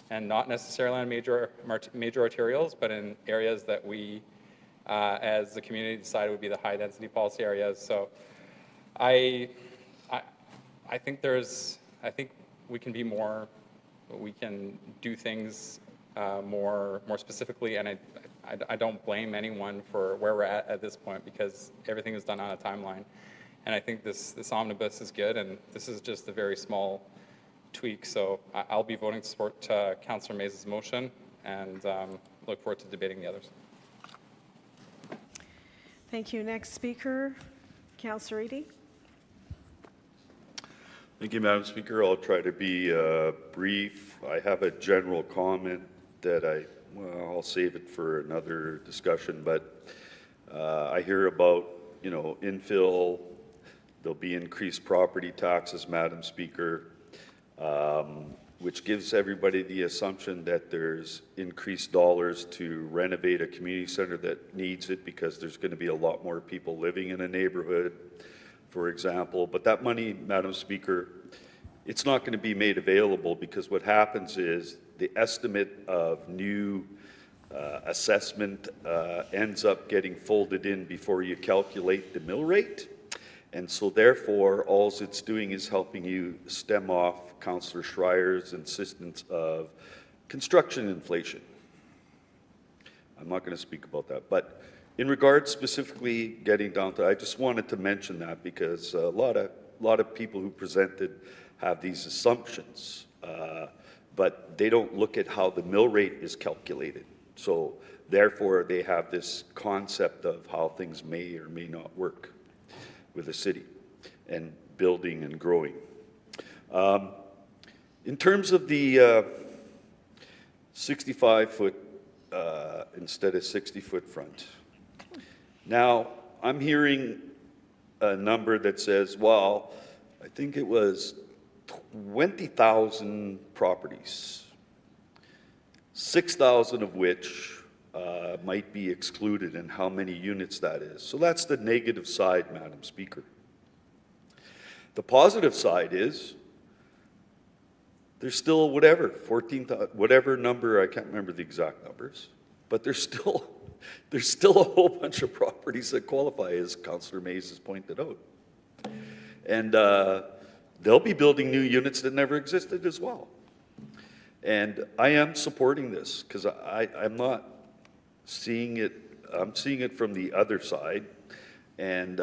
and not necessarily on major arterials, but in areas that we, as the community, decided would be the high-density policy areas. So I think we can be more, we can do things more specifically, and I don't blame anyone for where we're at this point, because everything is done on a timeline. And I think this omnibus is good, and this is just a very small tweak. So I'll be voting to support Councillor Mays' motion, and look forward to debating the others. Thank you. Next speaker, Councillor Eadie. Thank you, Madam Speaker. I'll try to be brief. I have a general comment that I'll save it for another discussion, but I hear about, infill, there'll be increased property taxes, Madam Speaker, which gives everybody the assumption that there's increased dollars to renovate a community center that needs it, because there's going to be a lot more people living in a neighborhood, for example. But that money, Madam Speaker, it's not going to be made available, because what happens is the estimate of new assessment ends up getting folded in before you calculate the mill rate. And so therefore, all it's doing is helping you stem off Councillor Schreier's insistence of construction inflation. I'm not going to speak about that, but in regards specifically getting down to, I just wanted to mention that, because a lot of people who presented have these assumptions, but they don't look at how the mill rate is calculated. So therefore, they have this concept of how things may or may not work with the city and building and growing. In terms of the 65-foot instead of 60-foot front, now I'm hearing a number that says, well, I think it was 20,000 properties, 6,000 of which might be excluded, and how many units that is. So that's the negative side, Madam Speaker. The positive side is there's still whatever, 14,000, whatever number, I can't remember the exact numbers, but there's still a whole bunch of properties that qualify, as Councillor Mays has pointed out. And they'll be building new units that never existed as well. And I am supporting this, because I'm not seeing it, I'm seeing it from the other side. And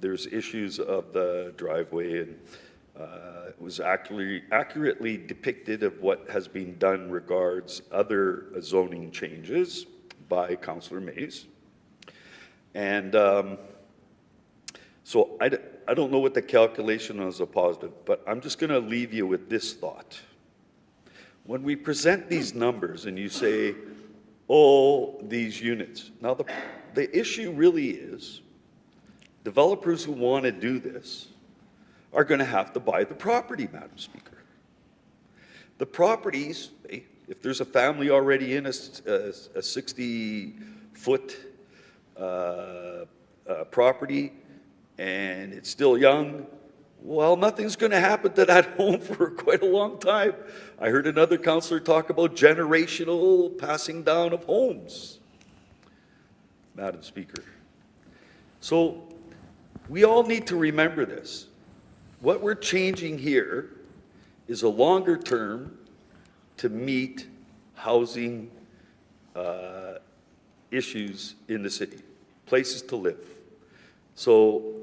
there's issues of the driveway, and it was accurately depicted of what has been done regards other zoning changes by Councillor Mays. And so I don't know what the calculation is a positive, but I'm just going to leave you with this thought. When we present these numbers and you say, oh, these units, now the issue really is developers who want to do this are going to have to buy the property, Madam Speaker. The properties, if there's a family already in a 60-foot property and it's still young, well, nothing's going to happen to that home for quite a long time. I heard another councillor talk about generational passing down of homes, Madam Speaker. So we all need to remember this. What we're changing here is a longer term to meet housing issues in the city, places to live. So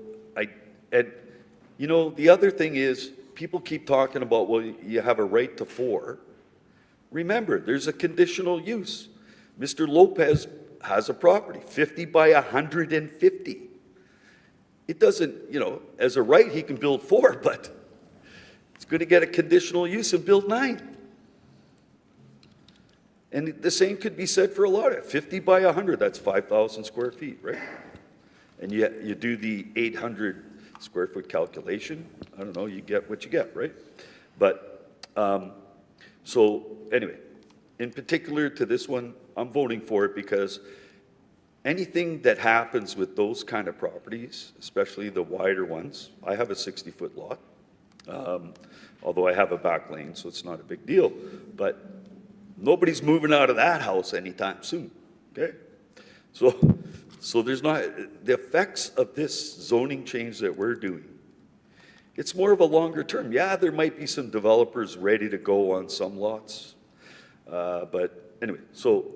the other thing is, people keep talking about, well, you have a right to 4. Remember, there's a conditional use. Mr. Lopez has a property, 50 by 150. It doesn't, as a right, he can build 4, but it's going to get a conditional use and build 9. And the same could be said for a lot of 50 by 100, that's 5,000 square feet, right? And you do the 800 square foot calculation, I don't know, you get what you get, right? But, so anyway, in particular to this one, I'm voting for it because anything that happens with those kind of properties, especially the wider ones, I have a 60-foot lot, although I have a back lane, so it's not a big deal, but nobody's moving out of that house anytime soon, okay? So there's not, the effects of this zoning change that we're doing, it's more of a longer term. Yeah, there might be some developers ready to go on some lots, but anyway, so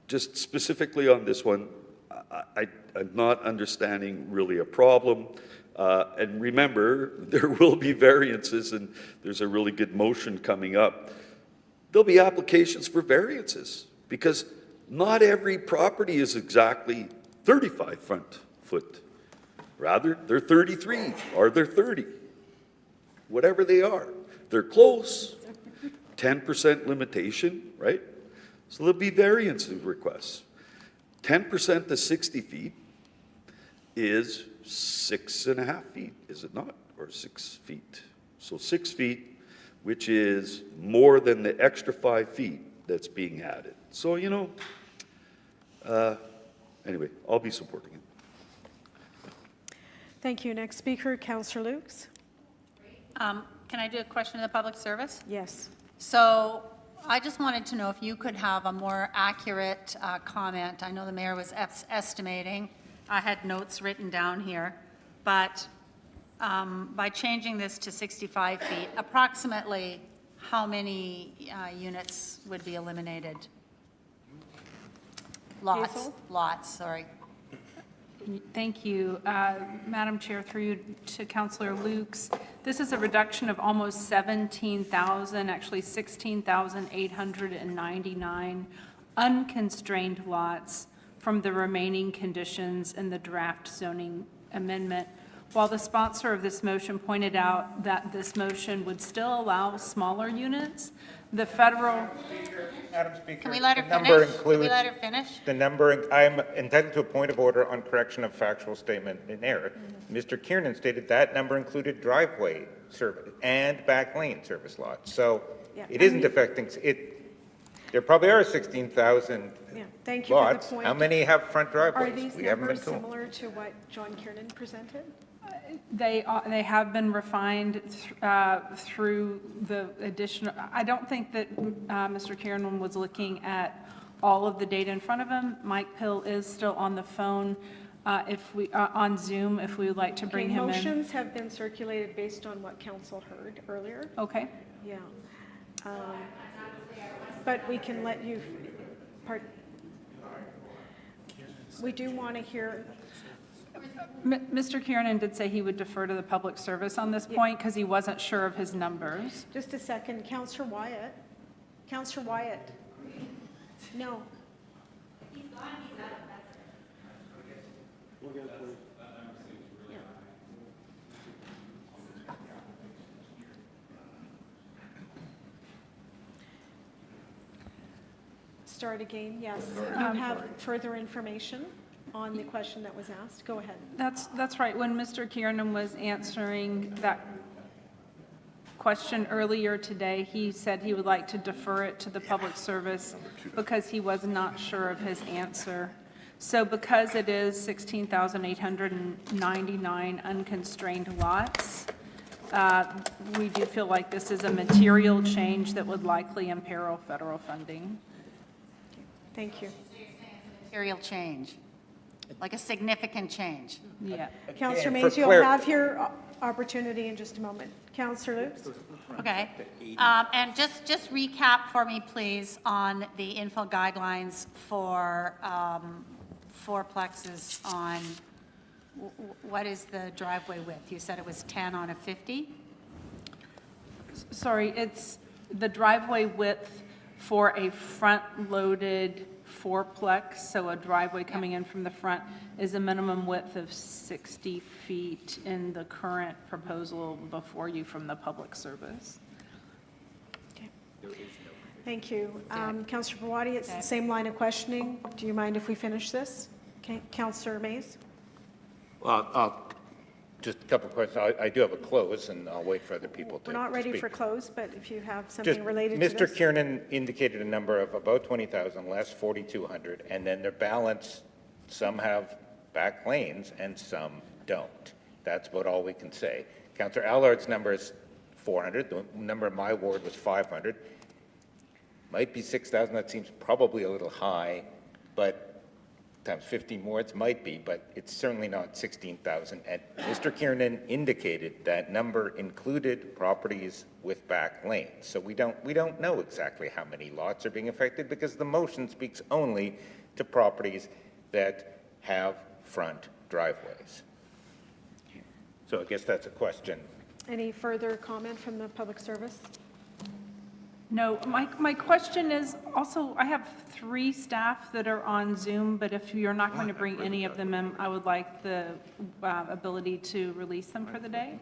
just specifically on this one, I'm not understanding really a problem. And remember, there will be variances, and there's a really good motion coming up. There'll be applications for variances, because not every property is exactly 35 front foot. Rather, they're 33, or they're 30, whatever they are. They're close, 10% limitation, right? So there'll be variance requests. 10% to 60 feet is 6.5 feet, is it not? Or 6 feet. So 6 feet, which is more than the extra 5 feet that's being added. So, you know, anyway, I'll be supporting it. Thank you. Next speaker, Councillor Lukes. Can I do a question of the public service? Yes. So I just wanted to know if you could have a more accurate comment. I know the mayor was estimating. I had notes written down here. But by changing this to 65 feet, approximately how many units would be eliminated? Lots, sorry. Thank you. Madam Chair, through you to Councillor Lukes. This is a reduction of almost 17,000, actually 16,899 unconstrained lots from the remaining conditions in the draft zoning amendment. While the sponsor of this motion pointed out that this motion would still allow smaller units, the federal... Madam Speaker, Can we let her the number finish? Can includes... we let her finish? The number, I'm entitled to a point of order on correction of factual statement in error. Mr. Kiernan stated that number included driveway service and back lane service lots. So Yeah, it isn't affecting, there probably are 16,000 Yeah, thank you for the lots. point. How many have front Are driveways? these We haven't been numbers told. similar to what John Kiernan presented? They have been refined through the additional, I don't think that Mr. Kiernan was looking at all of the data in front of him. Mike Pill is still on the phone if we, on Zoom, if we would like to bring him in. Motions have been circulated based on what council heard earlier. Okay. Yeah. But we can let you, we do want to hear. Mr. Kiernan did say he would defer to the public service on this point because he wasn't sure of his numbers. Just a second, Councillor Wyatt. Councillor Wyatt. No. Start again, yes. You have further information on the question that was asked? Go ahead. That's right. When Mr. Kiernan was answering that question earlier today, he said he would like to defer it to the public service because he was not sure of his answer. So because it is 16,899 unconstrained lots, we do feel like this is a material change that would likely imperil federal funding. Thank you. Material change, like a significant change. Yeah. Councillor for Mays, you'll clar- have your opportunity in just a moment. Councillor Lukes? Okay. And just recap for me, please, on the infill guidelines for fourplexes on, what is the driveway width? You said it was 10 on a 50? Sorry, it's the driveway width for a front-loaded fourplex, so a driveway coming in from the front is a minimum width of 60 feet in the current proposal before you from the public service. Thank you. Councillor Bawadi, it's the same line of questioning. Do you mind if we finish this? Okay, Councillor Mays? Well, Just a couple of questions. I do have a close, and I'll wait for other people to We're not ready speak. for close, but if you have Just, something related to this. Mr. Kiernan indicated a number of about 20,000, less 4,200, and then their balance, some have back lanes and some don't. That's about all we can say. Councillor Allard's number is 400. The number in my ward was 500. Might be 6,000. That seems probably a little high, but times 15 wards might be, but it's certainly not 16,000. And Mr. Kiernan indicated that number included properties with back lanes. So we don't know exactly how many lots are being affected because the motion speaks only to properties that have front driveways. So I guess that's a question. Any further comment from the public service? No, my question is also, I have 3 staff that are on Zoom, but if you're not going to bring any of them in, I would like the ability to release them for the day.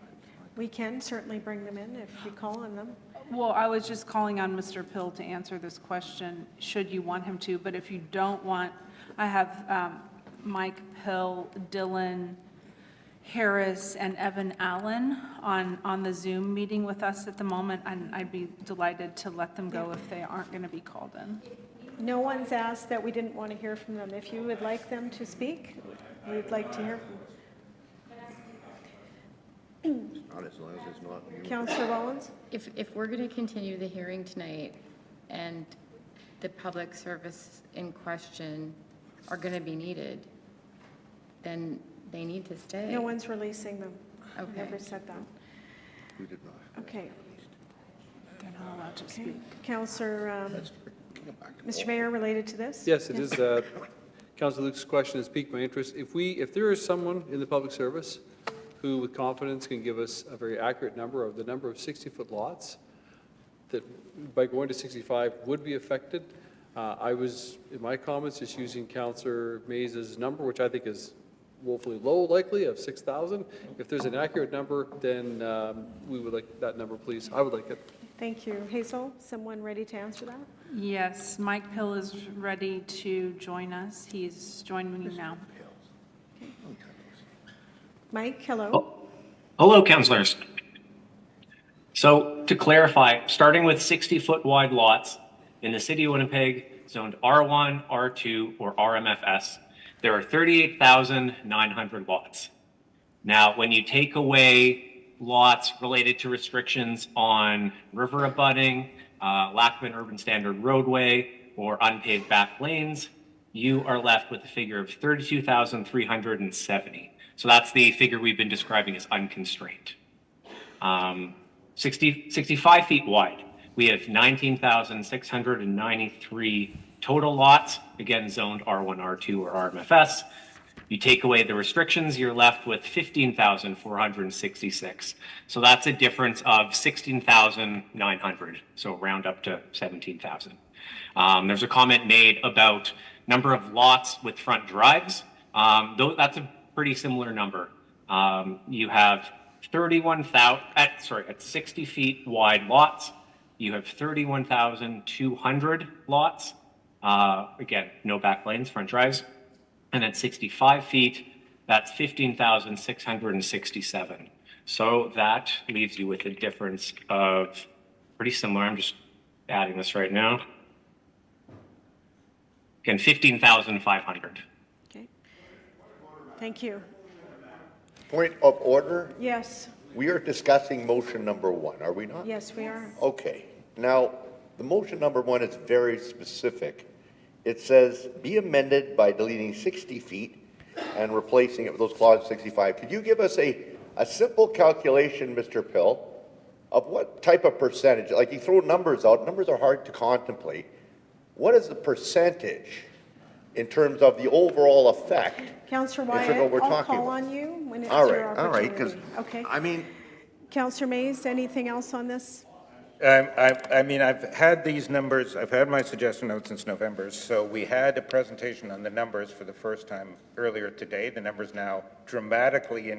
We can certainly bring them in if you call on them. Well, I was just calling on Mr. Pill to answer this question, should you want him to, but if you don't want, I have Mike Pill, Dylan Harris, and Evan Allen on the Zoom meeting with us at the moment, and I'd be delighted to let them go if they aren't going to be called in. No one's asked that we didn't want to hear from them. If you would like them to speak, we'd like to hear from them. Not as long as it's not you. Councillor Rollins? If we're going to continue the hearing tonight and the public service in question are going to be needed, then they need to stay. No one's releasing them. Okay. Never said that. You did not. Okay. They're not allowed to Okay. speak. Councillor, Mr. Mayor, related to this? Yes, it is. Councillor Luke's question has piqued my interest. If there is someone in the public service who with confidence can give us a very accurate number of the number of 60-foot lots that by going to 65 would be affected, I was, in my comments, just using Councillor Mays's number, which I think is woefully low, likely, of 6,000. If there's an accurate number, then we would like that number, please. I would like it. Thank you. Hazel, someone ready to answer that? Yes, Mike Pill is ready to join us. He's joining me now. Mike, hello. Hello, councillors. So to clarify, starting with 60-foot wide lots in the city of Winnipeg, zoned R1, R2, or RMFS, there are 38,900 lots. Now, when you take away lots related to restrictions on river abutting, lack of an urban standard roadway, or unpaved back lanes, you are left with a figure of 32,370. So that's the figure we've been describing as unconstrained. 65 feet wide, we have 19,693 total lots, again zoned R1, R2, or RMFS. You take away the restrictions, you're left with 15,466. So that's a difference of 16,900, so round up to 17,000. There's a comment made about number of lots with front drives. Though that's a pretty similar number. You have 31,000, at 60 feet wide lots, you have 31,200 lots. Again, no back lanes, front drives. And at 65 feet, that's 15,667. So that leaves you with a difference of pretty similar. I'm just adding this right now. Again, 15,500. Okay. Thank you. Point of order? Yes. We are discussing motion number 1, are we not? Yes, we are. Okay. Now, the motion number 1 is very specific. It says, be amended by deleting 60 feet and replacing it with those clauses 65. Could you give us a simple calculation, Mr. Pill, of what type of percentage? Like you throw numbers out, numbers are hard to contemplate. What is the percentage in terms of the overall effect? Councillor If you know what Wyatt, we're I'll talking call about. on you when it's All your right, opportunity. because, Okay. I mean, Councillor Mays, anything else on this? I mean, I've had these numbers, I've had my suggestion notes since November, so we had a presentation on the numbers for the first time earlier today. The numbers now dramatically have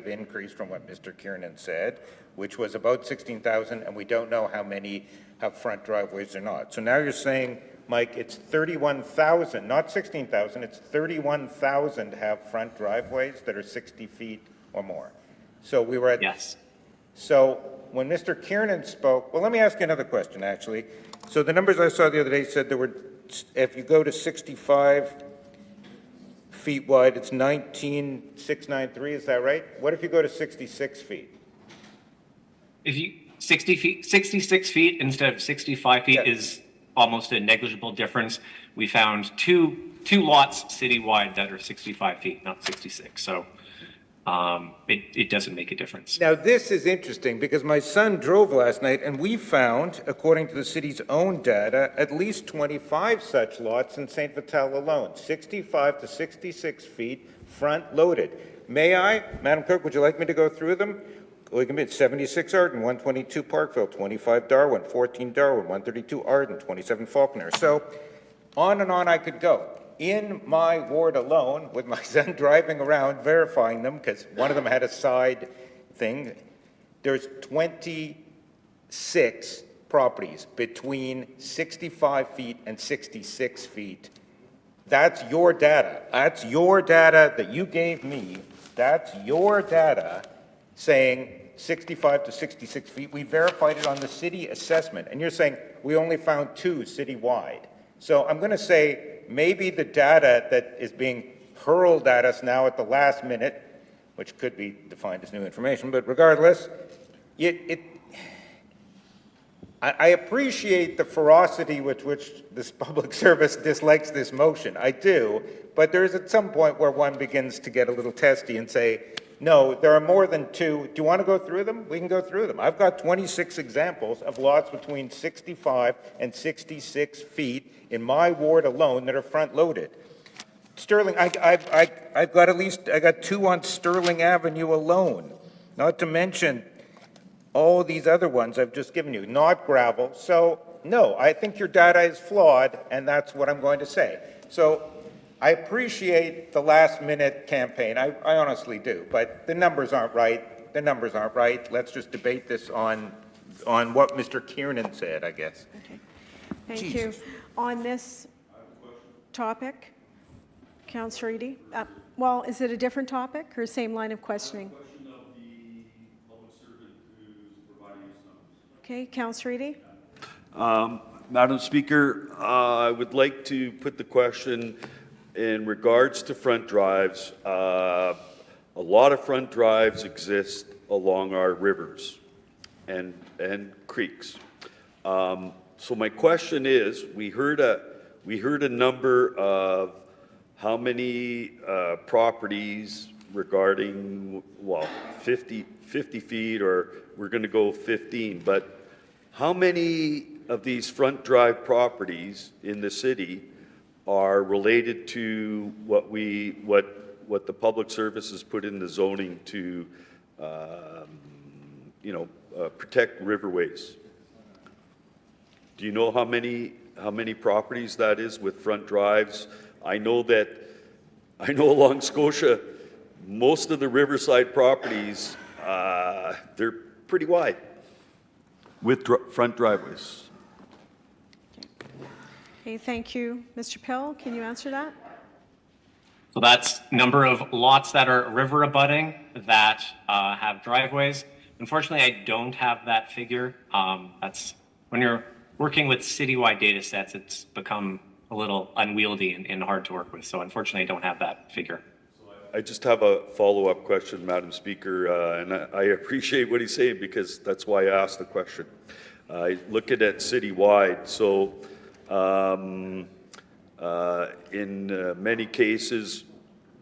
increased from what Mr. Kiernan said, which was about 16,000, and we don't know how many have front driveways or not. So now you're saying Mike, it's 31,000, not 16,000, it's 31,000 have front driveways that are 60 feet or more. So we were at. Yes. So when Mr. Kiernan spoke, well, let me ask you another question, actually. So the numbers I saw the other day said there were, if you go to 65 feet wide, it's 19,693, is that right? What if you go to 66 feet? If you, 66 feet instead of 65 feet is almost a negligible difference. We found two lots citywide that are 65 feet, not 66. So it doesn't make a difference. Now, this is interesting because my son drove last night and we found, according to the city's own data, at least 25 such lots in St. Vital alone, 65 to 66 feet front loaded. May I, Madam Clerk, would you like me to go through them? We can be 76 Arden, 122 Parkville, 25 Darwin, 14 Darwin, 132 Arden, 27 Faulkner. So on and on I could go. In my ward alone, with my son driving around verifying them, because one of them had a side thing, there's 26 properties between 65 feet and 66 feet. That's your data. That's your data that you gave me. That's your data saying 65 to 66 feet. We verified it on the city assessment. And you're saying we only found 2 citywide. So I'm going to say maybe the data that is being hurled at us now at the last minute, which could be defined as new information, but regardless, I appreciate the ferocity with which this public service dislikes this motion. I do. But there is at some point where one begins to get a little testy and say, no, there are more than 2. Do you want to go through them? We can go through them. I've got 26 examples of lots between 65 and 66 feet in my ward alone that are front-loaded. Sterling, I've got at least, I got 2 on Sterling Avenue alone, not to mention all these other ones I've just given you, not gravel. So, no, I think your data is flawed, and that's what I'm going to say. So, I appreciate the last-minute campaign. I honestly do. But the numbers aren't right. The numbers aren't right. Let's just debate this on what Mr. Kiernan said, I guess. Okay. Thank you. On this topic, Councillor Eady, well, is it a different topic or same line of questioning? Okay, Councillor Eady. Madam Speaker, I would like to put the question in regards to front drives. A lot of front drives exist along our rivers and creeks. So my question is, we heard a number of how many properties regarding, well, 50 feet, or we're going to go 15, but how many of these front drive properties in the city are related to what the public services put in the zoning to, protect riverways? Do you know how many properties that is with front drives? I know along Scotia, most of the riverside properties, they're pretty wide with front driveways. Okay, thank you. Mr. Pill, can you answer that? So that's number of lots that are river abutting that have driveways. Unfortunately, I don't have that figure. That's when you're working with citywide data sets, it's become a little unwieldy and hard to work with. So unfortunately, I don't have that figure. I just have a follow-up question, Madam Speaker, and I appreciate what he's saying because that's why I asked the question. Look at it citywide. So in many cases,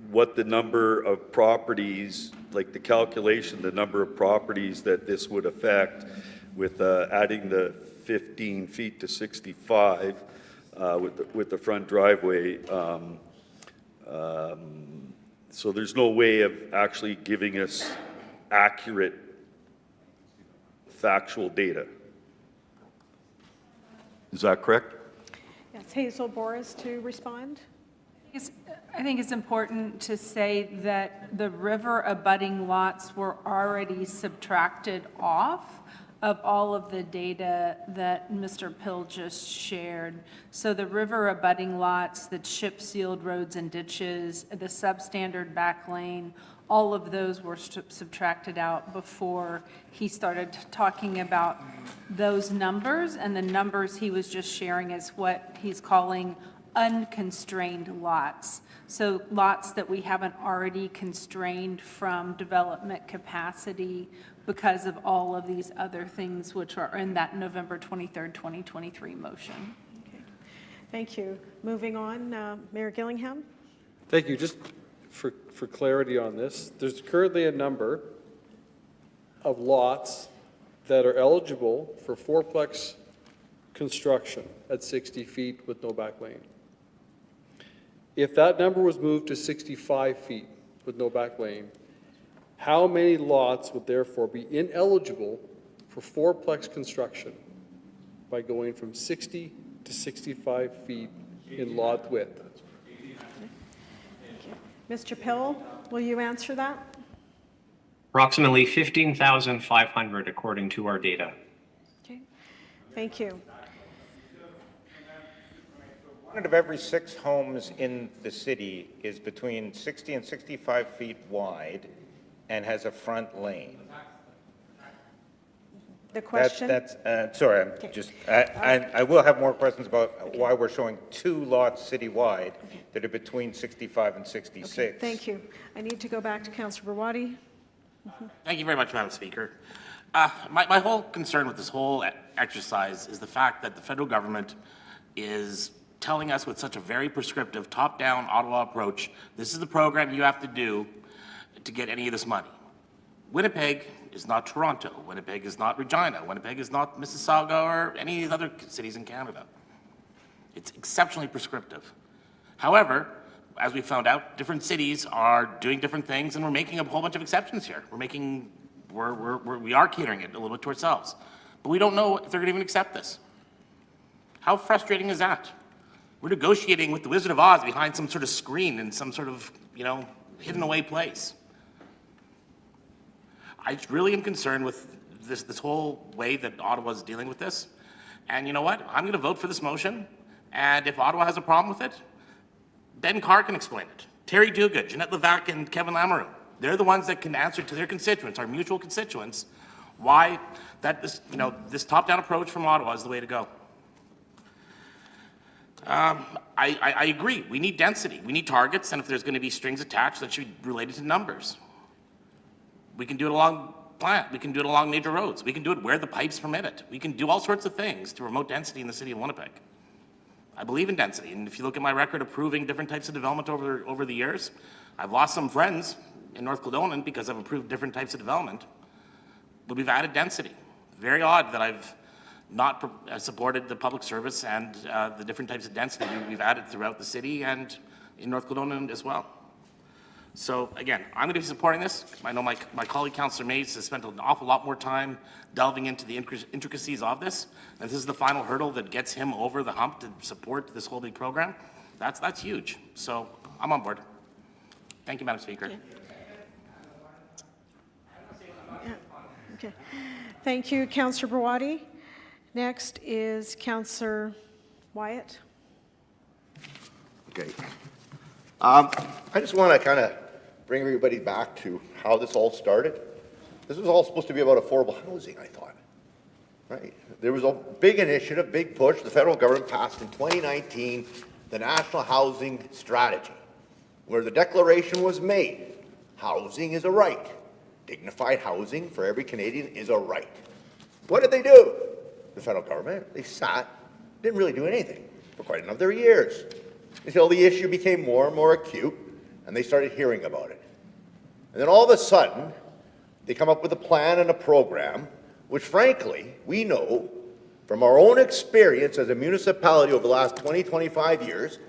what the number of properties, like the calculation, the number of properties that this would affect with adding the 15 feet to 65 with the front driveway. So there's no way of actually giving us accurate, factual data. Is that correct? Yes, Hazel Boris to respond. I think it's important to say that the river abutting lots were already subtracted off of all of the data that Mr. Pill just shared. So the river abutting lots, the chip-sealed roads and ditches, the substandard back lane, all of those were subtracted out before he started talking about those numbers, and the numbers he was just sharing is what he's calling unconstrained lots. So lots that we haven't already constrained from development capacity because of all of these other things which are in that November 23rd, 2023 motion. Thank you. Moving on, Mayor Gillingham? Thank you. Just for clarity on this, there's currently a number of lots that are eligible for fourplex construction at 60 feet with no back lane. If that number was moved to 65 feet with no back lane, how many lots would therefore be ineligible for fourplex construction by going from 60 to 65 feet in lot width? Mr. Pill, will you answer that? Approximately 15,500 according to our data. Okay, thank you. One out of every 6 homes in the city is between 60 and 65 feet wide and has a front lane. The question? Sorry, I'm just, I will have more questions about why we're showing 2 lots citywide that are between 65 and 66. Okay, thank you. I need to go back to Councillor Brawadi. Thank you very much, Madam Speaker. My whole concern with this whole exercise is the fact that the federal government is telling us with such a very prescriptive top-down Ottawa approach, this is the program you have to do to get any of this money. Winnipeg is not Toronto. Winnipeg is not Regina. Winnipeg is not Mississauga or any of these other cities in Canada. It's exceptionally prescriptive. However, as we found out, different cities are doing different things, and we're making a whole bunch of exceptions here. We are catering it a little bit to ourselves, but we don't know if they're going to even accept this. How frustrating is that? We're negotiating with the Wizard of Oz behind some sort of screen in some sort of, hidden away place. I really am concerned with this whole way that Ottawa is dealing with this. And you know what? I'm going to vote for this motion. And if Ottawa has a problem with it, Ben Carr can explain it. Terry Duguid, Jeanette Levac, and Kevin Lamoureux. They're the ones that can answer to their constituents, our mutual constituents, why that this top-down approach from Ottawa is the way to go. I agree. We need density. We need targets, and if there's going to be strings attached, that should be related to numbers. We can do it along plant. We can do it along major roads. We can do it where the pipes permit it. We can do all sorts of things to promote density in the city of Winnipeg. I believe in density, and if you look at my record approving different types of development over the years, I've lost some friends in North Kildonan because I've approved different types of development, but we've added density. Very odd that I've not supported the public service and the different types of density we've added throughout the city and in North Kildonan as well. So again, I'm going to be supporting this. I know my colleague, Councillor Mace, has spent an awful lot more time delving into the intricacies of this. And this is the final hurdle that gets him over the hump to support this whole big program. That's huge. So I'm on board. Thank you, Madam Speaker. Okay. Yeah. Okay. Thank you, Councillor Brawadi. Next is Councillor Wyatt. Okay. I just want to kind of bring everybody back to how this all started. This was all supposed to be about affordable housing, I thought. Right? There was a big initiative, big push. The federal government passed in 2019 the National Housing Strategy, where the declaration was made. Housing is a right. Dignified housing for every Canadian is a right. What did they do? The federal government, they sat, didn't really do anything for quite a number of years, until the issue became more and more acute, and they started hearing about it. And then all of a sudden, they come up with a plan and a program, which frankly, we know from our own experience as a municipality over the last 20, 25 years,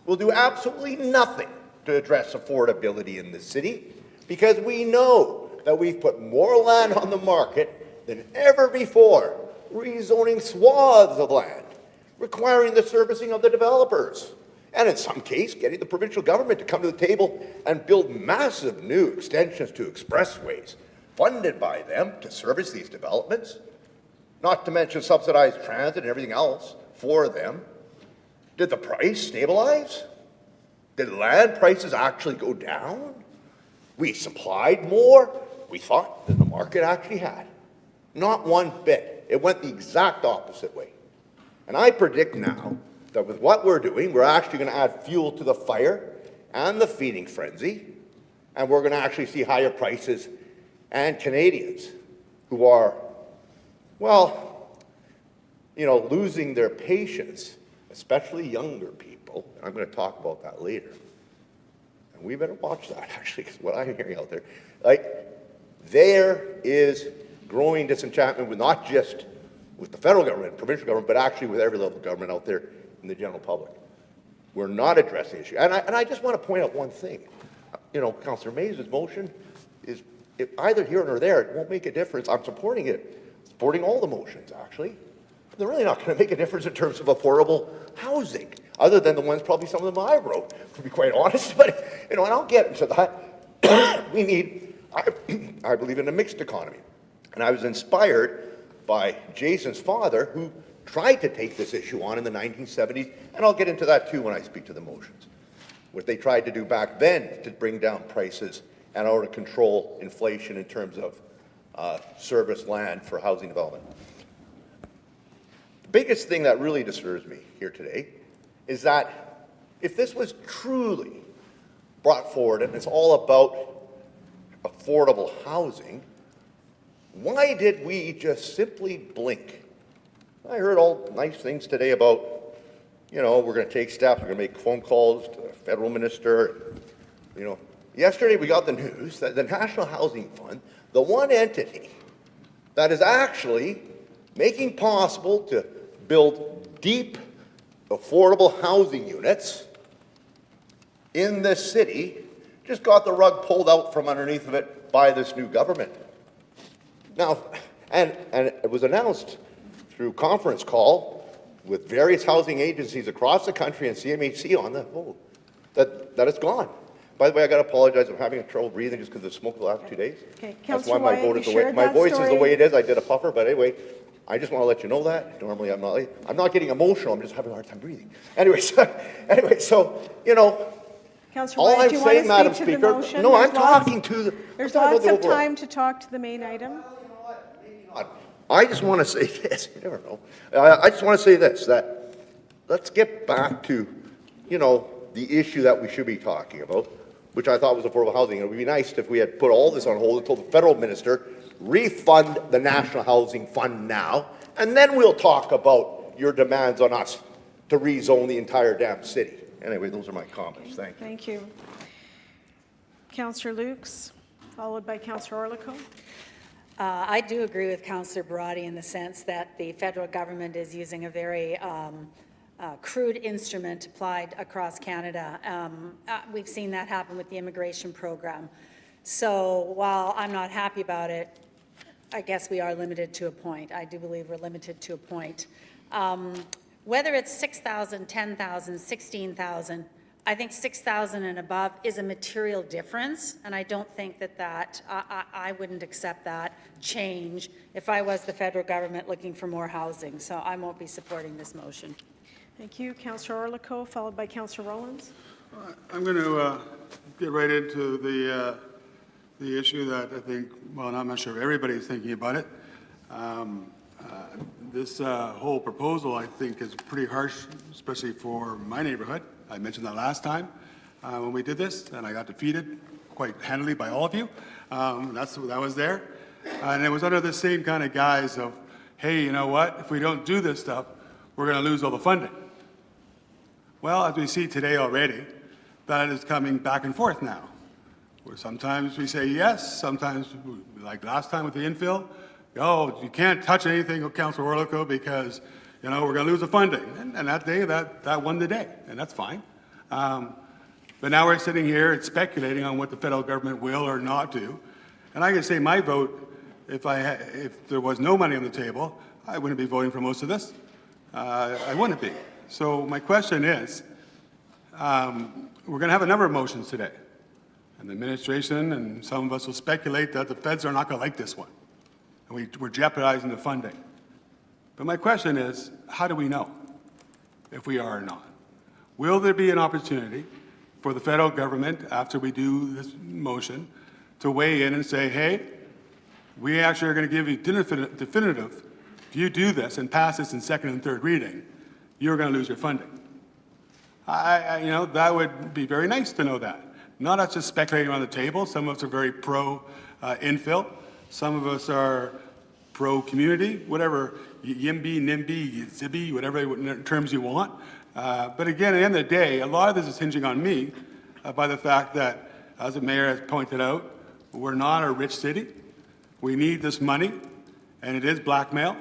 will do absolutely nothing to address affordability in the city, because we know that we've put more land on the market than ever before, rezoning swaths of land, requiring the servicing of the developers, and in some case, getting the provincial government to come to the table and build massive new extensions to expressways funded by them to service these developments. not to mention subsidized transit and everything else for them. Did the price stabilize? Did land prices actually go down? We supplied more, we thought, than the market actually had. Not one bit. It went the exact opposite way. And I predict now that with what we're doing, we're actually going to add fuel to the fire and the feeding frenzy, and we're going to actually see higher prices, and Canadians who are, well, you know, losing their patience, especially younger people, and I'm going to talk about that later. And we better watch that, actually, because what I'm hearing out there, like, there is growing disenchantment with not just with the federal government, provincial government, but actually with every level of government out there in the general public. We're not addressing the issue. And I just want to point out one thing. You know, Councillor Mays' motion is if either here or there, it won't make a difference. I'm supporting it, supporting all the motions, actually. But they're really not going to make a difference in terms of affordable housing, other than the ones probably some of them I wrote, to be quite honest. But, you know, and I'll get into that. We need, I believe in a mixed economy. And I was inspired by Jason's father, who tried to take this issue on in the 1970s, and I'll get into that too when I speak to the motions. What they tried to do back then to bring down prices and order to control inflation in terms of service land for housing development. The biggest thing that really disturbs me here today is that if this was truly brought forward and it's all about affordable housing, why did we just simply blink? I heard all nice things today about, you know, we're going to take steps, we're going to make phone calls to the federal minister. You know, yesterday we got the news that the National Housing Fund, the one entity that is actually making possible to build deep, affordable housing units in this city, just got the rug pulled out from underneath of it by this new government. Now, and it was announced through conference call with various housing agencies across the country and CMHC on the vote that it's gone. By the way, I got to apologize. I'm having trouble breathing just because of the smoke the last 2 days. Okay, That's Councillor why my Wyatt, vote you is the way shared my that voice is the story. way it is. I did a puffer, but anyway, I just want to let you know that. Normally, I'm not getting emotional. I'm just having a hard time breathing. Anyway, so you know. Councillor All Wyatt, I'm do you saying, want Madam to speak to the Speaker, motion? no, I'm There's lots- talking to the. There's I'm talking lots about of the overall. time to talk to the main item. I just want to say this, you never know. I just want to say this, that let's get back to, you know, the issue that we should be talking about, which I thought was affordable housing. It would be nice if we had put all this on hold until the federal minister refund the National Housing Fund now, and then we'll talk about your demands on us to rezone the entire damn city. Anyway, those are my comments. Thank you. Thank you. Councillor Lukes, followed by Councillor Orlikow. I do agree with Councillor Barati in the sense that the federal government is using a very crude instrument applied across Canada. We've seen that happen with the immigration program. So while I'm not happy about it, I guess we are limited to a point. I do believe we're limited to a point. Whether it's 6,000, 10,000, 16,000, I think 6,000 and above is a material difference, and I don't think that I wouldn't accept that change if I was the federal government looking for more housing. So I won't be supporting this motion. Thank you. Councillor Orlikow, followed by Councillor Rollins. I'm going to get right into the issue that I think, well, I'm not sure if everybody's thinking about it. This whole proposal, I think, is pretty harsh, especially for my neighborhood. I mentioned that last time when we did this, and I got defeated quite handily by all of you. That was there. And it was under the same kind of guise of, hey, you know what? If we don't do this stuff, we're going to lose all the funding. Well, as we see today already, that is coming back and forth now. Where sometimes we say yes, sometimes, like last time with the infill, oh, you can't touch anything with Councillor Orlikow because, you know, we're going to lose the funding. And that day, that won the day, and that's fine. But now we're sitting here and speculating on what the federal government will or not do. And I can say my vote, if there was no money on the table, I wouldn't be voting for most of this. I wouldn't be. So my question is, we're going to have a number of motions today. And the administration and some of us will speculate that the feds are not going to like this one. And we're jeopardizing the funding. But my question is, how do we know if we are or not? Will there be an opportunity for the federal government, after we do this motion, to weigh in and say, hey, we actually are going to give you definitive, if you do this and pass this in second and third reading, you're going to lose your funding. That would be very nice to know that. Not us just speculating around the table. Some of us are very pro infill. Some of us are pro community, whatever, YIMBY, NIMBY, ZIBY, whatever terms you want. But again, at the end of the day, a lot of this is hinging on me by the fact that, as the mayor has pointed out, we're not a rich city. We need this money, and it is blackmail,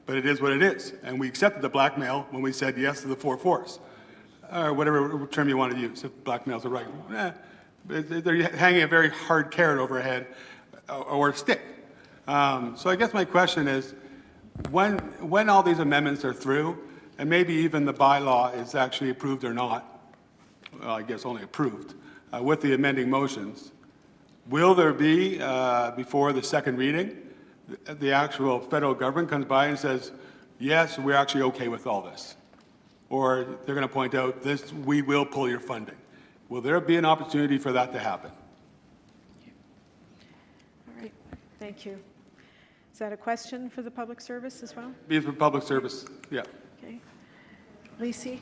but it is what it is. And we accepted the blackmail when we said yes to the 4-4s, or whatever term you want to use, if blackmail's the right one. They're hanging a very hard carrot over our head, or a stick. So I guess my question is, when all these amendments are through, and maybe even the bylaw is actually approved or not, well, I guess only approved, with the amending motions, will there be, before the second reading, the actual federal government comes by and says, yes, we're actually okay with all this? Or they're going to point out, this, we will pull your funding. Will there be an opportunity for that to happen? All right, thank you. Is that a question for the public service as well? Be for public service, yeah. Okay. Lisi?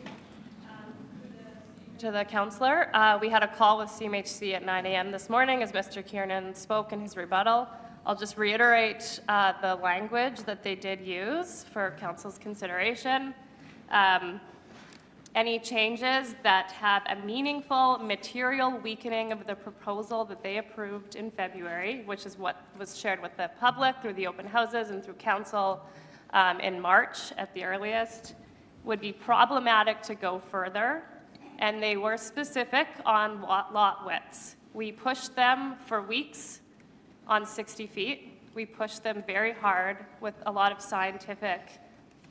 To the councillor, we had a call with CMHC at 9 a.m. this morning as Mr. Kiernan spoke in his rebuttal. I'll just reiterate the language that they did use for council's consideration. Any changes that have a meaningful material weakening of the proposal that they approved in February, which is what was shared with the public through the open houses and through council in March at the earliest, would be problematic to go further. And they were specific on lot widths. We pushed them for weeks on 60 feet. We pushed them very hard with a lot of scientific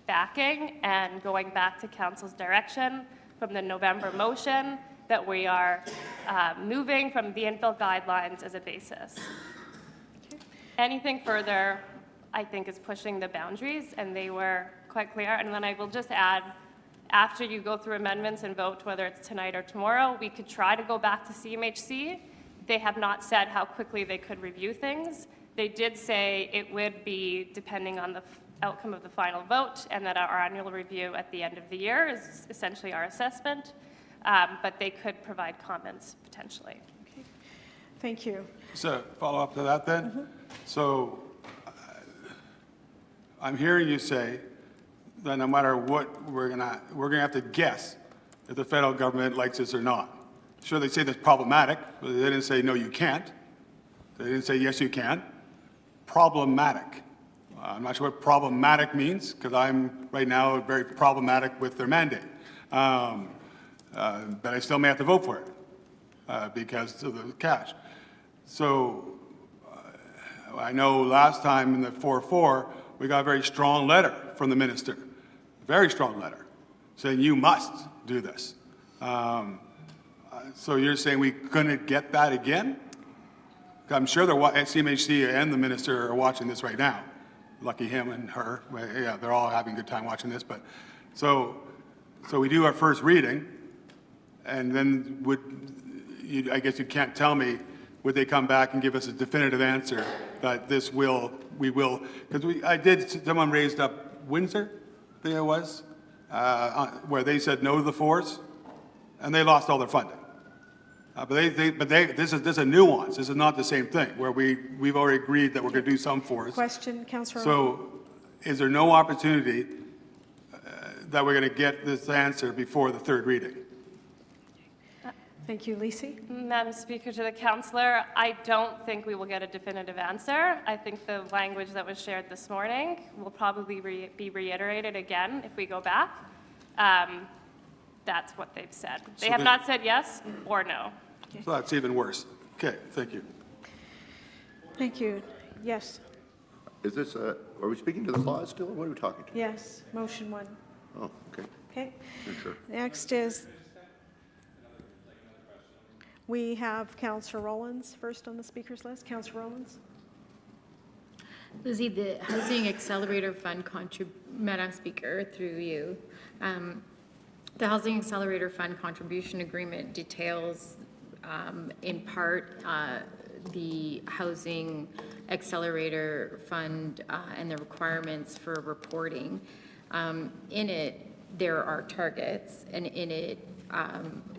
backing and going back to council's direction from the November motion that we are moving from the infill guidelines as a basis. Anything further, I think, is pushing the boundaries, and they were quite clear. And then I will just add, after you go through amendments and vote, whether it's tonight or tomorrow, we could try to go back to CMHC. They have not said how quickly they could review things. They did say it would be depending on the outcome of the final vote, and that our annual review at the end of the year is essentially our assessment, but they could provide comments potentially. Okay. Thank you. So follow up to that then. So I'm hearing you say that no matter what, we're gonna have to guess if the federal government likes this or not. Sure, they say that's problematic, but they didn't say no, you can't. They didn't say yes, you can. Problematic. I'm not sure what problematic means, because I'm right now very problematic with their mandate. But I still may have to vote for it because of the cash. So I know last time in the 4-4, we got a very strong letter from the minister, very strong letter, saying you must do this. So you're saying we couldn't get that again? I'm sure CMHC and the minister are watching this right now. Lucky him and her. Yeah, they're all having a good time watching this. But so we do our first reading, and then I guess you can't tell me, would they come back and give us a definitive answer that we will, because someone raised up Windsor, I think it was, where they said no to the 4s, and they lost all their funding. This is a nuance. This is not the same thing, where we've already agreed that we're going to do some 4s. Question, Councillor. So is there no opportunity that we're going to get this answer before the third reading? Thank you. Lisi? Madam Speaker, to the councillor, I don't think we will get a definitive answer. I think the language that was shared this morning will probably be reiterated again if we go back. That's what they've said. They have not said yes or no. So that's even worse. Okay, thank you. Thank you. Yes. Is this, are we speaking to the clause still, or what are we talking to? Yes. Motion 1. Oh, okay. Okay. Sure. Next is, we have Councillor Rollins first on the speakers list. Councillor Rollins. Lizzie, the Housing Accelerator Fund Madam Speaker, through you, the Housing Accelerator Fund contribution agreement details, in part, the Housing Accelerator Fund and the requirements for reporting. In it, there are targets, and in it,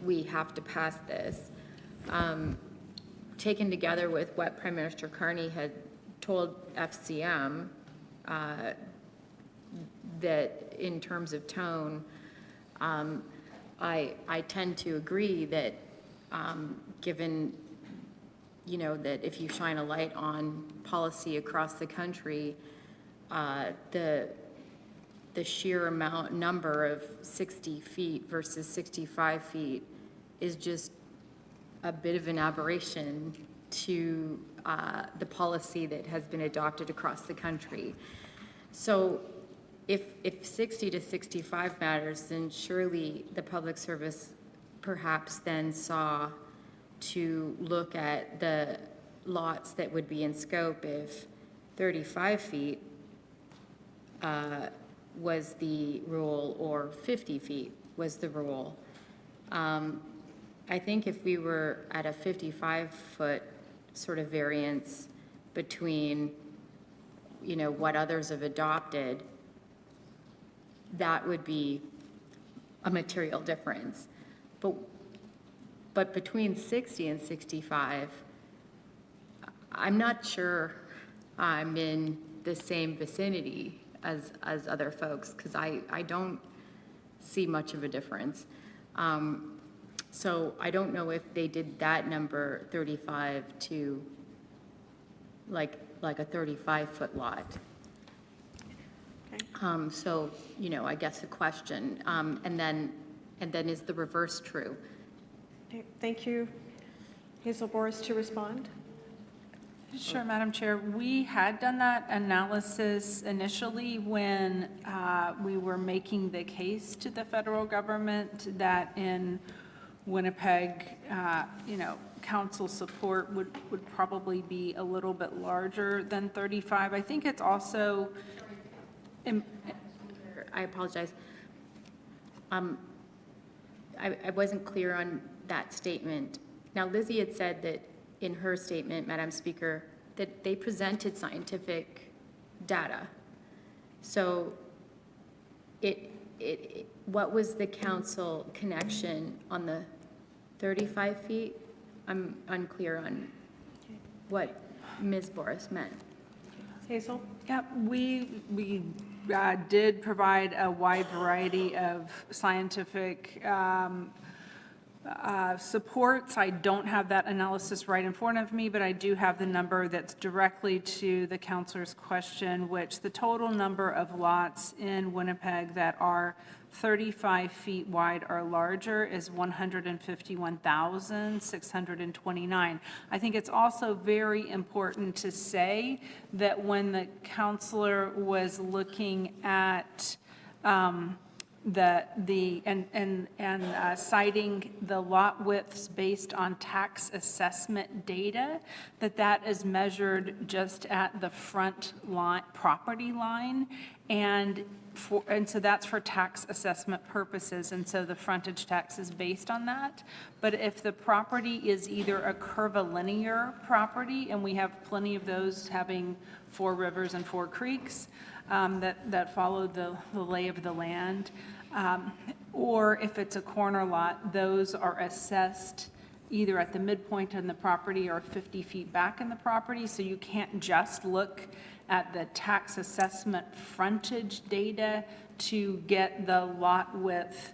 we have to pass this. Taken together with what Prime Minister Carney had told FCM, that in terms of tone, I tend to agree that given, you know, that if you shine a light on policy across the country, the sheer number of 60 feet versus 65 feet is just a bit of an aberration to the policy that has been adopted across the country. So if 60 to 65 matters, then surely the public service perhaps then saw to look at the lots that would be in scope if 35 feet was the rule or 50 feet was the rule. I think if we were at a 55-foot sort of variance between, you know, what others have adopted, that would be a material difference. But between 60 and 65, I'm not sure I'm in the same vicinity as other folks, because I don't see much of a difference. So I don't know if they did that number 35 to like a 35-foot lot. Okay. So, you know, I guess a question, and then is the reverse true? Okay, thank you. Hazel Boris to respond. Sure, Madam Chair. We had done that analysis initially when we were making the case to the federal government that in Winnipeg, you know, council support would probably be a little bit larger than 35. I think it's also... I apologize. I wasn't clear on that statement. Now, Lizzie had said that in her statement, Madam Speaker, that they presented scientific data. So what was the council connection on the 35 feet? I'm unclear on what Ms. Boris meant. Hazel? Yep, we did provide a wide variety of scientific supports. I don't have that analysis right in front of me, but I do have the number that's directly to the councilor's question, which the total number of lots in Winnipeg that are 35 feet wide or larger is 151,629. I think it's also very important to say that when the councilor was looking at citing the lot widths based on tax assessment data, that is measured just at the front line, property line, and so that's for tax assessment purposes, and so the frontage tax is based on that. But if the property is either a curvilinear property, and we have plenty of those having 4 rivers and 4 creeks that follow the lay of the land, or if it's a corner lot, those are assessed either at the midpoint in the property or 50 feet back in the property, so you can't just look at the tax assessment frontage data to get the lot width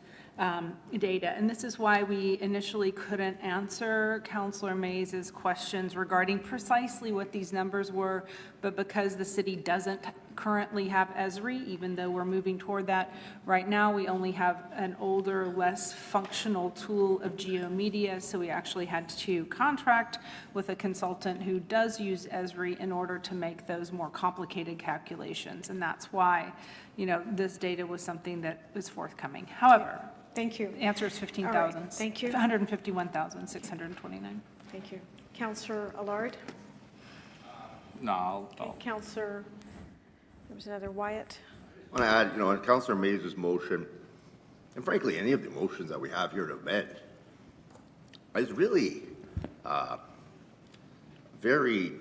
data. And this is why we initially couldn't answer Councillor Mays's questions regarding precisely what these numbers were, but because the city doesn't currently have ESRI, even though we're moving toward that right now, we only have an older, less functional tool of GeoMedia, so we actually had to contract with a consultant who does use ESRI in order to make those more complicated calculations, and that's why, you know, this data was something that was forthcoming. However, thank you. The answer is 15,000. All right, thank you. 151,629. Thank you. Councillor Allard? No, I'll. Councillor, there was another Wyatt. I want to add, you know, on Councillor Mays' motion, and frankly, any of the motions that we have here to amend, is really very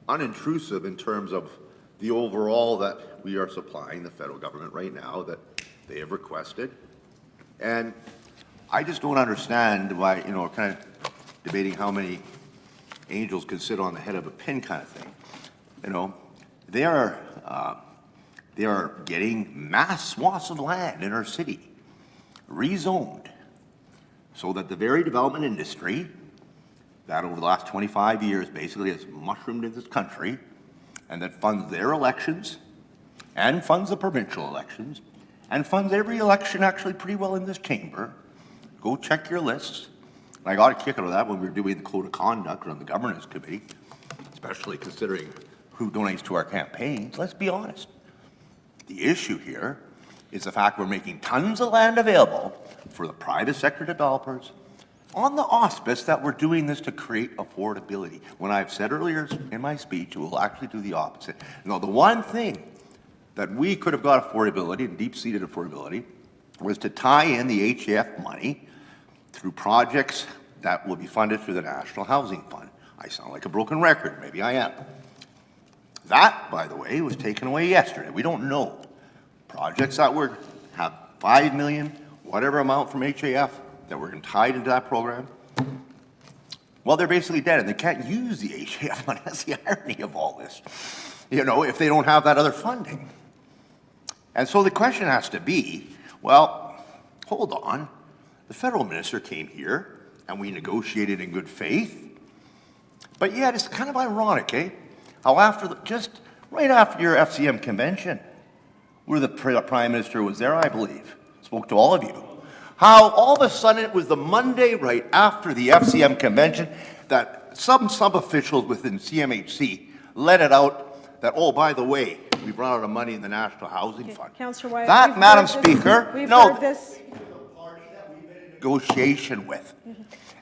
unintrusive in terms of the overall that we are supplying the federal government right now that they have requested. And I just don't understand why, you know, kind of debating how many angels can sit on the head of a pin kind of thing. You know, they are getting mass swaths of land in our city rezoned so that the very development industry that over the last 25 years basically has mushroomed in this country and that funds their elections and funds the provincial elections and funds every election actually pretty well in this chamber. Go check your lists. And I got a kick out of that when we were doing the code of conduct on the governance committee, especially considering who donates to our campaigns. Let's be honest. The issue here is the fact we're making tons of land available for the private sector developers on the auspice that we're doing this to create affordability. When I've said earlier in my speech, it will actually do the opposite. Now, the one thing that we could have got affordability and deep-seated affordability was to tie in the HAF money through projects that will be funded through the National Housing Fund. I sound like a broken record. Maybe I am. That, by the way, was taken away yesterday. We don't know. Projects that have 5 million, whatever amount from HAF that were tied into that program, well, they're basically dead and they can't use the HAF money. That's the irony of all this, you know, if they don't have that other funding. And so the question has to be, well, hold on. The federal minister came here and we negotiated in good faith. But yet it's kind of ironic, eh? How just right after your FCM convention, where the Prime Minister was there, I believe, spoke to all of you, how all of a sudden it was the Monday right after the FCM convention that some sub-officials within CMHC let it out that, oh, by the way, we brought out of money in the National Housing Fund. Councillor Wyatt. That, we've Madam heard this- Speaker, we've no, heard this. negotiation with,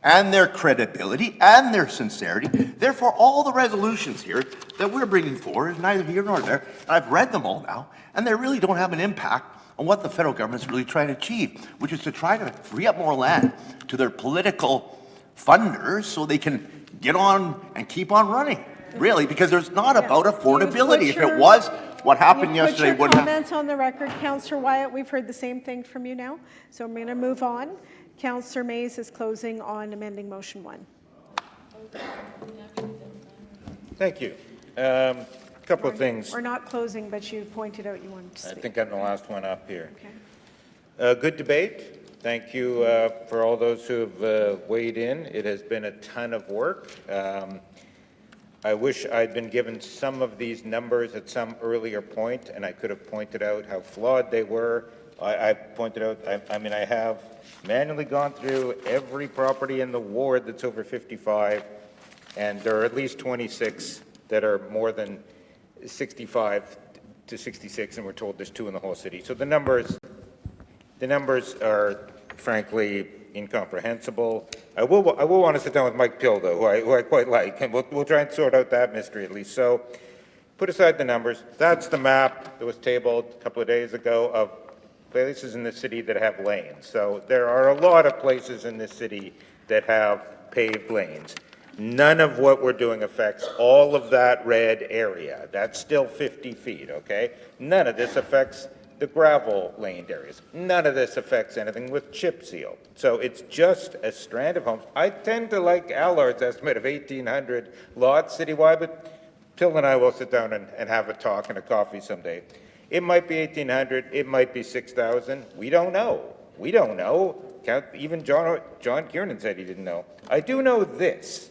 and their credibility and their sincerity. Therefore, all the resolutions here that we're bringing forward is neither here nor there. And I've read them all now, and they really don't have an impact on what the federal government's really trying to achieve, which is to try to free up more land to their political funders so they can get on and keep on running, really, because there's not about affordability. If it was, what happened yesterday Put wouldn't your happen. comments on the record. Councillor Wyatt, we've heard the same thing from you now, so I'm going to move on. Councillor Mays is closing on amending motion 1. Thank you. Couple of things. We're not closing, but you pointed out you wanted to I speak. think I'm the last one up here. Okay. Good debate. Thank you for all those who have weighed in. It has been a ton of work. I wish I'd been given some of these numbers at some earlier point, and I could have pointed out how flawed they were. I pointed out, I mean, I have manually gone through every property in the ward that's over 55, and there are at least 26 that are more than 65 to 66, and we're told there's 2 in the whole city. So the numbers are frankly incomprehensible. I will want to sit down with Mike Pill, though, who I quite like, and we'll try and sort out that mystery at least. So put aside the numbers. That's the map that was tabled a couple of days ago of places in the city that have lanes. So there are a lot of places in this city that have paved lanes. None of what we're doing affects all of that red area. That's still 50 feet, okay? None of this affects the gravel laned areas. None of this affects anything with chip seal. So it's just a strand of homes. I tend to like Allard's estimate of 1,800 lots citywide, but Phil and I will sit down and have a talk and a coffee someday. It might be 1,800, it might be 6,000. We don't know. We don't know. Even John Kiernan said he didn't know. I do know this,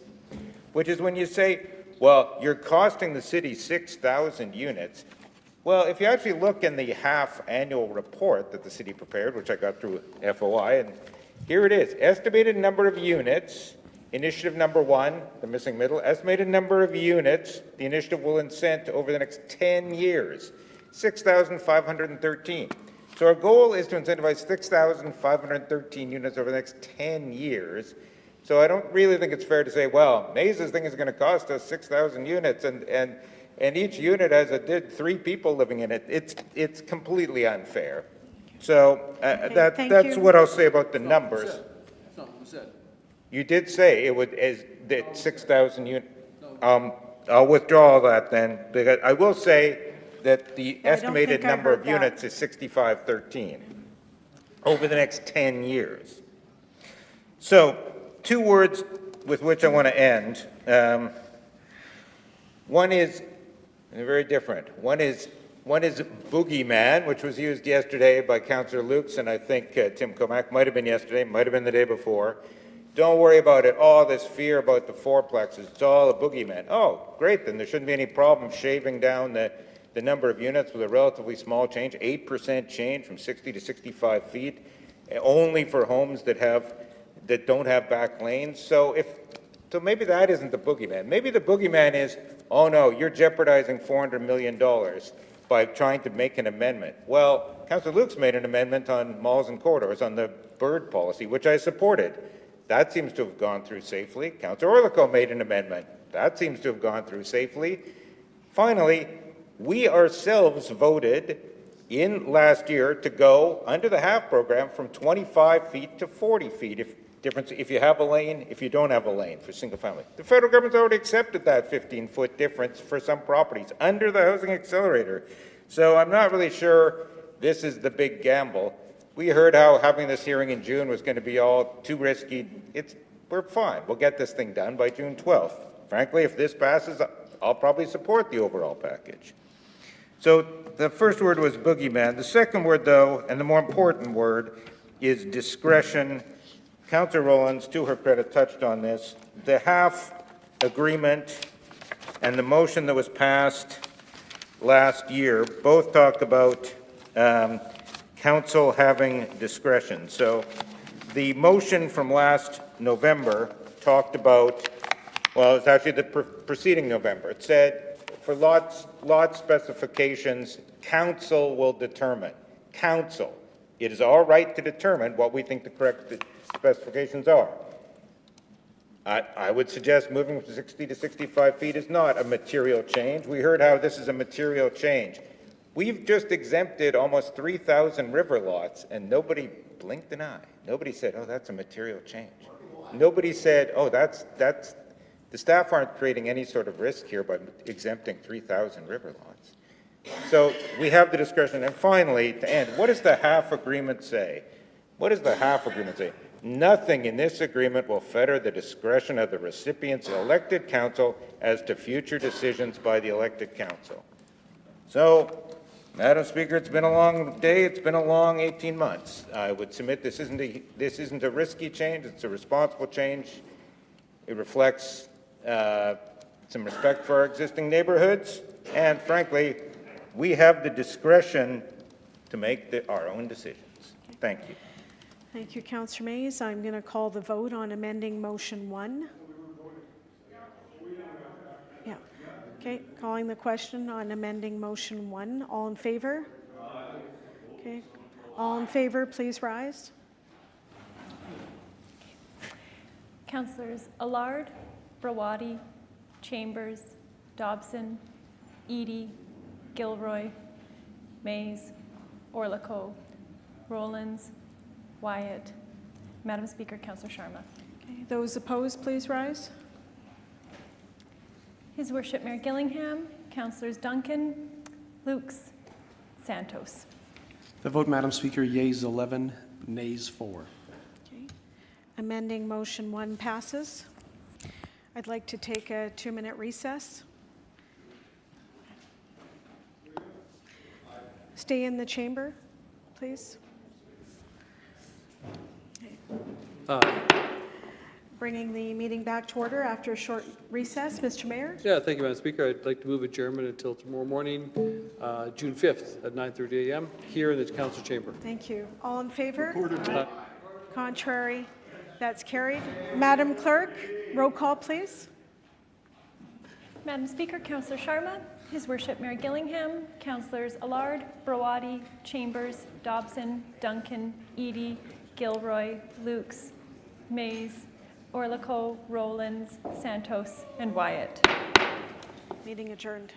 which is when you say, well, you're costing the city 6,000 units. Well, if you actually look in the half-annual report that the city prepared, which I got through FOI, and here it is, estimated number of units, initiative number 1, the missing middle, estimated number of units the initiative will incent over the next 10 years, 6,513. So our goal is to incentivize 6,513 units over the next 10 years. So I don't really think it's fair to say, well, Maze's thing is going to cost us 6,000 units, and each unit has 3 people living in it. It's completely unfair. So thank that's you. what I'll say about the numbers. That's not what was said. You did say it would, that 6,000 units. I'll withdraw that then, because I will say that the I don't estimated think I number of heard that. units is 6513 over the next 10 years. So, 2 words with which I want to end. One is, and they're very different. One is boogeyman, which was used yesterday by Councillor Lukes, and I think Tim Comack might have been yesterday, might have been the day before. Don't worry about it. All this fear about the fourplexes, it's all a boogeyman. Oh, great, then there shouldn't be any problem shaving down the number of units with a relatively small change, 8% change from 60 to 65 feet, only for homes that don't have back lanes. So maybe that isn't the boogeyman. Maybe the boogeyman is, oh no, you're jeopardizing $400 million by trying to make an amendment. Well, Councillor Lukes made an amendment on malls and corridors on the bird policy, which I supported. That seems to have gone through safely. Councillor Orlikow made an amendment. That seems to have gone through safely. Finally, we ourselves voted in last year to go under the HAF program from 25 feet to 40 feet. If you have a lane, if you don't have a lane for single family. The federal government's already accepted that 15-foot difference for some properties under the housing accelerator. So I'm not really sure this is the big gamble. We heard how having this hearing in June was going to be all too risky. We're fine. We'll get this thing done by June 12th. Frankly, if this passes, I'll probably support the overall package. So the first word was boogeyman. The second word, though, and the more important word, is discretion. Councillor Rollins, to her credit, touched on this. The HAF agreement and the motion that was passed last year both talk about council having discretion. So the motion from last November talked about, well, it's actually the preceding November. It said for lot specifications, council will determine. Council. It is our right to determine what we think the correct specifications are. I would suggest moving from 60 to 65 feet is not a material change. We heard how this is a material change. We've just exempted almost 3,000 river lots, and nobody blinked an eye. Nobody said, oh, that's a material change. Nobody said, oh, the staff aren't creating any sort of risk here by exempting 3,000 river lots. So we have the discretion. And finally, to end, what does the HAF agreement say? What does the HAF agreement say? Nothing in this agreement will fetter the discretion of the recipient's elected council as to future decisions by the elected council. So, Madam Speaker, it's been a long day. It's been a long 18 months. I would submit this isn't a risky change. It's a responsible change. It reflects some respect for our existing neighborhoods. And frankly, we have the discretion to make our own decisions. Thank you. Thank you, Councillor Mays. I'm going to call the vote on amending motion 1. Yeah. Okay, calling the question on amending motion 1. All in favor? Okay. All in favor, please rise. Councillors Allard, Brawadi, Chambers, Dobson, Eady, Gilroy, Mays, Orlikow, Rollins, Wyatt. Madam Speaker, Councillor Sharma. Okay. Those opposed, please rise. His Worship Mayor Gillingham, Councillors Duncan, Lukes, Santos. The vote, Madam Speaker, yeas 11, nays 4. Okay. Amending motion 1 passes. I'd like to take a 2-minute recess. Stay in the chamber, please. Bringing the meeting back to order after a short recess. Mr. Mayor? Yeah, thank you, Madam Speaker. I'd like to move adjournment until tomorrow morning, June 5th at 9:30 a.m. here in the council chamber. Thank you. All in favor? Contrary? That's carried. Madam Clerk, roll call, please. Madam Speaker, Councillor Sharma, His Worship Mayor Gillingham, Councillors Allard, Brawadi, Chambers, Dobson, Duncan, Eady, Gilroy, Lukes, Mays, Orlico, Rollins, Santos, and Wyatt. Meeting adjourned.